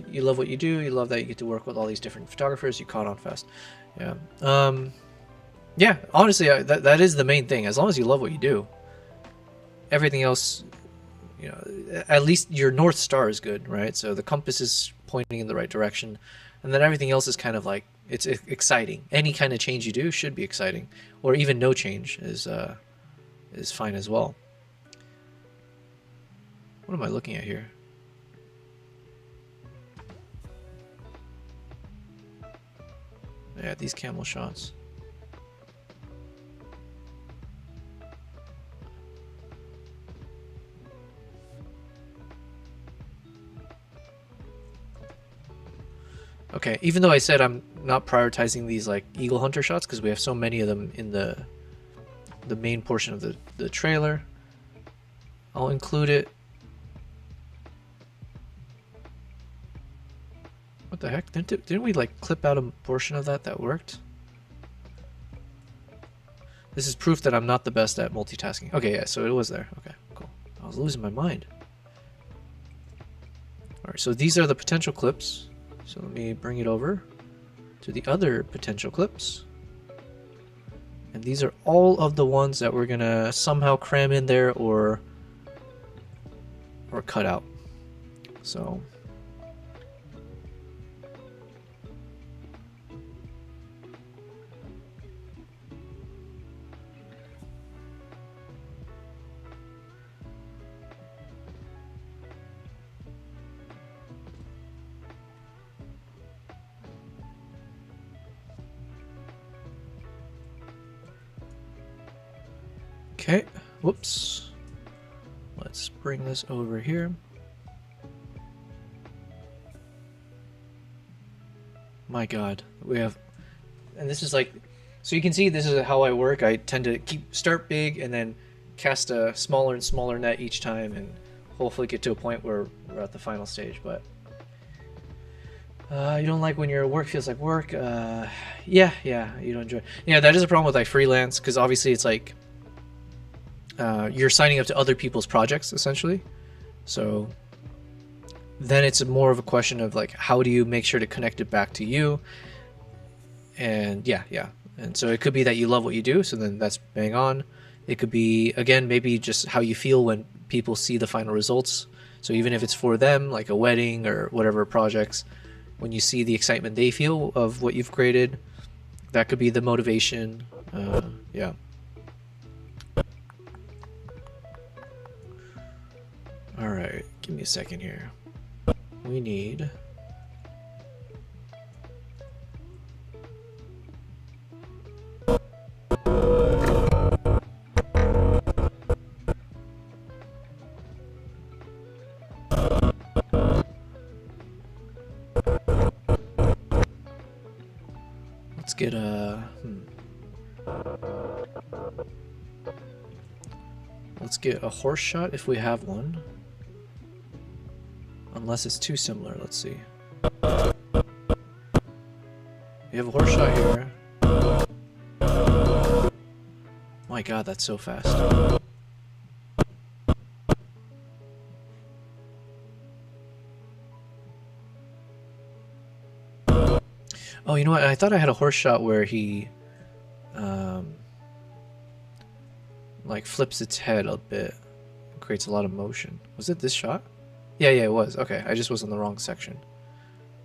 you love what you do. You love that you get to work with all these different photographers. You caught on fast. Yeah. Yeah, honestly, that is the main thing. As long as you love what you do, everything else, you know, at least your North Star is good, right? So the compass is pointing in the right direction, and then everything else is kind of like, it's exciting. Any kind of change you do should be exciting, or even no change is fine as well. What am I looking at here? Yeah, these camel shots. Okay, even though I said I'm not prioritizing these like eagle hunter shots because we have so many of them in the main portion of the trailer, I'll include it. What the heck? Didn't we like clip out a portion of that worked? This is proof that I'm not the best at multitasking. Okay, yeah, so it was there. Okay, cool. I was losing my mind. Alright, so these are the potential clips. So let me bring it over to the other potential clips. And these are all of the ones that we're gonna somehow cram in there or cut out. So okay, whoops. Let's bring this over here. My God, we have, and this is like, so you can see this is how I work. I tend to start big and then cast a smaller and smaller net each time, and hopefully get to a point where we're at the final stage. But you don't like when your work feels like work. Yeah, you don't enjoy. Yeah, that is a problem with like freelance, because obviously it's like you're signing up to other people's projects essentially. So then it's more of a question of like, how do you make sure to connect it back to you? And yeah. And so it could be that you love what you do, so then that's bang on. It could be, again, maybe just how you feel when people see the final results. So even if it's for them, like a wedding or whatever projects, when you see the excitement they feel of what you've created, that could be the motivation. Yeah. All right, give me a second here. We need... Let's get a... Let's get a horse shot if we have one. Unless it's too similar, let's see. We have a horse shot here. My God, that's so fast. Oh, you know what? I thought I had a horse shot where he, like flips its head a bit, creates a lot of motion. Was it this shot? Yeah, it was. Okay, I just was in the wrong section.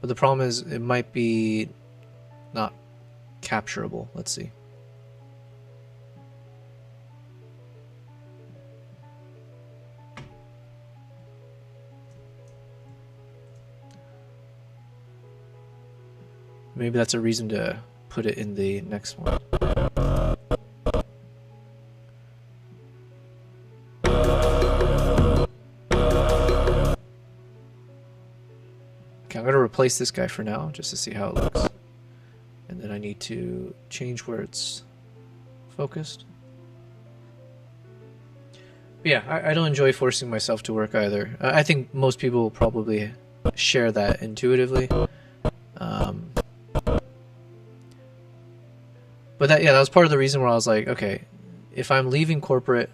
But the problem is, it might be not capturable. Let's see. Maybe that's a reason to put it in the next one. Okay, I'm going to replace this guy for now, just to see how it looks. And then I need to change where it's focused. But yeah, I don't enjoy forcing myself to work either. I think most people will probably share that intuitively. But that was part of the reason where I was like, okay, if I'm leaving corporate,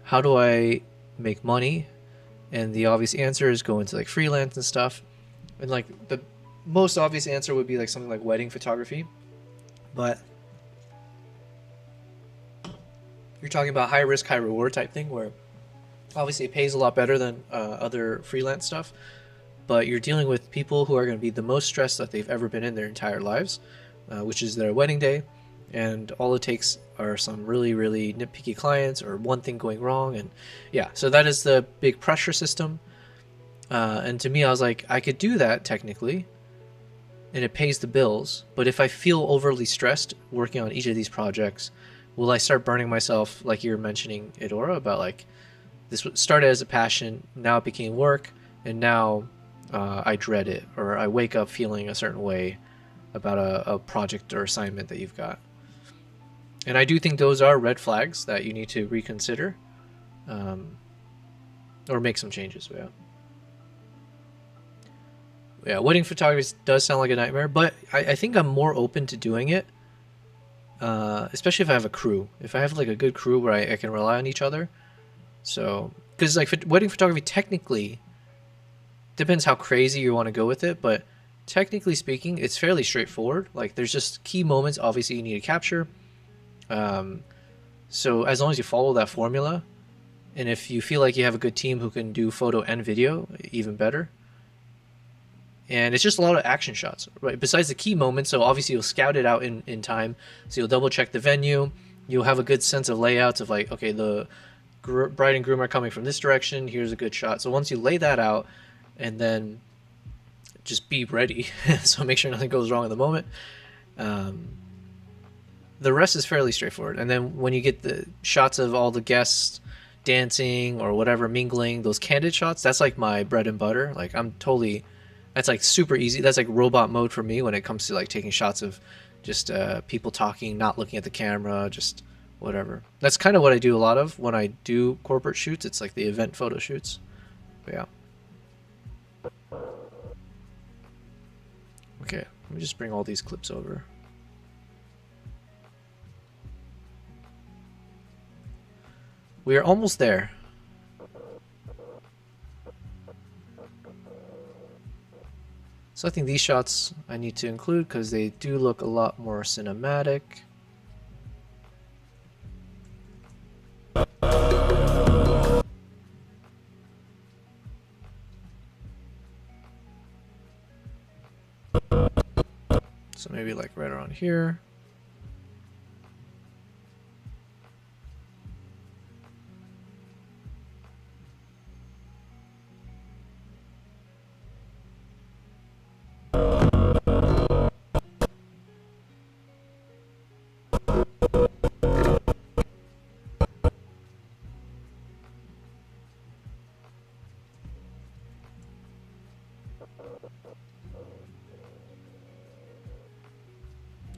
how do I make money? And the obvious answer is go into like freelance and stuff. And like the most obvious answer would be like something like wedding photography. But you're talking about high risk, high reward type thing, where obviously it pays a lot better than other freelance stuff. But you're dealing with people who are going to be the most stressed that they've ever been in their entire lives, which is their wedding day. And all it takes are some really, really nitpicky clients or one thing going wrong. And yeah, so that is the big pressure system. And to me, I was like, I could do that technically, and it pays the bills. But if I feel overly stressed working on each of these projects, will I start burning myself, like you were mentioning, Edora, about like this started as a passion, now it became work, and now I dread it, or I wake up feeling a certain way about a project or assignment that you've got. And I do think those are red flags that you need to reconsider, or make some changes. Yeah, wedding photography does sound like a nightmare, but I think I'm more open to doing it, especially if I have a crew. If I have like a good crew where I can rely on each other. So, because like wedding photography technically depends how crazy you want to go with it, but technically speaking, it's fairly straightforward. Like there's just key moments obviously you need to capture. So as long as you follow that formula, and if you feel like you have a good team who can do photo and video, even better. And it's just a lot of action shots, right? Besides the key moments, so obviously you'll scout it out in time. So you'll double check the venue. You'll have a good sense of layouts of like, okay, the bride and groom are coming from this direction. Here's a good shot. So once you lay that out, and then just be ready. So make sure nothing goes wrong in the moment. The rest is fairly straightforward. And then when you get the shots of all the guests dancing or whatever, mingling, those candid shots, that's like my bread and butter. Like that's like super easy. That's like robot mode for me when it comes to like taking shots of just people talking, not looking at the camera, just whatever. That's kind of what I do a lot of when I do corporate shoots. It's like the event photo shoots. But yeah. Okay, let me just bring all these clips over. We are almost there. So I think these shots I need to include because they do look a lot more cinematic. So maybe like right around here.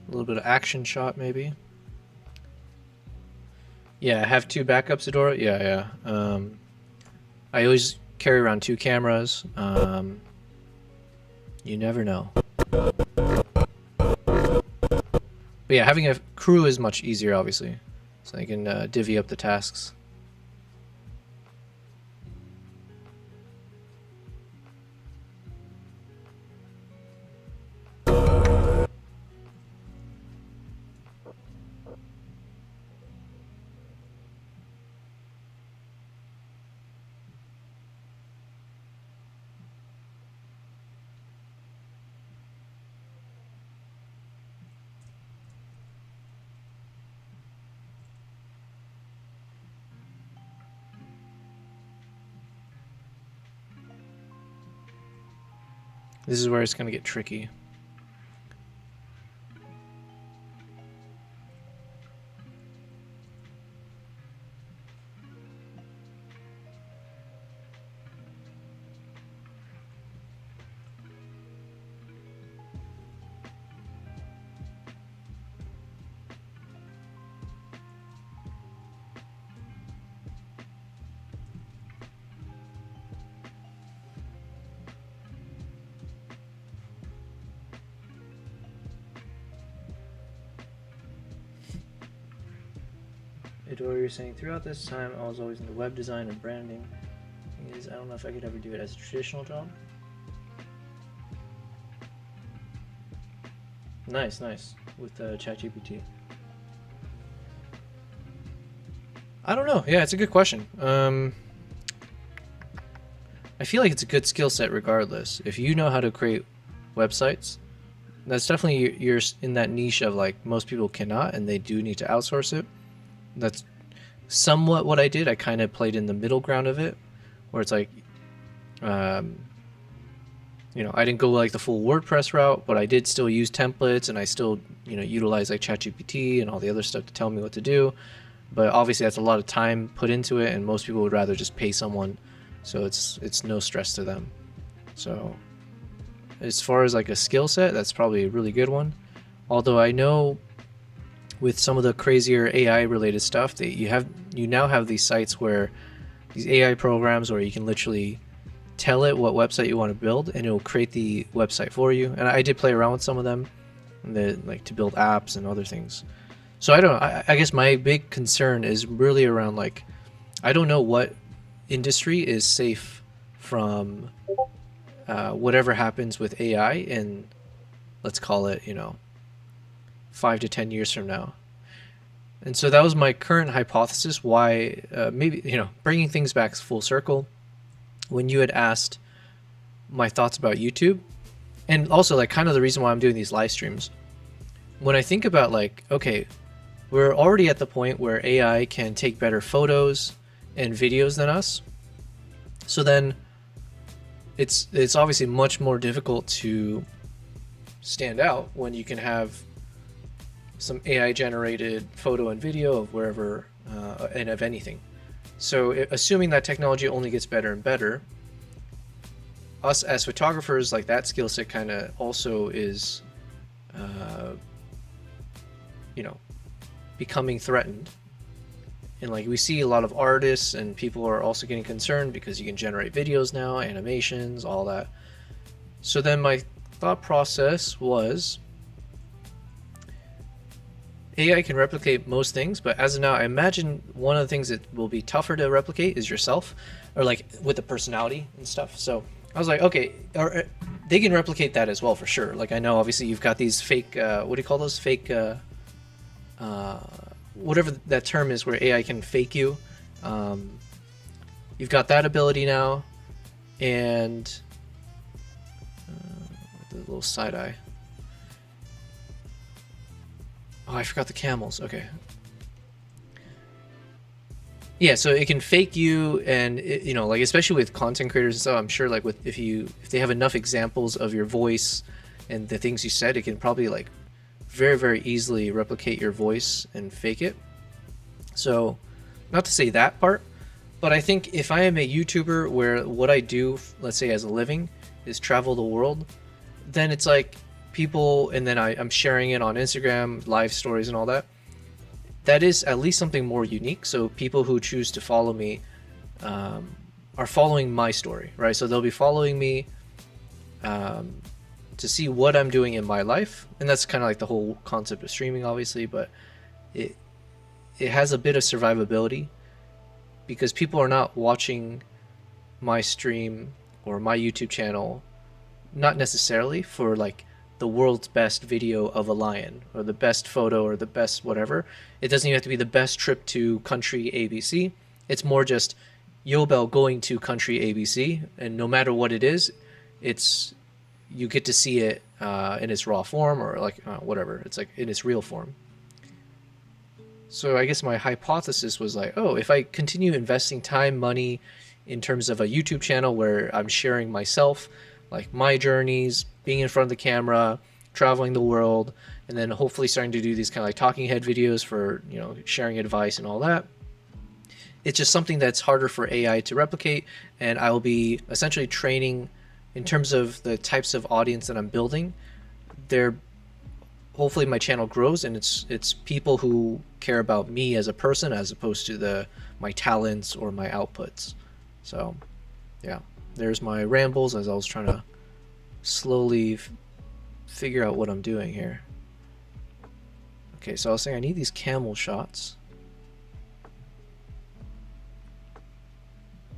A little bit of action shot, maybe. Yeah, I have 2 backups, Adora. Yeah. I always carry around 2 cameras. You never know. But yeah, having a crew is much easier, obviously. So I can divvy up the tasks. This is where it's going to get tricky. Adora, you're saying throughout this time I was always into web design and branding. Thing is, I don't know if I could ever do it as a traditional job. Nice with ChatGPT. I don't know. Yeah, it's a good question. I feel like it's a good skill set regardless. If you know how to create websites, that's definitely you're in that niche of like most people cannot, and they do need to outsource it. That's somewhat what I did. I kind of played in the middle ground of it, where it's like, I didn't go like the full WordPress route, but I did still use templates, and I still, utilize like ChatGPT and all the other stuff to tell me what to do. But obviously, that's a lot of time put into it, and most people would rather just pay someone, so it's no stress to them. So, as far as like a skill set, that's probably a really good one. Although I know, with some of the crazier AI related stuff, that you now have these sites where these AI programs where you can literally tell it what website you want to build and it will create the website for you. And I did play around with some of them, like to build apps and other things. So I guess my big concern is really around like, I don't know what industry is safe from whatever happens with AI in, let's call it, 5 to 10 years from now. And so that was my current hypothesis why maybe, bringing things back full circle, when you had asked my thoughts about YouTube, and also like kind of the reason why I'm doing these live streams. When I think about like, okay, we're already at the point where AI can take better photos and videos than us. So then it's obviously much more difficult to stand out when you can have some AI generated photo and video of wherever and of anything. So assuming that technology only gets better and better, us as photographers, like that skill set kind of also is, you know, becoming threatened. And like we see a lot of artists and people are also getting concerned because you can generate videos now, animations, all that. So then my thought process was, AI can replicate most things, but as of now, I imagine one of the things that will be tougher to replicate is yourself, or like with the personality and stuff. So I was like, okay, or they can replicate that as well for sure. Like I know obviously you've got these fake, what do you call those? Fake, whatever that term is where AI can fake you. You've got that ability now, and the little side eye. Oh, I forgot the camels. Okay. Yeah, so it can fake you, and it, you know, like especially with content creators and stuff, I'm sure like with if they have enough examples of your voice and the things you said, it can probably like very easily replicate your voice and fake it. So, not to say that part, but I think if I am a YouTuber where what I do, let's say as a living, is travel the world, then it's like people, and then I'm sharing it on Instagram, live stories and all that. That is at least something more unique. So people who choose to follow me are following my story, right? So they'll be following me to see what I'm doing in my life, and that's kind of like the whole concept of streaming, obviously. But it has a bit of survivability because people are not watching my stream or my YouTube channel, not necessarily for like the world's best video of a lion or the best photo or the best whatever. It doesn't even have to be the best trip to country ABC. It's more just Yobel going to country ABC, and no matter what it is, it's you get to see it in its raw form, or like whatever. It's like in its real form. So I guess my hypothesis was like, oh, if I continue investing time, money in terms of a YouTube channel where I'm sharing myself, like my journeys, being in front of the camera, traveling the world, and then hopefully starting to do these kind of like talking head videos for, you know, sharing advice and all that. It's just something that's harder for AI to replicate, and I will be essentially training in terms of the types of audience that I'm building. They're hopefully my channel grows, and it's people who care about me as a person as opposed to my talents or my outputs. So yeah, there's my rambles as I was trying to slowly figure out what I'm doing here. Okay, so I was saying I need these camel shots.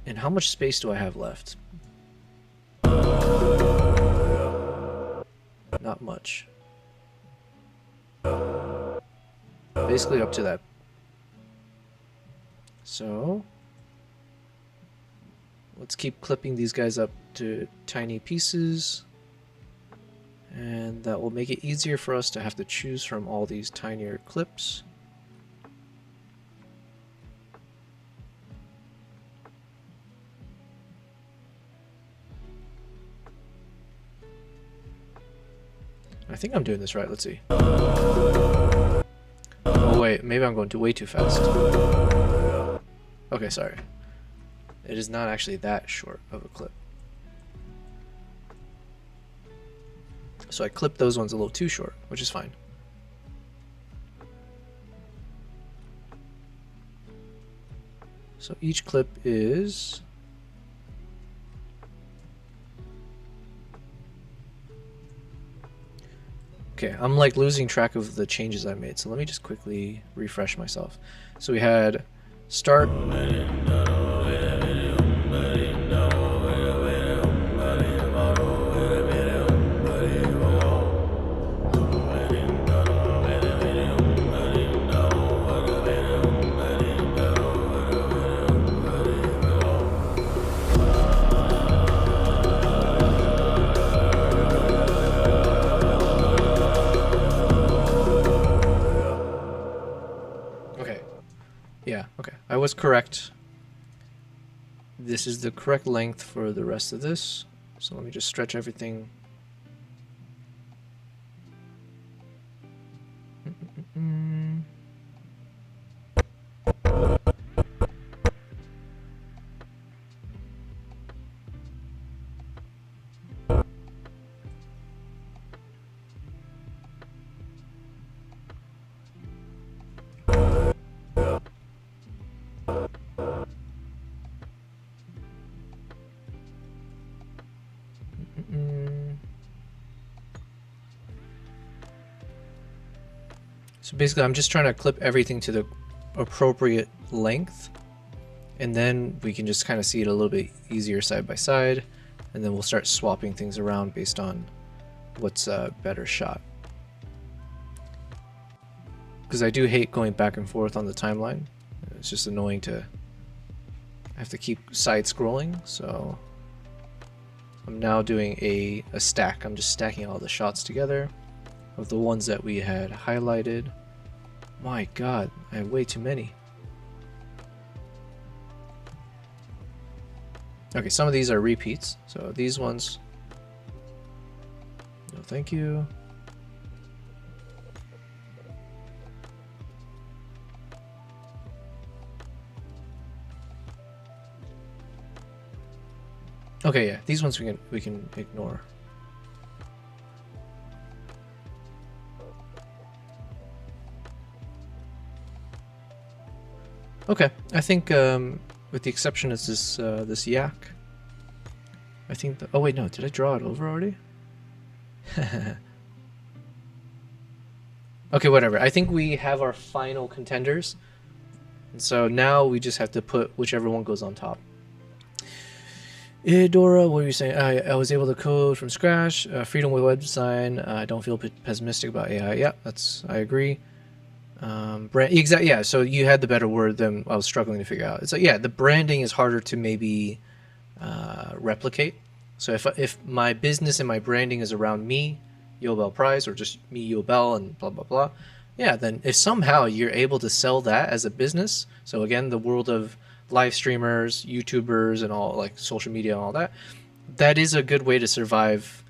And how much space do I have left? Not much. Basically up to that. So let's keep clipping these guys up to tiny pieces, and that will make it easier for us to have to choose from all these tinier clips. I think I'm doing this right. Let's see. Oh wait, maybe I'm going way too fast. Okay, sorry. It is not actually that short of a clip. So I clipped those ones a little too short, which is fine. So each clip is... Okay, I'm like losing track of the changes I made, so let me just quickly refresh myself. So we had start. Yeah, okay. I was correct. This is the correct length for the rest of this. So let me just stretch everything. So basically I'm just trying to clip everything to the appropriate length, and then we can just kind of see it a little bit easier side by side, and then we'll start swapping things around based on what's a better shot. Because I do hate going back and forth on the timeline. It's just annoying to have to keep side scrolling, so I'm now doing a stack. I'm just stacking all the shots together of the ones that we had highlighted. My god, I have way too many. Okay, some of these are repeats, so these ones, no thank you. Okay, yeah, these ones we can ignore. Okay, I think with the exception of this this yak, I think oh wait, no, did I draw it over already? Okay, whatever. I think we have our final contenders, and so now we just have to put whichever one goes on top. Dora, what were you saying? I was able to code from scratch. Freedom with web design. I don't feel pessimistic about AI. Yeah, I agree. Exactly. Yeah. So you had the better word than I was struggling to figure out. It's like, yeah, the branding is harder to maybe replicate. So if my business and my branding is around me, Yobel Prize, or just me, Yobel, and blah blah blah, yeah, then if somehow you're able to sell that as a business, so again, the world of live streamers, YouTubers, and all, like social media and all that, that is a good way to survive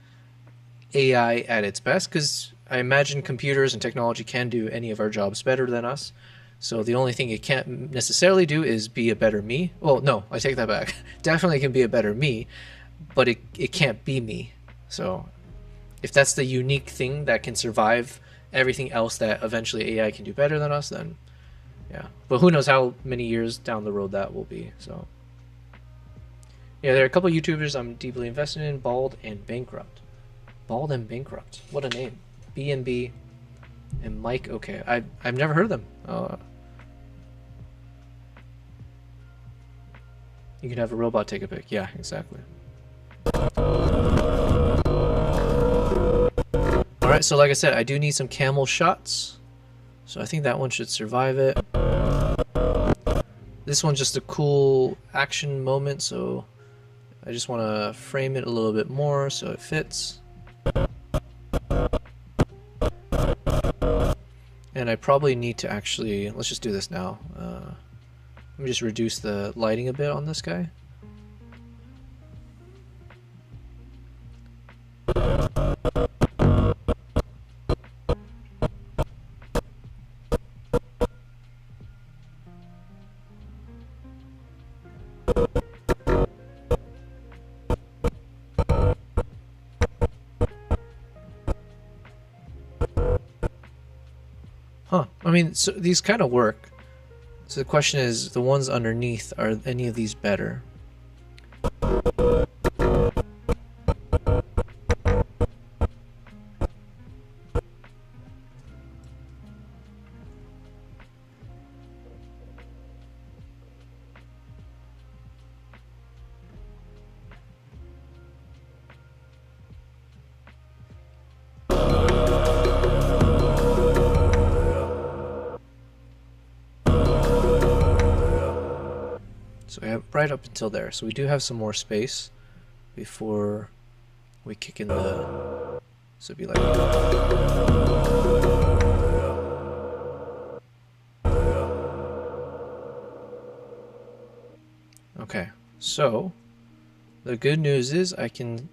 AI at its best, because I imagine computers and technology can do any of our jobs better than us. So the only thing it can't necessarily do is be a better me. Well, no, I take that back. Definitely can be a better me, but it can't be me. So if that's the unique thing that can survive everything else that eventually AI can do better than us, then yeah. But who knows how many years down the road that will be. So yeah, there are a couple of YouTubers I'm deeply invested in. Bald and Bankrupt. Bald and Bankrupt. What a name. B&B and Mike. Okay, I've never heard of them. You can have a robot take a pic. Yeah, exactly. Alright, so like I said, I do need some camel shots. So I think that one should survive it. This one's just a cool action moment, so I just want to frame it a little bit more so it fits. And I probably need to actually, let's just do this now. Let me just reduce the lighting a bit on this guy. Huh, I mean, so these kind of work. So the question is, the ones underneath, are any of these better? So we have right up until there. So we do have some more space before we kick in the... So it'd be like... Okay, so the good news is I can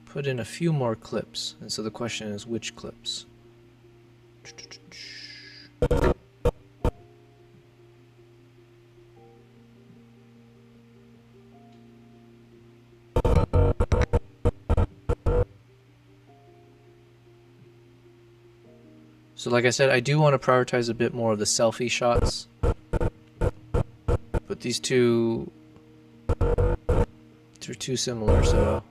put in a few more clips. And so the question is, which clips? So like I said, I do want to prioritize a bit more of the selfie shots. But these two, they're too similar, so...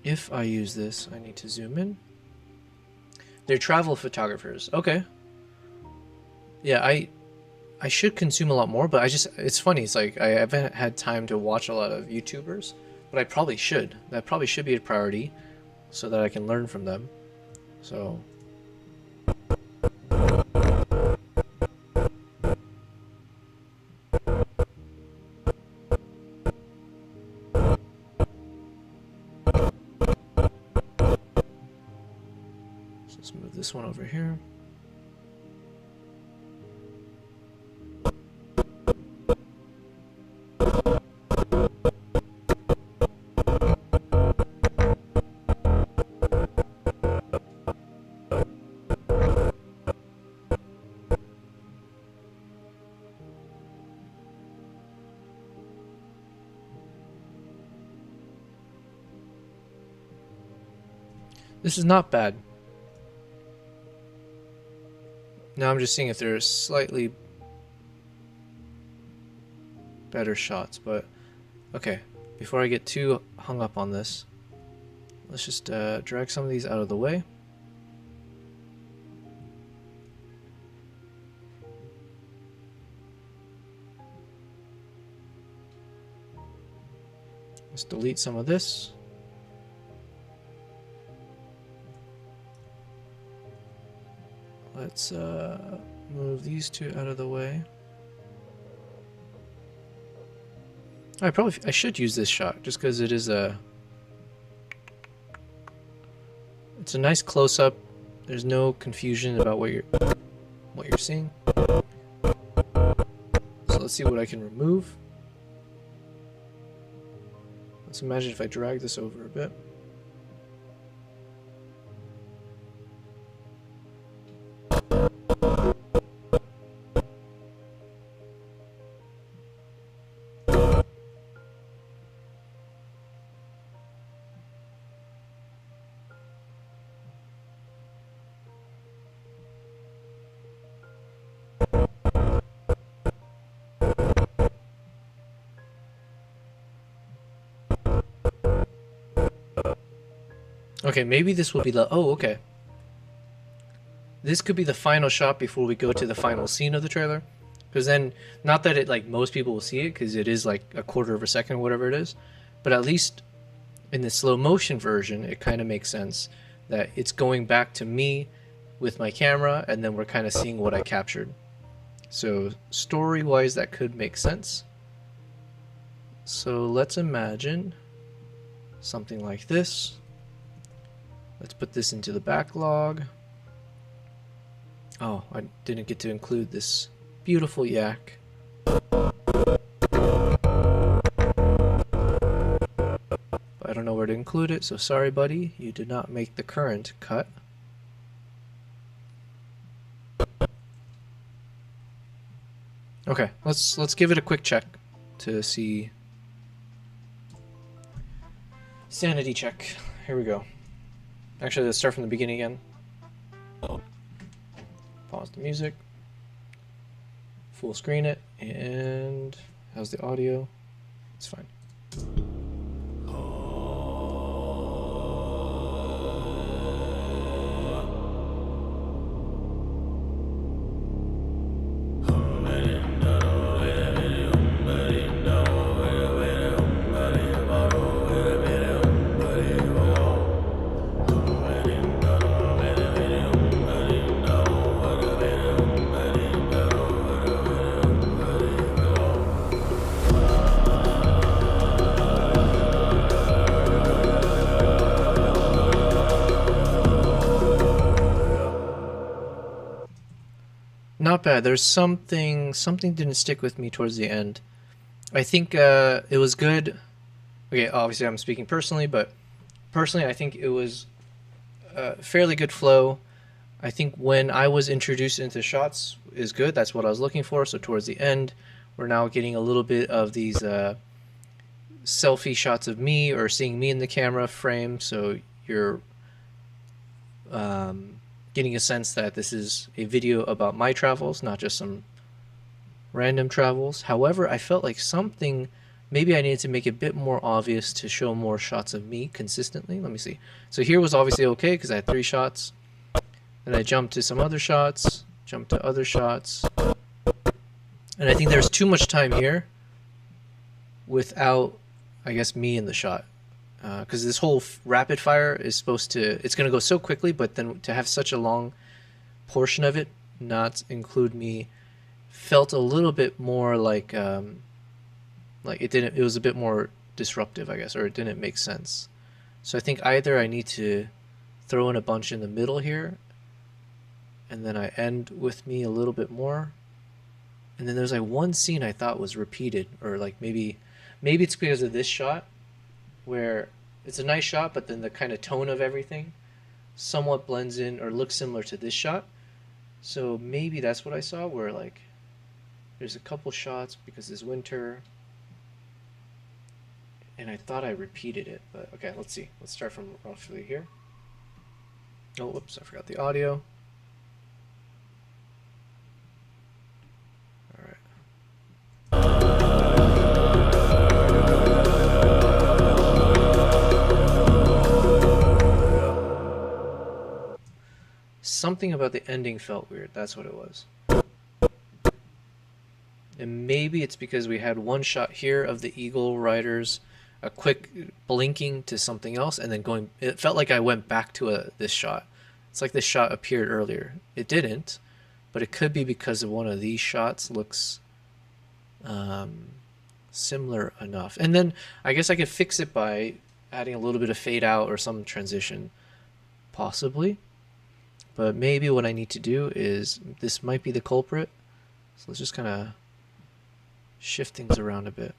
If I use this, I need to zoom in. They're travel photographers. Okay. Yeah, I should consume a lot more, but it's funny. It's like I haven't had time to watch a lot of YouTubers, but I probably should. That probably should be a priority so that I can learn from them. So let's move this one over here. This is not bad. Now I'm just seeing if there's slightly better shots, but okay. Before I get too hung up on this, let's just drag some of these out of the way. Let's delete some of this. Let's move these two out of the way. I should use this shot just because it is it's a nice close-up. There's no confusion about what you're seeing. So let's see what I can remove. Let's imagine if I drag this over a bit. Okay, maybe this will be the... Oh, okay. This could be the final shot before we go to the final scene of the trailer. Because then, not that it, like, most people will see it, because it is, like, a quarter of a second, whatever it is. But at least in the slow motion version, it kind of makes sense that it's going back to me with my camera, and then we're kind of seeing what I captured. So, story-wise, that could make sense. So, let's imagine something like this. Let's put this into the backlog. Oh, I didn't get to include this beautiful yak. But I don't know where to include it, so sorry buddy, you did not make the current cut. Okay, let's give it a quick check to see. Sanity check. Here we go. Actually, let's start from the beginning again. Pause the music. Full screen it, and how's the audio? It's fine. Not bad. There's something didn't stick with me towards the end. I think it was good. Okay, obviously I'm speaking personally, but personally I think it was fairly good flow. I think when I was introduced into shots is good. That's what I was looking for. So towards the end, we're now getting a little bit of these selfie shots of me or seeing me in the camera frame. So you're getting a sense that this is a video about my travels, not just some random travels. However, I felt like something maybe I needed to make it a bit more obvious to show more shots of me consistently. Let me see. So here was obviously okay because I had 3 shots. Then I jumped to some other shots, jumped to other shots. And I think there's too much time here without, I guess, me in the shot. Because this whole rapid fire is supposed to, it's going to go so quickly, but then to have such a long portion of it not include me felt a little bit more like it was a bit more disruptive, I guess, or it didn't make sense. So I think either I need to throw in a bunch in the middle here, and then I end with me a little bit more. And then there's like one scene I thought was repeated, or like maybe it's because of this shot, where it's a nice shot, but then the kind of tone of everything somewhat blends in or looks similar to this shot. So maybe that's what I saw, where like there's a couple shots because it's winter, and I thought I repeated it, but okay, let's see. Let's start from roughly here. Oh, whoops, I forgot the audio. All right. Something about the ending felt weird. That's what it was. And maybe it's because we had one shot here of the eagle riders, a quick blinking to something else, and then going. It felt like I went back to this shot. It's like this shot appeared earlier. It didn't, but it could be because of one of these shots looks similar enough. And then I guess I could fix it by adding a little bit of fade out or some transition, possibly. But maybe what I need to do is, this might be the culprit. So let's just kind of shift things around a bit.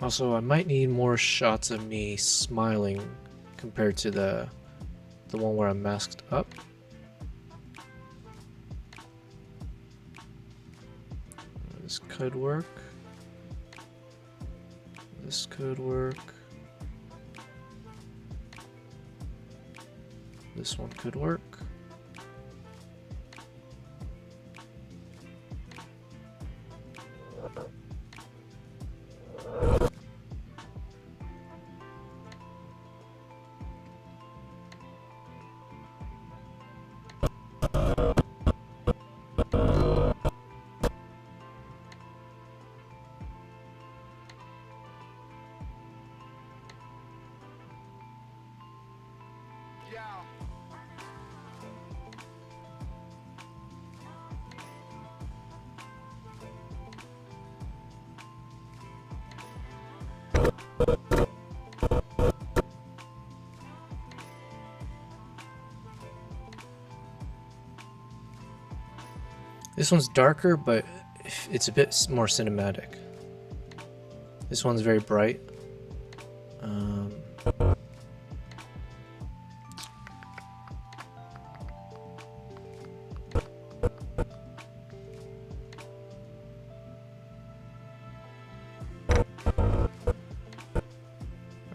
Also, I might need more shots of me smiling compared to the one where I'm masked up. This could work. This could work. This one could work. This one's darker, but it's a bit more cinematic. This one's very bright.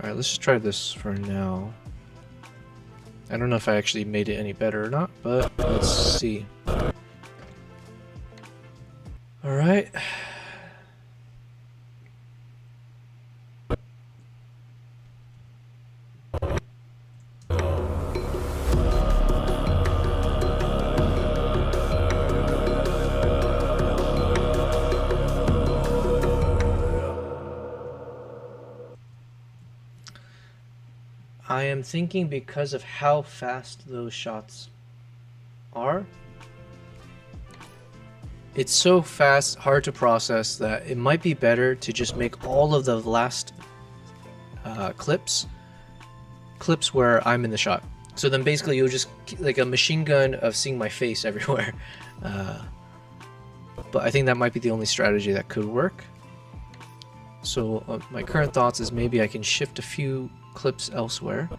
Alright, let's just try this for now. I don't know if I actually made it any better or not, but let's see. Alright. I am thinking because of how fast those shots are, it's so fast, hard to process, that it might be better to just make all of the last clips where I'm in the shot. So then basically you'll just, like a machine gun of seeing my face everywhere. But I think that might be the only strategy that could work. So my current thoughts is maybe I can shift a few clips elsewhere.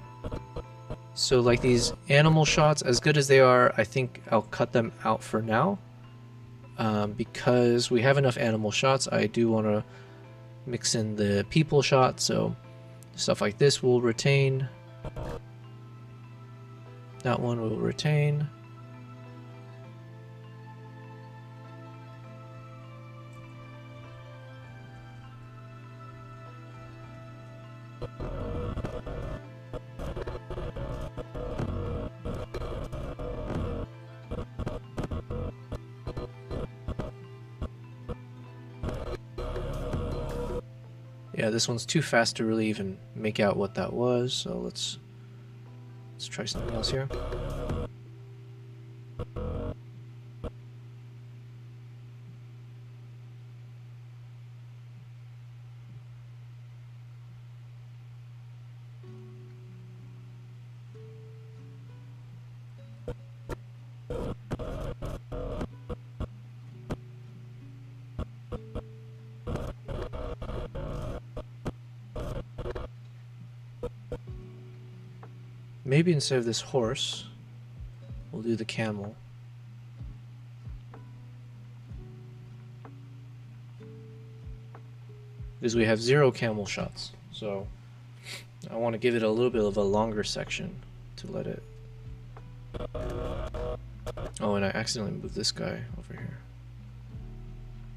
So like these animal shots, as good as they are, I think I'll cut them out for now. because we have enough animal shots, I do want to mix in the people shot, so stuff like this will retain. That one will retain. Yeah, this one's too fast to really even make out what that was, so let's try something else here. Maybe instead of this horse, we'll do the camel. Because we have 0 camel shots, so I want to give it a little bit of a longer section to let it... Oh, and I accidentally moved this guy over here.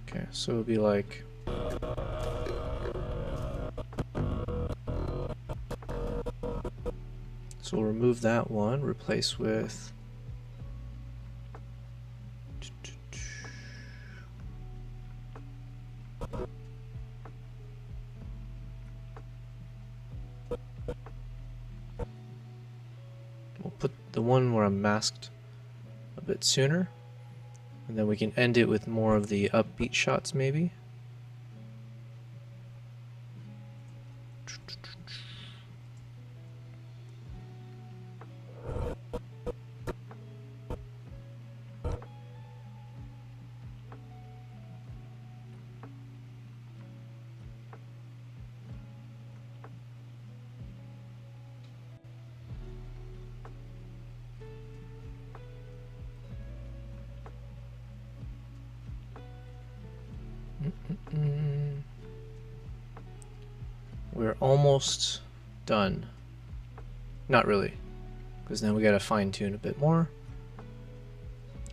Okay, so it'll be like... So we'll remove that one, replace with... We'll put the one where I'm masked a bit sooner, and then we can end it with more of the upbeat shots maybe. We're almost done. Not really, because then we gotta fine tune a bit more.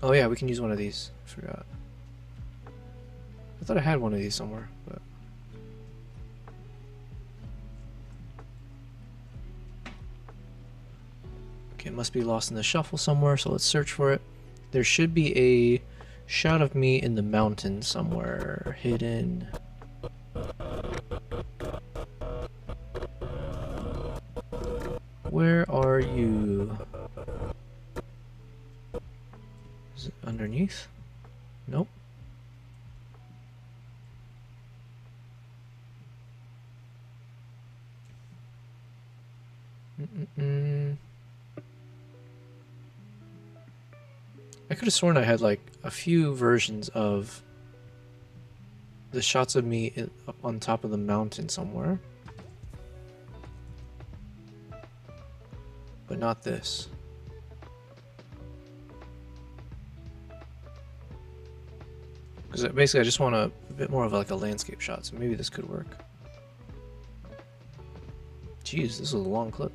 Oh yeah, we can use one of these. I forgot. I thought I had one of these somewhere, but... Okay, it must be lost in the shuffle somewhere, so let's search for it. There should be a shot of me in the mountain somewhere, hidden. Where are you? Is it underneath? Nope. I could have sworn I had like a few versions of the shots of me up on top of the mountain somewhere. But not this. Because basically I just want a bit more of like a landscape shot, so maybe this could work. Jeez, this is a long clip.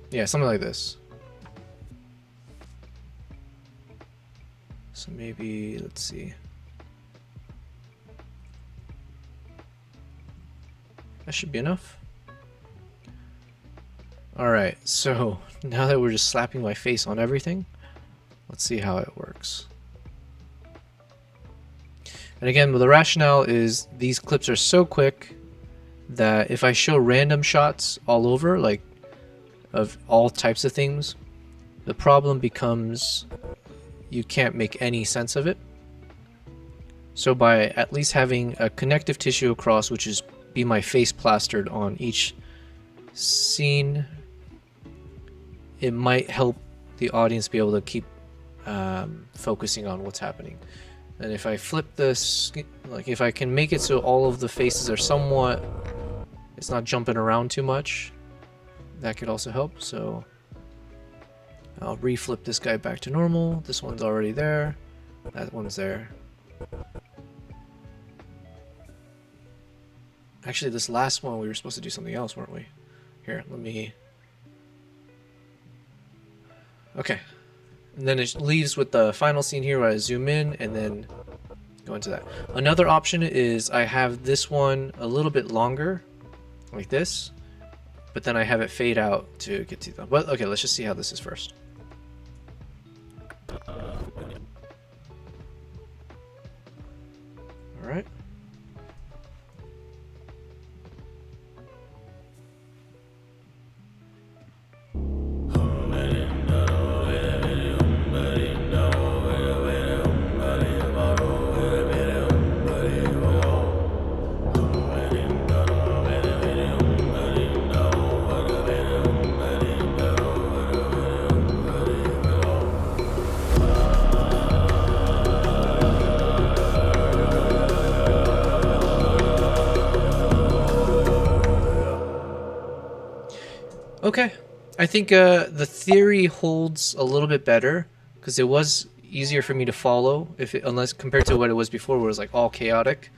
Yeah, something like this. So maybe, let's see. That should be enough. Alright, so now that we're just slapping my face on everything, let's see how it works. And again, the rationale is these clips are so quick that if I show random shots all over, like of all types of things, the problem becomes you can't make any sense of it. So by at least having a connective tissue across, which is be my face plastered on each scene, it might help the audience be able to keep focusing on what's happening. And if I flip this, like if I can make it so all of the faces are somewhat, it's not jumping around too much, that could also help. So I'll reflip this guy back to normal. This one's already there. That one's there. Actually, this last one, we were supposed to do something else, weren't we? Here, let me... Okay. And then it leaves with the final scene here where I zoom in and then go into that. Another option is I have this one a little bit longer, like this, but then I have it fade out to get to them. Well, okay, let's just see how this is first. All right. Okay, I think the theory holds a little bit better because it was easier for me to follow unless compared to what it was before where it was like all chaotic.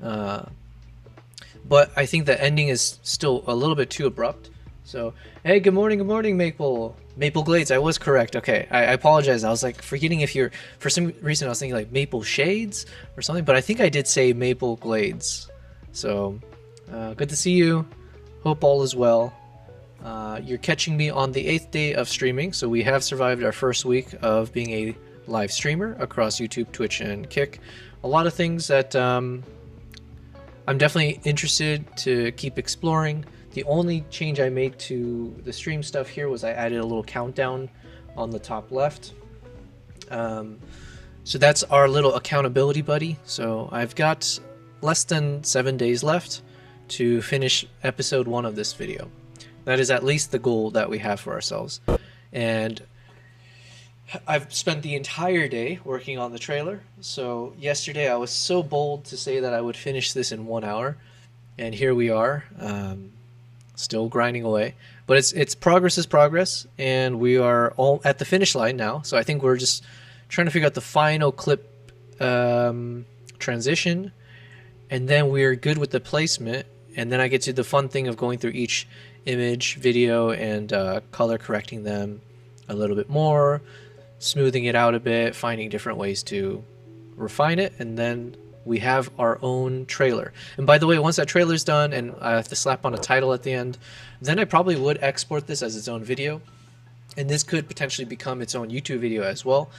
But I think the ending is still a little bit too abrupt. So, hey, good morning, Maple Glades. I was correct. Okay, I apologize. I was like forgetting if you're, for some reason I was thinking like Maple Shades or something, but I think I did say Maple Glades. So, good to see you. Hope all is well. You're catching me on the 8th day of streaming, so we have survived our first week of being a live streamer across YouTube, Twitch, and Kick. A lot of things that I'm definitely interested to keep exploring. The only change I made to the stream stuff here was I added a little countdown on the top left. So that's our little accountability buddy. So I've got less than 7 days left to finish episode 1 of this video. That is at least the goal that we have for ourselves. And I've spent the entire day working on the trailer. So yesterday I was so bold to say that I would finish this in 1 hour. And here we are, still grinding away. But it's progress is progress. And we are all at the finish line now. So I think we're just trying to figure out the final clip transition. And then we're good with the placement. And then I get to the fun thing of going through each image, video, and color correcting them a little bit more, smoothing it out a bit, finding different ways to refine it, and then we have our own trailer. And by the way, once that trailer's done and I have to slap on a title at the end, then I probably would export this as its own video, and this could potentially become its own YouTube video as well,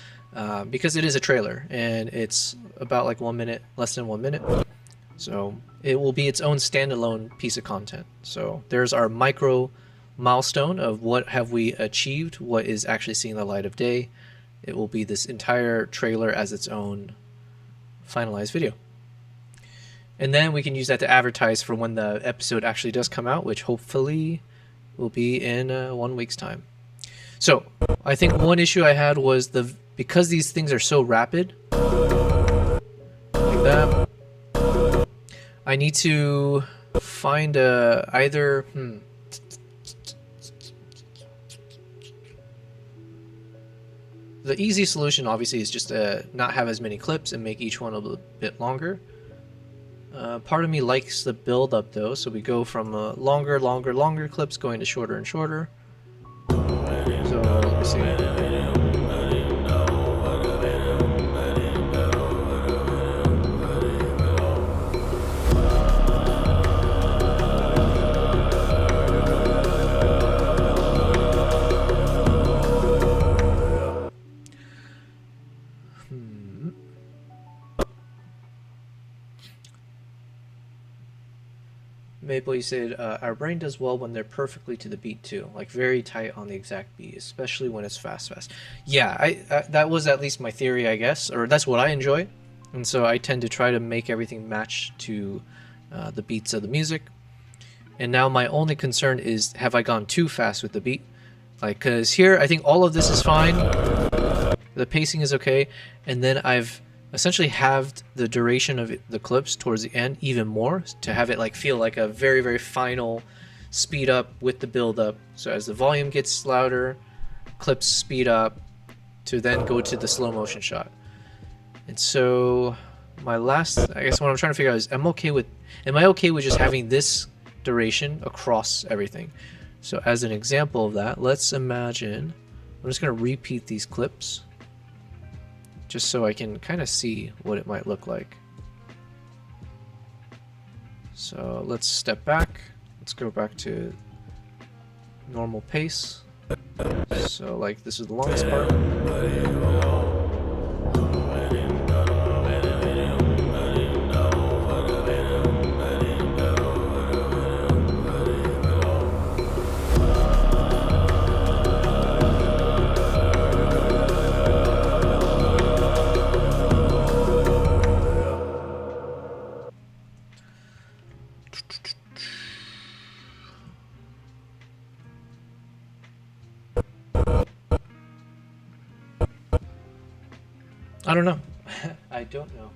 because it is a trailer and it's about like 1 minute, less than 1 minute. So it will be its own standalone piece of content. So there's our micro milestone of what have we achieved, what is actually seeing the light of day. It will be this entire trailer as its own finalized video. And then we can use that to advertise for when the episode actually does come out, which hopefully will be in 1 week's time. So I think one issue I had was because these things are so rapid, like that, I need to find either the easy solution obviously is just to not have as many clips and make each one a little bit longer. Part of me likes the build up though, so we go from longer clips going to shorter and shorter. So let me see. Maple, you said our brain does well when they're perfectly to the beat too, like very tight on the exact beat, especially when it's fast. Yeah, that was at least my theory, I guess, or that's what I enjoy, and so I tend to try to make everything match to the beats of the music. And now my only concern is, have I gone too fast with the beat? Like, because here I think all of this is fine, the pacing is okay, and then I've essentially halved the duration of the clips towards the end even more to have it like feel like a very, very final speed up with the build up. So as the volume gets louder, clips speed up to then go to the slow motion shot. And so my last, I guess what I'm trying to figure out is, am I okay with just having this duration across everything? So as an example of that, let's imagine, I'm just going to repeat these clips just so I can kind of see what it might look like. So let's step back. Let's go back to normal pace. So like this is the longest part. I don't know. I don't know.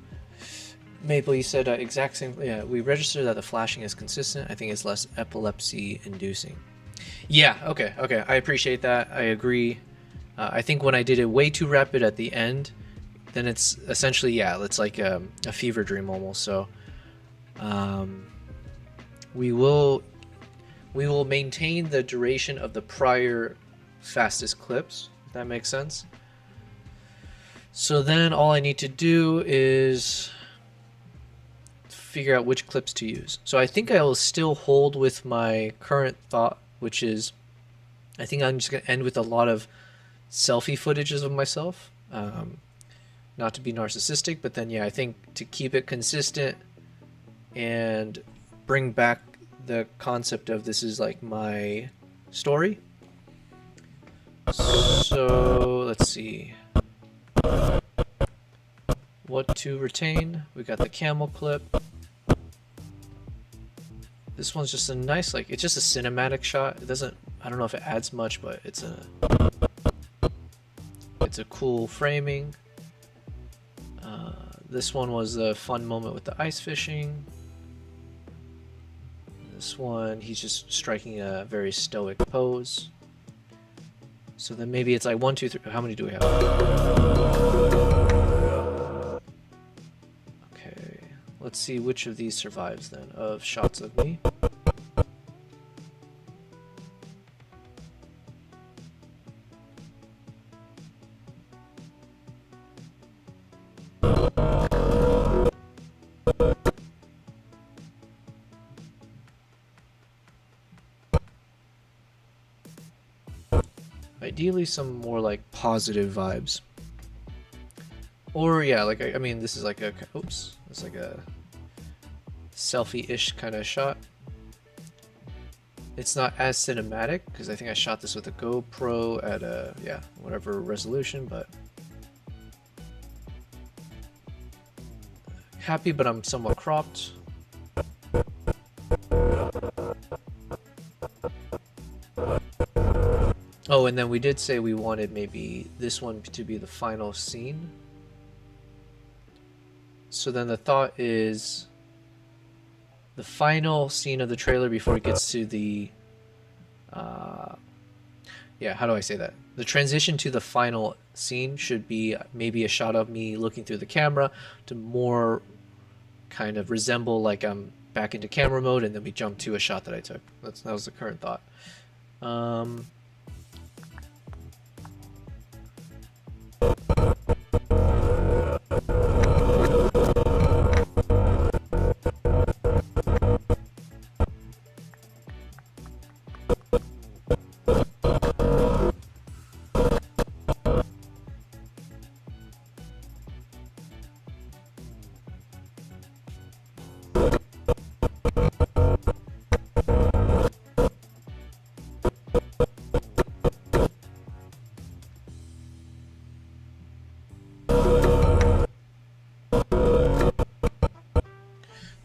Maple, you said exact same. Yeah, we register that the flashing is consistent. I think it's less epilepsy inducing. Yeah, okay. I appreciate that. I agree. I think when I did it way too rapid at the end, then it's essentially, yeah, it's like a fever dream almost. So we will maintain the duration of the prior fastest clips, if that makes sense. So then all I need to do is figure out which clips to use. So I think I will still hold with my current thought, which is I think I'm just going to end with a lot of selfie footages of myself. Not to be narcissistic, but then yeah, I think to keep it consistent and bring back the concept of this is like my story. So let's see. What to retain? We got the camel clip. This one's just a nice, like, it's just a cinematic shot. It doesn't, I don't know if it adds much, but it's a cool framing. This one was a fun moment with the ice fishing. This one, he's just striking a very stoic pose. So then maybe it's like 1, 2, 3. How many do we have? Okay, let's see which of these survives then, of shots of me. Ideally some more like positive vibes. Or yeah, like I mean this is like a, oops, it's like a selfie-ish kind of shot. It's not as cinematic because I think I shot this with a GoPro at a, yeah, whatever resolution, but happy, but I'm somewhat cropped. Oh, and then we did say we wanted maybe this one to be the final scene. So then the thought is the final scene of the trailer before it gets to the, yeah, how do I say that? The transition to the final scene should be maybe a shot of me looking through the camera to more kind of resemble like I'm back into camera mode, and then we jump to a shot that I took. That was the current thought.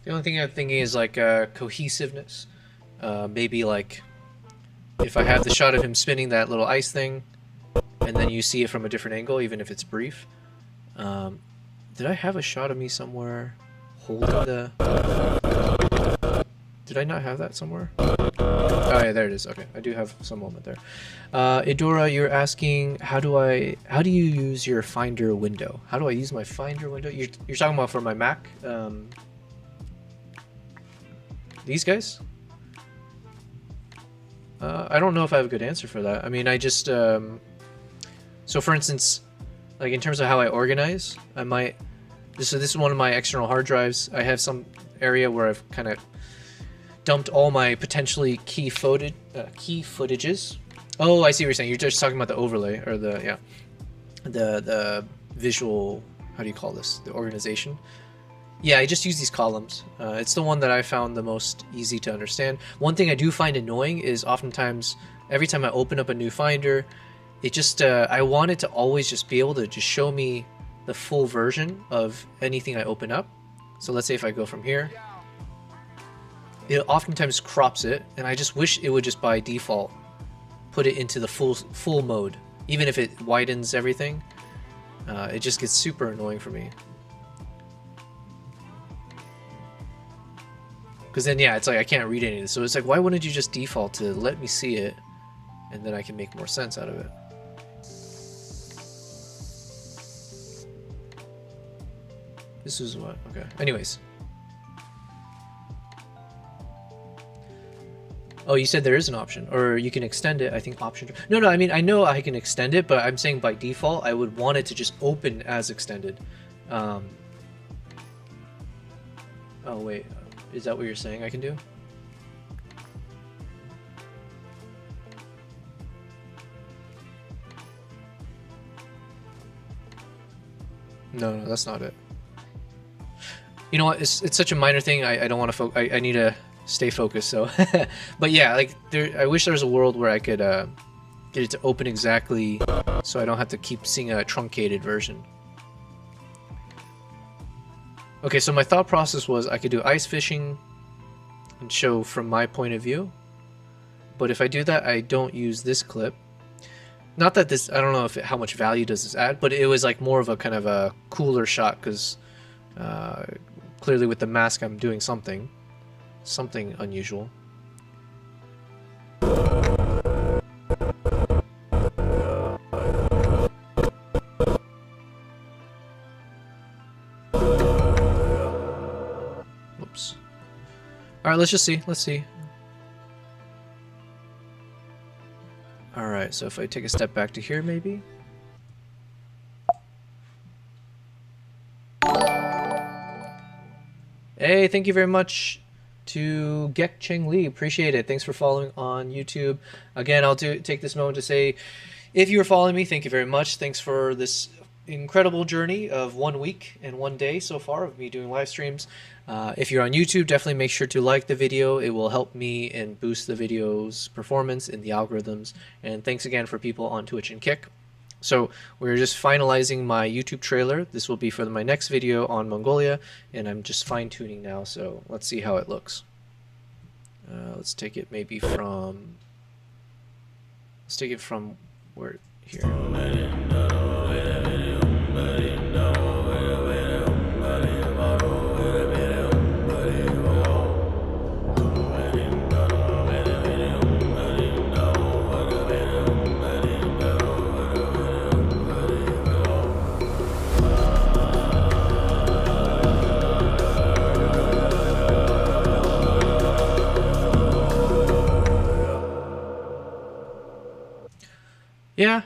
The only thing I'm thinking is like cohesiveness. Maybe like if I have the shot of him spinning that little ice thing, and then you see it from a different angle, even if it's brief. Did I have a shot of me somewhere holding the... Did I not have that somewhere? Oh yeah, there it is. Okay, I do have some moment there. Idora, you're asking how do you use your Finder window? How do I use my Finder window? You're talking about for my Mac. These guys? I don't know if I have a good answer for that. I mean, I just so for instance, like in terms of how I organize, I might this is one of my external hard drives. I have some area where I've kind of dumped all my potentially key footages. Oh, I see what you're saying. You're just talking about the overlay or the visual. How do you call this? The organization. Yeah, I just use these columns. It's the one that I found the most easy to understand. One thing I do find annoying is oftentimes every time I open up a new Finder, it just I want it to always just be able to just show me the full version of anything I open up. So let's say if I go from here, it oftentimes crops it, and I just wish it would just by default put it into the full mode, even if it widens everything. It just gets super annoying for me. Because then, yeah, it's like I can't read any of this. So it's like, why wouldn't you just default to let me see it, and then I can make more sense out of it? This is what? Okay. Anyways. Oh, you said there is an option, or you can extend it. I think option. No, I mean, I know I can extend it, but I'm saying by default, I would want it to just open as extended. Oh, wait. Is that what you're saying I can do? No, that's not it. You know what? It's such a minor thing. I don't want to I need to stay focused. So, but yeah, like I wish there was a world where I could get it to open exactly, so I don't have to keep seeing a truncated version. Okay, so my thought process was I could do ice fishing and show from my point of view, but if I do that, I don't use this clip. Not that this, I don't know how much value does this add, but it was like more of a kind of a cooler shot because clearly with the mask I'm doing something unusual. Whoops. All right, let's just see. Let's see. All right, so if I take a step back to here, maybe. Hey, thank you very much to Gek Cheng Lee. Appreciate it. Thanks for following on YouTube. Again, I'll take this moment to say, if you are following me, thank you very much. Thanks for this incredible journey of 1 week and 1 day so far of me doing live streams. If you're on YouTube, definitely make sure to like the video. It will help me and boost the video's performance in the algorithms. And thanks again for people on Twitch and Kick. So we're just finalizing my YouTube trailer. This will be for my next video on Mongolia, and I'm just fine-tuning now, so let's see how it looks. Let's take it maybe from... Let's take it from where... Here.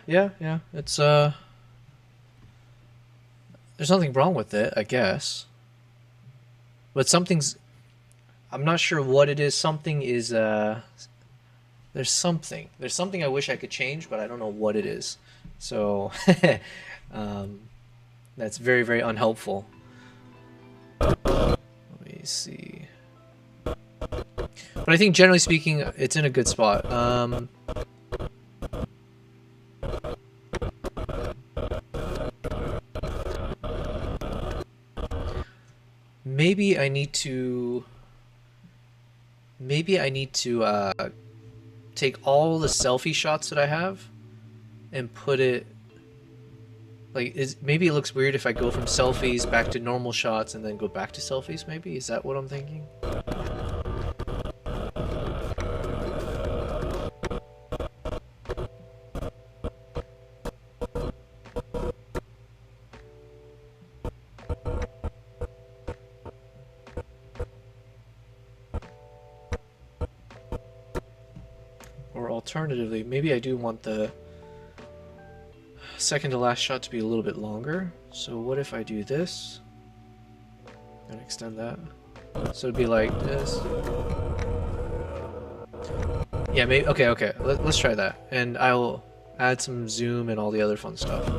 Yeah. It's there's nothing wrong with it, I guess. But something's, I'm not sure what it is. Something is there's something I wish I could change, but I don't know what it is. So that's very, very unhelpful. Let me see. But I think generally speaking, it's in a good spot. Maybe I need to take all the selfie shots that I have and put it like, maybe it looks weird if I go from selfies back to normal shots and then go back to selfies. Maybe is that what I'm thinking? Or alternatively, maybe I do want the second to last shot to be a little bit longer. So what if I do this and extend that? So it'd be like this. Yeah, maybe. Okay. Let's try that, and I'll add some zoom and all the other fun stuff.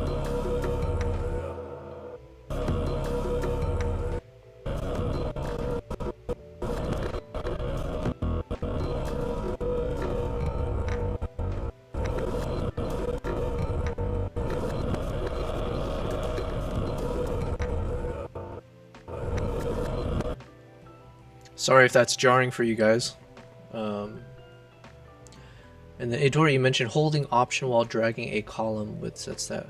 Sorry if that's jarring for you guys. And then Adora, you mentioned holding Option while dragging a column with sets that.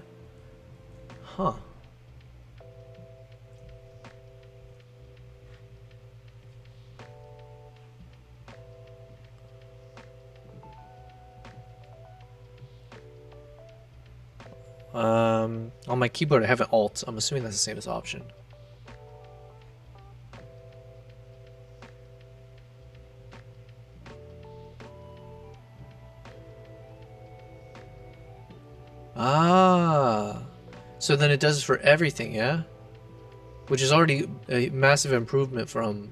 Huh. On my keyboard I have an Alt. I'm assuming that's the same as Option. Ah, so then it does it for everything, yeah? Which is already a massive improvement from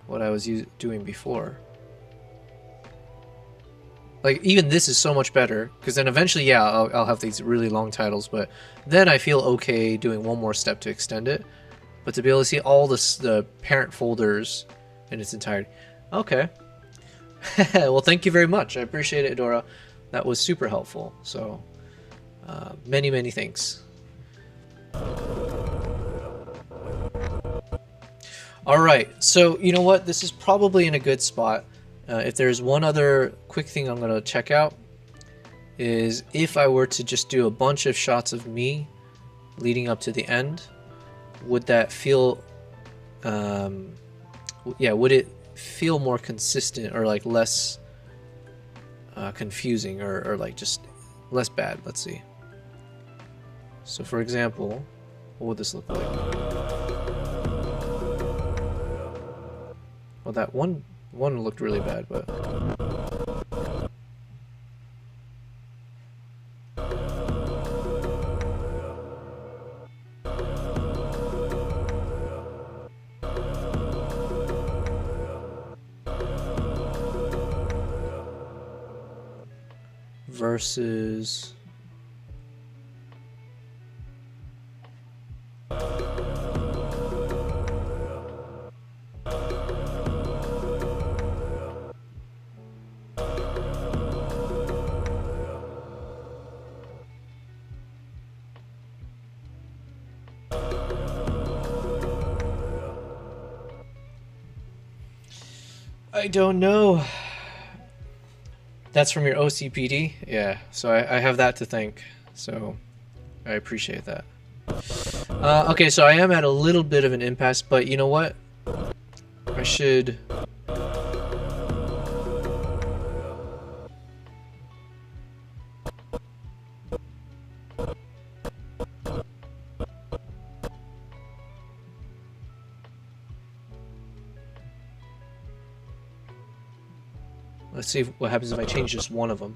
what I was doing before. Like, even this is so much better, because then eventually, yeah, I'll have these really long titles, but then I feel okay doing one more step to extend it. But to be able to see all the parent folders in its entirety. Okay. Well, thank you very much. I appreciate it, Adora. That was super helpful. So... many thanks. Alright, so you know what? This is probably in a good spot. If there's one other quick thing I'm going to check out, is if I were to just do a bunch of shots of me leading up to the end, would that feel... yeah, would it feel more consistent or like less confusing or like just less bad? Let's see. So for example, what would this look like? Well, that one looked really bad, but... versus... I don't know. That's from your OCPD? Yeah, so I have that to thank. So I appreciate that. Okay, so I am at a little bit of an impasse, but you know what? I should... Let's see what happens if I change just one of them.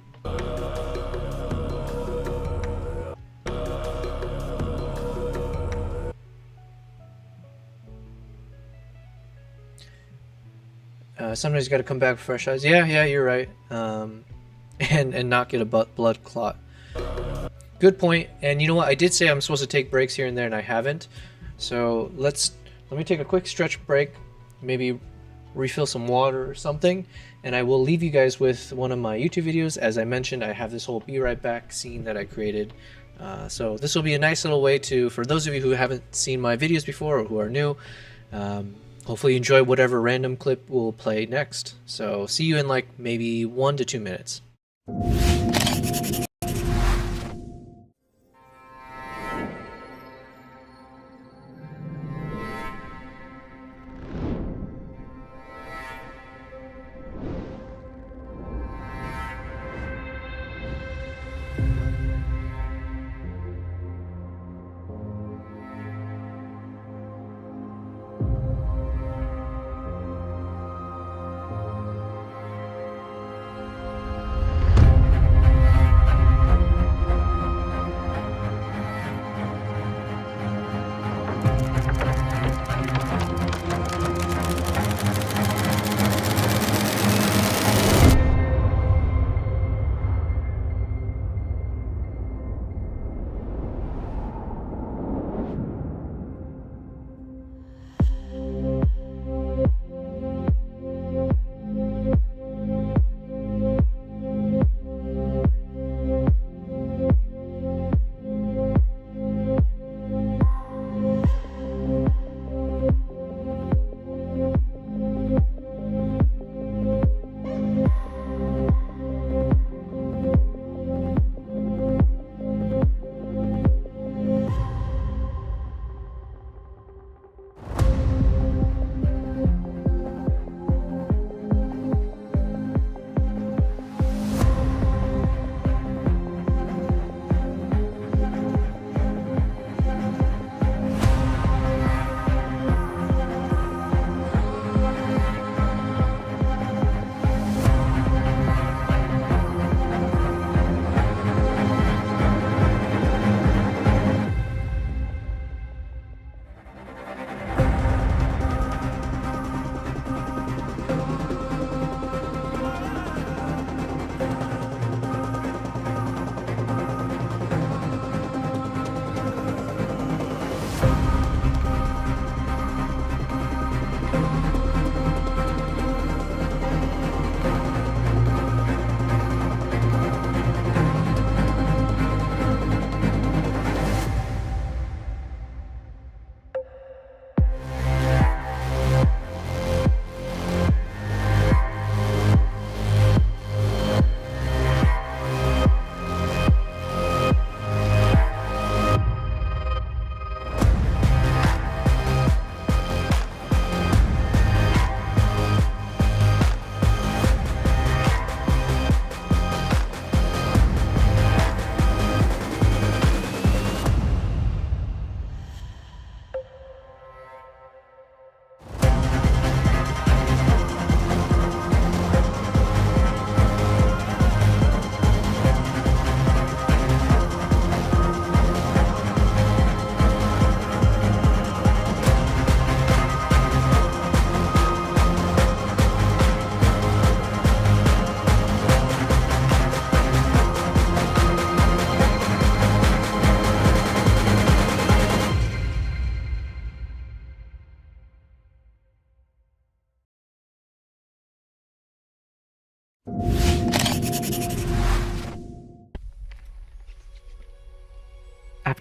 Sometimes you got to come back with fresh eyes. Yeah, you're right. And not get a blood clot. Good point. And you know what? I did say I'm supposed to take breaks here and there, and I haven't. So let me take a quick stretch break. Maybe refill some water or something, and I will leave you guys with one of my YouTube videos. As I mentioned, I have this whole be right back scene that I created. So this will be a nice little way to, for those of you who haven't seen my videos before or who are new, hopefully you enjoy whatever random clip will play next. So see you in like maybe 1 to 2 minutes.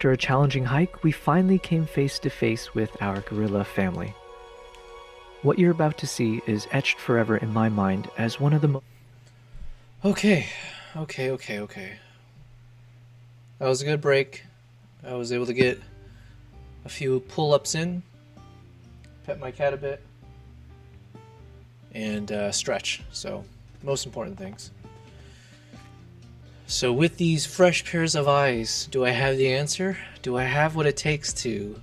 After a challenging hike, we finally came face to face with our gorilla family. What you're about to see is etched forever in my mind as one of the most... Okay. That was a good break. I was able to get a few pull-ups in, pet my cat a bit, and stretch. So, most important things. So with these fresh pairs of eyes, do I have the answer? Do I have what it takes to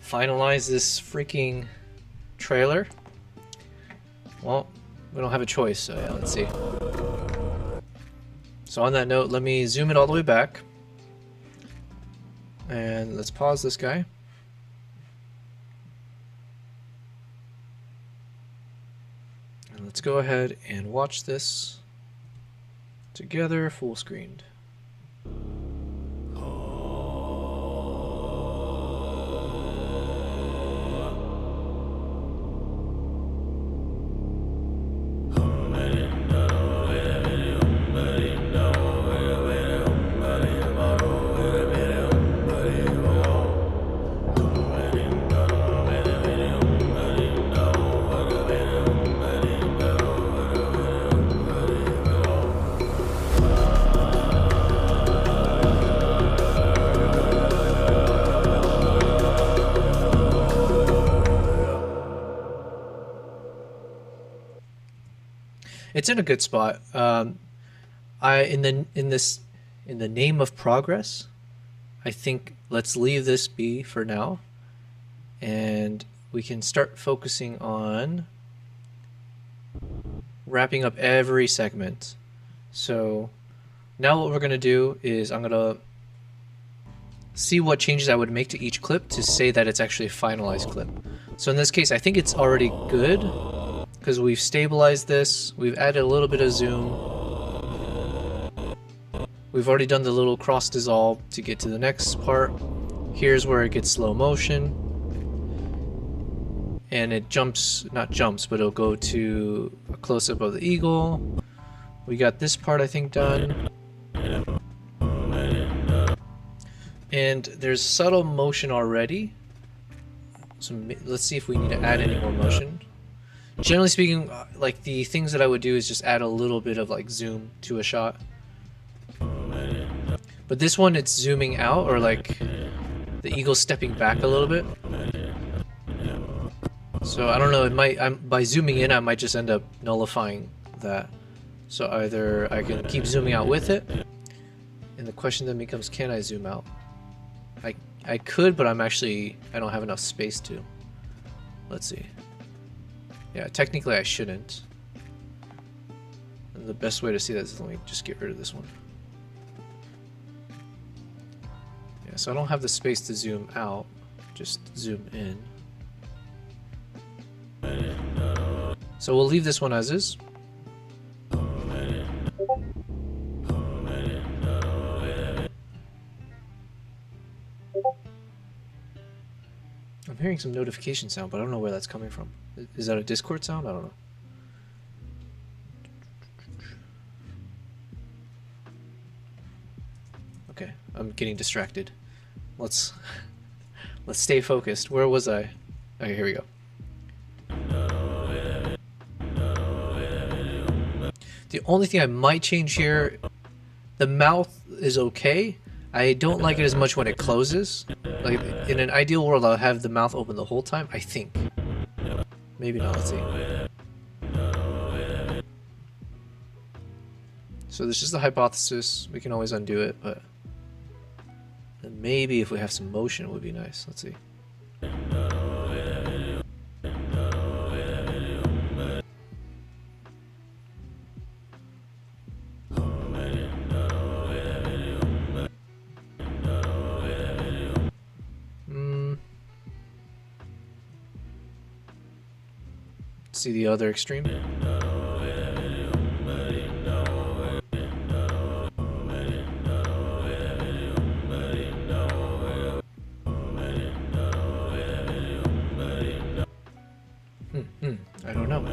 finalize this freaking trailer? Well, we don't have a choice, so yeah, let's see. So on that note, let me zoom it all the way back. And let's pause this guy. And let's go ahead and watch this together, full screened. It's in a good spot. In the name of progress, I think let's leave this be for now, and we can start focusing on wrapping up every segment. So now what we're gonna do is I'm gonna see what changes I would make to each clip to say that it's actually a finalized clip. So in this case, I think it's already good, because we've stabilized this, we've added a little bit of zoom, we've already done the little cross dissolve to get to the next part. Here's where it gets slow motion, and it jumps, not jumps, but it'll go to a close-up of the eagle. We got this part I think done, and there's subtle motion already, so let's see if we need to add any more motion. Generally speaking, like the things that I would do is just add a little bit of like zoom to a shot. But this one, it's zooming out, or like the eagle's stepping back a little bit. So I don't know, it might, by zooming in I might just end up nullifying that. So either I can keep zooming out with it, and the question then becomes, can I zoom out? I could, but I don't have enough space to. Let's see. Yeah, technically I shouldn't. And the best way to see that is, let me just get rid of this one. Yeah, so I don't have the space to zoom out, just zoom in. So we'll leave this one as is. I'm hearing some notification sound, but I don't know where that's coming from. Is that a Discord sound? I don't know. Okay, I'm getting distracted. Let's stay focused. Where was I? Okay, here we go. The only thing I might change here, the mouth is okay. I don't like it as much when it closes. Like in an ideal world, I'll have the mouth open the whole time, I think. Maybe not, let's see. So there's just a hypothesis. We can always undo it, but maybe if we have some motion, it would be nice. Let's see. See the other extreme. I don't know.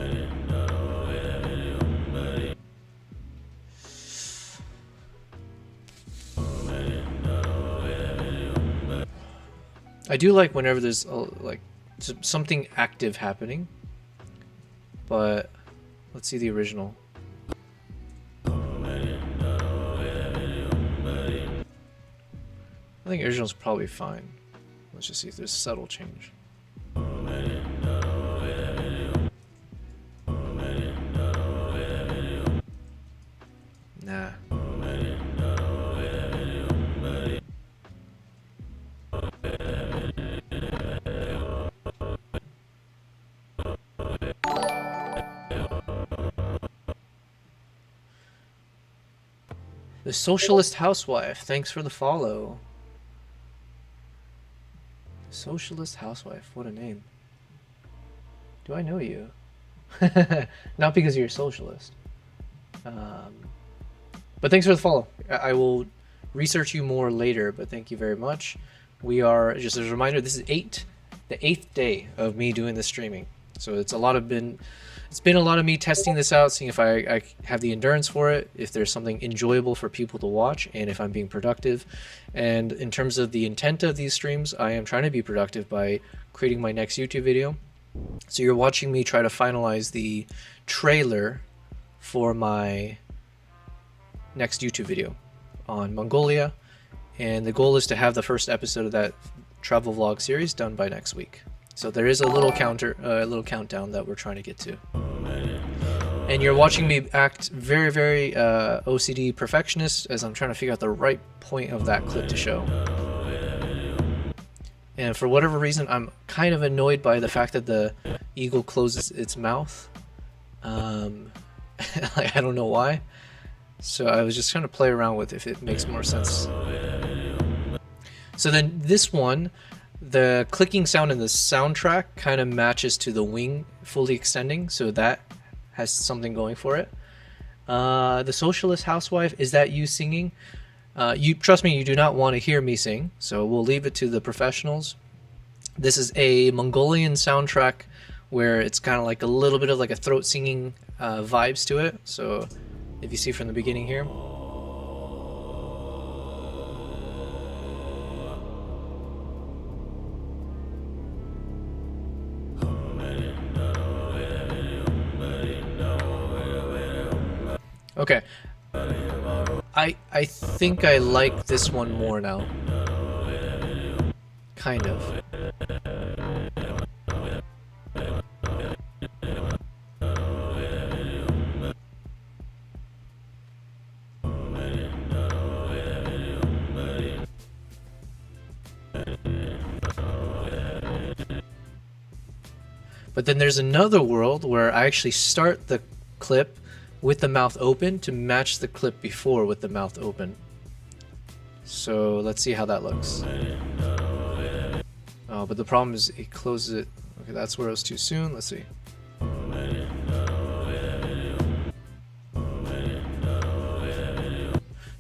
I do like whenever there's like something active happening, but let's see the original. I think original's probably fine. Let's just see if there's subtle change. Nah. The Socialist Housewife, thanks for the follow. Socialist Housewife, what a name. Do I know you? Not because you're a socialist. But thanks for the follow. I will research you more later, but thank you very much. We are, just as a reminder, this is the 8th day of me doing this streaming. So it's been a lot of me testing this out, seeing if I have the endurance for it, if there's something enjoyable for people to watch, and if I'm being productive. And in terms of the intent of these streams, I am trying to be productive by creating my next YouTube video. So you're watching me try to finalize the trailer for my next YouTube video on Mongolia, and the goal is to have the first episode of that travel vlog series done by next week. So there is a little countdown that we're trying to get to. And you're watching me act very, very OCD perfectionist as I'm trying to figure out the right point of that clip to show. And for whatever reason, I'm kind of annoyed by the fact that the eagle closes its mouth. Like, I don't know why. So I was just trying to play around with if it makes more sense. So then this one, the clicking sound in the soundtrack kind of matches to the wing fully extending, so that has something going for it. The Socialist Housewife, is that you singing? You trust me, you do not want to hear me sing, so we'll leave it to the professionals. This is a Mongolian soundtrack where it's kind of like a little bit of like a throat singing vibes to it. So if you see from the beginning here. Okay. I think I like this one more now. Kind of. But then there's another world where I actually start the clip with the mouth open to match the clip before with the mouth open. So let's see how that looks. Oh, but the problem is it closes it. Okay, that's where it was too soon. Let's see.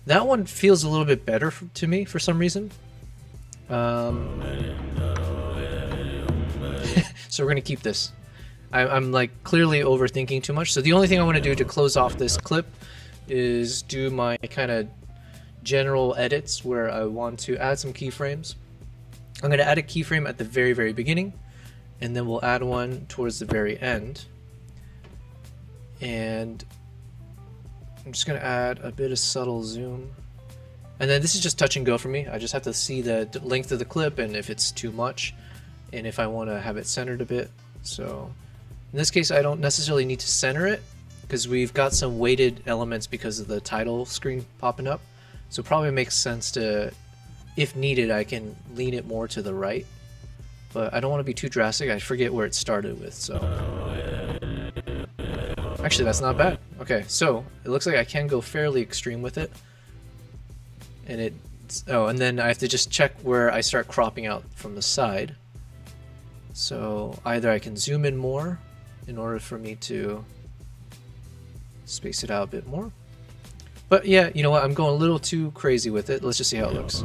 That one feels a little bit better to me for some reason. So we're gonna keep this. I'm like clearly overthinking too much. So the only thing I want to do to close off this clip is do my kind of general edits where I want to add some keyframes. I'm going to add a keyframe at the very, very beginning, and then we'll add one towards the very end. And I'm just going to add a bit of subtle zoom. And then this is just touch and go for me. I just have to see the length of the clip and if it's too much, and if I want to have it centered a bit. So in this case, I don't necessarily need to center it because we've got some weighted elements because of the title screen popping up. So it probably makes sense to, if needed, I can lean it more to the right. But I don't want to be too drastic. I forget where it started with, so. Actually, that's not bad. Okay, so it looks like I can go fairly extreme with it. And and then I have to just check where I start cropping out from the side. So either I can zoom in more in order for me to space it out a bit more. But yeah, you know what? I'm going a little too crazy with it. Let's just see how it looks.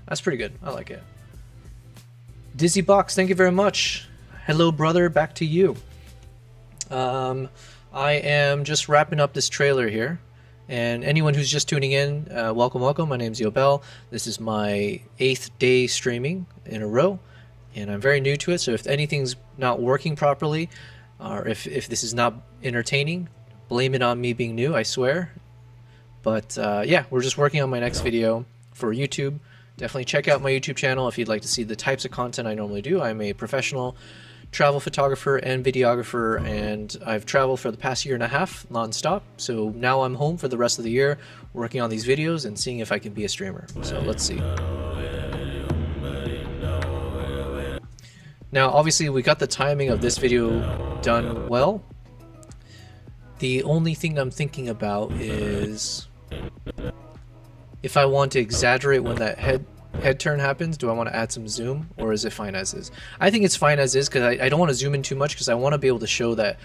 That's pretty good. I like it. Dizzy Box, thank you very much. Hello, brother. Back to you. I am just wrapping up this trailer here, and anyone who's just tuning in, welcome, welcome. My name's Yobel. This is my 8th day streaming in a row, and I'm very new to it, so if anything's not working properly, or if this is not entertaining, blame it on me being new, I swear. But yeah, we're just working on my next video for YouTube. Definitely check out my YouTube channel if you'd like to see the types of content I normally do. I'm a professional travel photographer and videographer, and I've traveled for the past year and a half non-stop. So now I'm home for the rest of the year working on these videos and seeing if I can be a streamer. So let's see. Now obviously we got the timing of this video done well. The only thing I'm thinking about is if I want to exaggerate when that head turn happens, do I want to add some zoom, or is it fine as is? I think it's fine as is, because I don't want to zoom in too much, because I want to be able to show that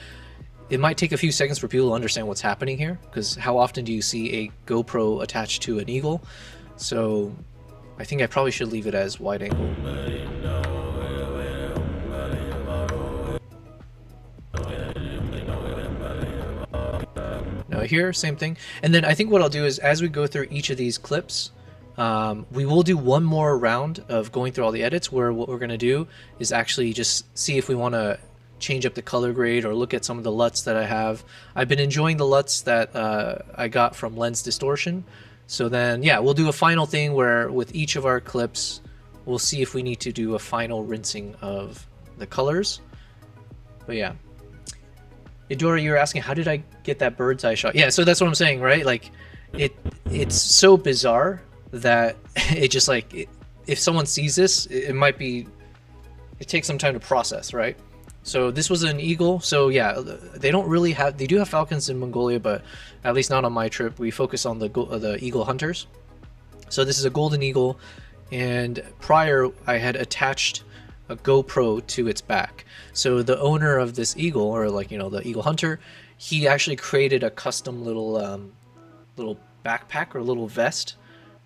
it might take a few seconds for people to understand what's happening here, because how often do you see a GoPro attached to an eagle? So I think I probably should leave it as wide angle. Now here, same thing. And then I think what I'll do is, as we go through each of these clips, we will do one more round of going through all the edits, where what we're going to do is actually just see if we want to change up the color grade or look at some of the LUTs that I have. I've been enjoying the LUTs that I got from Lens Distortion. So then, yeah, we'll do a final thing where with each of our clips, we'll see if we need to do a final rinsing of the colors. But yeah. Idora, you were asking, how did I get that bird's eye shot? Yeah, so that's what I'm saying, right? Like, it's so bizarre that it just like, if someone sees this, it might be, it takes some time to process, right? So this was an eagle. So yeah, they don't really have, they do have falcons in Mongolia, but at least not on my trip. We focus on the eagle hunters. So this is a golden eagle, and prior I had attached a GoPro to its back. So the owner of this eagle, or like, you know, the eagle hunter, he actually created a custom little little backpack or little vest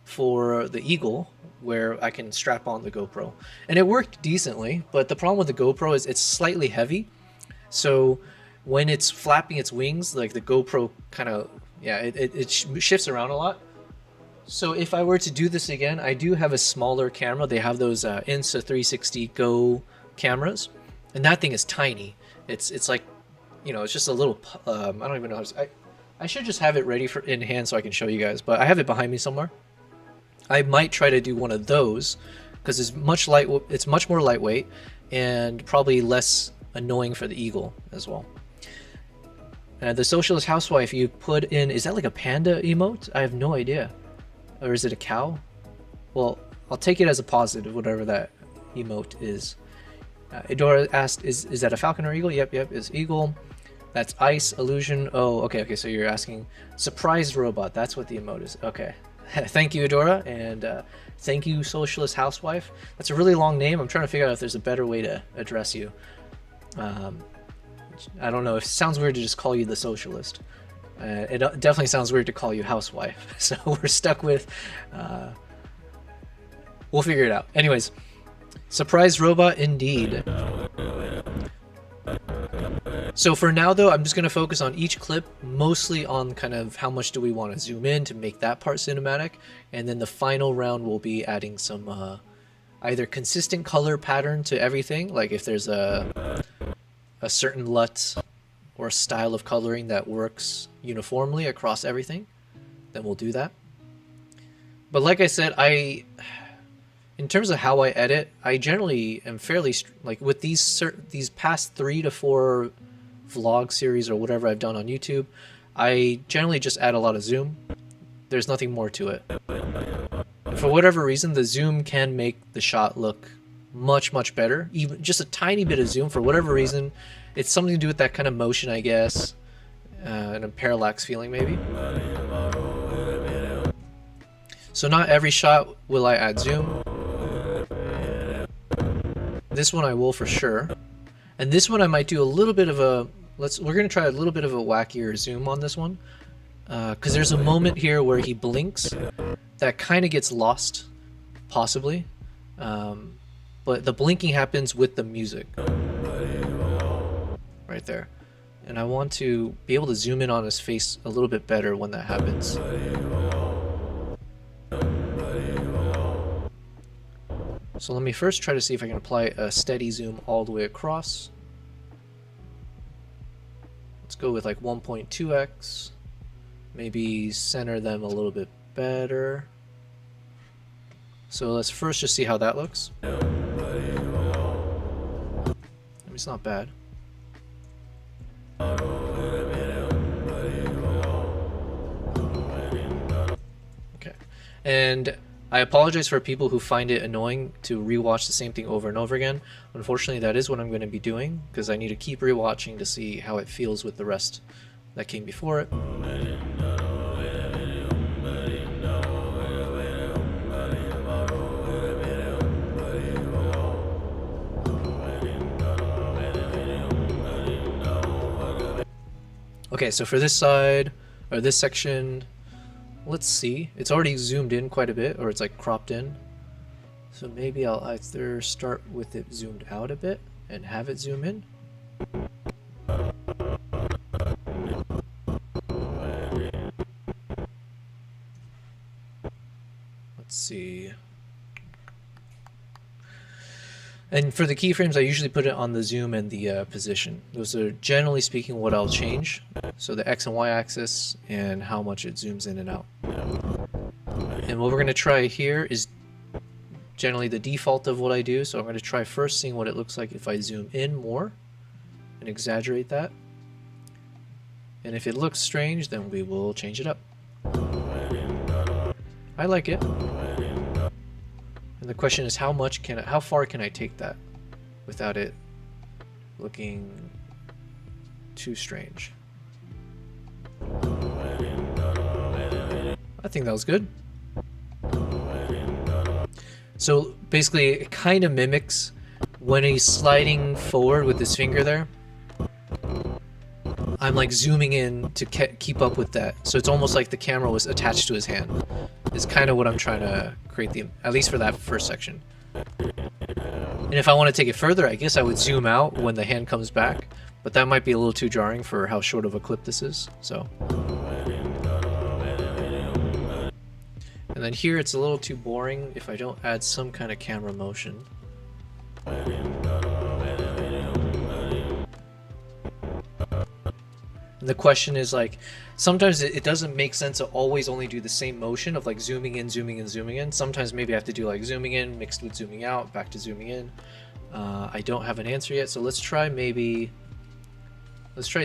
for the eagle where I can strap on the GoPro, and it worked decently. But the problem with the GoPro is it's slightly heavy, so when it's flapping its wings, like the GoPro kind of, yeah, it shifts around a lot. So if I were to do this again, I do have a smaller camera. They have those Insta360 Go cameras, and that thing is tiny. It's like, you know, it's just a little, I don't even know how to, I should just have it ready for in hand so I can show you guys, but I have it behind me somewhere. I might try to do one of those, because it's much more lightweight and probably less annoying for the eagle as well. The socialist housewife you put in, is that like a panda emote? I have no idea. Or is it a cow? Well, I'll take it as a positive, whatever that emote is. Idora asked, is that a falcon or eagle? Yep, it's eagle. That's ice, illusion. Oh, okay, so you're asking surprised robot. That's what the emote is. Okay. Thank you, Idora, and thank you, socialist housewife. That's a really long name. I'm trying to figure out if there's a better way to address you. I don't know. It sounds weird to just call you the socialist. It definitely sounds weird to call you housewife. So we're stuck with, we'll figure it out. Anyways, surprise robot indeed. So for now though, I'm just going to focus on each clip, mostly on kind of how much do we want to zoom in to make that part cinematic. And then the final round will be adding some either consistent color pattern to everything, like if there's a certain LUT or a style of coloring that works uniformly across everything, then we'll do that. But like I said, in terms of how I edit, I generally am fairly, like with these past 3 to 4 vlog series or whatever I've done on YouTube, I generally just add a lot of zoom. There's nothing more to it. And for whatever reason, the zoom can make the shot look much better. Even just a tiny bit of zoom, for whatever reason, it's something to do with that kind of motion, I guess, and a parallax feeling maybe. So not every shot will I add zoom. This one I will for sure, and this one I might do a little bit of a, we're gonna try a little bit of a wackier zoom on this one, because there's a moment here where he blinks that kind of gets lost, possibly, but the blinking happens with the music right there. And I want to be able to zoom in on his face a little bit better when that happens. So let me first try to see if I can apply a steady zoom all the way across. Let's go with like 1.2x. Maybe center them a little bit better. So let's first just see how that looks. I mean, it's not bad. Okay. And I apologize for people who find it annoying to rewatch the same thing over and over again. Unfortunately, that is what I'm going to be doing because I need to keep rewatching to see how it feels with the rest that came before it. Okay, so for this side, or this section, let's see. It's already zoomed in quite a bit, or it's like cropped in. So maybe I'll either start with it zoomed out a bit and have it zoom in. Let's see. And for the keyframes, I usually put it on the zoom and the position. Those are generally speaking what I'll change. So the X and Y axis and how much it zooms in and out. And what we're going to try here is generally the default of what I do. So I'm going to try first seeing what it looks like if I zoom in more and exaggerate that. And if it looks strange, then we will change it up. I like it. And the question is how far can I take that without it looking too strange? I think that was good. So basically it kind of mimics when he's sliding forward with his finger there. I'm like zooming in to keep up with that. So it's almost like the camera was attached to his hand. Is kind of what I'm trying to create, at least for that first section. And if I want to take it further, I guess I would zoom out when the hand comes back, but that might be a little too jarring for how short of a clip this is. So, and then here it's a little too boring if I don't add some kind of camera motion. And the question is like, sometimes it doesn't make sense to always only do the same motion of like zooming in, zooming in, zooming in. Sometimes maybe I have to do like zooming in mixed with zooming out, back to zooming in. I don't have an answer yet, so let's try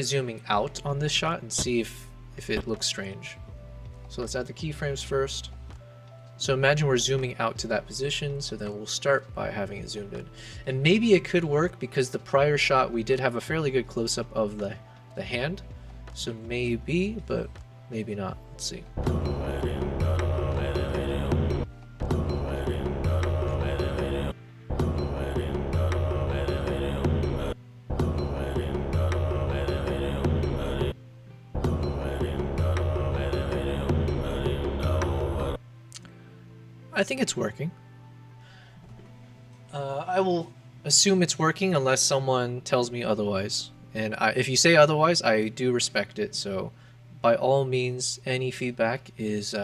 zooming out on this shot and see if it looks strange. So let's add the keyframes first. So imagine we're zooming out to that position, so then we'll start by having it zoomed in. And maybe it could work because the prior shot we did have a fairly good close-up of the hand. So maybe, but maybe not. Let's see. I think it's working. I will assume it's working unless someone tells me otherwise. And if you say otherwise, I do respect it. So by all means, any feedback is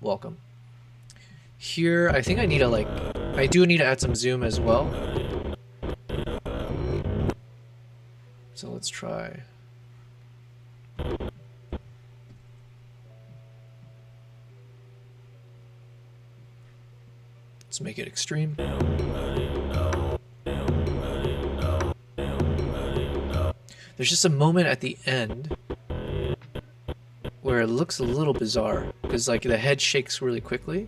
welcome. Here, I think I do need to add some zoom as well. So let's try. Let's make it extreme. There's just a moment at the end where it looks a little bizarre because like the head shakes really quickly.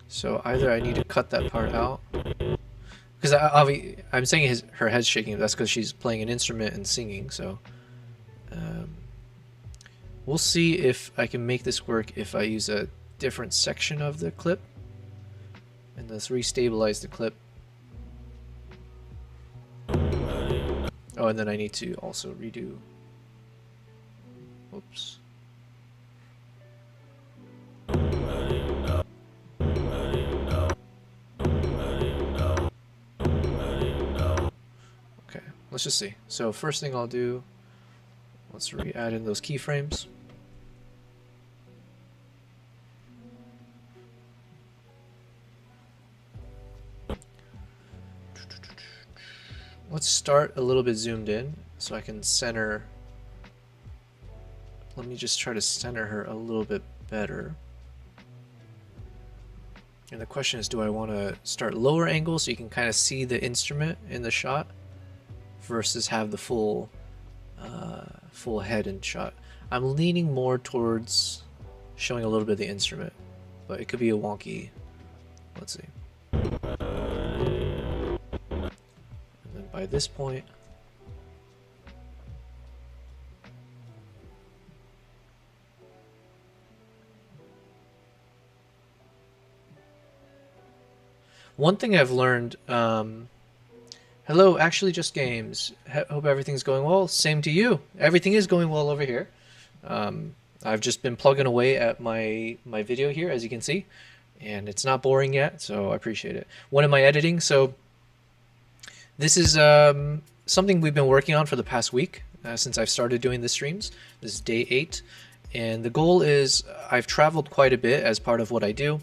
So either I need to cut that part out because I'm saying her head's shaking. That's because she's playing an instrument and singing. So we'll see if I can make this work if I use a different section of the clip. And let's restabilize the clip. Oh, and then I need to also redo. Oops. Okay. let's just see. So first thing I'll do, let's re-add in those keyframes. Let's start a little bit zoomed in so I can center. Let me just try to center her a little bit better. And the question is, do I want to start lower angle so you can kind of see the instrument in the shot versus have the full head in shot? I'm leaning more towards showing a little bit of the instrument, but it could be a wonky. Let's see. And then by this point, one thing I've learned, hello, actually just games. Hope everything's going well. Same to you. Everything is going well over here. I've just been plugging away at my video here, as you can see, and it's not boring yet, so I appreciate it. When am I editing? So this is something we've been working on for the past week since I've started doing the streams. This is day 8, and the goal is I've traveled quite a bit as part of what I do,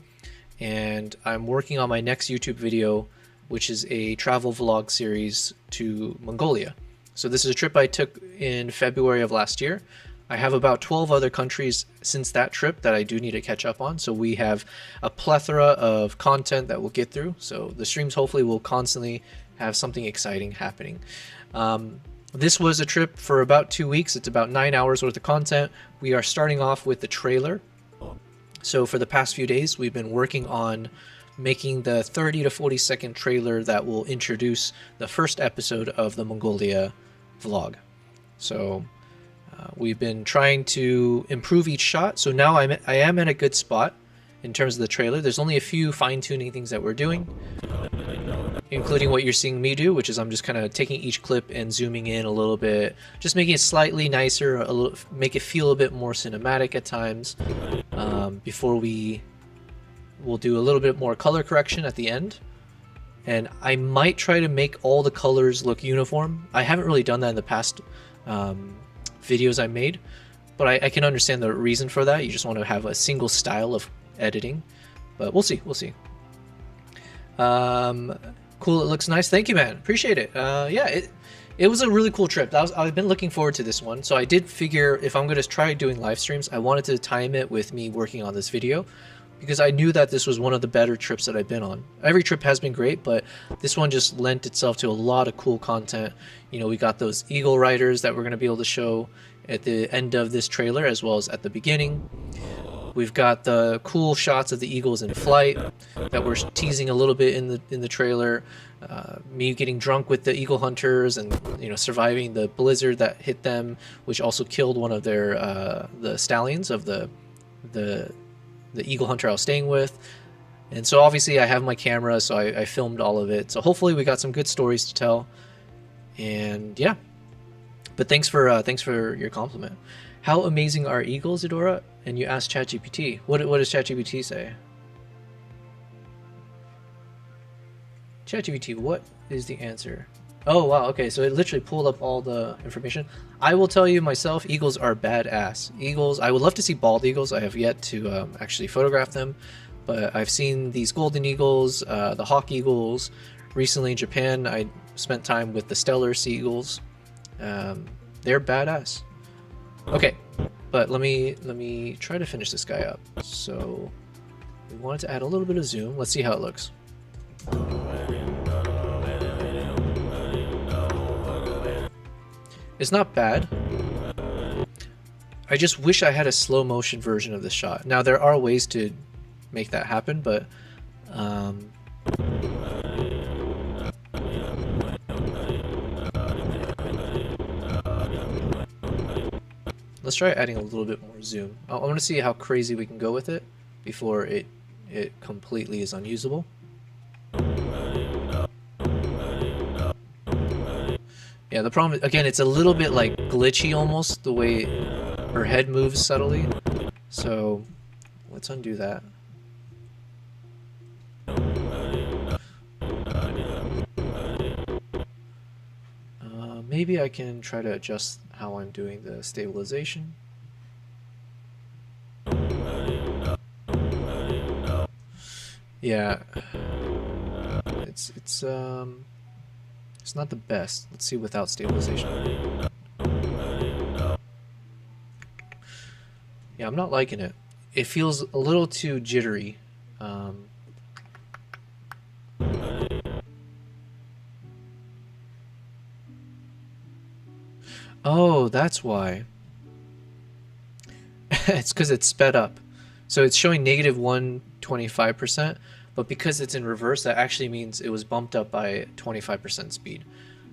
and I'm working on my next YouTube video, which is a travel vlog series to Mongolia. So this is a trip I took in February of last year. I have about 12 other countries since that trip that I do need to catch up on. So we have a plethora of content that we'll get through. So the streams hopefully will constantly have something exciting happening. This was a trip for about 2 weeks. It's about 9 hours worth of content. We are starting off with the trailer. So for the past few days, we've been working on making the 30 to 40 second trailer that will introduce the first episode of the Mongolia vlog. So we've been trying to improve each shot. So now I am in a good spot in terms of the trailer. There's only a few fine-tuning things that we're doing, including what you're seeing me do, which is I'm just kind of taking each clip and zooming in a little bit, just making it slightly nicer, a little, make it feel a bit more cinematic at times, before we'll do a little bit more color correction at the end. And I might try to make all the colors look uniform. I haven't really done that in the past videos I made, but I can understand the reason for that. You just want to have a single style of editing, but we'll see. Cool, it looks nice. Thank you, man. Appreciate it. Yeah, it was a really cool trip. I've been looking forward to this one. So I did figure if I'm going to try doing live streams, I wanted to time it with me working on this video, because I knew that this was one of the better trips that I've been on. Every trip has been great, but this one just lent itself to a lot of cool content. You know, we got those eagle riders that we're going to be able to show at the end of this trailer, as well as at the beginning. We've got the cool shots of the eagles in flight that we're teasing a little bit in the trailer. Me getting drunk with the eagle hunters and, you know, surviving the blizzard that hit them, which also killed one of their the stallions of the eagle hunter I was staying with. And so obviously I have my camera, so I filmed all of it. So hopefully we got some good stories to tell. And yeah, but thanks for your compliment. How amazing are eagles, Adora? And you asked ChatGPT. What does ChatGPT say? ChatGPT, what is the answer? Oh wow, okay, so it literally pulled up all the information. I will tell you myself, eagles are badass. Eagles, I would love to see bald eagles. I have yet to actually photograph them, but I've seen these golden eagles, the hawk eagles. Recently in Japan, I spent time with the stellar sea eagles. They're badass. Okay, but let me try to finish this guy up. So we wanted to add a little bit of zoom. Let's see how it looks. It's not bad. I just wish I had a slow motion version of this shot. Now there are ways to make that happen, but let's try adding a little bit more zoom. I want to see how crazy we can go with it before it completely is unusable. Yeah, the problem, again, it's a little bit like glitchy almost, the way her head moves subtly. So let's undo that. maybe I can try to adjust how I'm doing the stabilization. Yeah, it's not the best. Let's see without stabilization. Yeah, I'm not liking it. It feels a little too jittery. Oh, that's why. It's because it's sped up. So it's showing negative 125%, but because it's in reverse, that actually means it was bumped up by 25% speed.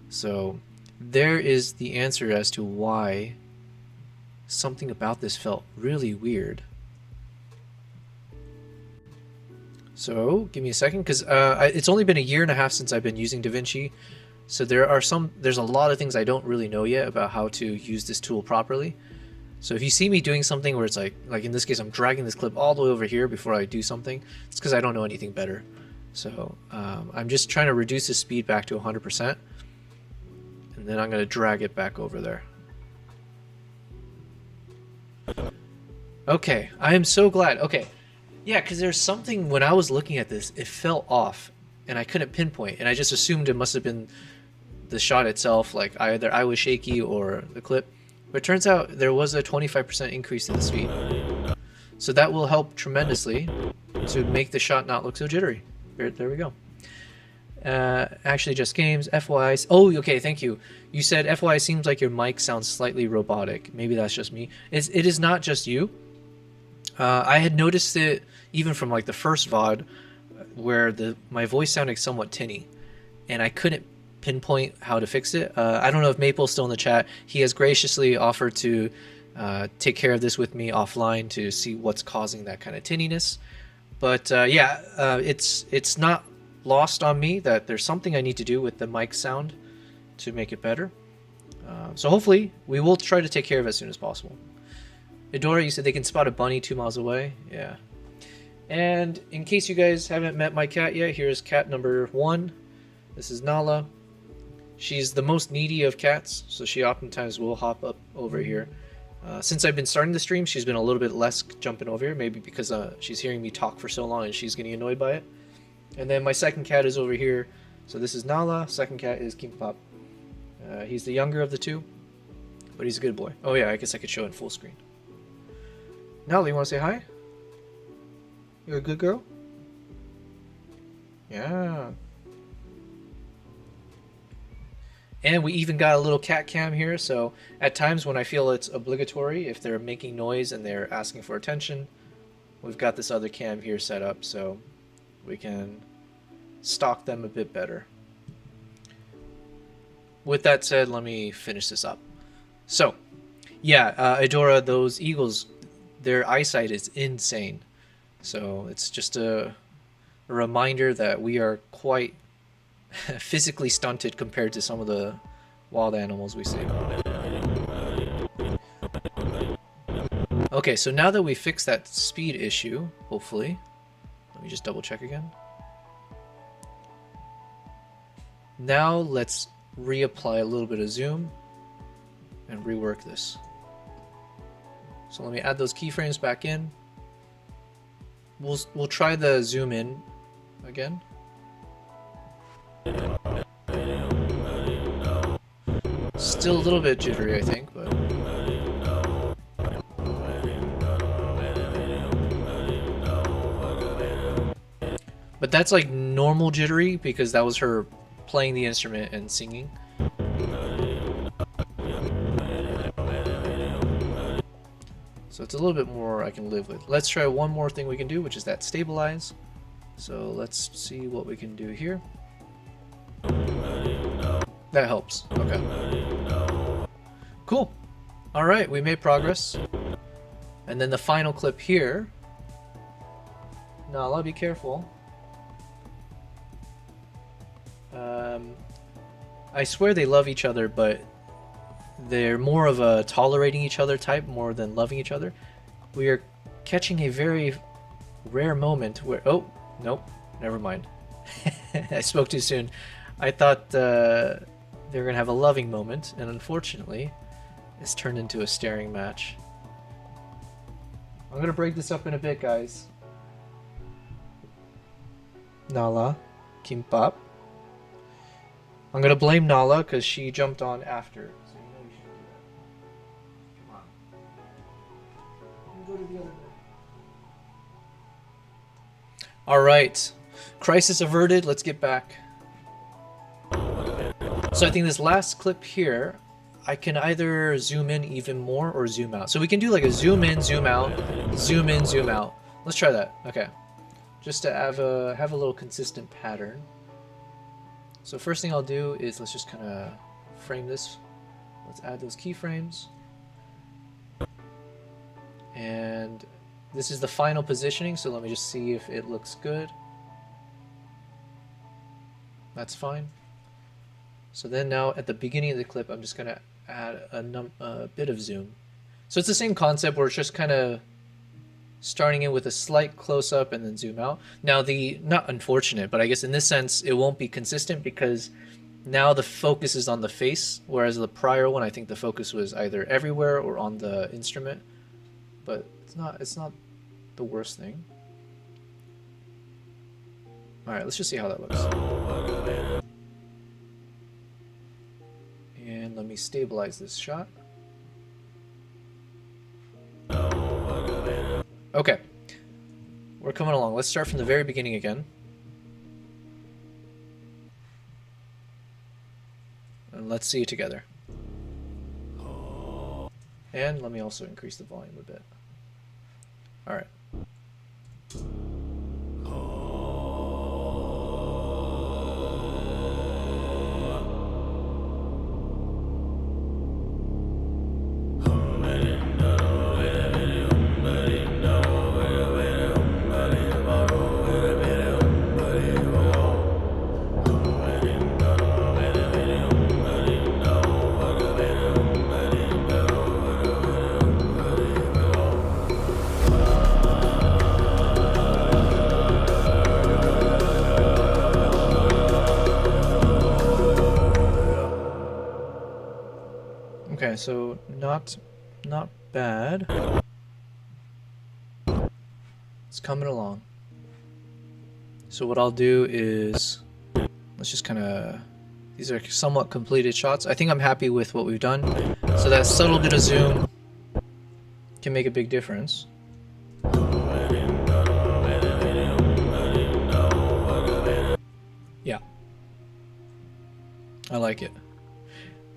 So there is the answer as to why something about this felt really weird. So give me a second, because it's only been a year and a half since I've been using DaVinci. So there's a lot of things I don't really know yet about how to use this tool properly. So if you see me doing something where it's like in this case, I'm dragging this clip all the way over here before I do something, it's because I don't know anything better. So I'm just trying to reduce the speed back to 100%. And then I'm going to drag it back over there. Okay, I am so glad. Okay, yeah, because there's something when I was looking at this, it fell off and I couldn't pinpoint, and I just assumed it must have been the shot itself, like either I was shaky or the clip. But it turns out there was a 25% increase in the speed. So that will help tremendously to make the shot not look so jittery. There we go. Actually, just games. FYI. Oh, okay, thank you. You said FYI seems like your mic sounds slightly robotic. Maybe that's just me. It is not just you. I had noticed it even from like the first VOD where my voice sounded somewhat tinny, and I couldn't pinpoint how to fix it. I don't know if Maple's still in the chat. He has graciously offered to take care of this with me offline to see what's causing that kind of tinniness. But yeah, it's not lost on me that there's something I need to do with the mic sound to make it better. So hopefully we will try to take care of it as soon as possible. Edora, you said they can spot a bunny 2 miles away. Yeah. And in case you guys haven't met my cat yet, here's cat number 1. This is Nala. She's the most needy of cats, so she oftentimes will hop up over here. Since I've been starting the stream, she's been a little bit less jumping over here, maybe because she's hearing me talk for so long and she's getting annoyed by it. And then my second cat is over here. So this is Nala. Second cat is Kimpop. He's the younger of the two, but he's a good boy. Oh yeah, I guess I could show it in full screen. Nala, you want to say hi? You're a good girl? Yeah. And we even got a little cat cam here, so at times when I feel it's obligatory, if they're making noise and they're asking for attention, we've got this other cam here set up so we can stalk them a bit better. With that said, let me finish this up. So, yeah, Edora, those eagles, their eyesight is insane. So it's just a reminder that we are quite physically stunted compared to some of the wild animals we see. Okay, so now that we fixed that speed issue, hopefully, let me just double check again. Now let's reapply a little bit of zoom and rework this. So let me add those keyframes back in. We'll try the zoom in again. Still a little bit jittery, I think, but that's like normal jittery because that was her playing the instrument and singing. So it's a little bit more I can live with. Let's try one more thing we can do, which is that stabilize. So let's see what we can do here. That helps. Okay. Cool. All right, we made progress. And then the final clip here. Nala, be careful. I swear they love each other, but they're more of a tolerating each other type more than loving each other. We are catching a very rare moment where... Oh, nope. Never mind. I spoke too soon. I thought they're gonna have a loving moment, and unfortunately, it's turned into a staring match. I'm gonna break this up in a bit, guys. Nala, Kimbap. I'm gonna blame Nala because she jumped on after. So you know you shouldn't do that. Come on. Go to the other way. Alright. Crisis averted, let's get back. So I think this last clip here, I can either zoom in even more or zoom out. So we can do like a zoom in, zoom out, zoom in, zoom out. Let's try that. Okay. Just to have a little consistent pattern. So first thing I'll do is let's just kind of frame this. Let's add those keyframes. And this is the final positioning, so let me just see if it looks good. That's fine. So then now at the beginning of the clip, I'm just going to add a bit of zoom. So it's the same concept where it's just kind of starting in with a slight close-up and then zoom out. Now not unfortunate, but I guess in this sense it won't be consistent because now the focus is on the face, whereas the prior one I think the focus was either everywhere or on the instrument. But it's not the worst thing. Alright, let's just see how that looks. And let me stabilize this shot. Okay, we're coming along. Let's start from the very beginning again. And let's see it together. And let me also increase the volume a bit. All right. Okay, so not bad. It's coming along. So what I'll do is let's just kind of, these are somewhat completed shots. I think I'm happy with what we've done. So that subtle bit of zoom can make a big difference. Yeah. I like it.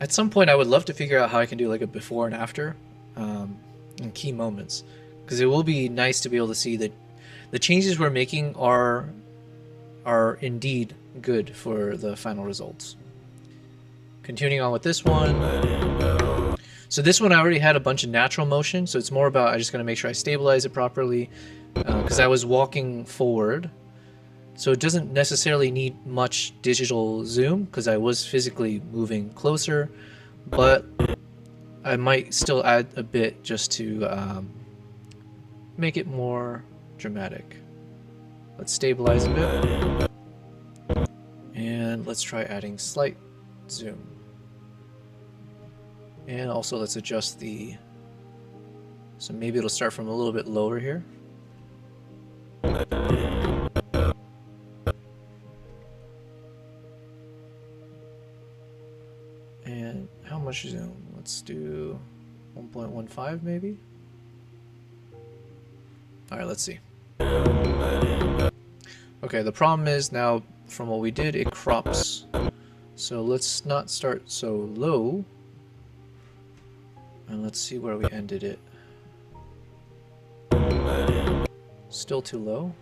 At some point, I would love to figure out how I can do like a before and after in key moments, because it will be nice to be able to see that the changes we're making are indeed good for the final results. Continuing on with this one. So this one I already had a bunch of natural motion, so it's more about I just gotta make sure I stabilize it properly because I was walking forward. So it doesn't necessarily need much digital zoom because I was physically moving closer, but I might still add a bit just to make it more dramatic. Let's stabilize a bit. And let's try adding slight zoom. And also let's adjust the, so maybe it'll start from a little bit lower here. And how much zoom? Let's do 1.15 maybe. All right, let's see. Okay, the problem is now from what we did, it crops. So let's not start so low. And let's see where we ended it. Still too low.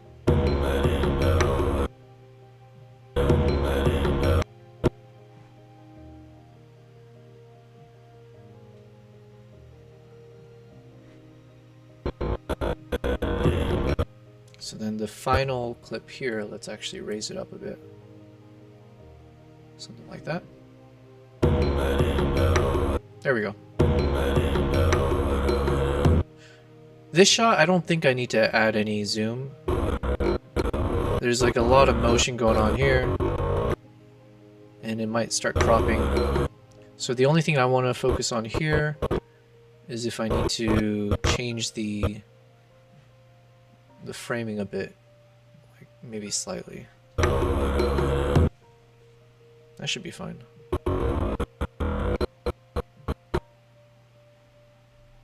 So then the final clip here, let's actually raise it up a bit. Something like that. There we go. This shot, I don't think I need to add any zoom. There's like a lot of motion going on here. And it might start cropping. So the only thing I want to focus on here is if I need to change the framing a bit, like maybe slightly. That should be fine.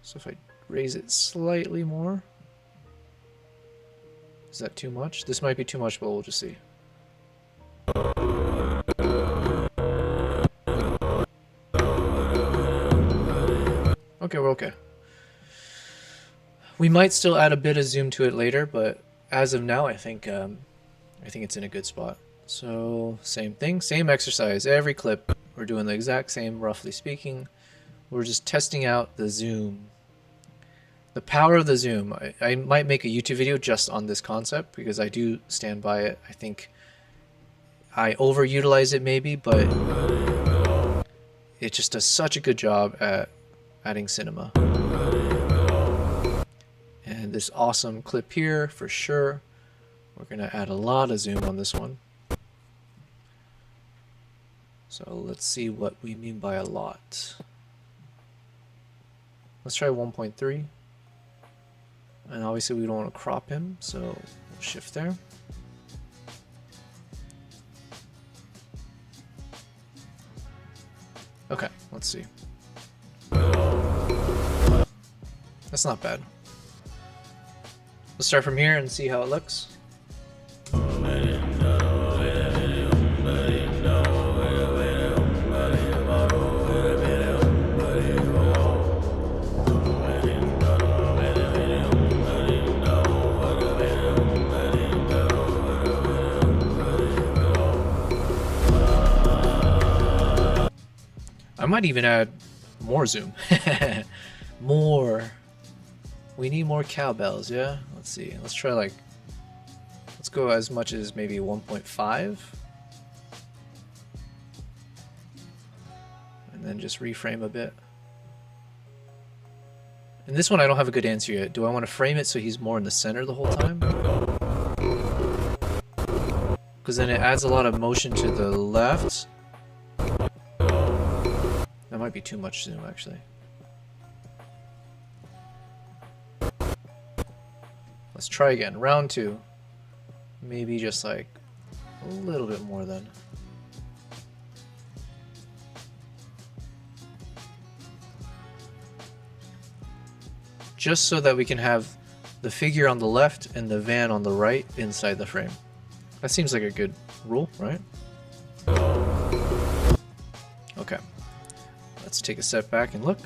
So if I raise it slightly more, is that too much? This might be too much, but we'll just see. Okay, we're okay. We might still add a bit of zoom to it later, but as of now, I think it's in a good spot. So same thing, same exercise. Every clip, we're doing the exact same, roughly speaking. We're just testing out the zoom. The power of the zoom. I might make a YouTube video just on this concept because I do stand by it. I think I overutilize it maybe, but it just does such a good job at adding cinema. And this awesome clip here, for sure. We're gonna add a lot of zoom on this one. So let's see what we mean by a lot. Let's try 1.3. And obviously we don't want to crop him, so we'll shift there. Okay, let's see. That's not bad. Let's start from here and see how it looks. I might even add more zoom. More. We need more cowbells, yeah? Let's see. Let's try like... Let's go as much as maybe 1.5. And then just reframe a bit. And this one I don't have a good answer yet. Do I want to frame it so he's more in the center the whole time? Because then it adds a lot of motion to the left. That might be too much zoom, actually. Let's try again. Round 2. Maybe just like a little bit more then. Just so that we can have the figure on the left and the van on the right inside the frame. That seems like a good rule, right? Okay. Let's take a step back and look.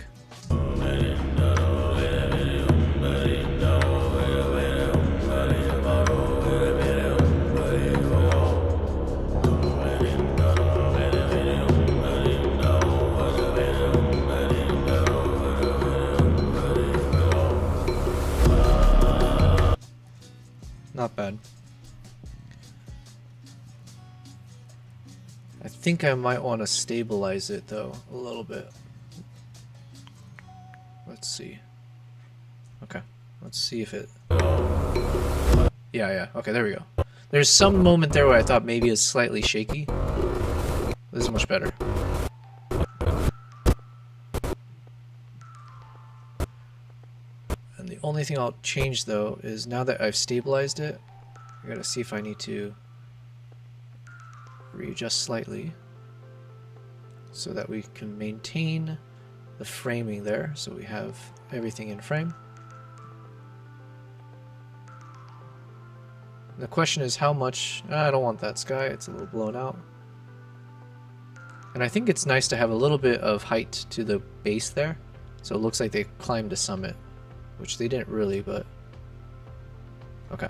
Not bad. I think I might want to stabilize it though a little bit. Let's see. Okay, let's see if it... Yeah, okay, there we go. There's some moment there where I thought maybe it's slightly shaky. This is much better. And the only thing I'll change though is now that I've stabilized it, I gotta see if I need to readjust slightly so that we can maintain the framing there, so we have everything in frame. The question is how much... I don't want that sky, it's a little blown out. And I think it's nice to have a little bit of height to the base there, so it looks like they climbed a summit, which they didn't really, but... Okay.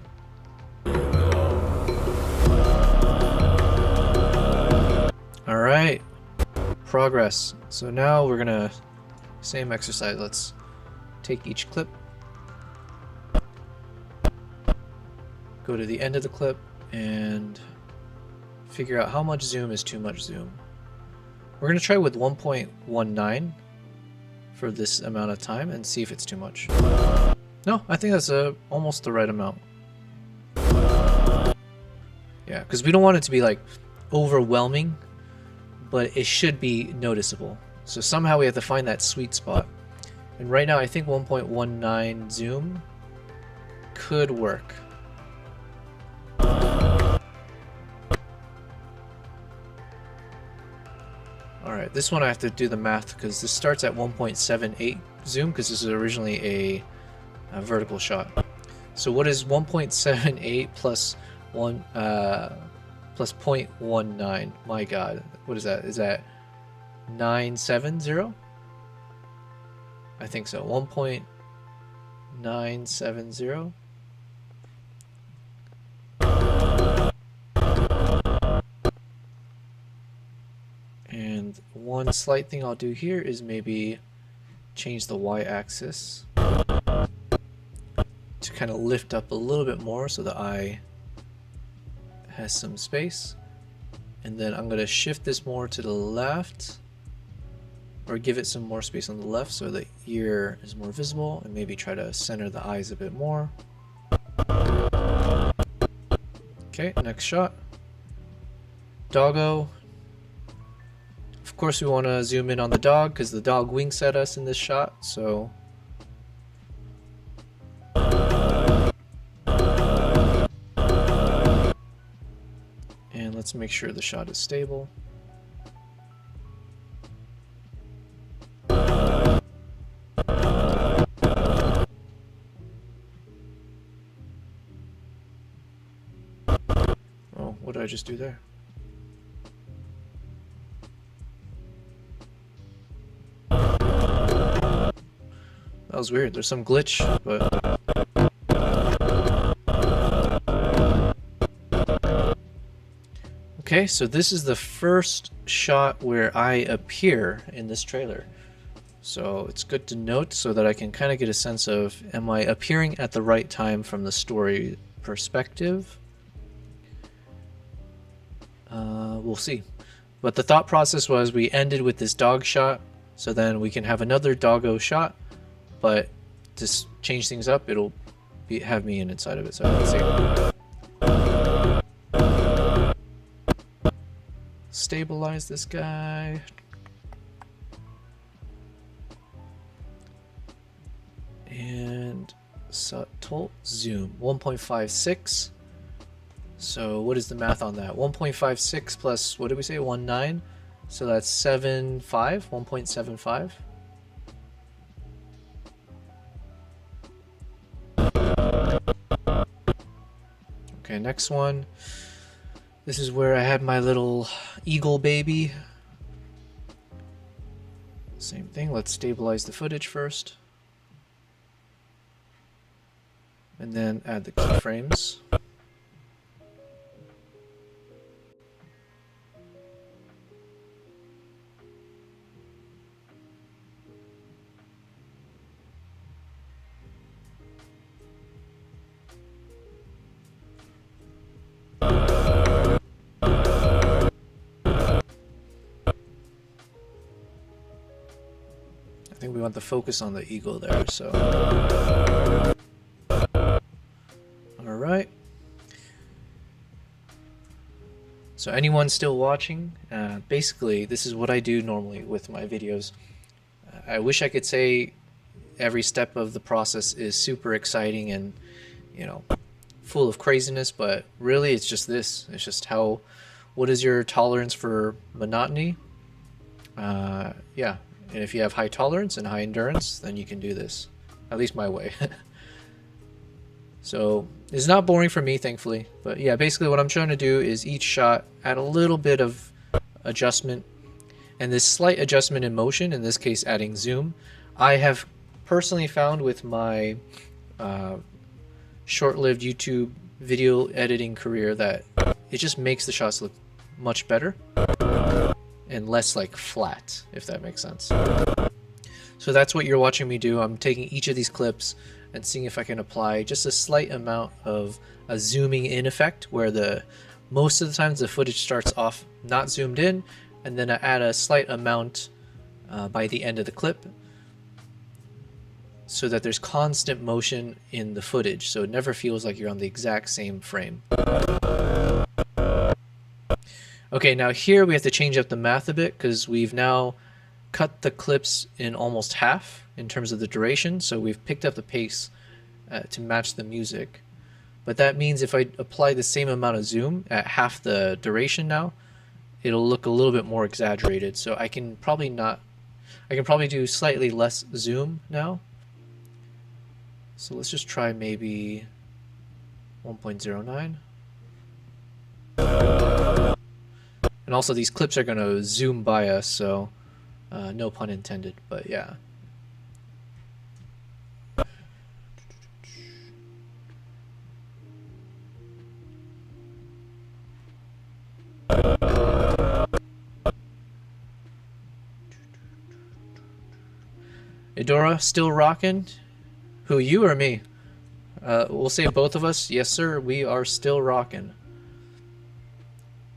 Alright, progress. So now we're gonna, same exercise, let's take each clip, go to the end of the clip, and figure out how much zoom is too much zoom. We're gonna try with 1.19 for this amount of time and see if it's too much. No, I think that's almost the right amount. Yeah, because we don't want it to be like overwhelming, but it should be noticeable. So somehow we have to find that sweet spot. And right now I think 1.19 zoom could work. Alright, this one I have to do the math because this starts at 1.78 zoom because this is originally a vertical shot. So what is 1.78 plus 0.19? My god, what is that? Is that 970? I think so. 1.970. And one slight thing I'll do here is maybe change the y-axis to kind of lift up a little bit more so the eye has some space. And then I'm going to shift this more to the left, or give it some more space on the left so the ear is more visible, and maybe try to center the eyes a bit more. Okay, next shot. Doggo. Of course we want to zoom in on the dog because the dog winks at us in this shot, so and let's make sure the shot is stable. Oh, what did I just do there? That was weird. There's some glitch, but okay, so this is the first shot where I appear in this trailer. So it's good to note so that I can kind of get a sense of, am I appearing at the right time from the story perspective? We'll see. But the thought process was we ended with this dog shot, so then we can have another doggo shot, but to change things up, it'll have me inside of it. So let's see. Stabilize this guy. And subtle zoom 1.56. So what is the math on that? 1.56 plus, what did we say, 19? So that's 7.5, 1.75. Okay, next one. This is where I had my little eagle baby. Same thing, let's stabilize the footage first. And then add the keyframes. I think we want the focus on the eagle there, so. Alright. So anyone still watching, basically this is what I do normally with my videos. I wish I could say every step of the process is super exciting and, you know, full of craziness, but really it's just this. It's just what is your tolerance for monotony? Yeah. And if you have high tolerance and high endurance, then you can do this. At least my way. So it's not boring for me, thankfully. But yeah, basically what I'm trying to do is each shot add a little bit of adjustment. And this slight adjustment in motion, in this case adding zoom, I have personally found with my short-lived YouTube video editing career that it just makes the shots look much better. And less like flat, if that makes sense. So that's what you're watching me do. I'm taking each of these clips and seeing if I can apply just a slight amount of a zooming in effect where most of the times the footage starts off not zoomed in, and then I add a slight amount by the end of the clip so that there's constant motion in the footage, so it never feels like you're on the exact same frame. Okay, now here we have to change up the math a bit because we've now cut the clips in almost half in terms of the duration, so we've picked up the pace to match the music. But that means if I apply the same amount of zoom at half the duration now, it'll look a little bit more exaggerated. So I can probably do slightly less zoom now. So let's just try maybe 1.09. And also these clips are going to zoom by us, so no pun intended, but yeah. Edora, still rocking? Who, you or me? We'll say both of us. Yes, sir, we are still rocking.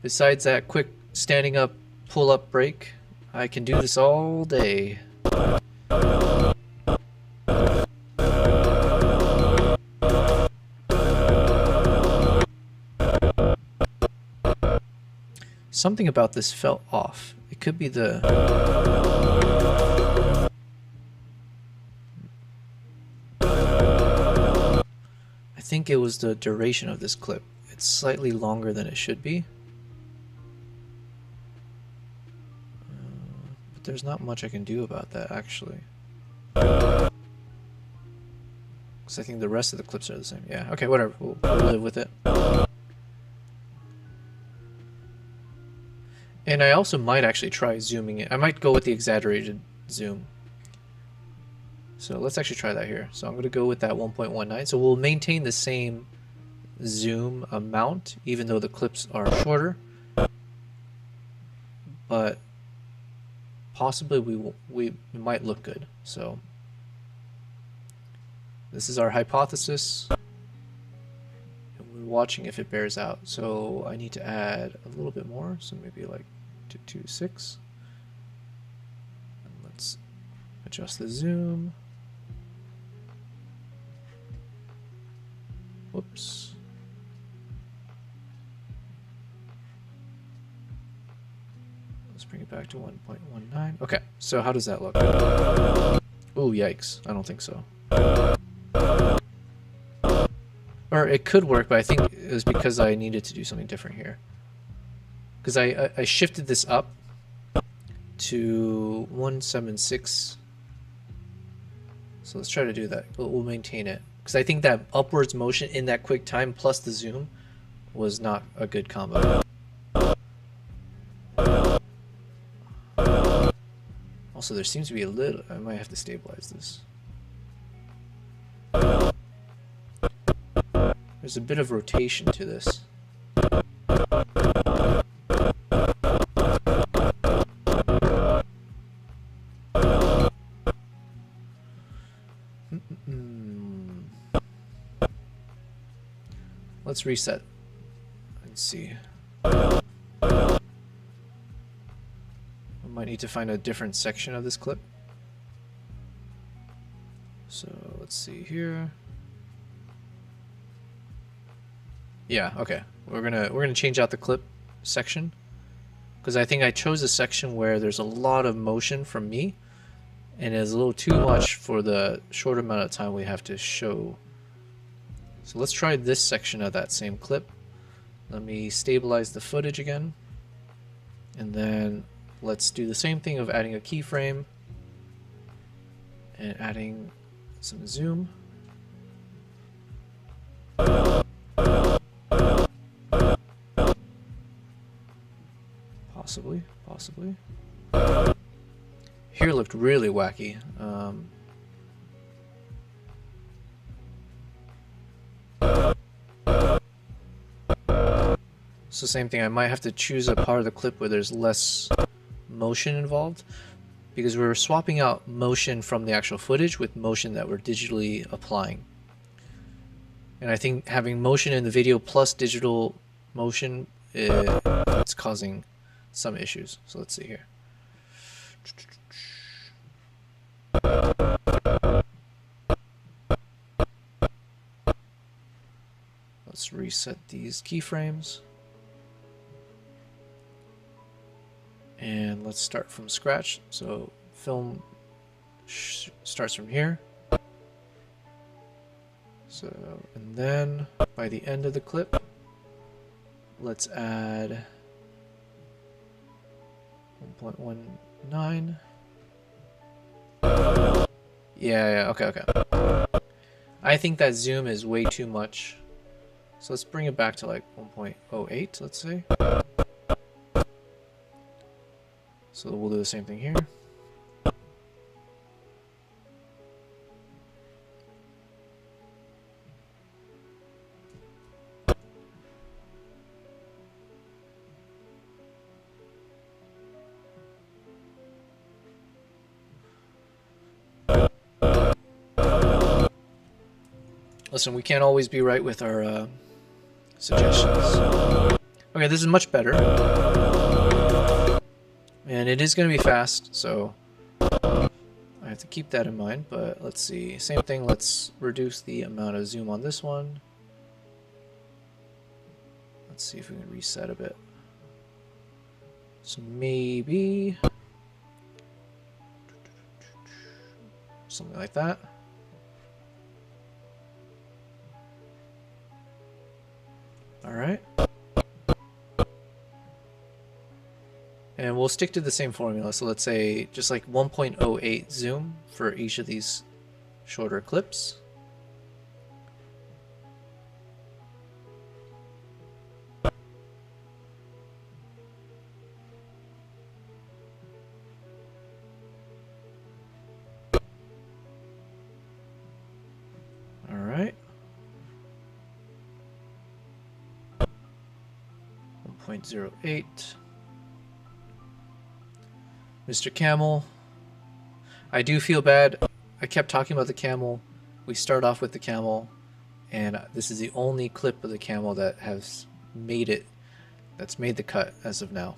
Besides that quick standing up, pull up break, I can do this all day. Something about this felt off. It could be the... I think it was the duration of this clip. It's slightly longer than it should be. But there's not much I can do about that, actually. Because I think the rest of the clips are the same. Yeah, okay, whatever. We'll live with it. And I also might actually try zooming it. I might go with the exaggerated zoom. So let's actually try that here. So I'm going to go with that 1.19. So we'll maintain the same zoom amount, even though the clips are shorter. But possibly we might look good. So this is our hypothesis. And we're watching if it bears out. So I need to add a little bit more. So maybe like 2.6. And let's adjust the zoom. Whoops. Let's bring it back to 1.19. Okay, so how does that look? Oh, yikes. I don't think so. Or it could work, but I think it was because I needed to do something different here. Because I shifted this up to 176. So let's try to do that. We'll maintain it. Because I think that upwards motion in that quick time plus the zoom was not a good combo. Also, there seems to be a little... I might have to stabilize this. There's a bit of rotation to this. Let's reset and see. I might need to find a different section of this clip. So let's see here. Yeah, okay. We're gonna change out the clip section because I think I chose a section where there's a lot of motion from me and it's a little too much for the short amount of time we have to show. So let's try this section of that same clip. Let me stabilize the footage again. And then let's do the same thing of adding a keyframe and adding some zoom. Possibly. Here looked really wacky. So same thing, I might have to choose a part of the clip where there's less motion involved because we're swapping out motion from the actual footage with motion that we're digitally applying. And I think having motion in the video plus digital motion, it's causing some issues. So let's see here. Let's reset these keyframes. And let's start from scratch. So film starts from here. So, and then by the end of the clip, let's add 1.19. Yeah, okay. I think that zoom is way too much. So let's bring it back to like 1.08, let's say. So we'll do the same thing here. Listen, we can't always be right with our suggestions. Okay, this is much better. And it is going to be fast, so I have to keep that in mind, but let's see. Same thing, let's reduce the amount of zoom on this one. Let's see if we can reset a bit. So maybe something like that. All right. And we'll stick to the same formula. So let's say just like 1.08 zoom for each of these shorter clips. All right. 1.08. Mr. Camel. I do feel bad. I kept talking about the camel. We start off with the camel, and this is the only clip of the camel that has made it, that's made the cut as of now.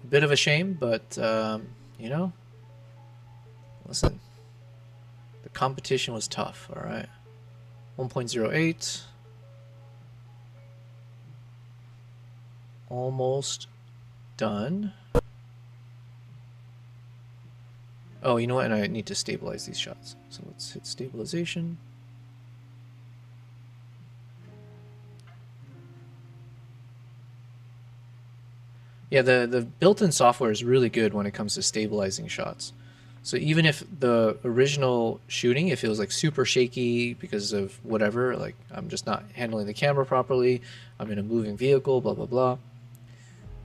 A bit of a shame, but you know, listen, the competition was tough. All right, 1.08, almost done. Oh, you know what? And I need to stabilize these shots. So let's hit stabilization. Yeah, the built-in software is really good when it comes to stabilizing shots. So even if the original shooting, if it was like super shaky because of whatever, like I'm just not handling the camera properly, I'm in a moving vehicle, blah, blah, blah.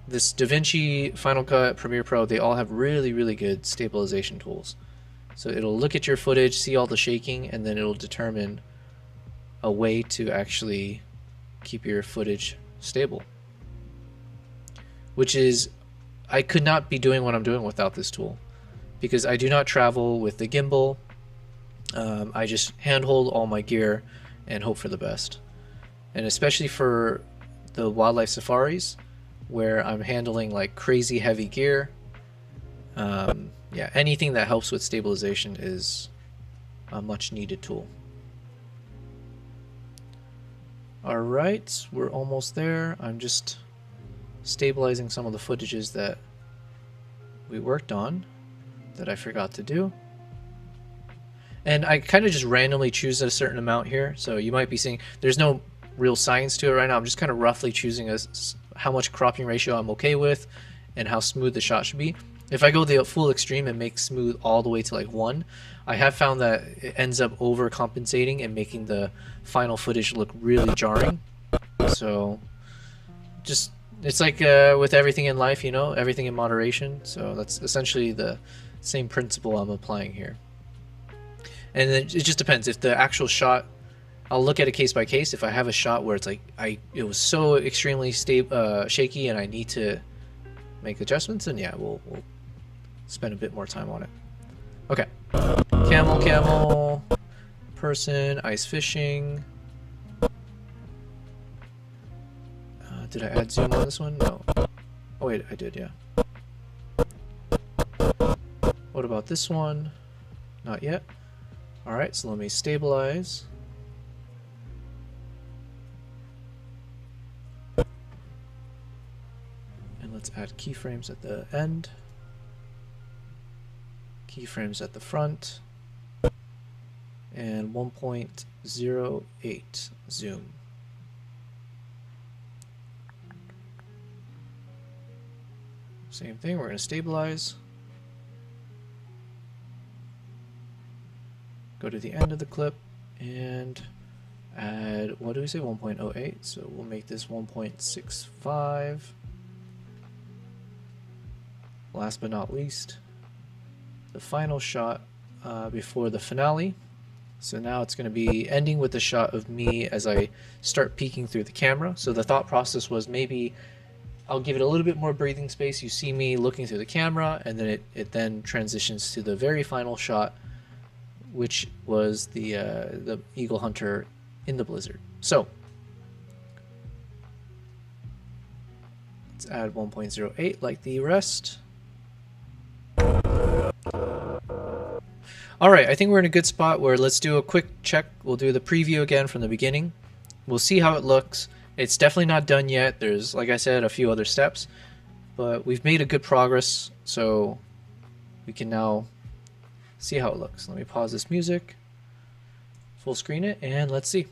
This DaVinci, Final Cut, Premiere Pro, they all have really, really good stabilization tools. So it'll look at your footage, see all the shaking, and then it'll determine a way to actually keep your footage stable. Which is, I could not be doing what I'm doing without this tool, because I do not travel with the gimbal. I just handhold all my gear and hope for the best. And especially for the wildlife safaris, where I'm handling like crazy heavy gear, yeah, anything that helps with stabilization is a much needed tool. All right, we're almost there. I'm just stabilizing some of the footages that we worked on that I forgot to do. And I kind of just randomly choose a certain amount here. So you might be seeing there's no real science to it right now. I'm just kind of roughly choosing how much cropping ratio I'm okay with and how smooth the shot should be. If I go the full extreme and make smooth all the way to like 1, I have found that it ends up overcompensating and making the final footage look really jarring. So just, it's like with everything in life, you know, everything in moderation. So that's essentially the same principle I'm applying here. And it just depends. If the actual shot, I'll look at it case by case. If I have a shot where it's like it was so extremely shaky and I need to make adjustments, then yeah, we'll spend a bit more time on it. Okay, camel, person, ice fishing. Did I add zoom on this one? No. Oh wait, I did, yeah. What about this one? Not yet. All right, so let me stabilize. And let's Let's add keyframes at the end, keyframes at the front, and 1.08 zoom. Same thing, we're going to stabilize. Go to the end of the clip and add, what do we say, 1.08. So we'll make this 1.65. Last but not least, the final shot before the finale. So now it's going to be ending with the shot of me as I start peeking through the camera. So the thought process was maybe I'll give it a little bit more breathing space. You see me looking through the camera, and then it then transitions to the very final shot, which was the eagle hunter in the blizzard. So let's add 1.08 like the rest. All right, I think we're in a good spot where let's do a quick check. We'll do the preview again from the beginning. We'll see how it looks. It's definitely not done yet. There's, like I said, a few other steps, but we've made a good progress, so we can now see how it looks. Let me pause this music, full screen it, and let's see.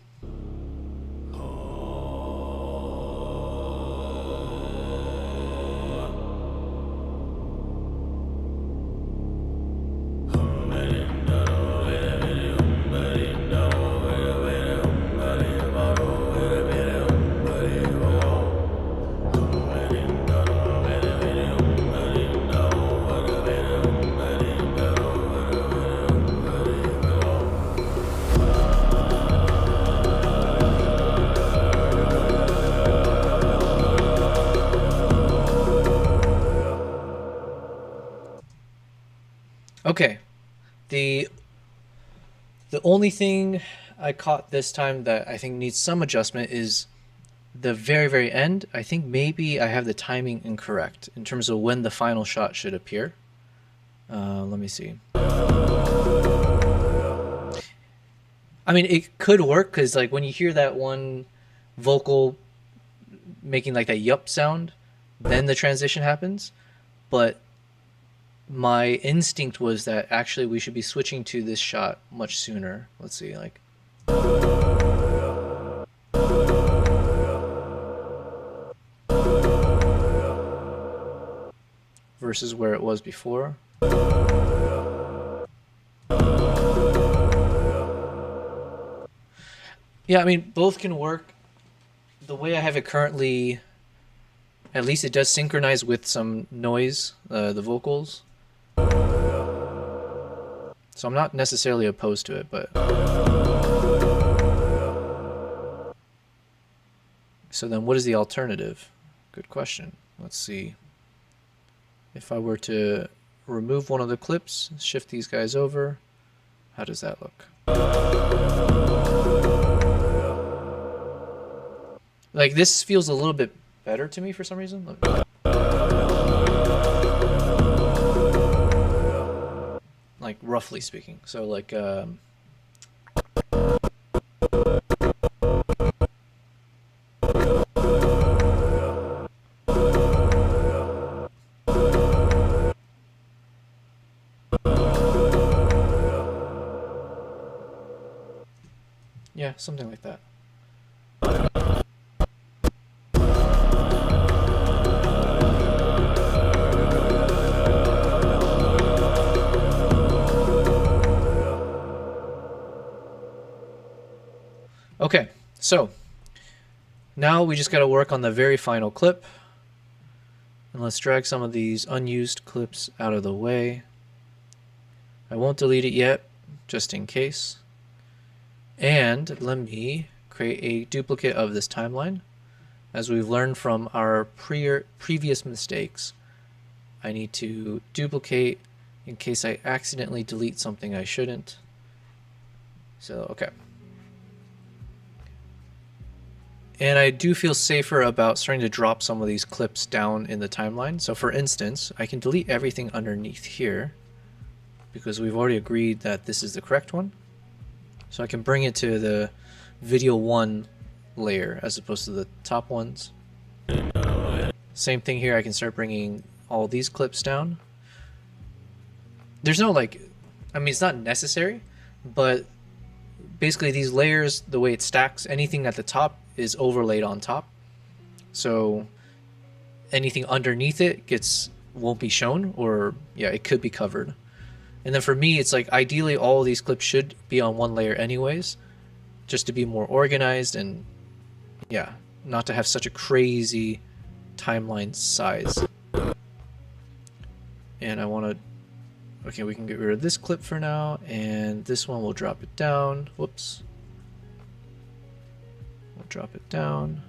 Okay, the only thing I caught this time that I think needs some adjustment is the very, very end. I think maybe I have the timing incorrect in terms of when the final shot should appear. Let me see. I mean, it could work because like when you hear that one vocal making like that yup sound, then the transition happens. But my instinct was that actually we should be switching to this shot much sooner. Let's see, like. Versus where it was before. Yeah, I mean, both can work. The way I have it currently, at least it does synchronize with some noise, the vocals. So I'm not necessarily opposed to it, but... So then what is the alternative? Good question. Let's see. If I were to remove one of the clips, shift these guys over, how does that look? Like, this feels a little bit better to me for some reason. Like, roughly speaking. So, like, yeah, something like that. Okay, so now we just got to work on the very final clip. And let's drag some of these unused clips out of the way. I won't delete it yet, just in case. And let me create a duplicate of this timeline. As we've learned from our previous mistakes, I need to duplicate in case I accidentally delete something I shouldn't. So, okay. And I do feel safer about starting to drop some of these clips down in the timeline. So for instance, I can delete everything underneath here because we've already agreed that this is the correct one. So I can bring it to the video 1 layer as opposed to the top ones. Same thing here. I can start bringing all these clips down. There's no like, I mean, it's not necessary, but basically these layers, the way it stacks, anything at the top is overlaid on top. So anything underneath it won't be shown, or yeah, it could be covered. And then for me, it's like ideally all of these clips should be on one layer anyways, just to be more organized and yeah, not to have such a crazy timeline size. And I want to, okay, we can get rid of this clip for now, and this one we'll drop it down. Whoops. We'll drop it down.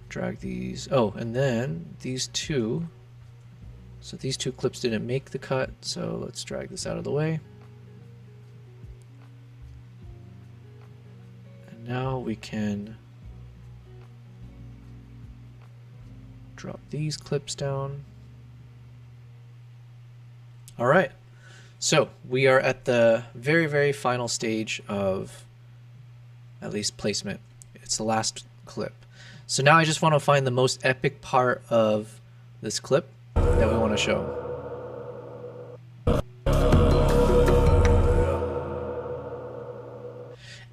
Drag these. Oh, and then these two. So these two clips didn't make the cut, so let's drag this out of the way. And now we can drop these clips down. All right, so we are at the very, very final stage of at least placement. It's the last clip. So now I just want to find the most epic part of this clip that we want to show.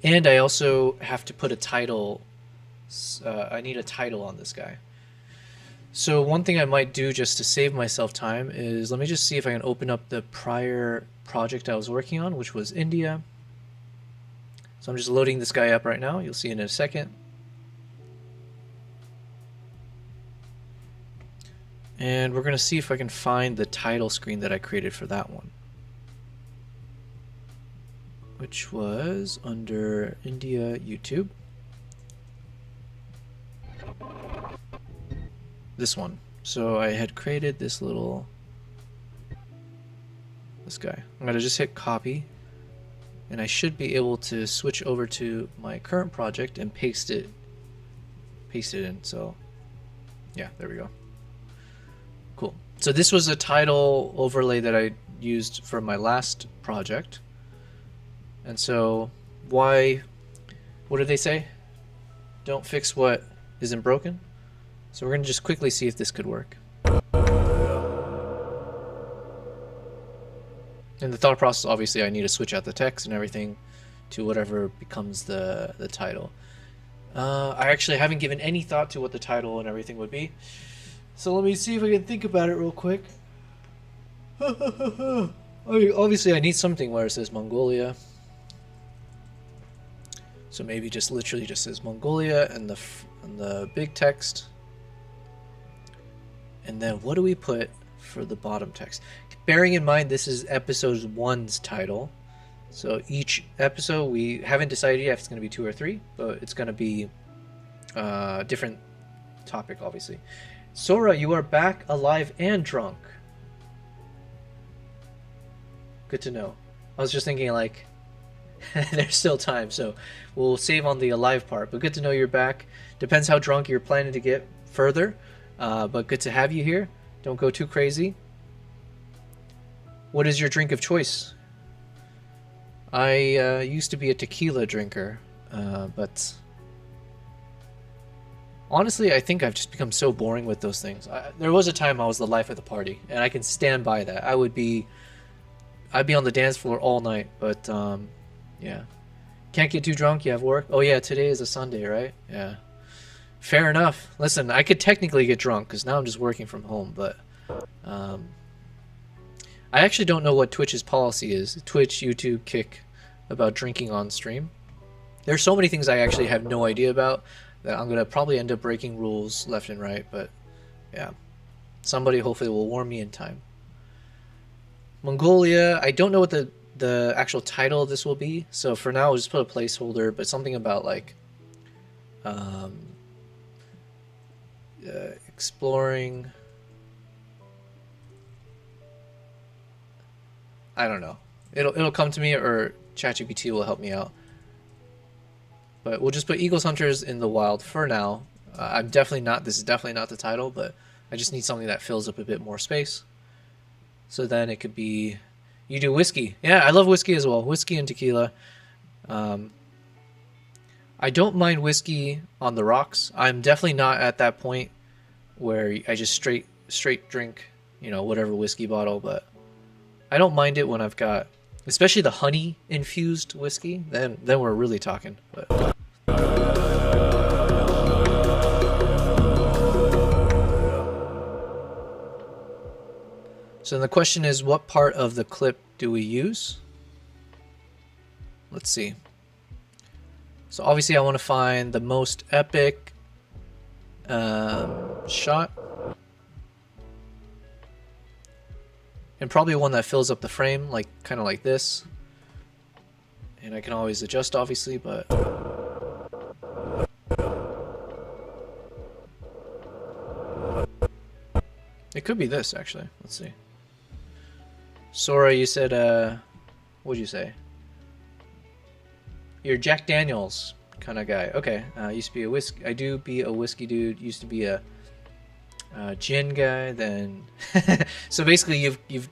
And I also have to put a title. I need a title on this guy. So one thing I might do just to save myself time is, let me just see if I can open up the prior project I was working on, which was India. So I'm just loading this guy up right now. You'll see in a second. And we're going to see if I can find the title screen that I created for that one, which was under India YouTube. This one. So I had created this guy. I'm going to just hit copy, and I should be able to switch over to my current project and paste it in. So yeah, there we go. Cool. So this was a title overlay that I used for my last project. And so what did they say? Don't fix what isn't broken. So we're going to just quickly see if this could work. And the thought process, obviously, I need to switch out the text and everything to whatever becomes the title. I actually haven't given any thought to what the title and everything would be. So let me see if I can think about it real quick. Obviously, I need something where it says Mongolia. So maybe just literally just says Mongolia and the big text. And then what do we put for the bottom text? Bearing in mind this is episode 1's title. So each episode, we haven't decided yet if it's going to be 2 or 3, but it's going to be a different topic, obviously. Sora, you are back, alive, and drunk. Good to know. I was just thinking, like, there's still time, so we'll save on the alive part. But good to know you're back. Depends how drunk you're planning to get further. But good to have you here. Don't go too crazy. What is your drink of choice? I used to be a tequila drinker, but honestly, I think I've just become so boring with those things. There was a time I was the life of the party, and I can stand by that. I'd be on the dance floor all night, but yeah. Can't get too drunk, you have work? Oh yeah, today is a Sunday, right? Yeah. Fair enough. Listen, I could technically get drunk, because now I'm just working from home, but I actually don't know what Twitch's policy is. Twitch, YouTube, Kick, about drinking on stream. There's so many things I actually have no idea about that I'm going to probably end up breaking rules left and right, but yeah. Somebody hopefully will warn me in time. Mongolia, I don't know what the actual title of this will be, so for now I'll just put a placeholder, but something about like exploring, I don't know. It'll come to me, or ChatGPT will help me out. But we'll just put Eagles Hunters in the wild for now. This is definitely not the title, but I just need something that fills up a bit more space. So then it could be, you do whiskey. Yeah, I love whiskey as well. Whiskey and tequila. I don't mind whiskey on the rocks. I'm definitely not at that point where I just straight drink, you know, whatever whiskey bottle, but I don't mind it when I've got, especially the honey infused whiskey. Then we're really talking. But so the question is, what part of the clip do we use? Let's see. So obviously I want to find the most epic shot. And probably one that fills up the frame, like kind of like this. And I can always adjust, obviously, but it could be this, actually. Let's see. Sora, you said, what'd you say? You're Jack Daniels kind of guy. Okay, used to be a whiskey. I do be a whiskey dude. Used to be a gin guy. Then, so basically, you've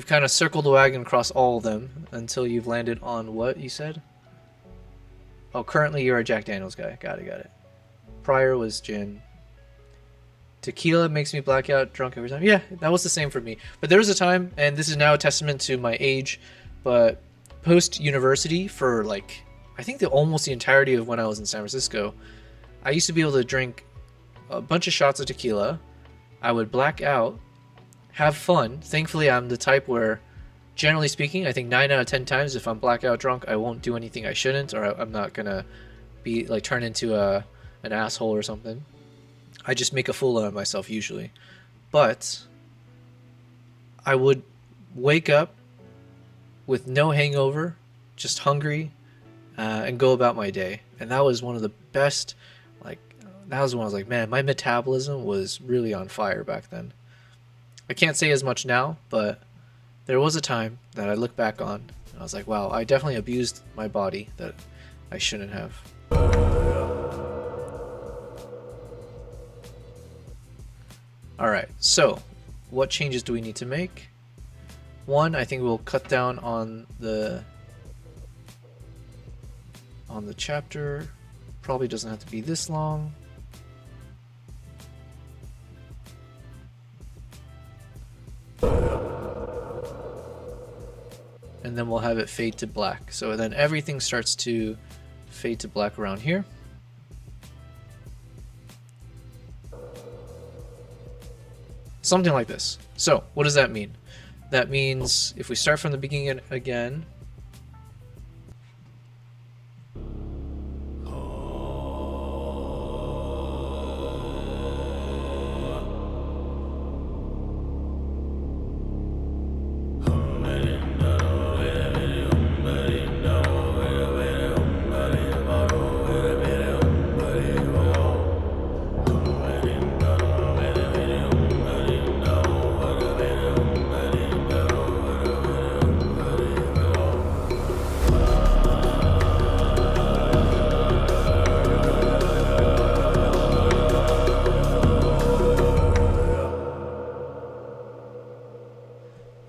kind of circled the wagon across all of them until you've landed on what you said. Oh, currently you're a Jack Daniels guy. Got it. Prior was gin. Tequila makes me blackout drunk every time. Yeah, that was the same for me. But there was a time, and this is now a testament to my age, but post university for like, I think almost the entirety of when I was in San Francisco, I used to be able to drink a bunch of shots of tequila. I would black out, have fun. Thankfully, I'm the type where, generally speaking, I think 9 out of 10 times if I'm blackout drunk, I won't do anything I shouldn't, or I'm not gonna be like turn into an asshole or something. I just make a fool out of myself usually. But I would wake up with no hangover, just hungry, and go about my day. And that was one of the best, like, that was when I was like, man, my metabolism was really on fire back then. I can't say as much now, but there was a time that I look back on, and I was like, wow, I definitely abused my body that I shouldn't have. Alright, so what changes do we need to make? One, I think we'll cut down on the chapter. Probably doesn't have to be this long. And then we'll have it fade to black. So then everything starts to fade to black around here. Something like this. So what does that mean? That means if we start from the beginning again,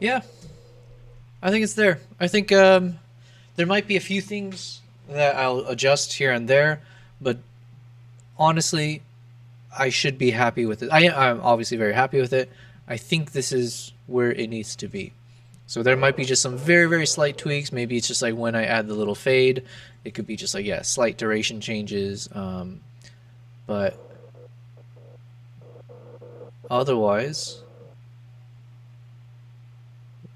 yeah, I think it's there. I think there might be a few things that I'll adjust here and there, but honestly, I should be happy with it. I'm obviously very happy with it. I think this is where it needs to be. So there might be just some very, very slight tweaks. Maybe it's just like when I add the little fade, it could be just like, yeah, slight duration changes. But otherwise,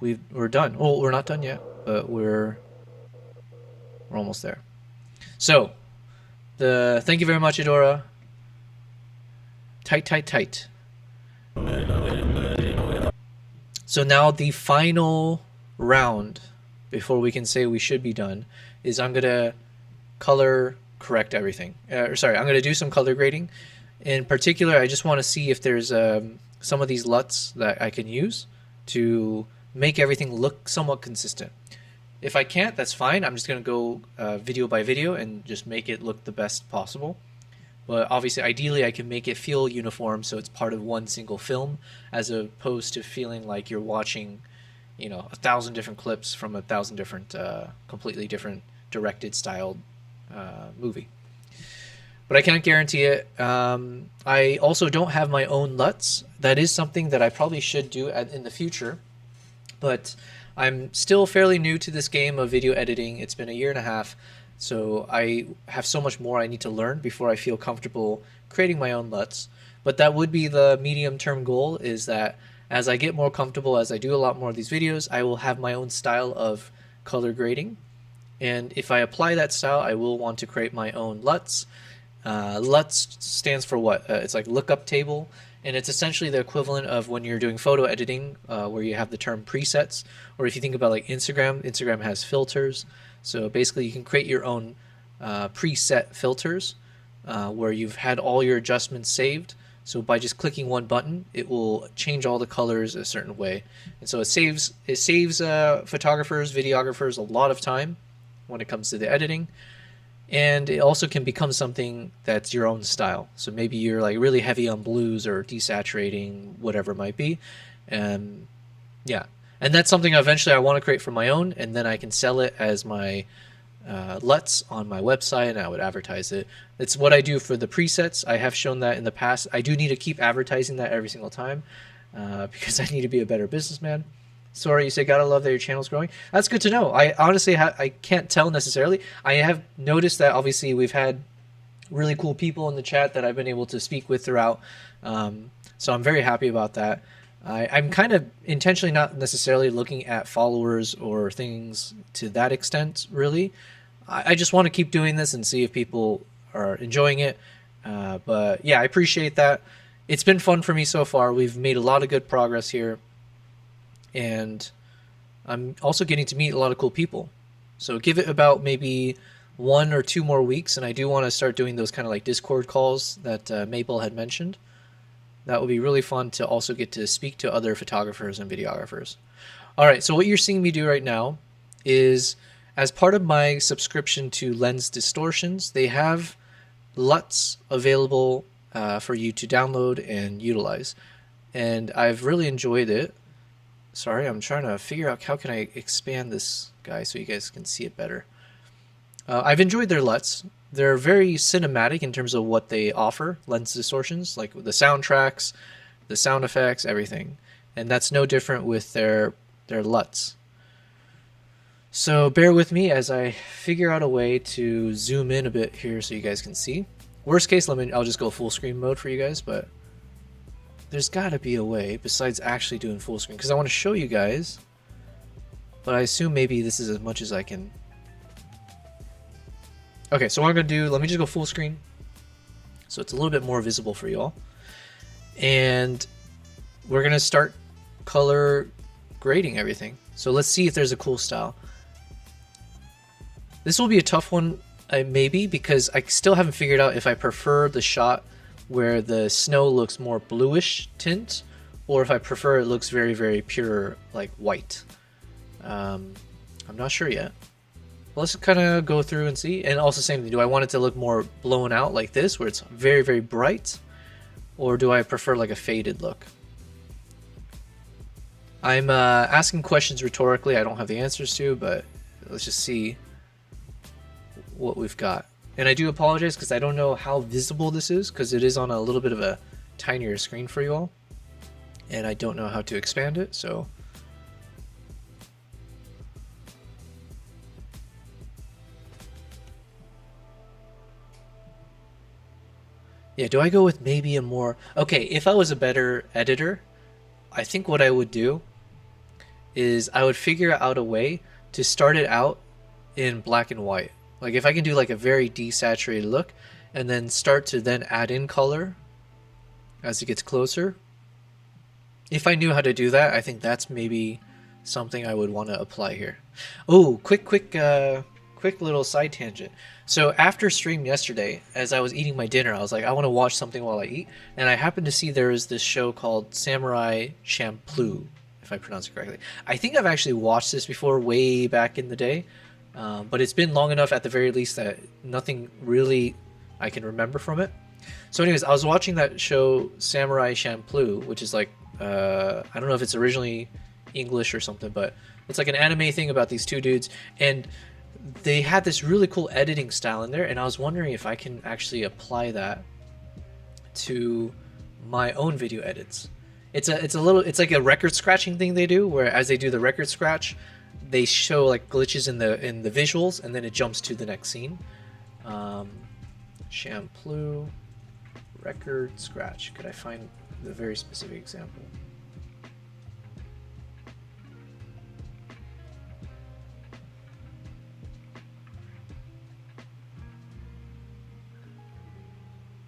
we're done. Well, we're not done yet, but we're almost there. So thank you very much, Adora. Tight. So now the final round before we can say we should be done is I'm gonna color correct everything. Sorry, I'm gonna do some color grading. In particular, I just want to see if there's some of these LUTs that I can use to make everything look somewhat consistent. If I can't, that's fine. I'm just going to go video by video and just make it look the best possible. But obviously, ideally, I can make it feel uniform so it's part of one single film, as opposed to feeling like you're watching, you know, 1,000 different clips from 1,000 different, completely different directed, styled movie. But I can't guarantee it. I also don't have my own LUTs. That is something that I probably should do in the future. But I'm still fairly new to this game of video editing. It's been a year and a half. So I have so much more I need to learn before I feel comfortable creating my own LUTs. But that would be the medium-term goal, is that as I get more comfortable, as I do a lot more of these videos, I will have my own style of color grading. And if I apply that style, I will want to create my own LUTs. LUTs stands for what? It's like lookup table, and it's essentially the equivalent of when you're doing photo editing, where you have the term presets, or if you think about like Instagram has filters. So basically you can create your own preset filters where you've had all your adjustments saved. So by just clicking one button, it will change all the colors a certain way. And so it saves photographers, videographers a lot of time when it comes to the editing. And it also can become something that's your own style. So maybe you're like really heavy on blues or desaturating, whatever it might be. Yeah. And that's something eventually I want to create for my own, and then I can sell it as my LUTs on my website, and I would advertise it. It's what I do for the presets. I have shown that in the past. I do need to keep advertising that every single time because I need to be a better businessman. Sorry, you say gotta love that your channel's growing. That's good to know. I honestly I can't tell necessarily. I have noticed that obviously we've had really cool people in the chat that I've been able to speak with throughout. So I'm very happy about that. I'm kind of intentionally not necessarily looking at followers or things to that extent, really. I just want to keep doing this and see if people are enjoying it. But yeah, I appreciate that. It's been fun for me so far. We've made a lot of good progress here. And I'm also getting to meet a lot of cool people. So give it about maybe 1 or 2 more weeks, and I do want to start doing those kind of like Discord calls that Maple had mentioned. That would be really fun to also get to speak to other photographers and videographers. All right, so what you're seeing me do right now is, as part of my subscription to Lens Distortions, they have LUTs available for you to download and utilize. And I've really enjoyed it. Sorry, I'm trying to figure out how can I expand this guy so you guys can see it better. I've enjoyed their LUTs. They're very cinematic in terms of what they offer, Lens Distortions, like the soundtracks, the sound effects, everything. And that's no different with their LUTs. So bear with me as I figure out a way to zoom in a bit here so you guys can see. Worst case, I'll just go full screen mode for you guys, but there's got to be a way besides actually doing full screen, because I want to show you guys, but I assume maybe this is as much as I can. Okay, so what I'm going to do, let me just go full screen so it's a little bit more visible for you all. And we're going to start color grading everything. So let's see if there's a cool style. This will be a tough one, maybe, because I still haven't figured out if I prefer the shot where the snow looks more bluish tint, or if I prefer it looks very, very pure, like white. I'm not sure yet. Let's kind of go through and see. And also same thing, do I want it to look more blown out like this, where it's very, very bright? Or do I prefer like a faded look? I'm asking questions rhetorically I don't have the answers to, but let's just see what we've got. And I do apologize because I don't know how visible this is, because it is on a little bit of a tinier screen for you all. And I don't know how to expand it, so... Yeah, do I go with maybe a more... Okay, if I was a better editor, I think what I would do is I would figure out a way to start it out in black and white. Like if I can do like a very desaturated look and then start to then add in color as it gets closer. If I knew how to do that, I think that's maybe something I would want to apply here. Oh, quick little side tangent. So after stream yesterday, as I was eating my dinner, I was like, I want to watch something while I eat. And I happened to see there is this show called Samurai Champloo, if I pronounce it correctly. I think I've actually watched this before way back in the day. But it's been long enough at the very least that nothing really I can remember from it. So anyways, I was watching that show Samurai Champloo, which is like, I don't know if it's originally English or something, but it's like an anime thing about these two dudes. And they had this really cool editing style in there, and I was wondering if I can actually apply that to my own video edits. It's like a record scratching thing they do, where as they do the record scratch, they show like glitches in the visuals, and then it jumps to the next scene. Shampoo record scratch. Could I find the very specific example?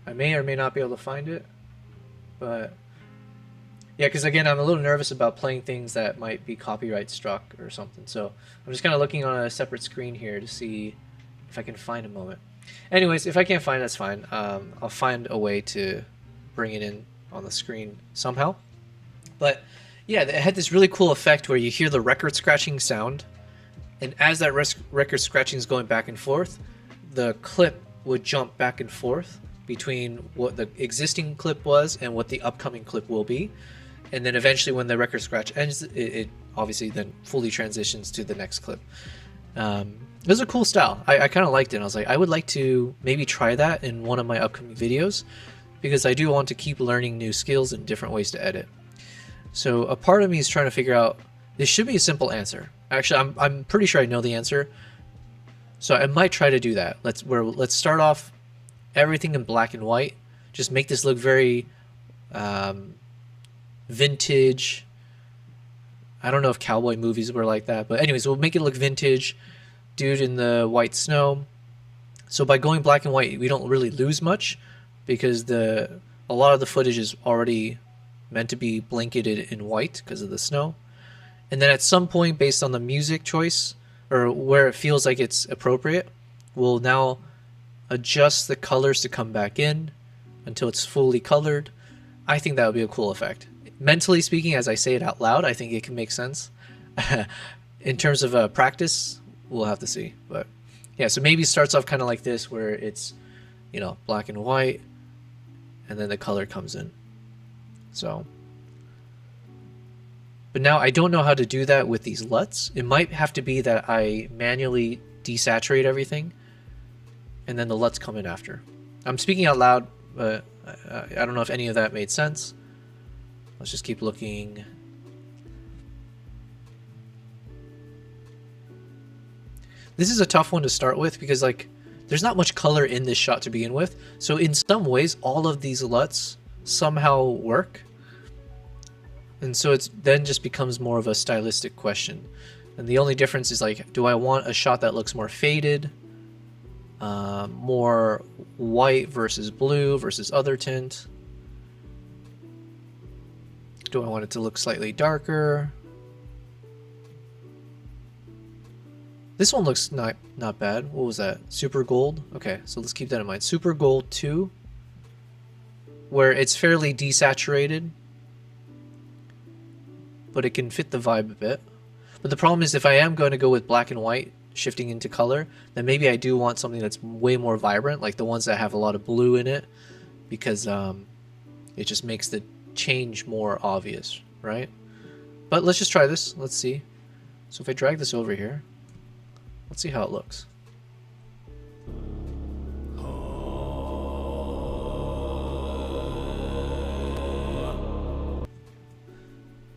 I may or may not be able to find it, but yeah, because again, I'm a little nervous about playing things that might be copyright struck or something. So I'm just kind of looking on a separate screen here to see if I can find a moment. Anyways, if I can't find it, that's fine. I'll find a way to bring it in on the screen somehow. But yeah, it had this really cool effect where you hear the record scratching sound, and as that record scratching is going back and forth, the clip would jump back and forth between what the existing clip was and what the upcoming clip will be. And then eventually when the record scratch ends, it obviously then fully transitions to the next clip. It was a cool style. I kind of liked it. I was like, I would like to maybe try that in one of my upcoming videos, because I do want to keep learning new skills and different ways to edit. So a part of me is trying to figure out, this should be a simple answer. Actually, I'm pretty sure I know the answer. So I might try to do that. Let's start off everything in black and white. Just make this look very vintage. I don't know if cowboy movies were like that, but anyways, we'll make it look vintage. Dude in the white snow. So by going black and white, we don't really lose much, because a lot of the footage is already meant to be blanketed in white because of the snow. And then at some point, based on the music choice or where it feels like it's appropriate, we'll now adjust the colors to come back in until it's fully colored. I think that would be a cool effect. Mentally speaking, as I say it out loud, I think it can make sense. In terms of practice, we'll have to see. But yeah, so maybe it starts off kind of like this, where it's, you know, black and white, and then the color comes in. So, but now I don't know how to do that with these LUTs. It might have to be that I manually desaturate everything, and then the LUTs come in after. I'm speaking out loud, but I don't know if any of that made sense. Let's just keep looking. This is a tough one to start with, because like there's not much color in this shot to begin with. So in some ways, all of these LUTs somehow work. And so it's then just becomes more of a stylistic question. And the only difference is like, do I want a shot that looks more faded, more white versus blue versus other tint? Do I want it to look slightly darker? This one looks not bad. What was that? Super Gold? Okay, so let's keep that in mind. Super Gold 2, where it's fairly desaturated, but it can fit the vibe a bit. But the problem is, if I am going to go with black and white, shifting into color, then maybe I do want something that's way more vibrant, like the ones that have a lot of blue in it, because it just makes the change more obvious, right? But let's just try this. Let's see. So if I drag this over here, let's see how it looks.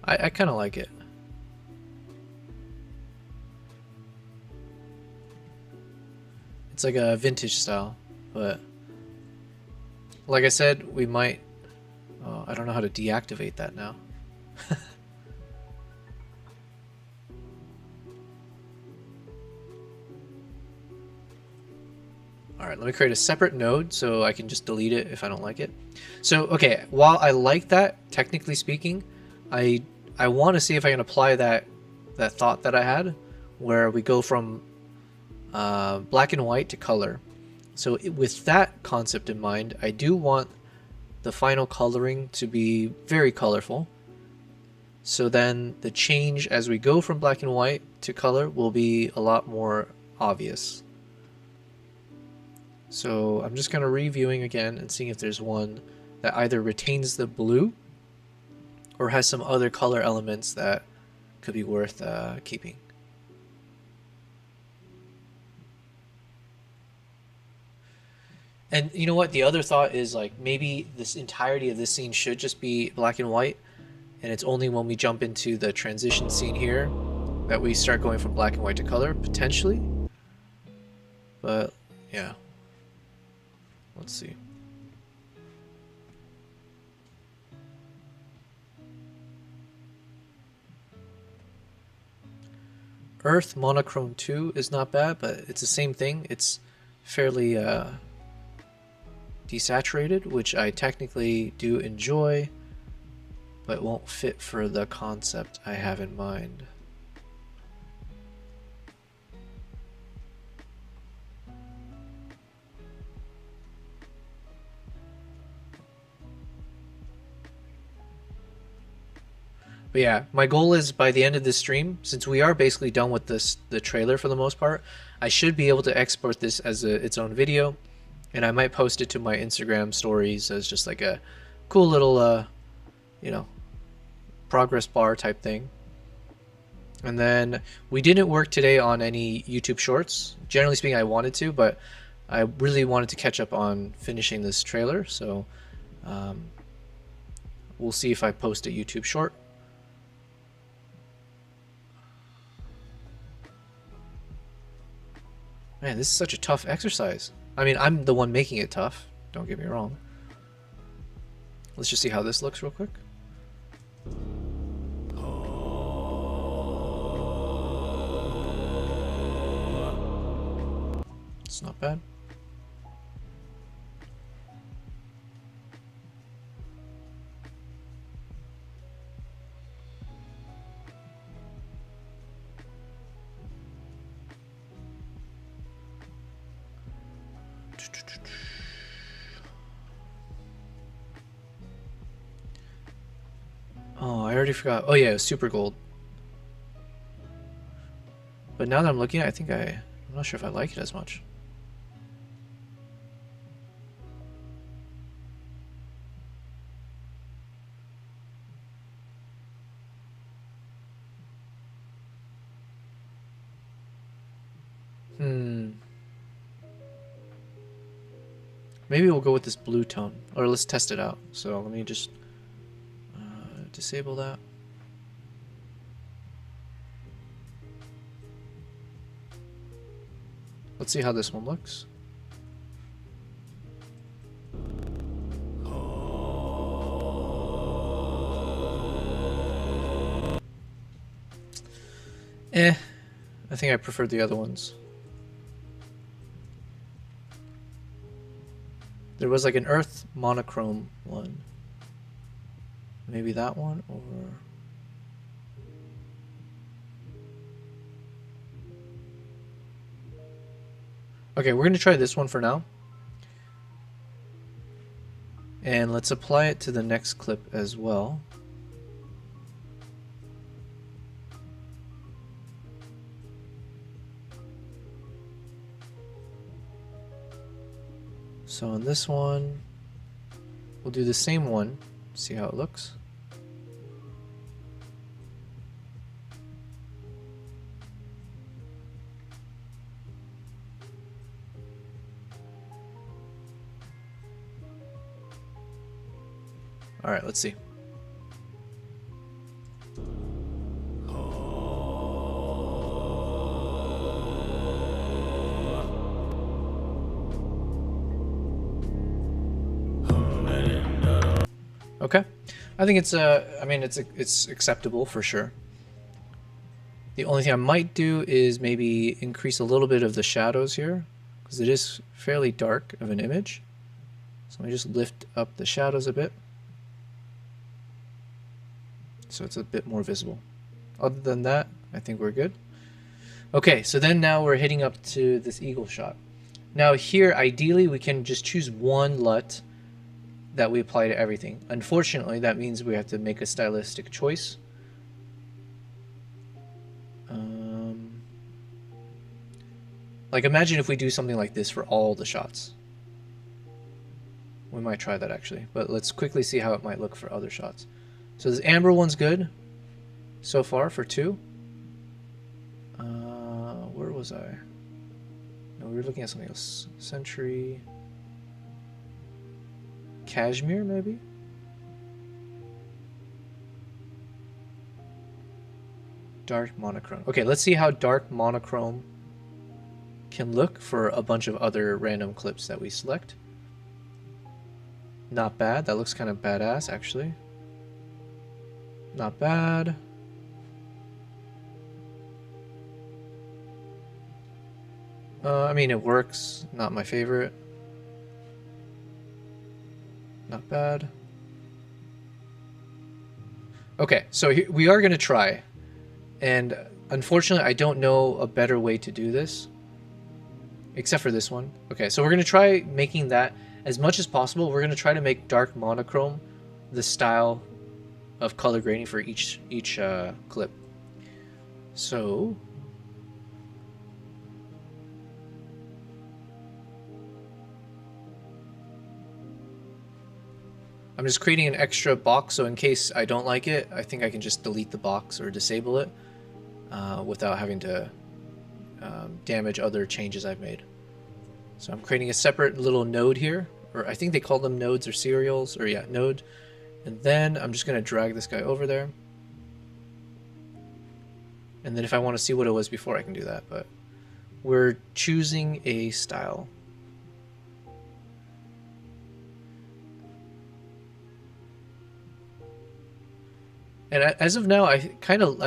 I kind of like it. It's like a vintage style, but like I said, we might... Oh, I don't know how to deactivate that now. Alright, let me create a separate node so I can just delete it if I don't like it. So, okay, while I like that, technically speaking, I want to see if I can apply that thought that I had, where we go from black and white to color. So with that concept in mind, I do want the final coloring to be very colorful. So then the change as we go from black and white to color will be a lot more obvious. So I'm just kind of reviewing again and seeing if there's one that either retains the blue or has some other color elements that could be worth keeping. And you know what? The other thought is like maybe this entirety of this scene should just be black and white, and it's only when we jump into the transition scene here that we start going from black and white to color, potentially. But yeah, let's see. Earth Monochrome 2 is not bad, but it's the same thing. It's fairly desaturated, which I technically do enjoy, but won't fit for the concept I have in mind. But yeah, my goal is by the end of this stream, since we are basically done with the trailer for the most part, I should be able to export this as its own video, and I might post it to my Instagram stories as just like a cool little, you know, progress bar type thing. And then we didn't work today on any YouTube shorts. Generally speaking, I wanted to, but I really wanted to catch up on finishing this trailer, so we'll see if I post a YouTube short. Man, this is such a tough exercise. I mean, I'm the one making it tough. Don't get me wrong. Let's just see how this looks real quick. It's not bad. Oh, I already forgot. Oh yeah, it was super gold. But now that I'm looking at it, I'm not sure if I like it as much. Maybe we'll go with this blue tone, or let's test it out. So let me just disable that. Let's see how this one looks. I think I prefer the other ones. There was like an earth monochrome one. Maybe that one, or... Okay, we're going to try this one for now. And let's apply it to the next clip as well. So on this one, we'll do the same one, see how it looks. All right, let's see. Okay, I think it's I mean it's acceptable for sure. The only thing I might do is maybe increase a little bit of the shadows here, because it is fairly dark of an image. So let me just lift up the shadows a bit, so it's a bit more visible. Other than that, I think we're good. Okay, so then now we're hitting up to this eagle shot. Now here, ideally, we can just choose one LUT that we apply to everything. Unfortunately, that means we have to make a stylistic choice. Like imagine if we do something like this for all the shots. We might try that actually, but let's quickly see how it might look for other shots. So this amber one's good so far for 2. Where was I? No, we were looking at something else. Century. cashmere, maybe? Dark monochrome. Okay, let's see how dark monochrome can look for a bunch of other random clips that we select. Not bad. That looks kind of badass, actually. Not bad. I mean, it works. Not my favorite. Not bad. Okay, so we are going to try. And unfortunately, I don't know a better way to do this. Except for this one. Okay, so we're going to try making that as much as possible. We're going to try to make dark monochrome the style of color grading for each clip. So I'm just creating an extra box, so in case I don't like it, I think I can just delete the box or disable it without having to damage other changes I've made. So I'm creating a separate little node here, or I think they call them nodes or serials, or yeah, node. And then I'm just going to drag this guy over there. And then if I want to see what it was before, I can do that. But we're choosing a style. And as of now, I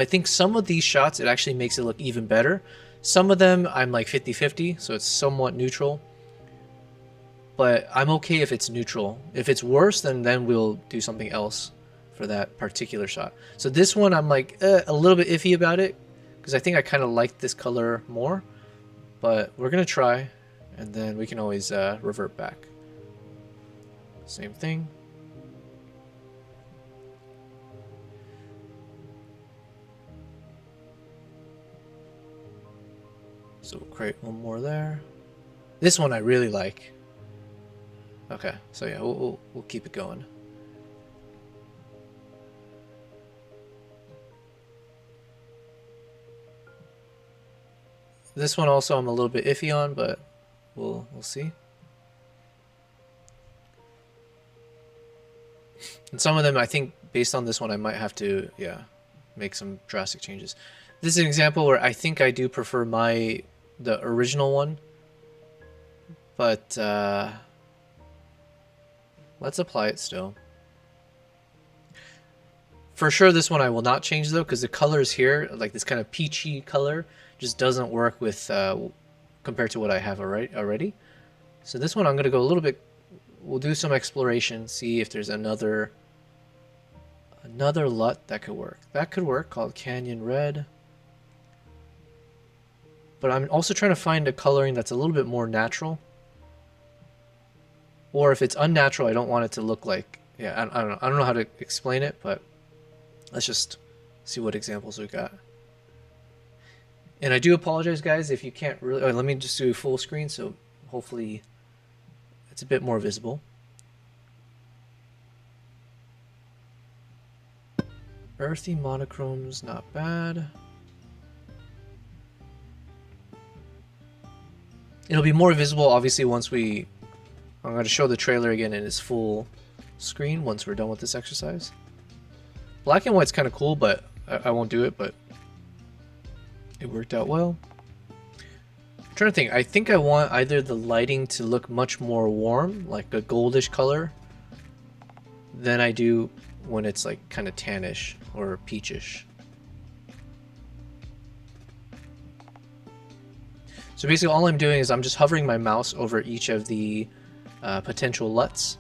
think some of these shots, it actually makes it look even better. Some of them, I'm like 50-50, so it's somewhat neutral. But I'm okay if it's neutral. If it's worse, then we'll do something else for that particular shot. So this one, I'm like a little bit iffy about it, because I think I kind of like this color more. But we're going to try, and then we can always revert back. Same thing. So we'll create one more there. This one I really like. Okay, so yeah, we'll keep it going. This one also I'm a little bit iffy on, but we'll see. And some of them, I think, based on this one, I might have to, yeah, make some drastic changes. This is an example where I think I do prefer the original one, but let's apply it still. For sure, this one I will not change though, because the colors here, like this kind of peachy color, just doesn't work with compared to what I have already. So this one I'm going to go a little bit. We'll do some exploration, see if there's another LUT that could work. That could work, called Canyon Red. But I'm also trying to find a coloring that's a little bit more natural. Or if it's unnatural, I don't want it to look like, yeah, I don't know how to explain it, but let's just see what examples we got. And I do apologize, guys, if you can't really, let me just do full screen, so hopefully it's a bit more visible. Earthy monochromes, not bad. It'll be more visible, obviously, once I'm going to show the trailer again in its full screen once we're done with this exercise. Black and white's kind of cool, but I won't do it, but it worked out well. I'm trying to think. I think I want either the lighting to look much more warm, like a goldish color, than I do when it's like kind of tannish or peachish. So basically all I'm doing is I'm just hovering my mouse over each of the potential LUTs.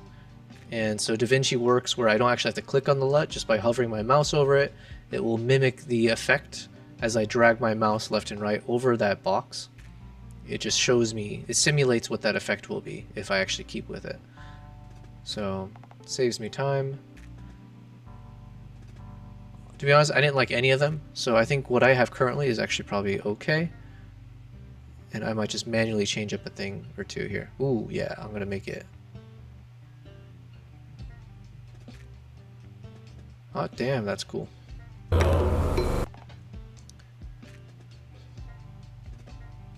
And so DaVinci works where I don't actually have to click on the LUT, just by hovering my mouse over it. It will mimic the effect as I drag my mouse left and right over that box. It just shows me, it simulates what that effect will be if I actually keep with it. So it saves me time. To be honest, I didn't like any of them, so I think what I have currently is actually probably okay. And I might just manually change up a thing or two here. Ooh, yeah, I'm gonna make it. Oh, damn, that's cool.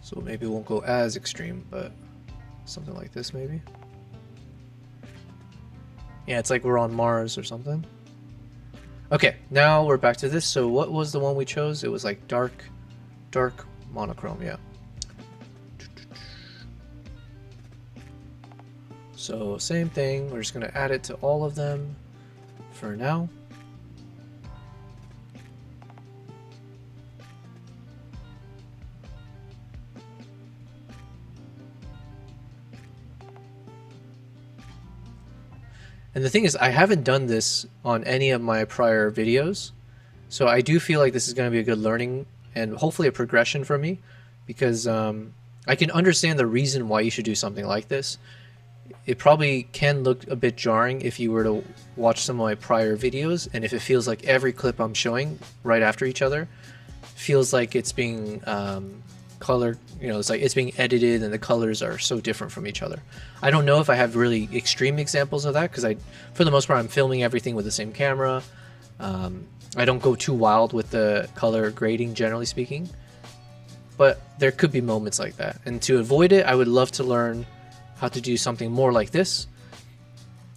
So maybe it won't go as extreme, but something like this maybe. Yeah, it's like we're on Mars or something. Okay, now we're back to this. So what was the one we chose? It was like dark monochrome, yeah. So same thing, we're just gonna add it to all of them for now. And the thing is, I haven't done this on any of my prior videos, so I do feel like this is going to be a good learning and hopefully a progression for me, because I can understand the reason why you should do something like this. It probably can look a bit jarring if you were to watch some of my prior videos, and if it feels like every clip I'm showing right after each other feels like it's being colored, you know, it's like it's being edited and the colors are so different from each other. I don't know if I have really extreme examples of that, because for the most part, I'm filming everything with the same camera. I don't go too wild with the color grading, generally speaking, but there could be moments like that. And to avoid it, I would love to learn how to do something more like this,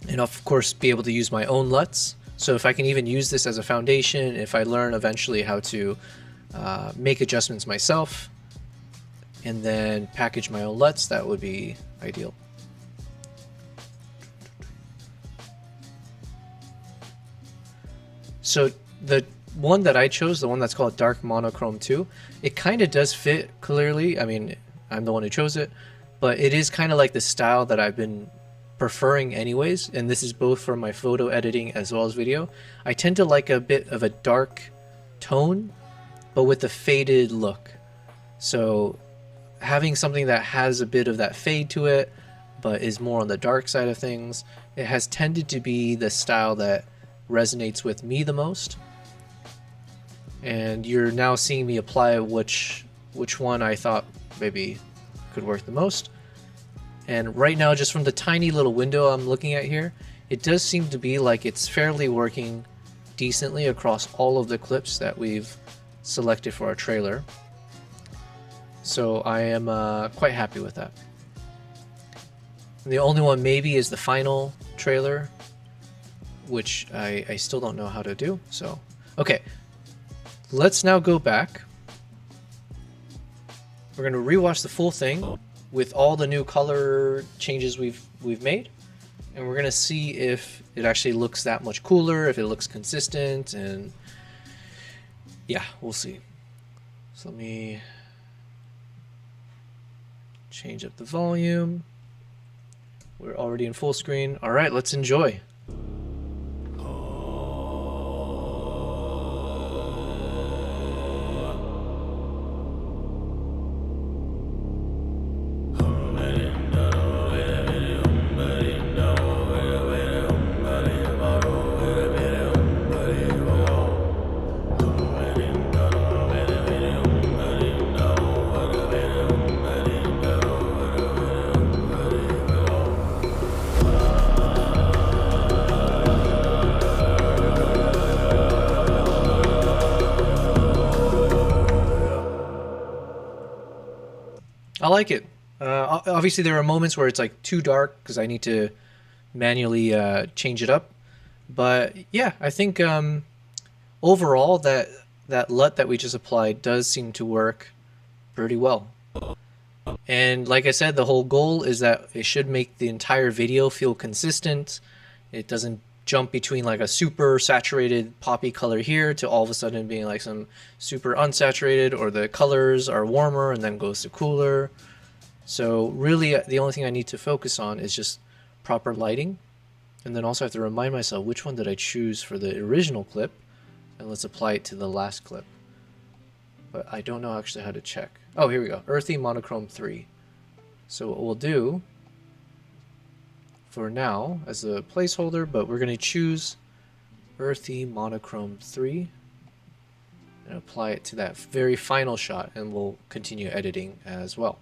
and of course be able to use my own LUTs. So if I can even use this as a foundation, if I learn eventually how to make adjustments myself and then package my own LUTs, that would be ideal. So the one that I chose, the one that's called Dark Monochrome 2, it kind of does fit clearly. I mean, I'm the one who chose it, but it is kind of like the style that I've been preferring anyways, and this is both for my photo editing as well as video. I tend to like a bit of a dark tone, but with a faded look. So having something that has a bit of that fade to it, but is more on the dark side of things, it has tended to be the style that resonates with me the most. And you're now seeing me apply which one I thought maybe could work the most. And right now, just from the tiny little window I'm looking at here, it does seem to be like it's fairly working decently across all of the clips that we've selected for our trailer. So I am quite happy with that. And the only one maybe is the final trailer, which I still don't know how to do. So, okay, let's now go back. We're going to rewatch the full thing with all the new color changes we've made, and we're going to see if it actually looks that much cooler, if it looks consistent, and yeah, we'll see. So let me change up the volume. We're already in full screen. All right, let's enjoy. I like it. Obviously, there are moments where it's like too dark because I need to manually change it up. But yeah, I think overall that LUT that we just applied does seem to work pretty well. And like I said, the whole goal is that it should make the entire video feel consistent. It doesn't jump between like a super saturated poppy color here to all of a sudden being like some super unsaturated, or the colors are warmer and then goes to cooler. So really the only thing I need to focus on is just proper lighting. And then also I have to remind myself, which one did I choose for the original clip, and let's apply it to the last clip. But I don't know actually how to check. Oh, here we go, Earthy Monochrome 3. So what we'll do for now as a placeholder, but we're going to choose Earthy Monochrome 3 and apply it to that very final shot, and we'll continue editing as well.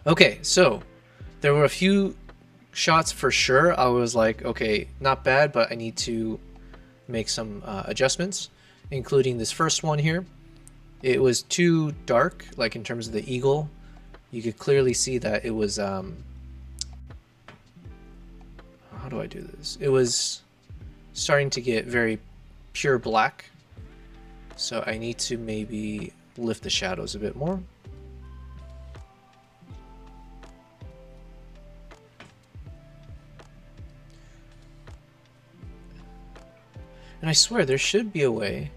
Okay, so there were a few shots for sure I was like, okay, not bad, but I need to make some adjustments, including this first one here. It was too dark, like in terms of the eagle. You could clearly see that it was how do I do this? It was starting to get very pure black. So I need to maybe lift the shadows a bit more. And I swear there should be a way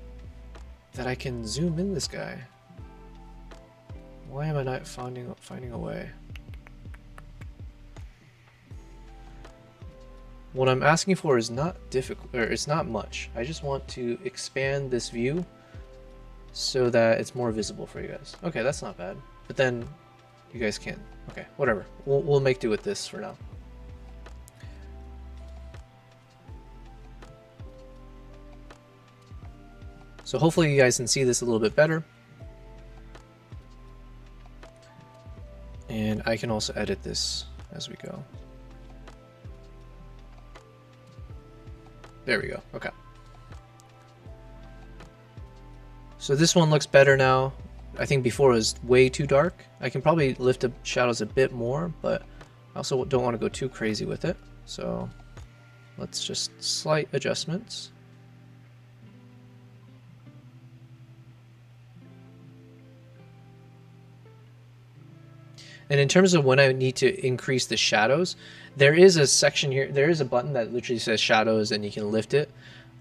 that I can zoom in this guy. Why am I not finding a way? What I'm asking for is not difficult, or it's not much. I just want to expand this view so that it's more visible for you guys. Okay, that's not bad. But then you guys can't. Okay, whatever. We'll make do with this for now. So hopefully you guys can see this a little bit better. And I can also edit this as we go. There we go. Okay. So this one looks better now. I think before it was way too dark. I can probably lift the shadows a bit more, but I also don't want to go too crazy with it. So let's just slight adjustments. And in terms of when I need to increase the shadows, there is a section here, there is a button that literally says shadows and you can lift it.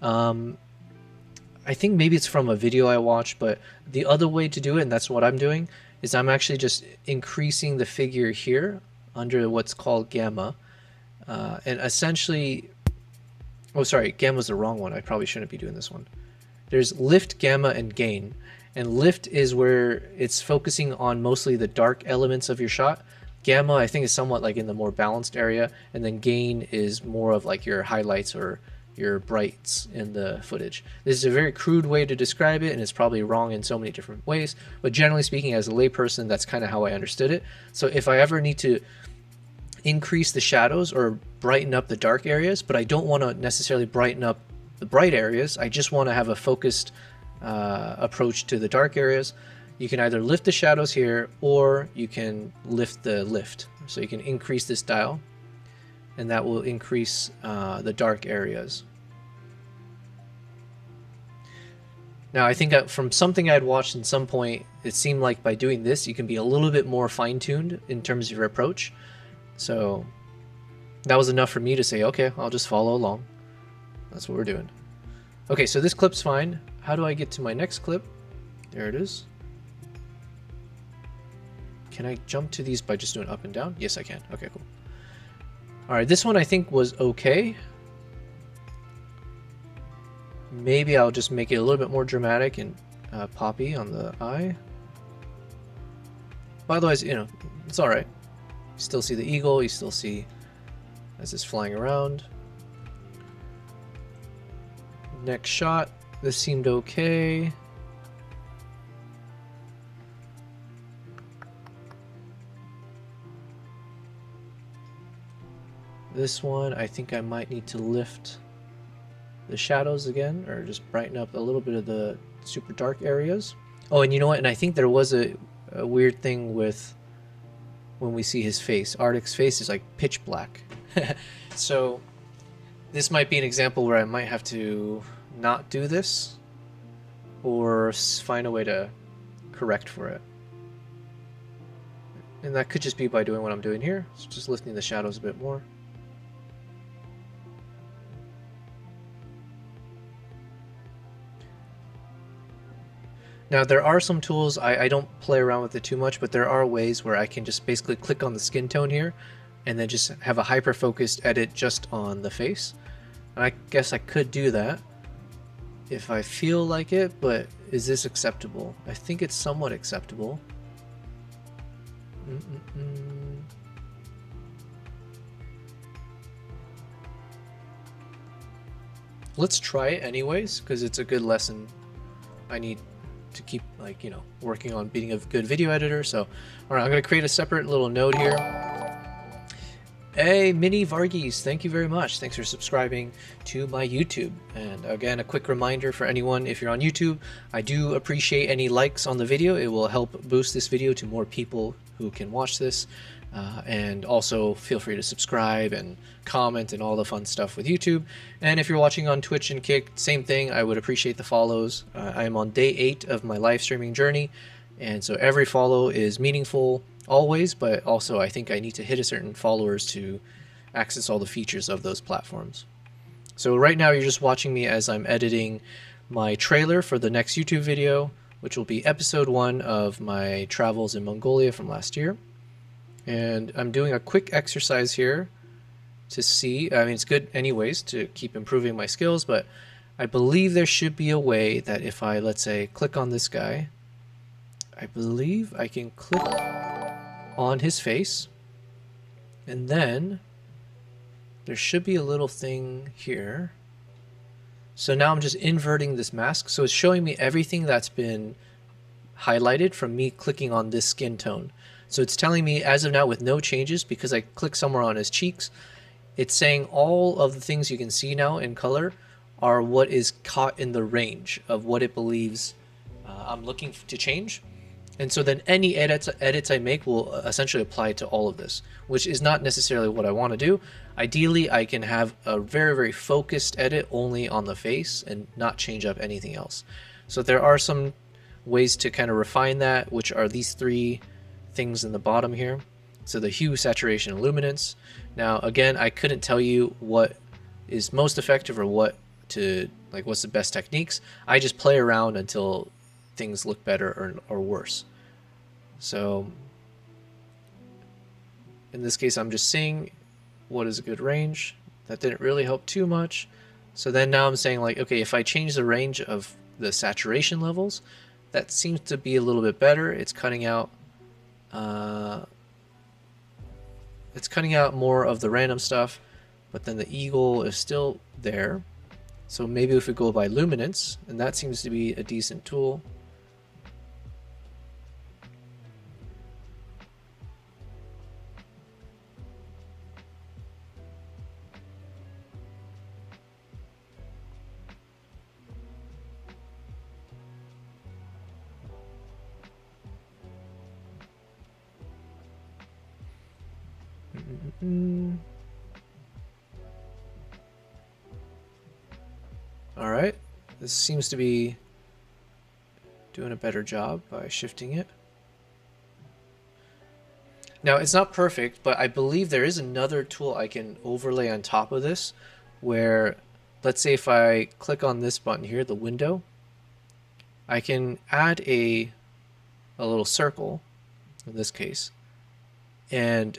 I think maybe it's from a video I watched, but the other way to do it, and that's what I'm doing, is I'm actually just increasing the figure here under what's called gamma. And essentially, oh sorry, gamma's the wrong one. I probably shouldn't be doing this one. There's lift, gamma, and gain. And lift is where it's focusing on mostly the dark elements of your shot. Gamma, I think, is somewhat like in the more balanced area. And then gain is more of like your highlights or your brights in the footage. This is a very crude way to describe it, and it's probably wrong in so many different ways. But generally speaking, as a layperson, that's kind of how I understood it. So if I ever need to increase the shadows or brighten up the dark areas, but I don't want to necessarily brighten up the bright areas, I just want to have a focused approach to the dark areas, you can either lift the shadows here or you can lift the lift. So you can increase this dial and that will increase the dark areas. Now I think that from something I'd watched in some point, it seemed like by doing this you can be a little bit more fine-tuned in terms of your approach. So that was enough for me to say, okay, I'll just follow along. That's what we're doing. Okay, so this clip's fine. How do I get to my next clip? There it is. Can I jump to these by just doing up and down? Yes, I can. Okay, cool. All right, this one I think was okay. Maybe I'll just make it a little bit more dramatic and poppy on the eye. But otherwise, you know, it's all right. You still see the eagle. You still see as it's flying around. Next shot. This seemed okay. This one, I think I might need to lift the shadows again, or just brighten up a little bit of the super dark areas. Oh, and you know what? And I think there was a weird thing with when we see his face. Arctic's face is like pitch black. So this might be an example where I might have to not do this or find a way to correct for it. And that could just be by doing what I'm doing here. So just lifting the shadows a bit more. Now there are some tools, I don't play around with it too much, but there are ways where I can just basically click on the skin tone here and then just have a hyper-focused edit just on the face. And I guess I could do that if I feel like it, but is this acceptable? I think it's somewhat acceptable. Let's try it anyways, because it's a good lesson. I need to keep, like, you know, working on being a good video editor. So, all right, I'm going to create a separate little node here. Hey, Mini Varghese, thank you very much. Thanks for subscribing to my YouTube. And again, a quick reminder for anyone, if you're on YouTube, I do appreciate any likes on the video. It will help boost this video to more people who can watch this. And also feel free to subscribe and comment and all the fun stuff with YouTube. And if you're watching on Twitch and Kick, same thing. I would appreciate the follows. I am on day 8 of my live streaming journey, and so every follow is meaningful always, but also I think I need to hit a certain followers to access all the features of those platforms. So right now you're just watching me as I'm editing my trailer for the next YouTube video, which will be episode 1 of my travels in Mongolia from last year. And I'm doing a quick exercise here to see, I mean, it's good anyways to keep improving my skills, but I believe there should be a way that if I, let's say, click on this guy, I believe I can click on his face, and then there should be a little thing here. So now I'm just inverting this mask, so it's showing me everything that's been highlighted from me clicking on this skin tone. So it's telling me as of now with no changes, because I click somewhere on his cheeks, it's saying all of the things you can see now in color are what is caught in the range of what it believes I'm looking to change. And so then any edits I make will essentially apply to all of this, which is not necessarily what I want to do. Ideally, I can have a very, very focused edit only on the face and not change up anything else. So there are some ways to kind of refine that, which are these 3 things in the bottom here. So the hue, saturation, and luminance. Now again, I couldn't tell you what is most effective or what's the best techniques. I just play around until things look better or worse. So in this case, I'm just seeing what is a good range. That didn't really help too much. So then now I'm saying, like, okay, if I change the range of the saturation levels, that seems to be a little bit better. It's cutting out more of the random stuff, but then the eagle is still there. So maybe if we go by luminance, and that seems to be a decent tool. All right, this seems to be doing a better job by shifting it. Now it's not perfect, but I believe there is another tool I can overlay on top of this, where let's say if I click on this button here, the window, I can add a little circle in this case, and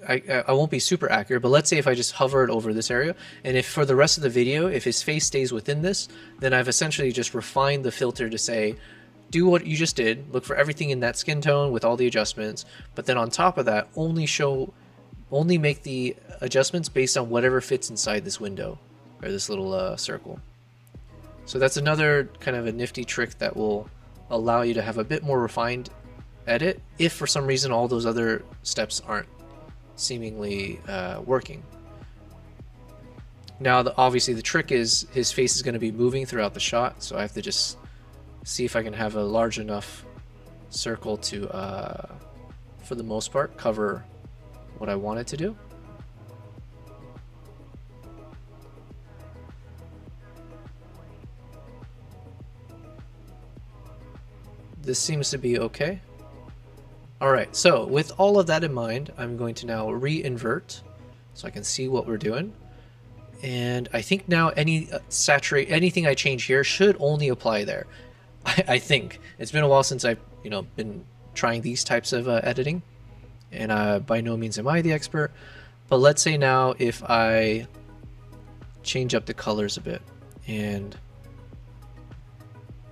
I won't be super accurate, but let's say if I just hover it over this area, and if for the rest of the video, if his face stays within this, then I've essentially just refined the filter to say, do what you just did, look for everything in that skin tone with all the adjustments, but then on top of that, only make the adjustments based on whatever fits inside this window, or this little circle. So that's another kind of a nifty trick that will allow you to have a bit more refined edit, if for some reason all those other steps aren't seemingly working. Now obviously the trick is his face is going to be moving throughout the shot, so I have to just see if I can have a large enough circle to for the most part cover what I want it to do. This seems to be okay. Alright, so with all of that in mind, I'm going to now re-invert so I can see what we're doing. And I think now anything I change here should only apply there. I think. It's been a while since I've been trying these types of editing, and by no means am I the expert. But let's say now if I change up the colors a bit, and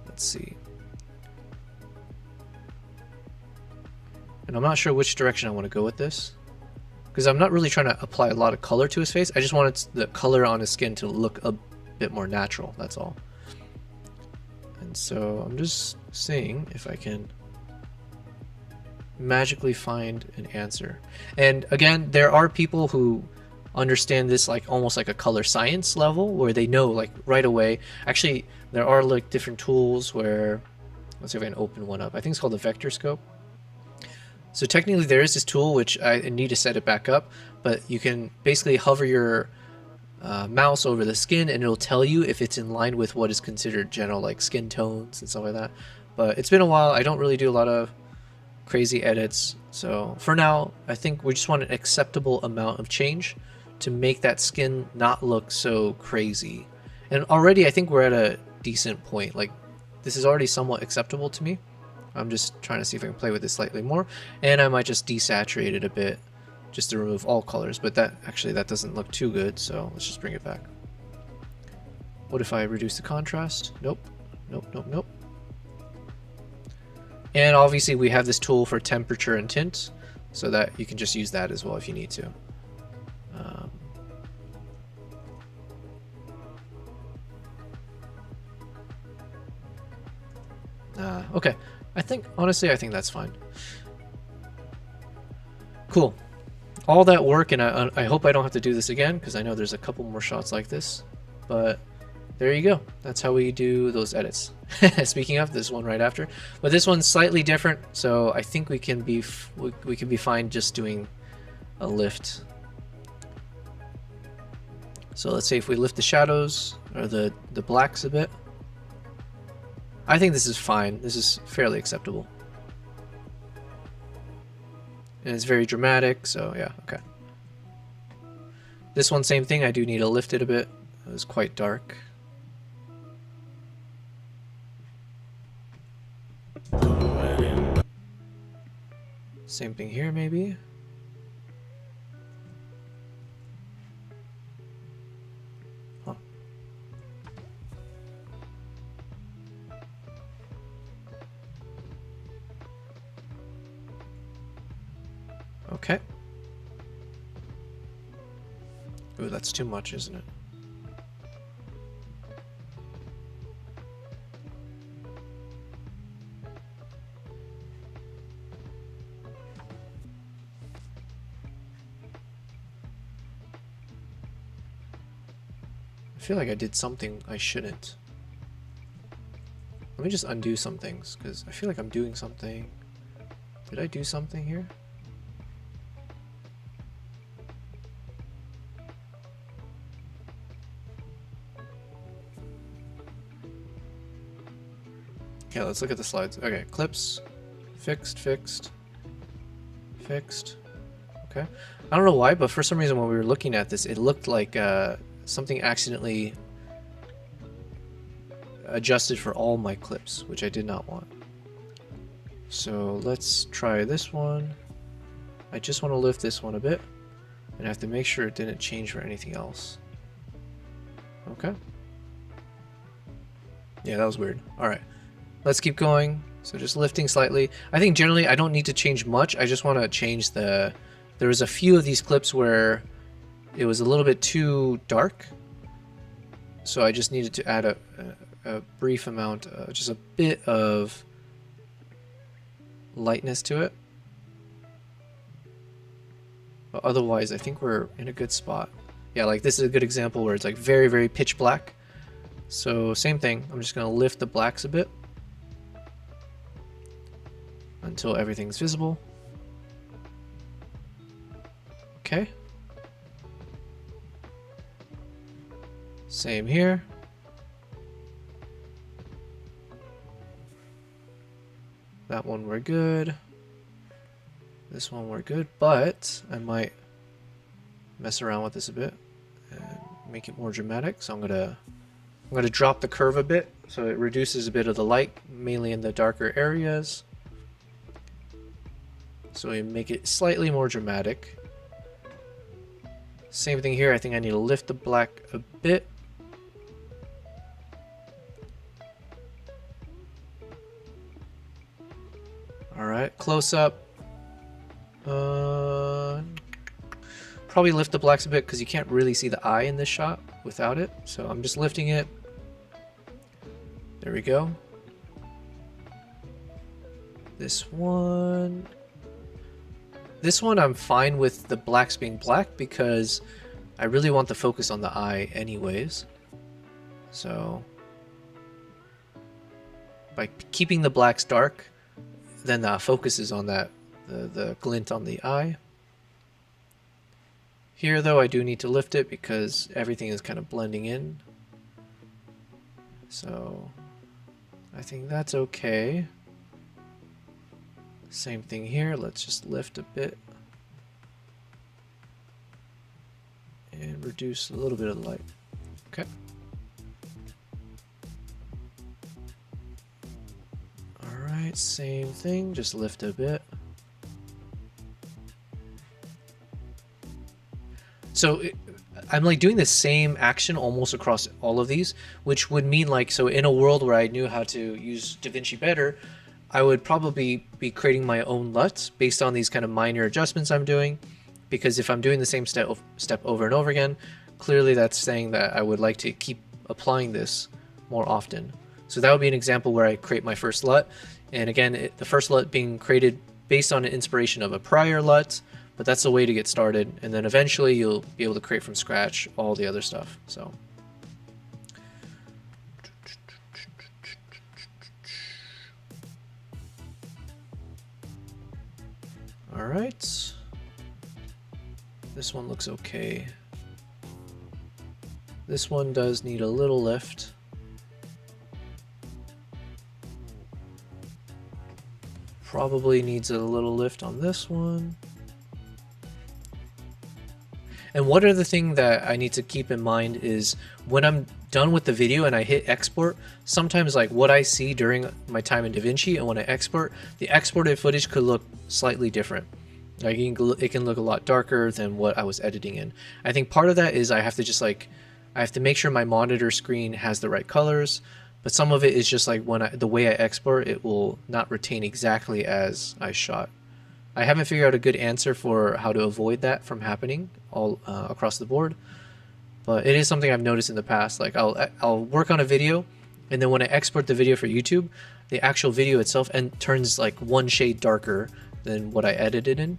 let's see. And I'm not sure which direction I want to go with this, because I'm not really trying to apply a lot of color to his face. I just wanted the color on his skin to look a bit more natural, that's all. And so I'm just seeing if I can magically find an answer. And again, there are people who understand this like almost like a color science level, where they know like right away. Actually, there are like different tools where, let's see if I can open one up. I think it's called the vector scope, So technically there is this tool which I need to set it back up, but you can basically hover your mouse over the skin and it'll tell you if it's in line with what is considered general like skin tones and stuff like that. But it's been a while. I don't really do a lot of crazy edits. So for now, I think we just want an acceptable amount of change to make that skin not look so crazy. And already I think we're at a decent point. Like this is already somewhat acceptable to me. I'm just trying to see if I can play with it slightly more, and I might just desaturate it a bit just to remove all colors, but that doesn't look too good, so let's just bring it back. What if I reduce the contrast? Nope. Nope, nope, nope. And obviously we have this tool for temperature and tint, so that you can just use that as well if you need to. Okay. Honestly, I think that's fine. Cool. All that work, and I hope I don't have to do this again, because I know there's a couple more shots like this. But there you go. That's how we do those edits. Speaking of, this one right after. But this one's slightly different, so I think we can be fine just doing a lift. So let's say if we lift the shadows, or the blacks a bit. I think this is fine. This is fairly acceptable. And it's very dramatic, so yeah, okay. This one, same thing. I do need to lift it a bit. It was quite dark. Same thing here, maybe. Huh. Okay. Ooh, that's too much, isn't it? I feel like I did something I shouldn't. Let me just undo some things, because I feel like I'm doing something. Did I do something here? Okay, let's look at the slides. Okay, clips, fixed, fixed, fixed. Okay. I don't know why, but for some reason when we were looking at this, it looked like something accidentally adjusted for all my clips, which I did not want. So let's try this one. I just want to lift this one a bit, and I have to make sure it didn't change for anything else. Okay. Yeah, that was weird. All right. Let's keep going. So just lifting slightly. I think generally I don't need to change much. I just want to change the... There was a few of these clips where it was a little bit too dark. So I just needed to add a brief amount, just a bit of lightness to it. But otherwise, I think we're in a good spot. Yeah, like this is a good example where it's like very, very pitch black. So same thing. I'm just going to lift the blacks a bit until everything's visible. Okay. Same here. That one we're good. This one we're good, but I might mess around with this a bit and make it more dramatic. So I'm gonna drop the curve a bit so it reduces a bit of the light, mainly in the darker areas. So we make it slightly more dramatic. Same thing here. I think I need to lift the black a bit. Alright, close up. Probably lift the blacks a bit because you can't really see the eye in this shot without it. So I'm just lifting it. There we go. This one I'm fine with the blacks being black because I really want the focus on the eye anyways. So by keeping the blacks dark, then the focus is on that the glint on the eye. Here though, I do need to lift it because everything is kind of blending in. So I think that's okay. Same thing here, let's just lift a bit and reduce a little bit of the light. Okay. Alright, same thing, just lift a bit. So I'm like doing the same action almost across all of these, which would mean like, so in a world where I knew how to use DaVinci better, I would probably be creating my own LUTs based on these kind of minor adjustments I'm doing. Because if I'm doing the same step over and over again, clearly that's saying that I would like to keep applying this more often. So that would be an example where I create my first LUT. And again, the first LUT being created based on an inspiration of a prior LUT, but that's the way to get started. And then eventually you'll be able to create from scratch all the other stuff. So. All right. This one looks okay. This one does need a little lift. Probably needs a little lift on this one. And one other thing that I need to keep in mind is when I'm done with the video and I hit export, sometimes like what I see during my time in DaVinci and when I export, the exported footage could look slightly different. Like it can look a lot darker than what I was editing in. I think part of that is I have to just like, I have to make sure my monitor screen has the right colors, but some of it is just like when the way I export, it will not retain exactly as I shot. I haven't figured out a good answer for how to avoid that from happening all across the board, but it is something I've noticed in the past. Like I'll work on a video, and then when I export the video for YouTube, the actual video itself turns like one shade darker than what I edited in,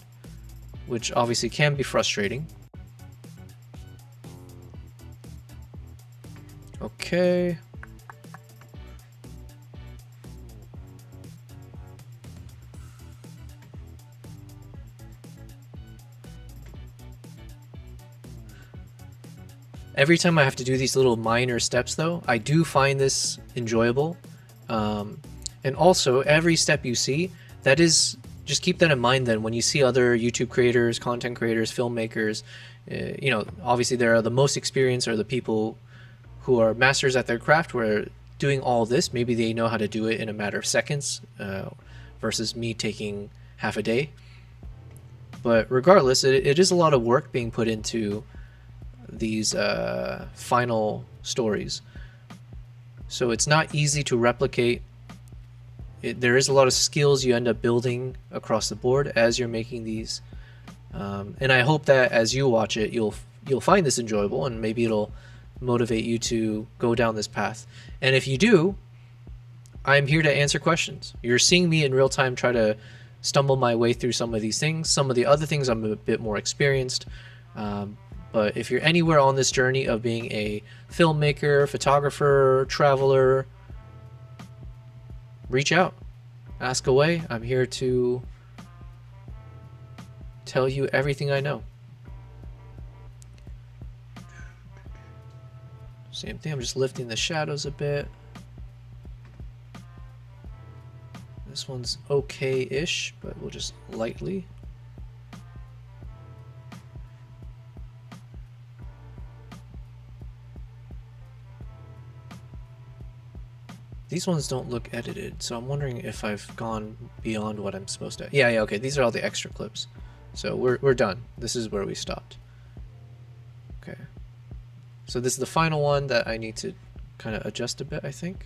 which obviously can be frustrating. Okay. Every time I have to do these little minor steps though, I do find this enjoyable. And also every step you see, that is, just keep that in mind then when you see other YouTube creators, content creators, filmmakers, you know, obviously there are the most experienced or the people who are masters at their craft where doing all this, maybe they know how to do it in a matter of seconds versus me taking half a day. But regardless, it is a lot of work being put into these final stories. So it's not easy to replicate. There is a lot of skills you end up building across the board as you're making these. And I hope that as you watch it, you'll find this enjoyable and maybe it'll motivate you to go down this path. And if you do, I'm here to answer questions. You're seeing me in real time try to stumble my way through some of these things. Some of the other things I'm a bit more experienced. But if you're anywhere on this journey of being a filmmaker, photographer, traveler, reach out, ask away. I'm here to tell you everything I know. Same thing, I'm just lifting the shadows a bit. This one's okay-ish, but we'll just lightly. These ones don't look edited, so I'm wondering if I've gone beyond what I'm supposed to. Yeah, okay, these are all the extra clips. So we're done. This is where we stopped. Okay. So this is the final one that I need to kind of adjust a bit, I think.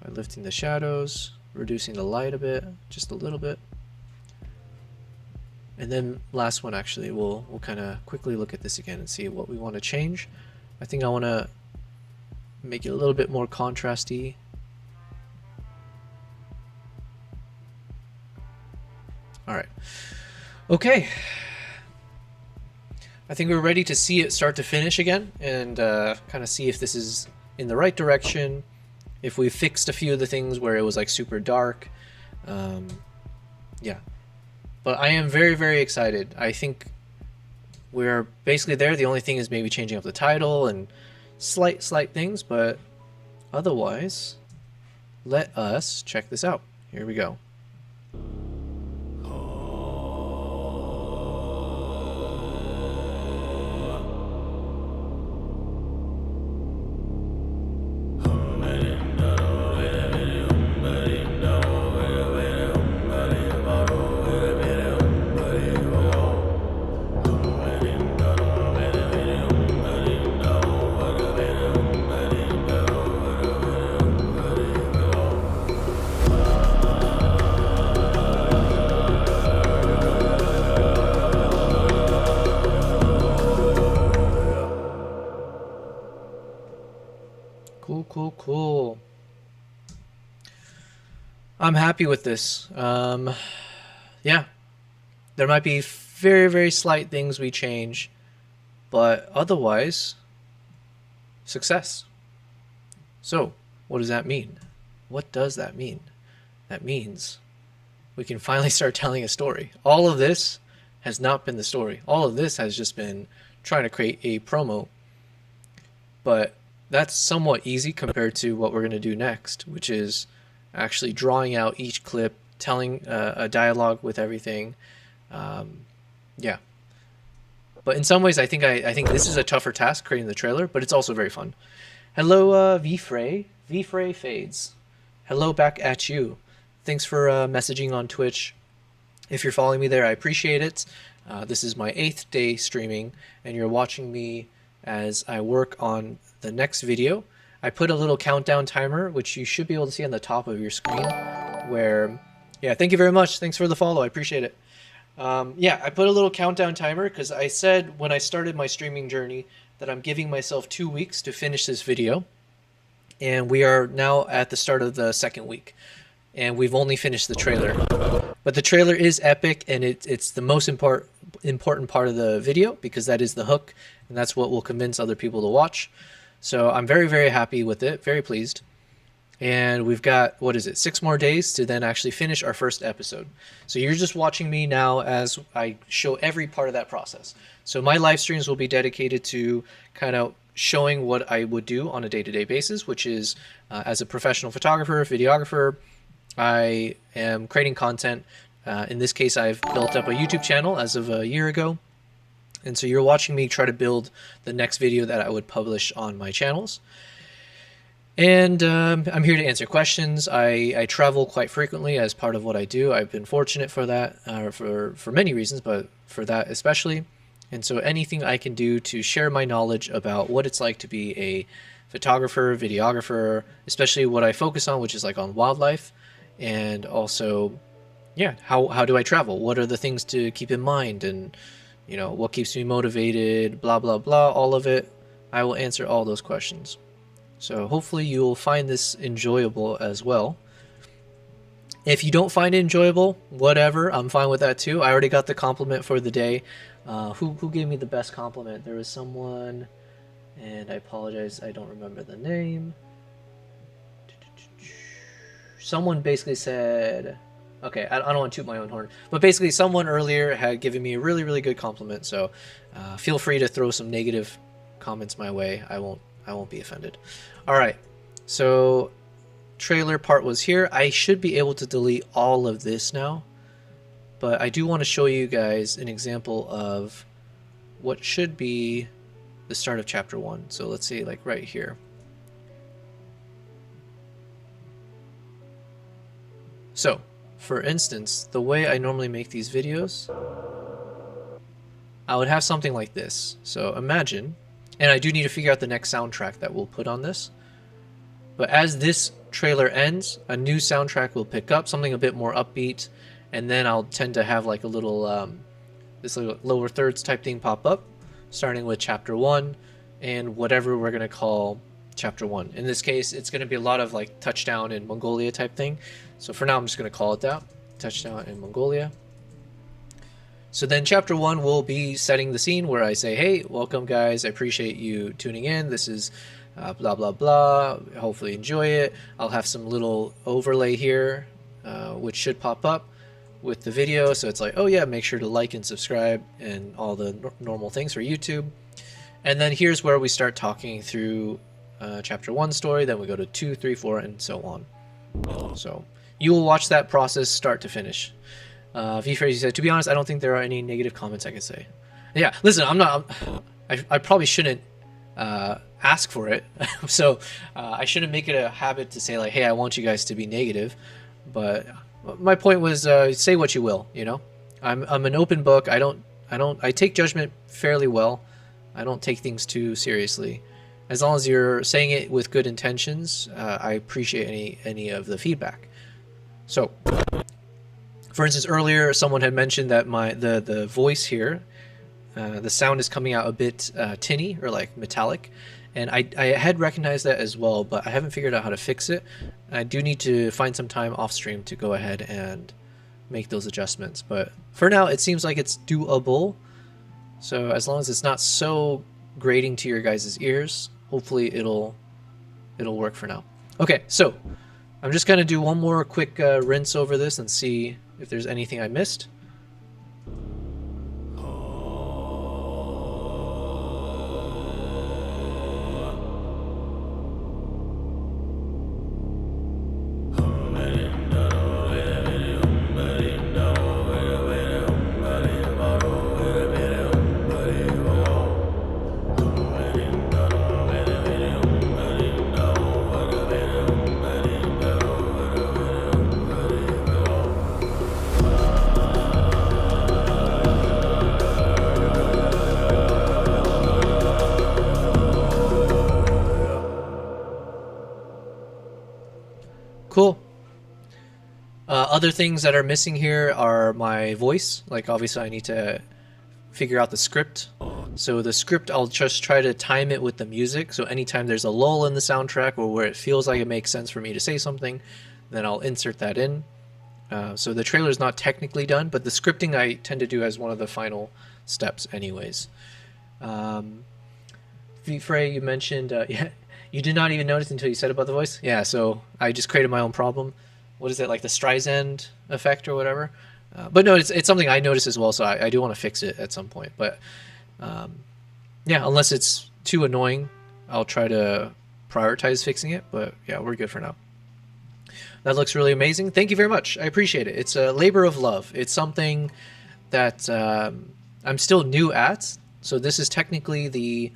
By lifting the shadows, reducing the light a bit, just a little bit. And then last one, actually, we'll kind of quickly look at this again and see what we want to change. I think I want to make it a little bit more contrasty. All right. Okay. I think we're ready to see it start to finish again and kind of see if this is in the right direction. If we fixed a few of the things where it was like super dark. Yeah. But I am very, very excited. I think we're basically there. The only thing is maybe changing up the title and slight things, but otherwise, let us check this out. Here we go. Cool. I'm happy with this. Yeah, there might be very, very slight things we change, but otherwise, success. So, what does that mean? What does that mean? That means we can finally start telling a story. All of this has not been the story. All of this has just been trying to create a promo. But that's somewhat easy compared to what we're going to do next, which is actually drawing out each clip, telling a dialogue with everything. Yeah. But in some ways, I think this is a tougher task, creating the trailer, but it's also very fun. Hello, Vfrey. Vfrey Fades. Hello back at you. Thanks for messaging on Twitch. If you're following me there, I appreciate it. This is my 8th day streaming, and you're watching me as I work on the next video. I put a little countdown timer, which you should be able to see on the top of your screen, where, yeah, thank you very much. Thanks for the follow. I appreciate it. Yeah, I put a little countdown timer because I said when I started my streaming journey that I'm giving myself 2 weeks to finish this video. And we are now at the start of the 2nd week. And we've only finished the trailer. But the trailer is epic, and it's the most important part of the video because that is the hook, and that's what will convince other people to watch. So I'm very, very happy with it, very pleased. And we've got, 6 more days to then actually finish our first episode. So you're just watching me now as I show every part of that process. So my live streams will be dedicated to kind of showing what I would do on a day-to-day basis, which is as a professional photographer, videographer, I am creating content. In this case, I've built up a YouTube channel as of a year ago. And so you're watching me try to build the next video that I would publish on my channels. And I'm here to answer questions. I travel quite frequently as part of what I do. I've been fortunate for that, for many reasons, but for that especially. And so anything I can do to share my knowledge about what it's like to be a photographer, videographer, especially what I focus on, which is like on wildlife. And also, yeah, how do I travel? What are the things to keep in mind? And, you know, what keeps me motivated, blah, blah, blah, all of it. I will answer all those questions. So hopefully you'll find this enjoyable as well. If you don't find it enjoyable, whatever, I'm fine with that too. I already got the compliment for the day. Who gave me the best compliment? There was someone, and I apologize, I don't remember the name. Someone basically said, okay, I don't want to toot my own horn, but basically someone earlier had given me a really, really good compliment. So feel free to throw some negative comments my way. I won't be offended. All right, so trailer part was here. I should be able to delete all of this now, but I do want to show you guys an example of what should be the start of chapter 1. So let's see, like right here. So, for instance, the way I normally make these videos, I would have something like this. So imagine, and I do need to figure out the next soundtrack that we'll put on this, but as this trailer ends, a new soundtrack will pick up, something a bit more upbeat, and then I'll tend to have like a little, this little lower thirds type thing pop up, starting with chapter 1, and whatever we're going to call chapter 1. In this case, it's going to be a lot of like touchdown in Mongolia type thing. So for now, I'm just going to call it that, touchdown in Mongolia. So then chapter 1 will be setting the scene where I say, hey, welcome guys, I appreciate you tuning in. This is blah, blah, blah. Hopefully enjoy it. I'll have some little overlay here, which should pop up, with the video. So it's like, oh yeah, make sure to like and subscribe and all the normal things for YouTube. And then here's where we start talking through chapter 1 story, then we go to 2, 3, 4, and so on. So you will watch that process start to finish. V-Phrase, you said, to be honest, I don't think there are any negative comments I could say. Yeah, listen, I probably shouldn't ask for it. So I shouldn't make it a habit to say like, hey, I want you guys to be negative. But my point was, say what you will, you know? I'm an open book. I take judgment fairly well. I don't take things too seriously. As long as you're saying it with good intentions, I appreciate any of the feedback. So, for instance, earlier someone had mentioned that the voice here, the sound is coming out a bit tinny or like metallic, and I had recognized that as well, but I haven't figured out how to fix it. I do need to find some time off stream to go ahead and make those adjustments. But for now, it seems like it's doable. So as long as it's not so grating to your guys' ears, hopefully it'll work for now. Okay, so I'm just gonna do one more quick rinse over this and see if there's anything I missed. Cool. Other things that are missing here are my voice. Like obviously I need to figure out the script. So the script, I'll just try to time it with the music. So anytime there's a lull in the soundtrack or where it feels like it makes sense for me to say something, then I'll insert that in. So the trailer is not technically done, but the scripting I tend to do as one of the final steps anyways. V-Frey, you mentioned, yeah, you did not even notice until you said about the voice? Yeah, so I just created my own problem. What is it, like the Streisand effect or whatever? But no, it's something I noticed as well, so I do want to fix it at some point. But yeah, unless it's too annoying, I'll try to prioritize fixing it. But yeah, we're good for now. That looks really amazing. Thank you very much. I appreciate it. It's a labor of love. It's something that I'm still new at. So this is technically the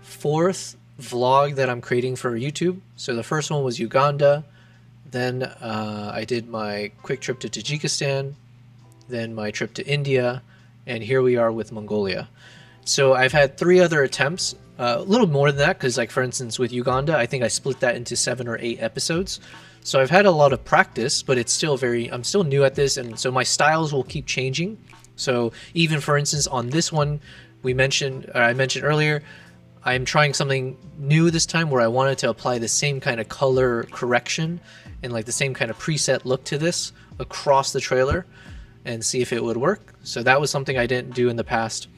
4th vlog that I'm creating for YouTube. So the first one was Uganda, then I did my quick trip to Tajikistan, then my trip to India, and here we are with Mongolia. So I've had 3 other attempts, a little more than that, because like for instance with Uganda, I think I split that into 7 or 8 episodes. So I've had a lot of practice, but it's still I'm still new at this, and so my styles will keep changing. So even for instance on this one, I mentioned earlier, I'm trying something new this time where I wanted to apply the same kind of color correction and like the same kind of preset look to this across the trailer and see if it would work. So that was something I didn't do in the past.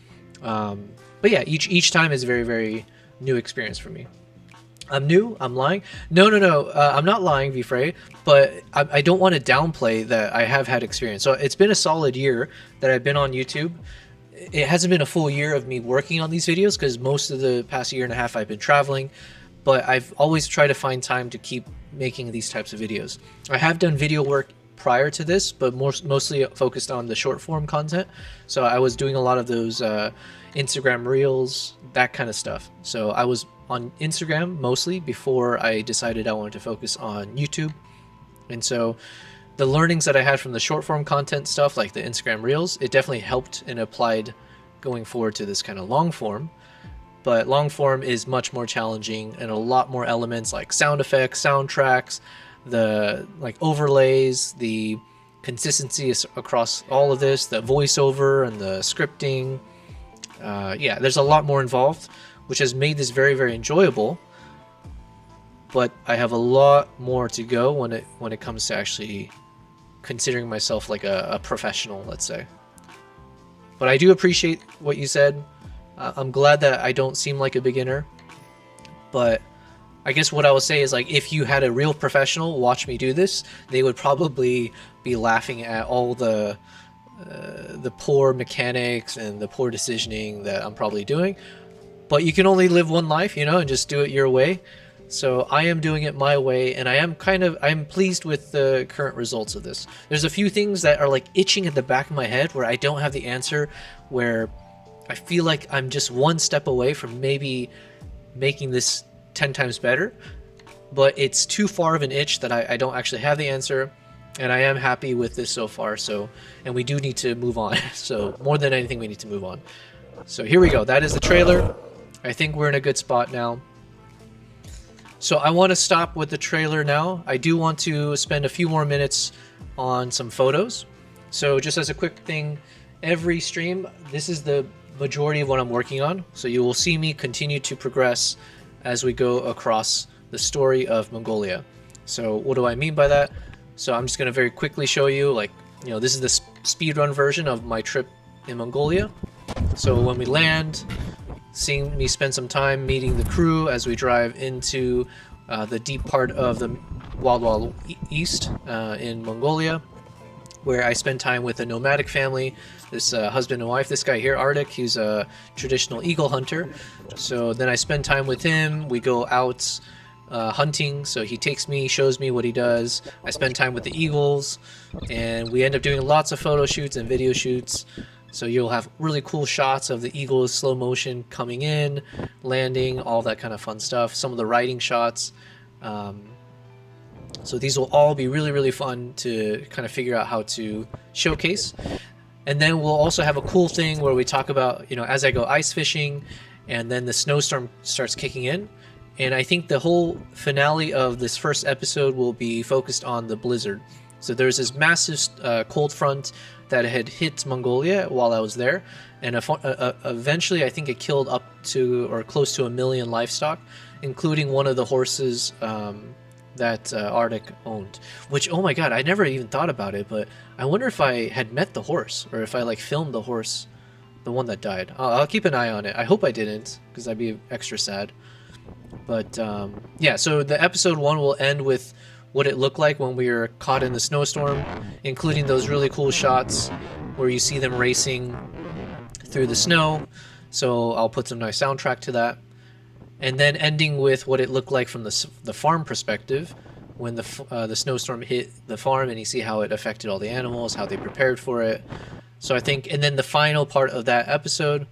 But yeah, each time is a very, very new experience for me. I'm new? I'm lying? No. I'm not lying, V-Frey, but I don't want to downplay that I have had experience. So it's been a solid year that I've been on YouTube. It hasn't been a full year of me working on these videos because most of the past year and a half I've been traveling, but I've always tried to find time to keep making these types of videos. I have done video work prior to this, but mostly focused on the short form content. So I was doing a lot of those Instagram reels, that kind of stuff. So I was on Instagram mostly before I decided I wanted to focus on YouTube. And so the learnings that I had from the short form content stuff, like the Instagram reels, it definitely helped and applied going forward to this kind of long form. But long form is much more challenging and a lot more elements like sound effects, soundtracks, the like overlays, the consistency across all of this, the voiceover and the scripting. Yeah, there's a lot more involved, which has made this very, very enjoyable. But I have a lot more to go when it comes to actually considering myself like a professional, let's say. But I do appreciate what you said. I'm glad that I don't seem like a beginner, but I guess what I would say is, like, if you had a real professional watch me do this, they would probably be laughing at all the poor mechanics and the poor decisioning that I'm probably doing. But you can only live one life, you know, and just do it your way. So I am doing it my way, and I'm pleased with the current results of this. There's a few things that are like itching at the back of my head where I don't have the answer, where I feel like I'm just one step away from maybe making this 10 times better, but it's too far of an itch that I don't actually have the answer, and I am happy with this so far. So, and we do need to move on. So more than anything, we need to move on. So here we go. That is the trailer. I think we're in a good spot now. So I want to stop with the trailer now. I do want to spend a few more minutes on some photos. So just as a quick thing, every stream, this is the majority of what I'm working on. So you will see me continue to progress as we go across the story of Mongolia. So what do I mean by that? So I'm just going to very quickly show you, like, you know, this is the speedrun version of my trip in Mongolia. So when we land, seeing me spend some time meeting the crew as we drive into the deep part of the Wild East in Mongolia, where I spend time with a nomadic family, this husband and wife. This guy here, Arctic, he's a traditional eagle hunter. So then I spend time with him. We go out hunting, so he takes me, shows me what he does. I spend time with the eagles, and we end up doing lots of photo shoots and video shoots. So you'll have really cool shots of the eagles, slow motion coming in, landing, all that kind of fun stuff. Some of the riding shots. So these will all be really, really fun to kind of figure out how to showcase. And then we'll also have a cool thing where we talk about, you know, as I go ice fishing, and then the snowstorm starts kicking in. And I think the whole finale of this first episode will be focused on the blizzard. So there's this massive cold front that had hit Mongolia while I was there, and eventually I think it killed up to or close to 1 million livestock, including one of the horses that Arctic owned. Which, oh my god, I never even thought about it, but I wonder if I had met the horse, or if I like filmed the horse, the one that died. I'll keep an eye on it. I hope I didn't, because I'd be extra sad. But yeah, so the episode 1 will end with what it looked like when we were caught in the snowstorm, including those really cool shots where you see them racing through the snow. So I'll put some nice soundtrack to that. And then ending with what it looked like from the farm perspective, when the snowstorm hit the farm, and you see how it affected all the animals, how they prepared for it. So I think, and then the final part of that episode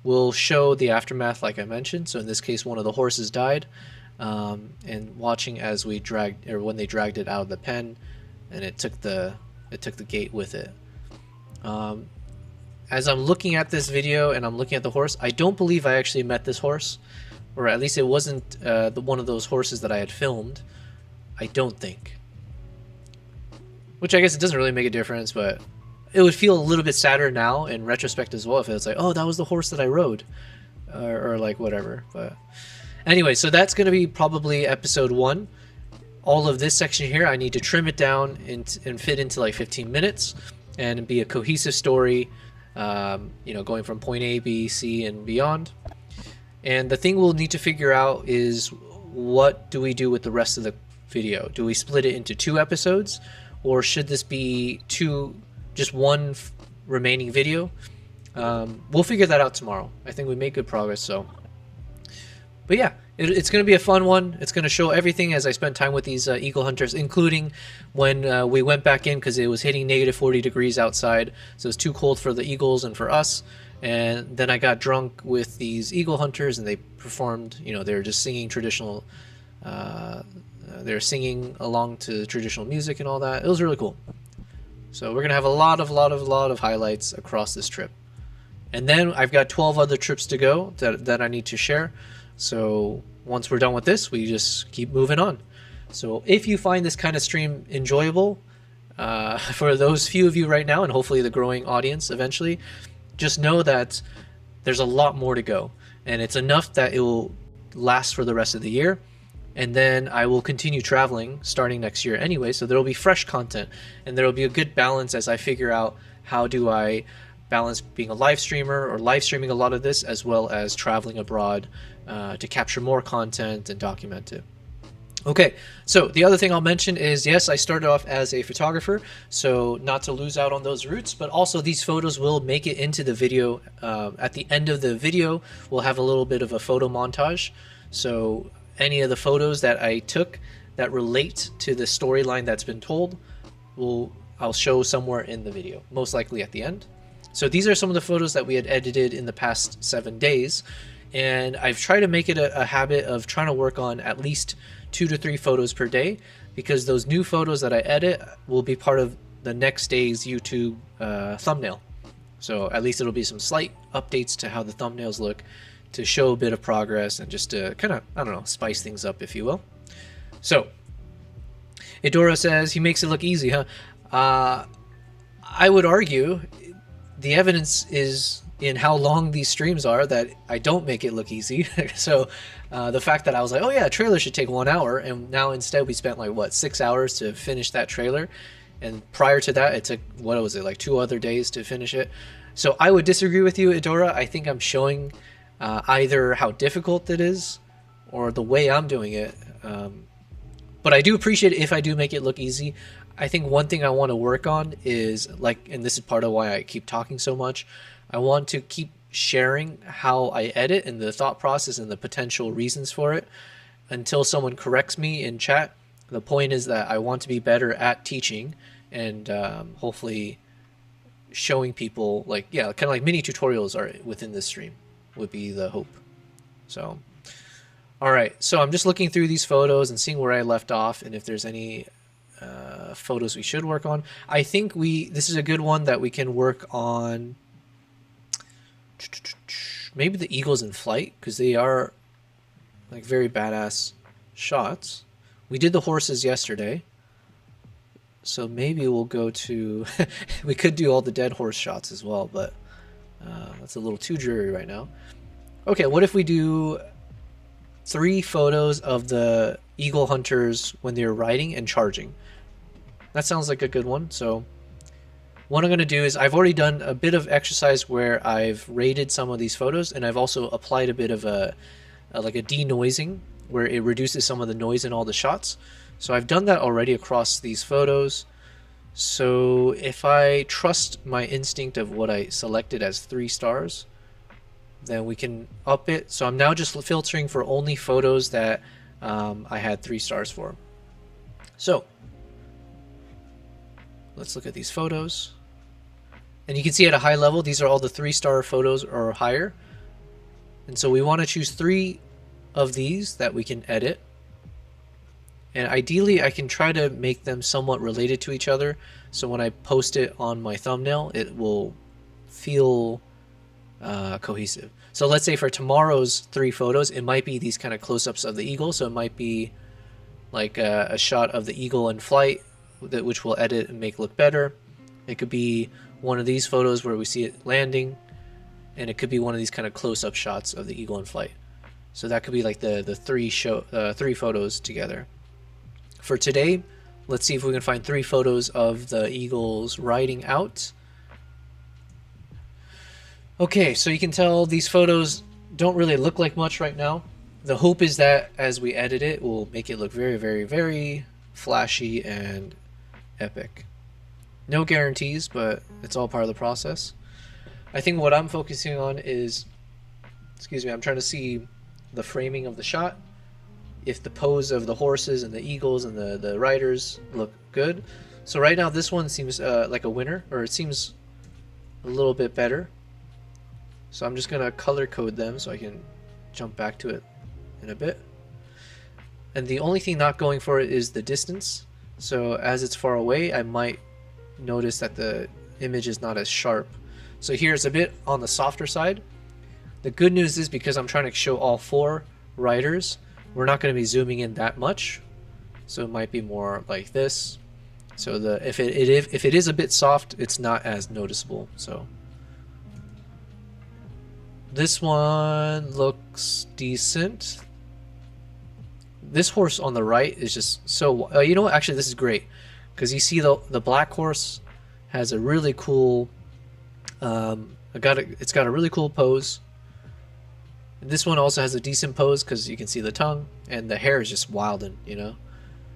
will show the aftermath, like I mentioned. So in this case, one of the horses died. And watching as we when they dragged it out of the pen, and it took the gate with it. As I'm looking at this video and I'm looking at the horse, I don't believe I actually met this horse, or at least it wasn't one of those horses that I had filmed. I don't think. Which I guess it doesn't really make a difference, but it would feel a little bit sadder now in retrospect as well if it was like, oh, that was the horse that I rode, or like whatever. But anyway, so that's going to be probably episode 1. All of this section here, I need to trim it down and fit into like 15 minutes and be a cohesive story, you know, going from point A, B, C, and beyond. And the thing we'll need to figure out is, what do we do with the rest of the video? Do we split it into 2 episodes, or should this be just one remaining video? We'll figure that out tomorrow. I think we made good progress, so. But yeah, it's going to be a fun one. It's going to show everything as I spent time with these eagle hunters, including when we went back in because it was hitting negative 40 degrees outside. So it's too cold for the eagles and for us. And then I got drunk with these eagle hunters, and they performed, you know, they were just singing traditional, they were singing along to traditional music and all that. It was really cool. So we're going to have a lot of highlights across this trip. And then I've got 12 other trips to go that I need to share. So once we're done with this, we just keep moving on. So if you find this kind of stream enjoyable, for those few of you right now, and hopefully the growing audience eventually, just know that there's a lot more to go. And it's enough that it will last for the rest of the year. And then I will continue traveling starting next year anyway, so there will be fresh content, and there will be a good balance as I figure out how do I balance being a live streamer or live streaming a lot of this, as well as traveling abroad to capture more content and document it. Okay, so the other thing I'll mention is, yes, I started off as a photographer, so not to lose out on those roots, but also these photos will make it into the video. At the end of the video, we'll have a little bit of a photo montage. So any of the photos that I took that relate to the storyline that's been told, I'll show somewhere in the video, most likely at the end. So these are some of the photos that we had edited in the past 7 days, and I've tried to make it a habit of trying to work on at least 2 to 3 photos per day, because those new photos that I edit will be part of the next day's YouTube thumbnail. So at least it'll be some slight updates to how the thumbnails look, to show a bit of progress and just to kind of, I don't know, spice things up, if you will. So Idora says he makes it look easy, huh? I would argue the evidence is in how long these streams are that I don't make it look easy. So the fact that I was like, oh yeah, a trailer should take 1 hour, and now instead we spent like, what, 6 hours to finish that trailer, and prior to that it took, what was it, like 2 other days to finish it. So I would disagree with you, Idora. I think I'm showing either how difficult it is or the way I'm doing it. But I do appreciate it if I do make it look easy. I think one thing I want to work on is, like, and this is part of why I keep talking so much, I want to keep sharing how I edit and the thought process and the potential reasons for it until someone corrects me in chat. The point is that I want to be better at teaching and hopefully showing people, like, yeah, kind of like mini tutorials are within this stream would be the hope. So, all right. So I'm just looking through these photos and seeing where I left off and if there's any photos we should work on. I think this is a good one that we can work on. Maybe the eagles in flight, because they are like very badass shots. We did the horses yesterday, so maybe we'll go to we could do all the dead horse shots as well, but that's a little too dreary right now. Okay, what if we do 3 photos of the eagle hunters when they're riding and charging? That sounds like a good one. So what I'm going to do is, I've already done a bit of exercise where I've rated some of these photos, and I've also applied a bit of like a denoising, where it reduces some of the noise in all the shots. So I've done that already across these photos. So if I trust my instinct of what I selected as 3 stars, then we can up it. So I'm now just filtering for only photos that I had 3 stars for. So let's look at these photos. And you can see at a high level, these are all the 3-star photos or higher. And so we want to choose 3 of these that we can edit. And ideally, I can try to make them somewhat related to each other. So when I post it on my thumbnail, it will feel cohesive. So let's say for tomorrow's 3 photos, it might be these kind of close-ups of the eagle. So it might be like a shot of the eagle in flight, which we'll edit and make look better. It could be one of these photos where we see it landing, and it could be one of these kind of close-up shots of the eagle in flight. So that could be like the 3 photos together. For today, let's see if we can find 3 photos of the eagles riding out. Okay, so you can tell these photos don't really look like much right now. The hope is that as we edit it, we'll make it look very, very, very flashy and epic. No guarantees, but it's all part of the process. I think what I'm focusing on is, excuse me, I'm trying to see the framing of the shot, if the pose of the horses and the eagles and the riders look good. So right now this one seems like a winner, or it seems a little bit better. So I'm just gonna color code them so I can jump back to it in a bit. And the only thing not going for it is the distance. So as it's far away, I might notice that the image is not as sharp. So here it's a bit on the softer side. The good news is, because I'm trying to show all 4 riders, we're not going to be zooming in that much. So it might be more like this. So if it is a bit soft, it's not as noticeable. So this one looks decent. This horse on the right is just so you know what, actually this is great, because you see the black horse has a really cool it's got a really cool pose, This one also has a decent pose because you can see the tongue, and the hair is just wild, and you know.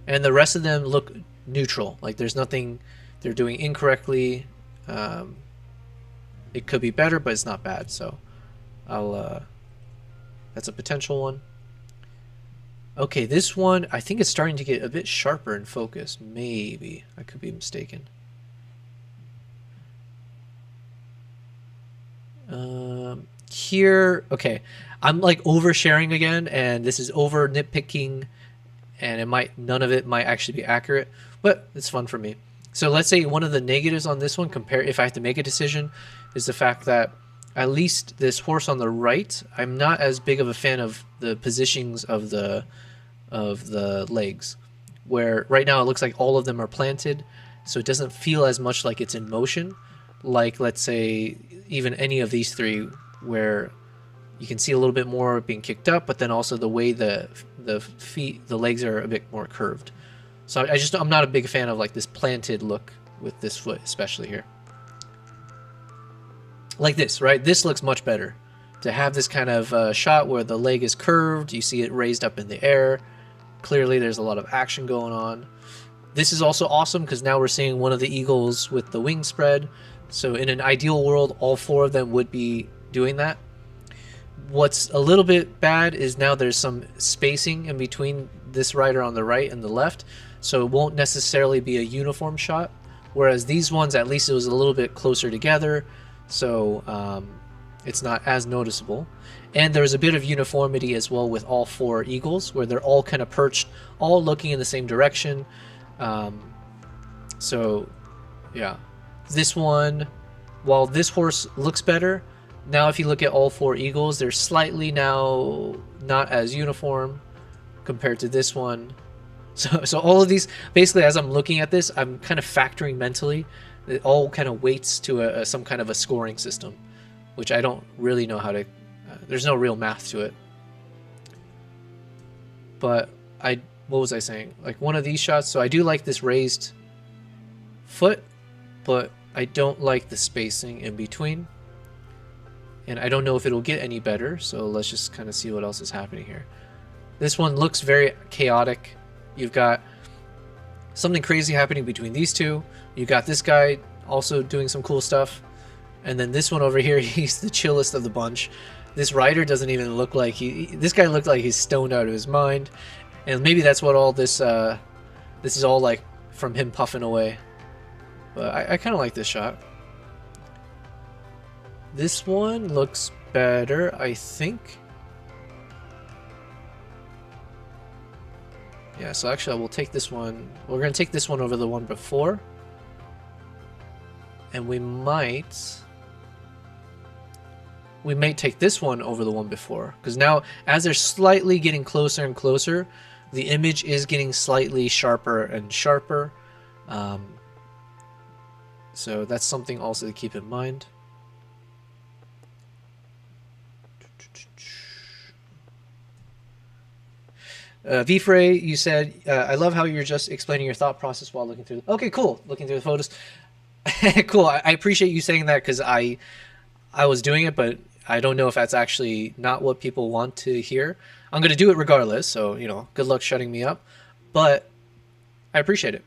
And the rest of them look neutral. Like there's nothing they're doing incorrectly. It could be better, but it's not bad. So I'll that's a potential one. Okay, this one I think it's starting to get a bit sharper in focus. Maybe I could be mistaken. Here, okay, I'm like oversharing again, and this is over nitpicking, and none of it might actually be accurate, but it's fun for me. So let's say one of the negatives on this one, if I have to make a decision, is the fact that at least this horse on the right, I'm not as big of a fan of the positionings of the legs, where right now it looks like all of them are planted, so it doesn't feel as much like it's in motion, like let's say even any of these three, where you can see a little bit more being kicked up, but then also the way the legs are a bit more curved. So I'm not a big fan of like this planted look with this foot, especially here. Like this, right? This looks much better. To have this kind of shot where the leg is curved, you see it raised up in the air. Clearly there's a lot of action going on. This is also awesome because now we're seeing one of the eagles with the wing spread. So in an ideal world, all four of them would be doing that. What's a little bit bad is now there's some spacing in between this rider on the right and the left, so it won't necessarily be a uniform shot, whereas these ones, at least it was a little bit closer together, so it's not as noticeable. And there's a bit of uniformity as well with all four eagles, where they're all kind of perched, all looking in the same direction. So yeah, this one, while this horse looks better, now if you look at all four eagles, they're slightly now not as uniform compared to this one. So all of these, basically as I'm looking at this, I'm kind of factoring mentally. It all kind of weights to some kind of a scoring system, which I don't really know how to, there's no real math to it. But what was I saying? Like one of these shots, so I do like this raised foot, but I don't like the spacing in between. And I don't know if it'll get any better, so let's just kind of see what else is happening here. This one looks very chaotic. You've got something crazy happening between these two. You got this guy also doing some cool stuff. And then this one over here, he's the chillest of the bunch. This rider doesn't even look like this guy looked like he's stoned out of his mind. And maybe that's what all this is all like, from him puffing away. But I kind of like this shot. This one looks better, I think. Yeah, so actually I will take this one. We're going to take this one over the one before. And we may take this one over the one before. Because now, as they're slightly getting closer and closer, the image is getting slightly sharper and sharper. So that's something also to keep in mind. Vfrey, you said, I love how you're just explaining your thought process while looking through. Okay, cool. Looking through the photos. Cool. I appreciate you saying that because I was doing it, but I don't know if that's actually not what people want to hear. I'm going to do it regardless. So, you know, good luck shutting me up, but I appreciate it.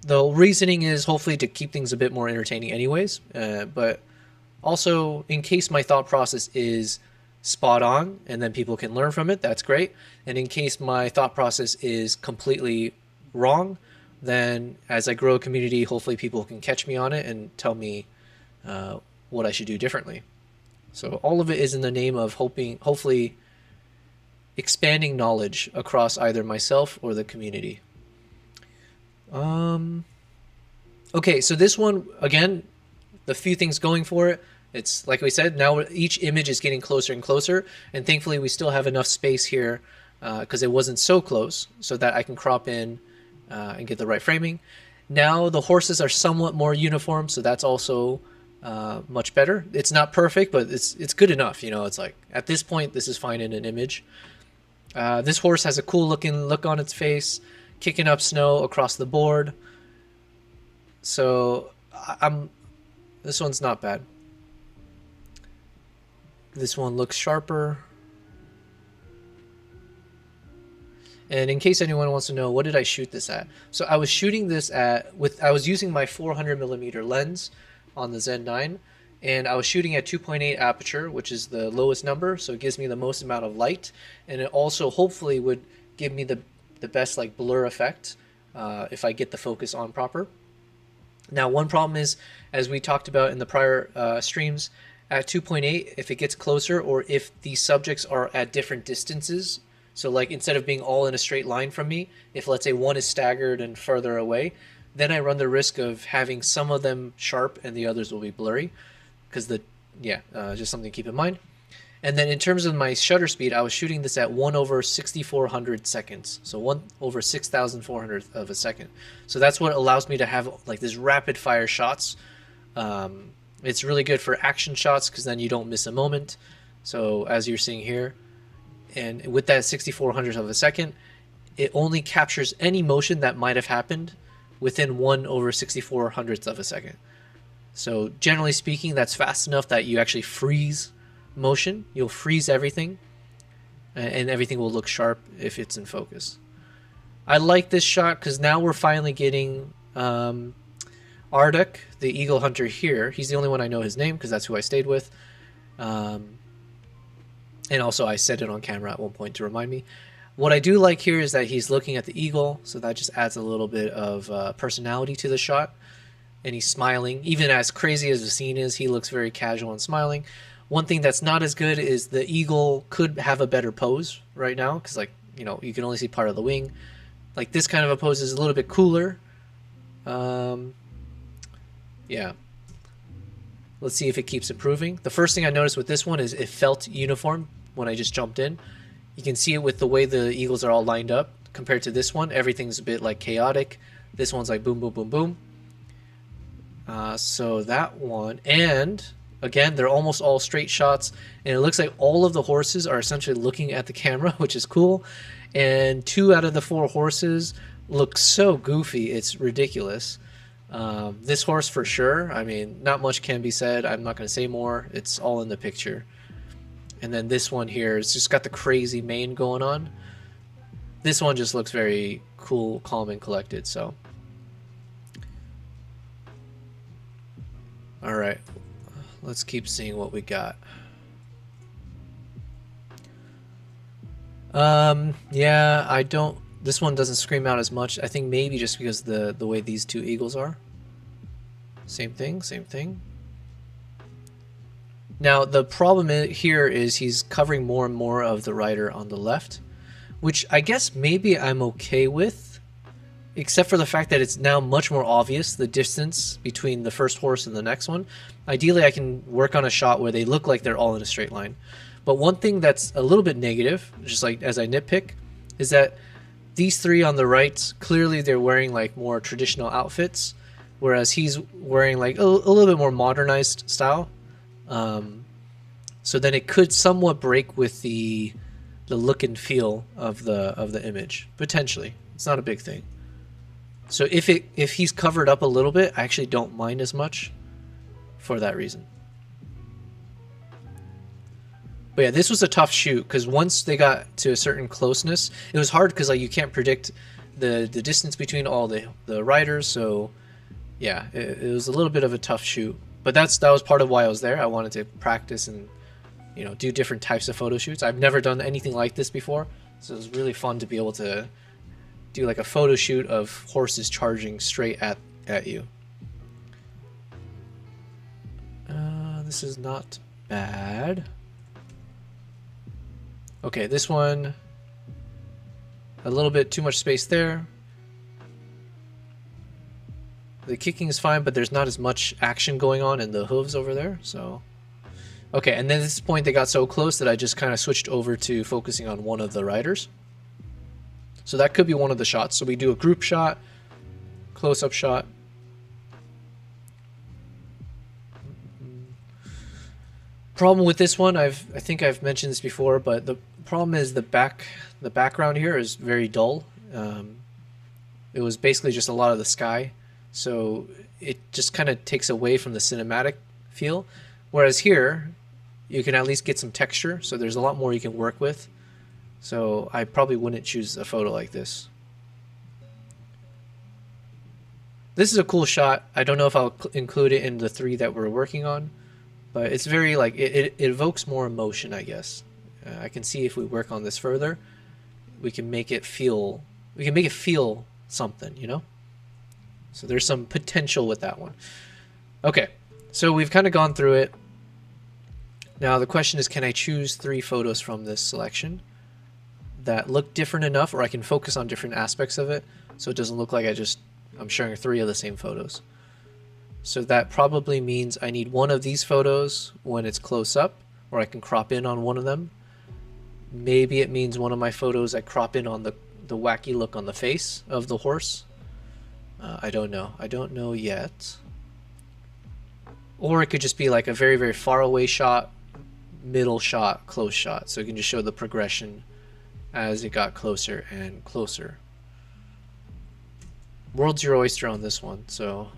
The reasoning is hopefully to keep things a bit more entertaining anyways. But also in case my thought process is spot on and then people can learn from it, that's great. And in case my thought process is completely wrong, then as I grow a community, hopefully people can catch me on it and tell me what I should do differently. So all of it is in the name of hopefully expanding knowledge across either myself or the community. Okay, so this one, again, the few things going for it, it's like we said, now each image is getting closer and closer, and thankfully we still have enough space here because it wasn't so close, so that I can crop in and get the right framing. Now the horses are somewhat more uniform, so that's also much better. It's not perfect, but it's good enough. You know, it's like at this point, this is fine in an image. This horse has a cool looking look on its face, kicking up snow across the board. So this one's not bad. This one looks sharper. And in case anyone wants to know, what did I shoot this at? So I was shooting this I was using my 400mm lens on the Zen 9, and I was shooting at 2.8 aperture, which is the lowest number, so it gives me the most amount of light, and it also hopefully would give me the best like blur effect if I get the focus on proper. Now, one problem is, as we talked about in the prior streams, at 2.8, if it gets closer or if the subjects are at different distances, so like instead of being all in a straight line from me, if let's say one is staggered and further away, then I run the risk of having some of them sharp and the others will be blurry. Because just something to keep in mind. And then in terms of my shutter speed, I was shooting this at 1/6400 seconds. So 1/6400th of a second. So that's what allows me to have like this rapid fire shots. It's really good for action shots because then you don't miss a moment. So as you're seeing here, and with that 6400th of a second, it only captures any motion that might have happened within 1/6400th of a second. So generally speaking, that's fast enough that you actually freeze motion. You'll freeze everything, and everything will look sharp if it's in focus. I like this shot because now we're finally getting Arduk, the eagle hunter here. He's the only one I know his name because that's who I stayed with. And also I said it on camera at one point to remind me. What I do like here is that he's looking at the eagle, so that just adds a little bit of personality to the shot. And he's smiling. Even as crazy as the scene is, he looks very casual and smiling. One thing that's not as good is the eagle could have a better pose right now, because like, you know, you can only see part of the wing. Like this kind of a pose is a little bit cooler. Yeah. Let's see if it keeps improving. The first thing I noticed with this one is it felt uniform when I just jumped in. You can see it with the way the eagles are all lined up compared to this one. Everything's a bit like chaotic. This one's like boom, boom, boom, boom. So that one, and again, they're almost all straight shots, and it looks like all of the horses are essentially looking at the camera, which is cool. And 2 out of the 4 horses look so goofy, it's ridiculous. This horse for sure, I mean, not much can be said. I'm not going to say more. It's all in the picture. And then this one here, it's just got the crazy mane going on. This one just looks very cool, calm, and collected, so. All right, let's keep seeing what we got. Yeah, I don't, this one doesn't scream out as much. I think maybe just because the way these 2 eagles are. Same thing, same thing. Now, the problem here is he's covering more and more of the rider on the left, which I guess maybe I'm okay with, except for the fact that it's now much more obvious, the distance between the first horse and the next one. Ideally, I can work on a shot where they look like they're all in a straight line. But one thing that's a little bit negative, just like as I nitpick, is that these 3 on the right, clearly they're wearing like more traditional outfits, whereas he's wearing like a little bit more modernized style. So then it could somewhat break with the look and feel of the image, potentially. It's not a big thing. So if he's covered up a little bit, I actually don't mind as much for that reason. But yeah, this was a tough shoot because once they got to a certain closeness, it was hard because like you can't predict the distance between all the riders. So yeah, it was a little bit of a tough shoot. But that was part of why I was there. I wanted to practice and, you know, do different types of photo shoots. I've never done anything like this before, so it was really fun to be able to do like a photo shoot of horses charging straight at you. This is not bad. Okay, this one, a little bit too much space there. The kicking is fine, but there's not as much action going on in the hooves over there, so. Okay, and then at this point they got so close that I just kind of switched over to focusing on one of the riders. So that could be one of the shots. So we do a group shot, close-up shot. Problem with this one, I think I've mentioned this before, but the problem is the background here is very dull. It was basically just a lot of the sky, so it just kind of takes away from the cinematic feel. Whereas here, you can at least get some texture. So there's a lot more you can work with. So I probably wouldn't choose a photo like this. This is a cool shot. I don't know if I'll include it in the 3 that we're working on, but it's very like, it evokes more emotion, I guess. I can see if we work on this further, we can make it feel something, you know? So there's some potential with that one. Okay, so we've kind of gone through it. Now the question is, can I choose 3 photos from this selection that look different enough, or I can focus on different aspects of it so it doesn't look like I'm sharing 3 of the same photos. So that probably means I need one of these photos when it's close up, or I can crop in on one of them. Maybe it means one of my photos I crop in on the wacky look on the face of the horse. I don't know. I don't know yet. Or it could just be like a very, very far away shot, middle shot, close shot. So you can just show the progression as it got closer and closer. World's your oyster on this one. So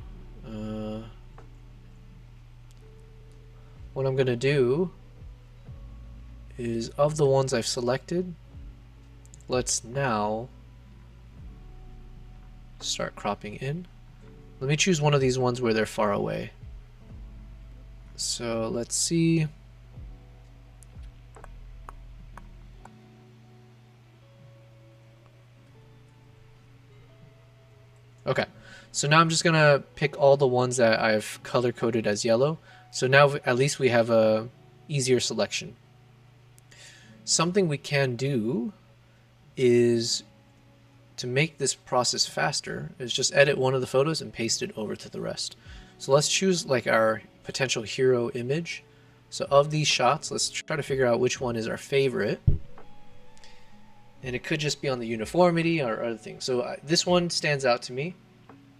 what I'm going to do is, of the ones I've selected, let's now start cropping in. Let me choose one of these ones where they're far away. So let's see. Okay, so now I'm just gonna pick all the ones that I've color coded as yellow. So now at least we have a easier selection. Something we can do is, to make this process faster, is just edit one of the photos and paste it over to the rest. So let's choose like our potential hero image. So of these shots, let's try to figure out which one is our favorite. And it could just be on the uniformity or other things. So this one stands out to me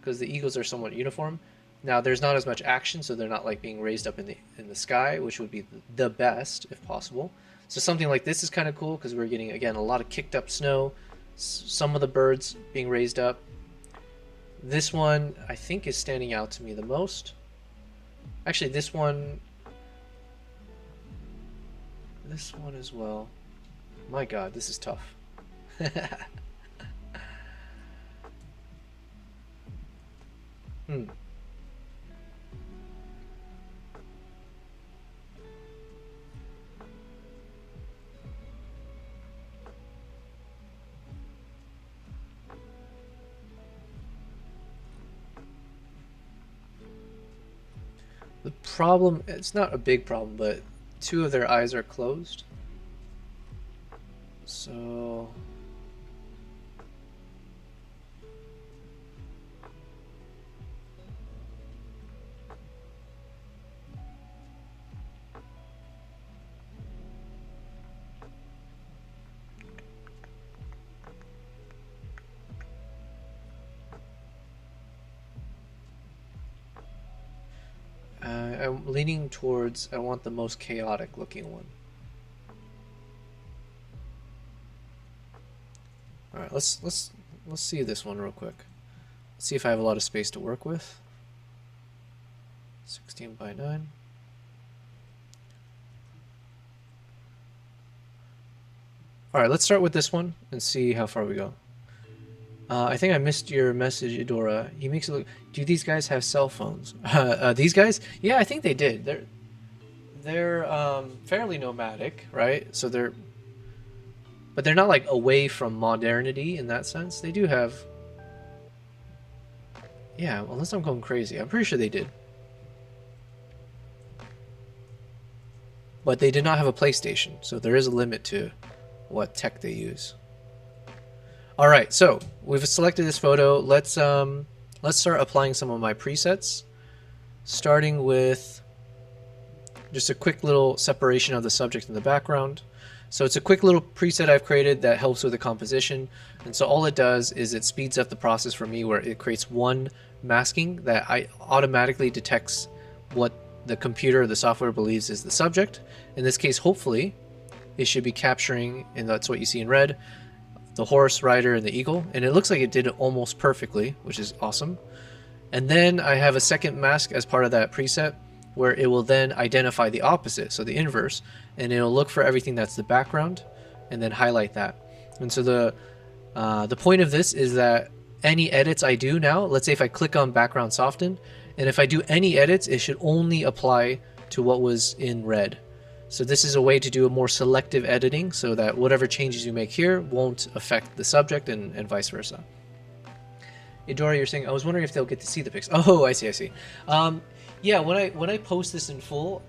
because the eagles are somewhat uniform. Now there's not as much action, so they're not like being raised up in the sky, which would be the best if possible. So something like this is kind of cool because we're getting, again, a lot of kicked up snow, some of the birds being raised up. This one I think is standing out to me the most. Actually, this one as well. My God, this is tough. The problem, it's not a big problem, but 2 of their eyes are closed. So I'm leaning towards, I want the most chaotic looking one. All right, let's see this one real quick. Let's see if I have a lot of space to work with. 16 by 9. All right, let's start with this one and see how far we go. I think I missed your message, Idora. He makes it look. Do these guys have cell phones? These guys? Yeah, I think they did. They're fairly nomadic, right? So but they're not like away from modernity in that sense. They do have. Yeah, unless I'm going crazy, I'm pretty sure they did. But they did not have a PlayStation, so there is a limit to what tech they use. All right, so we've selected this photo. Let's start applying some of my presets, starting with just a quick little separation of the subject and the background. So it's a quick little preset I've created that helps with the composition. And so all it does is it speeds up the process for me, where it creates one masking that automatically detects what the computer or the software believes is the subject. In this case, hopefully, it should be capturing, and that's what you see in red, the horse, rider, and the eagle. And it looks like it did it almost perfectly, which is awesome. And then I have a second mask as part of that preset, where it will then identify the opposite, so the inverse, and it'll look for everything that's the background and then highlight that. And so the point of this is that any edits I do now, let's say if I click on background soften, and if I do any edits, it should only apply to what was in red. So this is a way to do a more selective editing so that whatever changes you make here won't affect the subject and vice versa. Idora, you're saying, I was wondering if they'll get to see the pics. Oh, I see. Yeah, when I post this in full,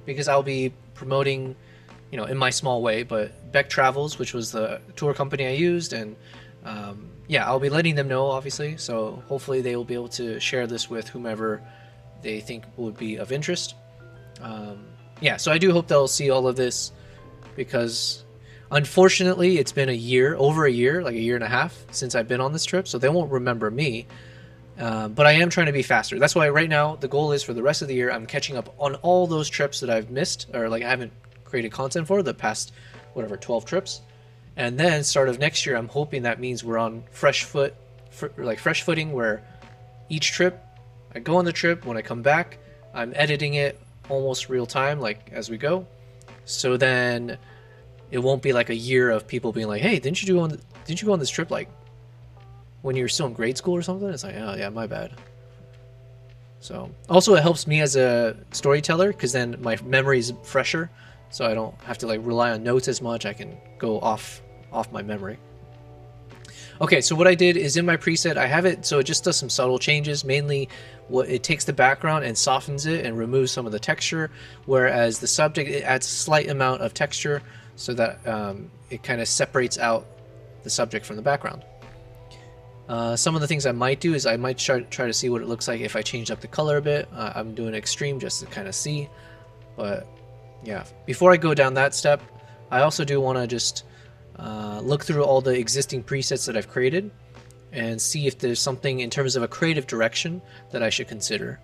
because I'll be promoting, you know, in my small way, but Beck Travels, which was the tour company I used, and yeah, I'll be letting them know, obviously, so hopefully they will be able to share this with whomever they think would be of interest. Yeah, so I do hope they'll see all of this, because unfortunately it's been over a year, like a year and a half since I've been on this trip, so they won't remember me. But I am trying to be faster. That's why right now the goal is for the rest of the year I'm catching up on all those trips that I've missed, or like I haven't created content for the past, whatever, 12 trips. And then start of next year, I'm hoping that means we're on fresh footing, where each trip, I go on the trip, when I come back, I'm editing it almost real time, like as we go. So then it won't be like a year of people being like, hey, didn't you go on this trip like when you were still in grade school or something? It's like, oh yeah, my bad. So also it helps me as a storyteller, because then my memory is fresher, so I don't have to like rely on notes as much. I can go off my memory. Okay, so what I did is in my preset, I have it so it just does some subtle changes. Mainly, what it takes the background and softens it and removes some of the texture, whereas the subject, it adds a slight amount of texture so that it kind of separates out the subject from the background. Some of the things I might do is I might try to see what it looks like if I change up the color a bit. I'm doing extreme just to kind of see, but yeah. Before I go down that step, I also do want to just look through all the existing presets that I've created and see if there's something in terms of a creative direction that I should consider.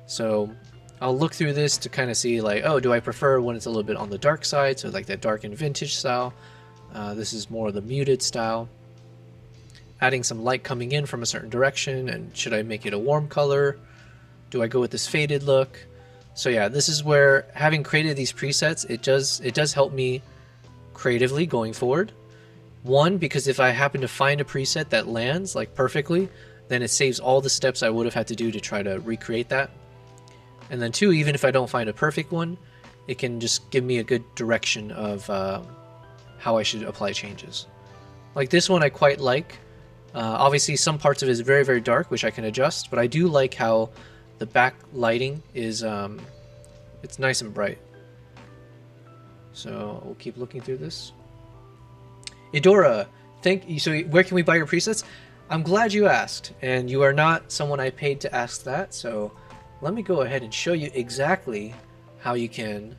So I'll look through this to kind of see like, oh, do I prefer when it's a little bit on the dark side, so like that dark and vintage style. This is more of the muted style. Adding some light coming in from a certain direction, and should I make it a warm color? Do I go with this faded look? So yeah, this is where having created these presets, it does help me creatively going forward. One, because if I happen to find a preset that lands like perfectly, then it saves all the steps I would have had to do to try to recreate that. And then two, even if I don't find a perfect one, it can just give me a good direction of how I should apply changes. Like this one I quite like. Obviously some parts of it is very, very dark, which I can adjust, but I do like how the back lighting is it's nice and bright. So we'll keep looking through this. Idora, thank you. So where can we buy your presets? I'm glad you asked, and you are not someone I paid to ask that, so let me go ahead and show you exactly how you can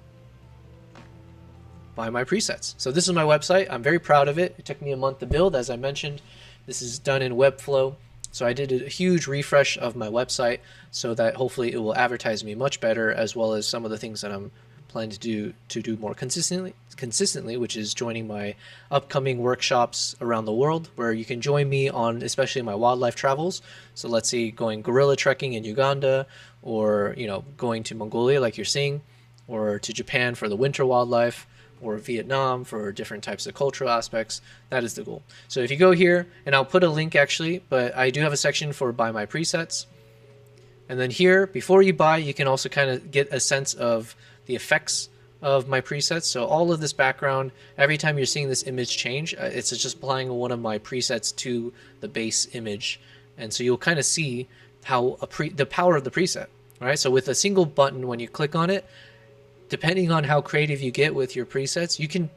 buy my presets. So this is my website. I'm very proud of it. It took me a month to build, as I mentioned. This is done in Webflow. So I did a huge refresh of my website so that hopefully it will advertise me much better, as well as some of the things that I'm planning to do more consistently, which is joining my upcoming workshops around the world, where you can join me on especially my wildlife travels. So let's say going gorilla trekking in Uganda, or going to Mongolia like you're seeing, or to Japan for the winter wildlife, or Vietnam for different types of cultural aspects. That is the goal. So if you go here, and I'll put a link actually, but I do have a section for buy my presets. And then here, before you buy, you can also kind of get a sense of the effects of my presets. So all of this background, every time you're seeing this image change, it's just applying one of my presets to the base image. And so you'll kind of see how the power of the preset, right? So with a single button, when you click on it, depending on how creative you get with your presets, you can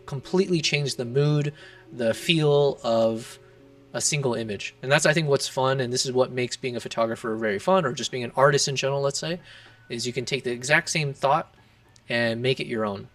completely change the mood, the feel of a single image. And that's, I think, what's fun, and this is what makes being a photographer very fun, or just being an artist in general, let's say, is you can take the exact same thought and make it your own.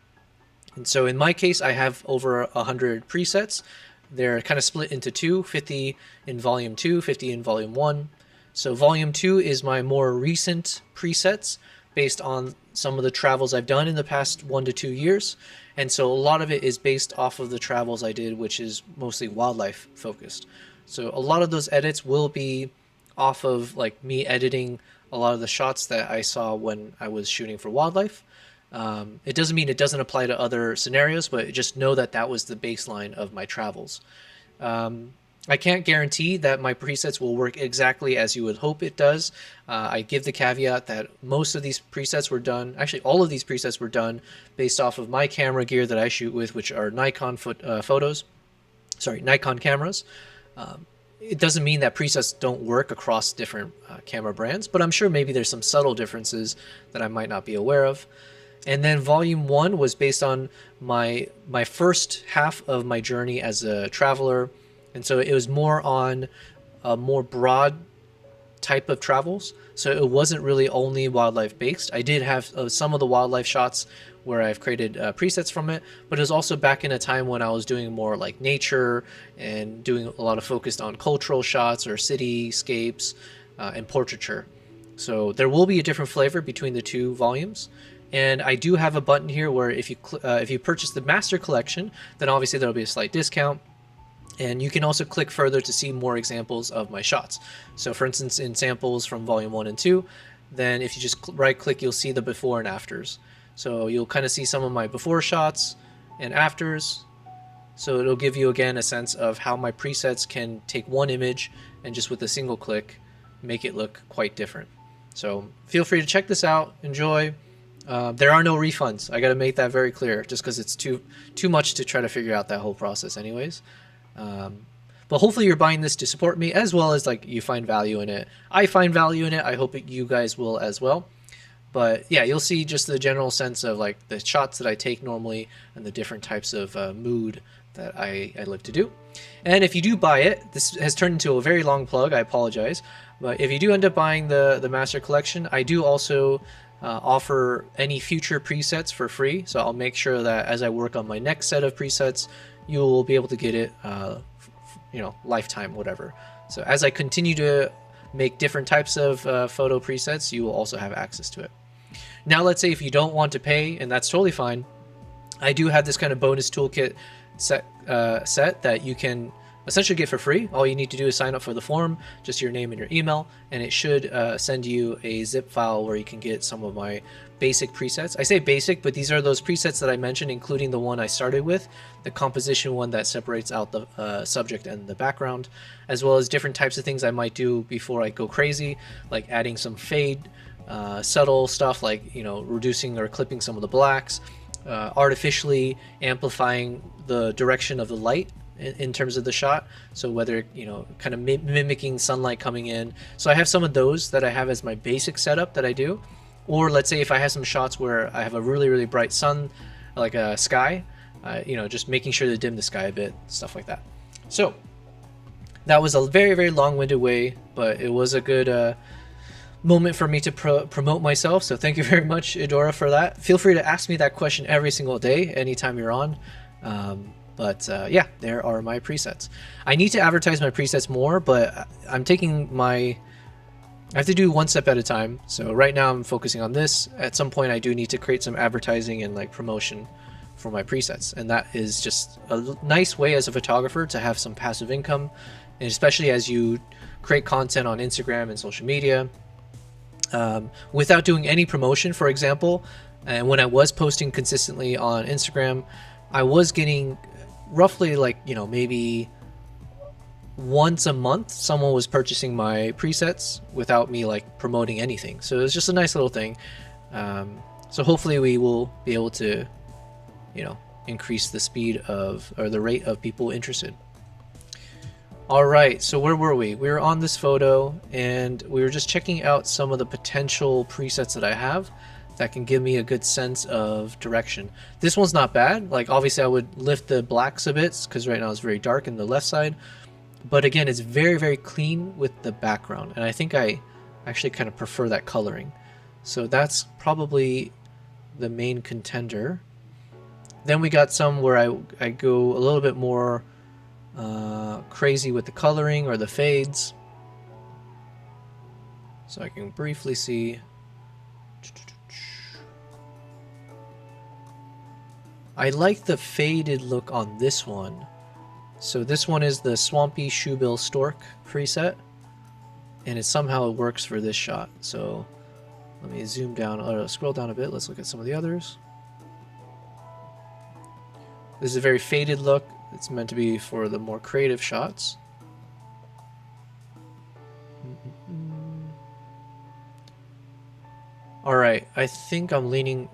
And so in my case, I have over 100 presets. They're kind of split into two, 50 in volume 2, 50 in volume 1. So volume 2 is my more recent presets based on some of the travels I've done in the past 1 to 2 years. And so a lot of it is based off of the travels I did, which is mostly wildlife focused. So a lot of those edits will be off of like me editing a lot of the shots that I saw when I was shooting for wildlife. It doesn't mean it doesn't apply to other scenarios, but just know that that was the baseline of my travels. I can't guarantee that my presets will work exactly as you would hope it does. I give the caveat that most of these presets were done, actually all of these presets were done based off of my camera gear that I shoot with, which are Nikon Nikon cameras. It doesn't mean that presets don't work across different camera brands, but I'm sure maybe there's some subtle differences that I might not be aware of. And then volume 1 was based on my first half of my journey as a traveler. And so it was more on a more broad type of travels. So it wasn't really only wildlife based. I did have some of the wildlife shots where I've created presets from it, but it was also back in a time when I was doing more like nature and doing a lot of focus on cultural shots or cityscapes and portraiture. So there will be a different flavor between the two volumes. And I do have a button here where if you purchase the master collection, then obviously there'll be a slight discount. And you can also click further to see more examples of my shots. So for instance, in samples from volume 1 and 2, then if you just right click, you'll see the before and afters. So you'll kind of see some of my before shots and afters. So it'll give you again a sense of how my presets can take one image and just with a single click make it look quite different. So feel free to check this out, enjoy. There are no refunds. I got to make that very clear, just because it's too much to try to figure out that whole process anyways. But hopefully you're buying this to support me, as well as like you find value in it. I find value in it. I hope you guys will as well. But yeah, you'll see just the general sense of like the shots that I take normally and the different types of mood that I like to do. And if you do buy it, this has turned into a very long plug, I apologize. But if you do end up buying the Master Collection, I do also offer any future presets for free. So I'll make sure that as I work on my next set of presets, you will be able to get it, lifetime, whatever. So as I continue to make different types of photo presets, you will also have access to it. Now, let's say if you don't want to pay, and that's totally fine, I do have this kind of bonus toolkit set that you can essentially get for free. All you need to do is sign up for the form, just your name and your email, and it should send you a zip file where you can get some of my basic presets. I say basic, but these are those presets that I mentioned, including the one I started with, the composition one that separates out the subject and the background, as well as different types of things I might do before I go crazy, like adding some fade, subtle stuff like, reducing or clipping some of the blacks, artificially amplifying the direction of the light in terms of the shot, so whether kind of mimicking sunlight coming in. So I have some of those that I have as my basic setup that I do. Or let's say if I have some shots where I have a really bright sun, like a sky, just making sure to dim the sky a bit, stuff like that. So that was a very long-winded way, but it was a good moment for me to promote myself. So thank you very much, Idora, for that. Feel free to ask me that question every single day, anytime you're on. Yeah, there are my presets. I need to advertise my presets more, but I'm taking I have to do one step at a time. So right now I'm focusing on this. At some point I do need to create some advertising and like promotion for my presets. And that is just a nice way as a photographer to have some passive income. And especially as you create content on Instagram and social media, without doing any promotion, for example. And when I was posting consistently on Instagram, I was getting roughly like, maybe once a month someone was purchasing my presets without me like promoting anything. So it was just a nice little thing. So hopefully we will be able to increase the speed of, or the rate of people interested. All right, so where were we? We were on this photo and we were just checking out some of the potential presets that I have that can give me a good sense of direction. This one's not bad. Like obviously I would lift the blacks a bit because right now it's very dark in the left side. But again, it's very clean with the background. And I think I actually kind of prefer that coloring. So that's probably the main contender. Then we got some where I go a little bit more crazy with the coloring or the fades. So I can briefly see. I like the faded look on this one. So this one is the Swampy Shoebill Stork preset. and it somehow works for this shot. So let me zoom down, or scroll down a bit. Let's look at some of the others. This is a very faded look. It's meant to be for the more creative shots. All right, I think I'm leaning.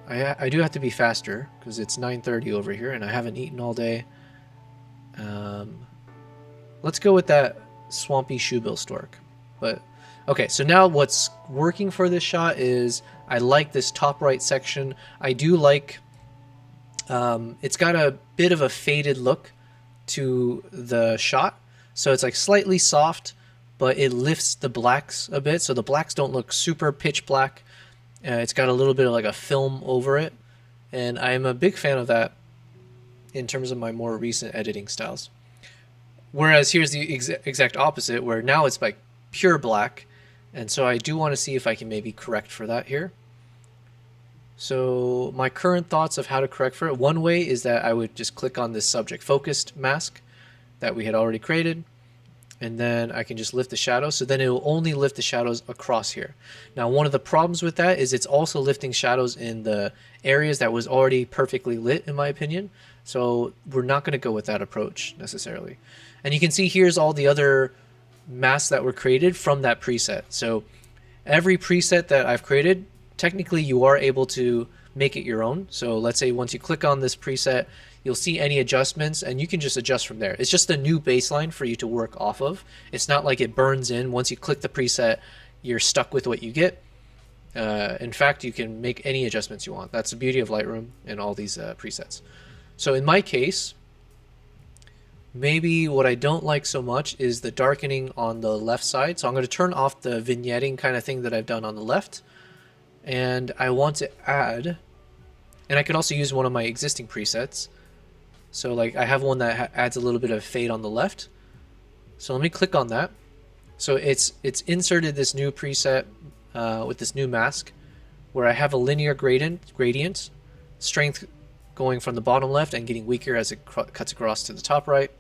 I do have to be faster because it's 9:30 over here and I haven't eaten all day. Let's go with that swampy shoebill stork. But okay, so now what's working for this shot is I like this top right section. I do like it's got a bit of a faded look to the shot, so it's like slightly soft, but it lifts the blacks a bit, so the blacks don't look super pitch black. It's got a little bit of like a film over it, and I'm a big fan of that in terms of my more recent editing styles. Whereas here's the exact opposite, where now it's like pure black, and so I do want to see if I can maybe correct for that here. So my current thoughts of how to correct for it, one way is that I would just click on this subject focused mask that we had already created, and then I can just lift the shadows, so then it will only lift the shadows across here. Now one of the problems with that is it's also lifting shadows in the areas that was already perfectly lit, in my opinion, so we're not going to go with that approach necessarily. And you can see here's all the other masks that were created from that preset. So every preset that I've created, technically you are able to make it your own. So let's say once you click on this preset, you'll see any adjustments and you can just adjust from there. It's just a new baseline for you to work off of. It's not like it burns in. Once you click the preset, you're stuck with what you get. In fact, you can make any adjustments you want. That's the beauty of Lightroom and all these presets. So in my case, maybe what I don't like so much is the darkening on the left side. So I'm going to turn off the vignetting kind of thing that I've done on the left. And I want to add, and I could also use one of my existing presets. So like I have one that adds a little bit of fade on the left. So let me click on that. So it's inserted this new preset with this new mask where I have a linear gradient, strength going from the bottom left and getting weaker as it cuts across to the top right.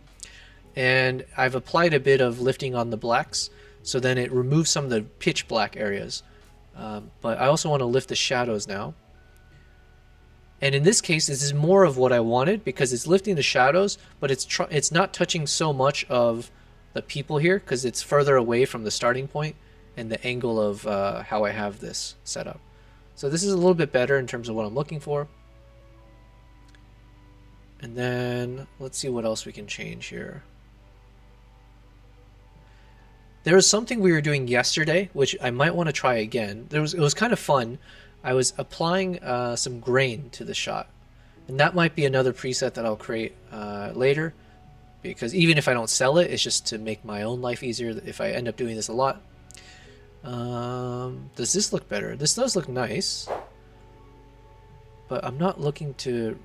And I've applied a bit of lifting on the blacks, so then it removes some of the pitch black areas. But I also want to lift the shadows now. And in this case, this is more of what I wanted because it's lifting the shadows, but it's not touching so much of the people here because it's further away from the starting point and the angle of how I have this set up. So this is a little bit better in terms of what I'm looking for. And then let's see what else we can change here. There was something we were doing yesterday, which I might want to try again. It was kind of fun. I was applying some grain to the shot. And that might be another preset that I'll create later. Because even if I don't sell it, it's just to make my own life easier if I end up doing this a lot. Does this look better? This does look nice. But I'm not looking to...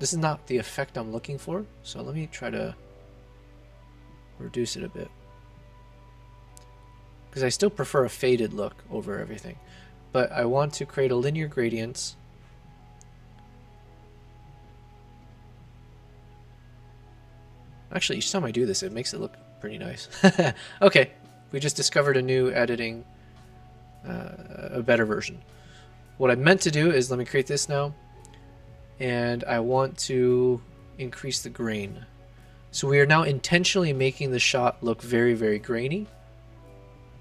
This is not the effect I'm looking for. So let me try to reduce it a bit. Because I still prefer a faded look over everything. But I want to create a linear gradient. Actually, each time I do this, it makes it look pretty nice. Okay, we just discovered a new editing, a better version. What I meant to do is, let me create this now. And I want to increase the grain. So we are now intentionally making the shot look very, very grainy,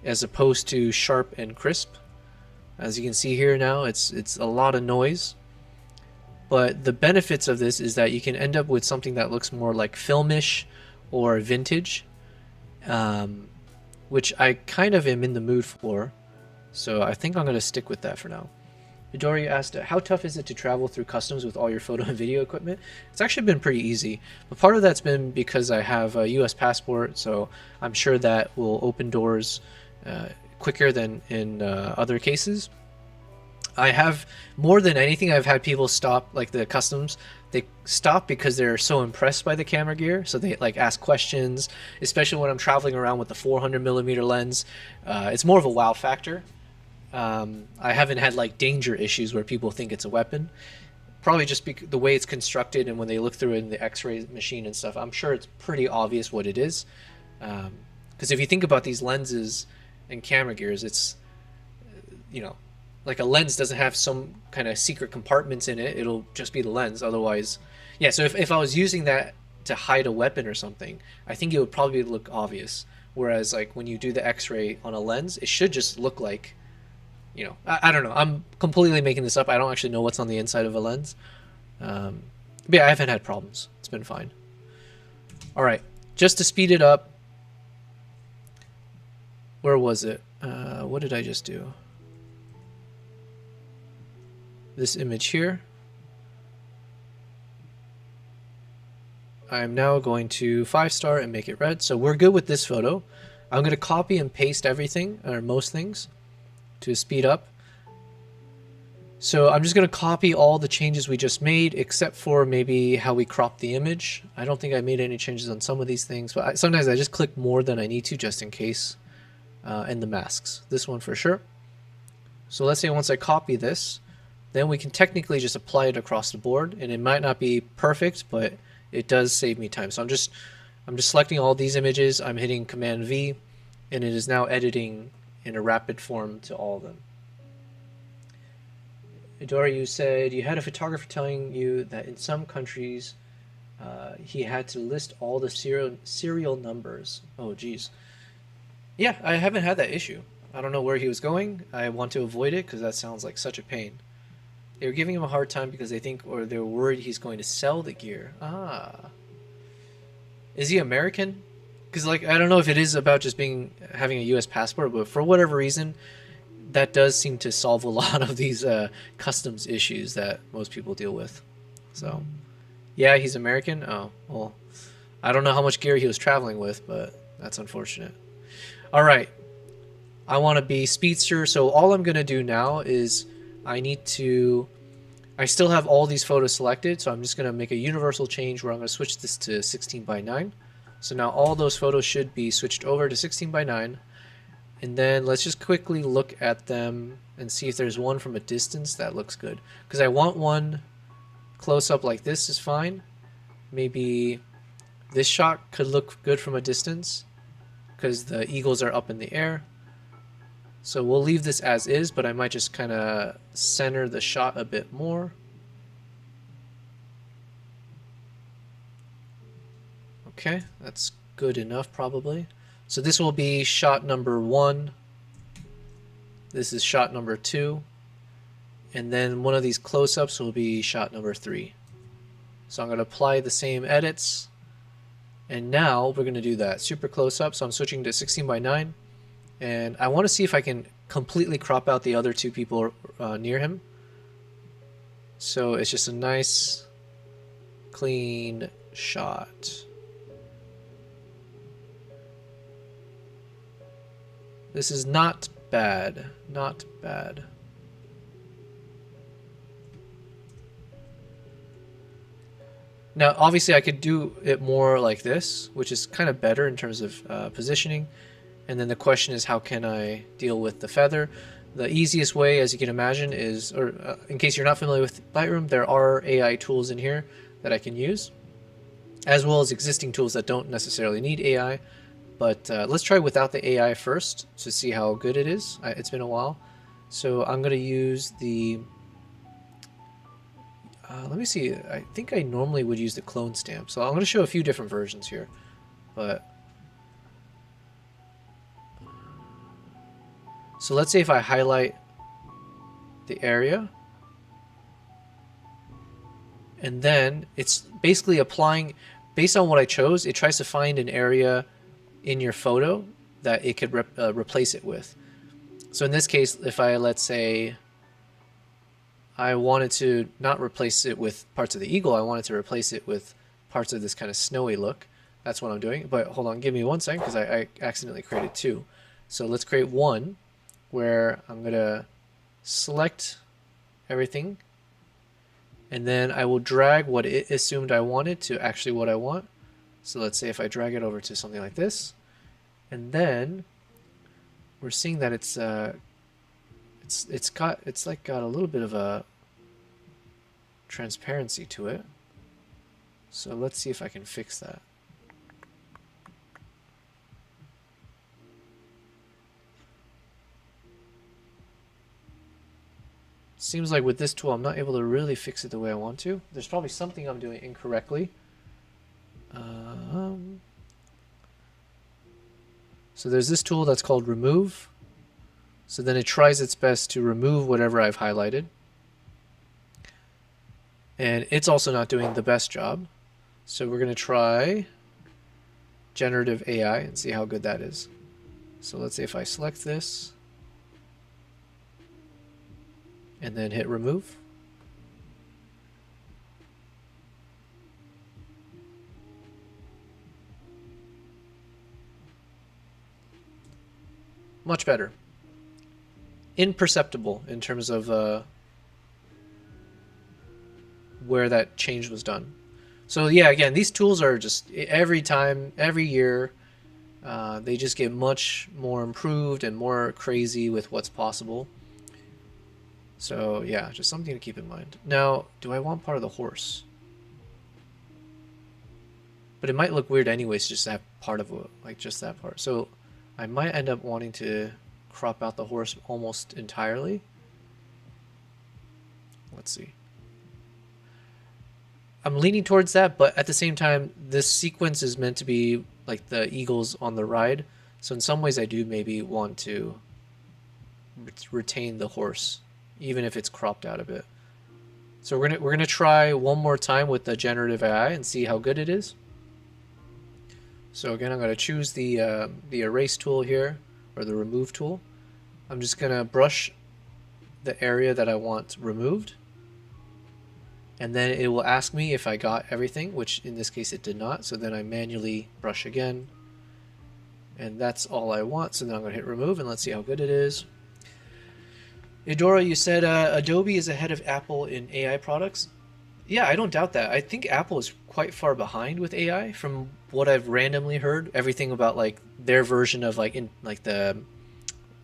as opposed to sharp and crisp. As you can see here now, it's a lot of noise. But the benefits of this is that you can end up with something that looks more like filmish or vintage, which I kind of am in the mood for. So I think I'm going to stick with that for now. Midori asked, how tough is it to travel through customs with all your photo and video equipment? It's actually been pretty easy, but part of that's been because I have a US passport, so I'm sure that will open doors quicker than in other cases. I have, more than anything, I've had people stop, like the customs, they stop because they're so impressed by the camera gear, so they like ask questions, especially when I'm traveling around with the 400mm lens. It's more of a wow factor. I haven't had like danger issues where people think it's a weapon. Probably just the way it's constructed, and when they look through it in the x-ray machine and stuff, I'm sure it's pretty obvious what it is. Because Because if you think about these lenses and camera gears, it's, you know, like a lens doesn't have some kind of secret compartments in it. It'll just be the lens. Otherwise, yeah. So if I was using that to hide a weapon or something, I think it would probably look obvious. Whereas like when you do the X-ray on a lens, it should just look like, you know, I don't know. I'm completely making this up. I don't actually know what's on the inside of a lens. But yeah, I haven't had problems. It's been fine. All right, just to speed it up. Where was it? What did I just do? This image here. I'm now going to 5-star and make it red. So we're good with this photo. I'm going to copy and paste everything, or most things, to speed up. So I'm just going to copy all the changes we just made, except for maybe how we cropped the image. I don't think I made any changes on some of these things, but sometimes I just click more than I need to just in case. And the masks. This one for sure. So let's say once I copy this, then we can technically just apply it across the board, and it might not be perfect, but it does save me time. So I'm just selecting all these images, I'm hitting Command V, and it is now editing in a rapid form to all of them. Idora, you said you had a photographer telling you that in some countries he had to list all the serial numbers. Oh geez. Yeah, I haven't had that issue. I don't know where he was going. I want to avoid it because that sounds like such a pain. They were giving him a hard time because they think, or they're worried he's going to sell the gear. Ah. Is he American? Because like, I don't know if it is about just having a US passport, but for whatever reason, that does seem to solve a lot of these customs issues that most people deal with. So, yeah, he's American. Oh, well, I don't know how much gear he was traveling with, but that's unfortunate. All right, I want to be speedster, so all I'm going to do now is I still have all these photos selected, so I'm just going to make a universal change where I'm going to switch this to 16:9. So now all those photos should be switched over to 16:9, and then let's just quickly look at them and see if there's one from a distance that looks good. Because I want one close up like this is fine. Maybe this shot could look good from a distance, because the eagles are up in the air. So we'll leave this as is, but I might just kind of center the shot a bit more. Okay, that's good enough probably. So this will be shot number 1. This is shot number 2. And then one of these close-ups will be shot number 3. So I'm going to apply the same edits. And now we're going to do that super close up. So I'm switching to 16:9. And I want to see if I can completely crop out the other 2 people near him. So it's just a nice, clean shot. This is not bad. Not bad. Now, obviously, I could do it more like this, which is kind of better in terms of positioning. And then the question is, how can I deal with the feather? The easiest way, as you can imagine, is, or in case you're not familiar with Lightroom, there are AI tools in here that I can use, as well as existing tools that don't necessarily need AI. But let's try without the AI first to see how good it is. It's been a while. So I'm going to use the... let me see. I think I normally would use the clone stamp. So I'm going to show a few different versions here. But so let's say if I highlight the area, and then it's basically applying, based on what I chose, it tries to find an area in your photo that it could replace it with. So in this case, if I, let's say, I wanted to not replace it with parts of the eagle, I wanted to replace it with parts of this kind of snowy look. That's what I'm doing. But hold on, give me 1 second, because I accidentally created 2. So let's create 1 where I'm going to select everything, and then I will drag what it assumed I wanted to actually what I want. So let's say if I drag it over to something like this, and then we're seeing that it's got a little bit of a transparency to it. So let's see if I can fix that. seems like with this tool, I'm not able to really fix it the way I want to. There's probably something I'm doing incorrectly. So there's this tool that's called remove. So then it tries its best to remove whatever I've highlighted. And it's also not doing the best job. So we're going to try generative AI and see how good that is. So let's say if I select this and then hit remove. Much better. Imperceptible in terms of where that change was done. So yeah, again, these tools are just every time, every year, they just get much more improved and more crazy with what's possible. So yeah, just something to keep in mind. Now, do I want part of the horse? But it might look weird anyways, just to have part of it, like just that part. So I might end up wanting to crop out the horse almost entirely. Let's see. I'm leaning towards that, but at the same time, this sequence is meant to be like the eagles on the ride. So in some ways I do maybe want to retain the horse, even if it's cropped out a bit. So we're gonna try one more time with the generative AI and see how good it is. So again, I'm gonna choose the erase tool here, or the remove tool. I'm just gonna brush the area that I want removed. And then it will ask me if I got everything, which in this case it did not. So then I manually brush again. And that's all I want. So then I'm going to hit remove and let's see how good it is. Eudora, you said Adobe is ahead of Apple in AI products. Yeah, I don't doubt that. I think Apple is quite far behind with AI from what I've randomly heard. Everything about like their version of like the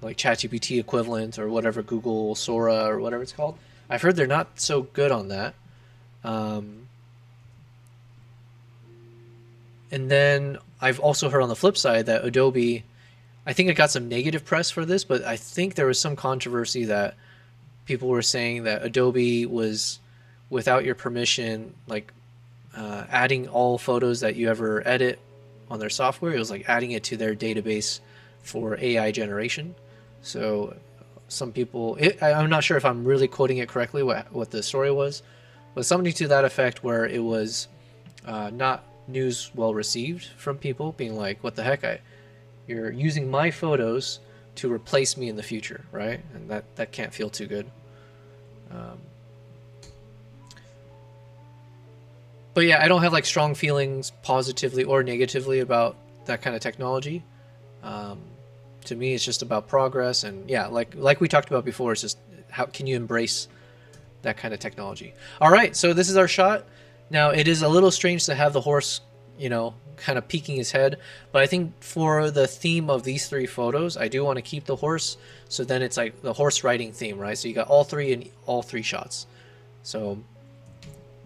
ChatGPT equivalent or whatever, Google Sora or whatever it's called. I've heard they're not so good on that. And then I've also heard on the flip side that Adobe, I think it got some negative press for this, but I think there was some controversy that people were saying that Adobe was, without your permission, like adding all photos that you ever edit on their software. It was like adding it to their database for AI generation. So some people, I'm not sure if I'm really quoting it correctly, what the story was, but something to that effect where it was not news well received from people being like, what the heck, you're using my photos to replace me in the future, right? And that can't feel too good. But yeah, I don't have like strong feelings positively or negatively about that kind of technology. To me, it's just about progress, and yeah, like we talked about before, it's just how can you embrace that kind of technology. All right, so this is our shot. Now, it is a little strange to have the horse, kind of peeking his head, but I think for the theme of these three photos, I do want to keep the horse, so then it's like the horse riding theme, right? So you got all three in all three shots. So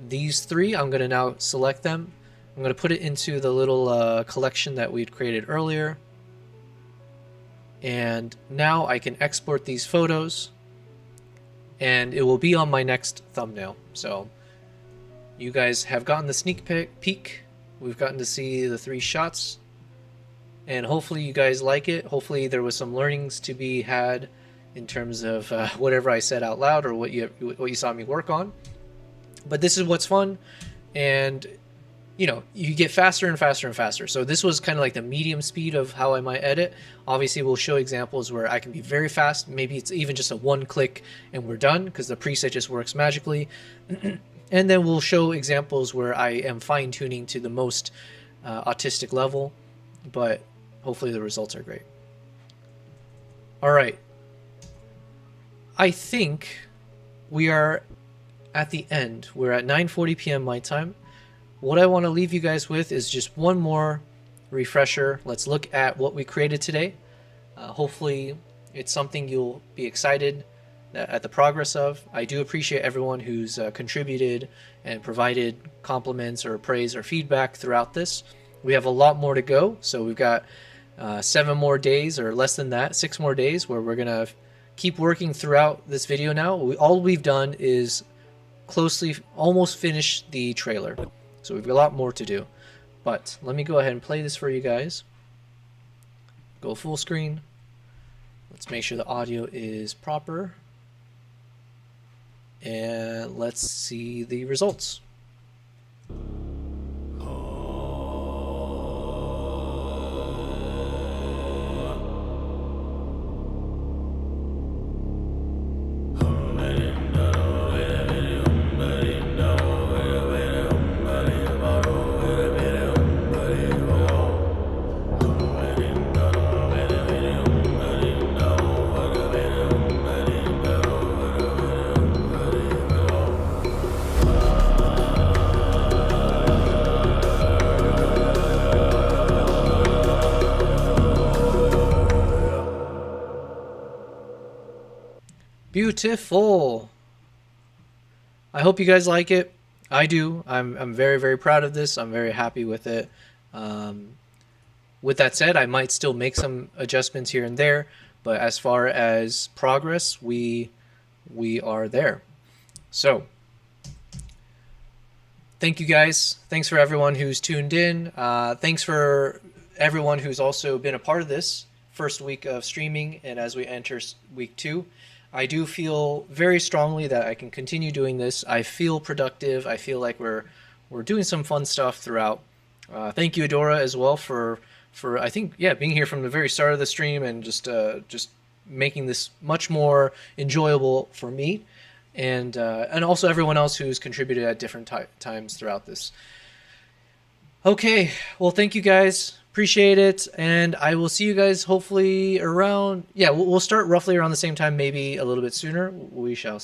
these three, I'm going to now select them. I'm going to put it into the little collection that we'd created earlier. And now I can export these photos and it will be on my next thumbnail. So you guys have gotten the sneak peek. We've gotten to see the three shots and hopefully you guys like it. Hopefully there was some learnings to be had in terms of whatever I said out loud or what you saw me work on. But this is what's fun, and you get faster and faster and faster. So this was kind of like the medium speed of how I might edit. Obviously, we'll show examples where I can be very fast. Maybe it's even just a one click and we're done because the preset just works magically. And then we'll show examples where I am fine tuning to the most autistic level, but hopefully the results are great. All right. I think we are at the end. We're at 9:40 p.m. my time. What I want to leave you guys with is just one more refresher. Let's look at what we created today. Hopefully it's something you'll be excited at the progress of. I do appreciate everyone who's contributed and provided compliments or praise or feedback throughout this. We have a lot more to go. So we've got 7 more days, or less than that, 6 more days, where we're going to keep working throughout this video now. All we've done is closely almost finish the trailer. So we've got a lot more to do. But let me go ahead and play this for you guys. Go full screen. Let's make sure the audio is proper. And let's see the results. Beautiful. I hope you guys like it. I do. I'm very, very proud of this. I'm very happy with it. With that said, I might still make some adjustments here and there, but as far as progress, we are there. So thank you guys. Thanks for everyone who's tuned in. Thanks for everyone who's also been a part of this first week of streaming, and as we enter week 2. I do feel very strongly that I can continue doing this. I feel productive. I feel like we're doing some fun stuff throughout. Thank you, Adora, as well for I think, yeah, being here from the very start of the stream and just making this much more enjoyable for me, and also everyone else who's contributed at different times throughout this. Okay, well, thank you guys. Appreciate it, and I will see you guys hopefully around, yeah, we'll start roughly around the same time, maybe a little bit sooner. We shall see.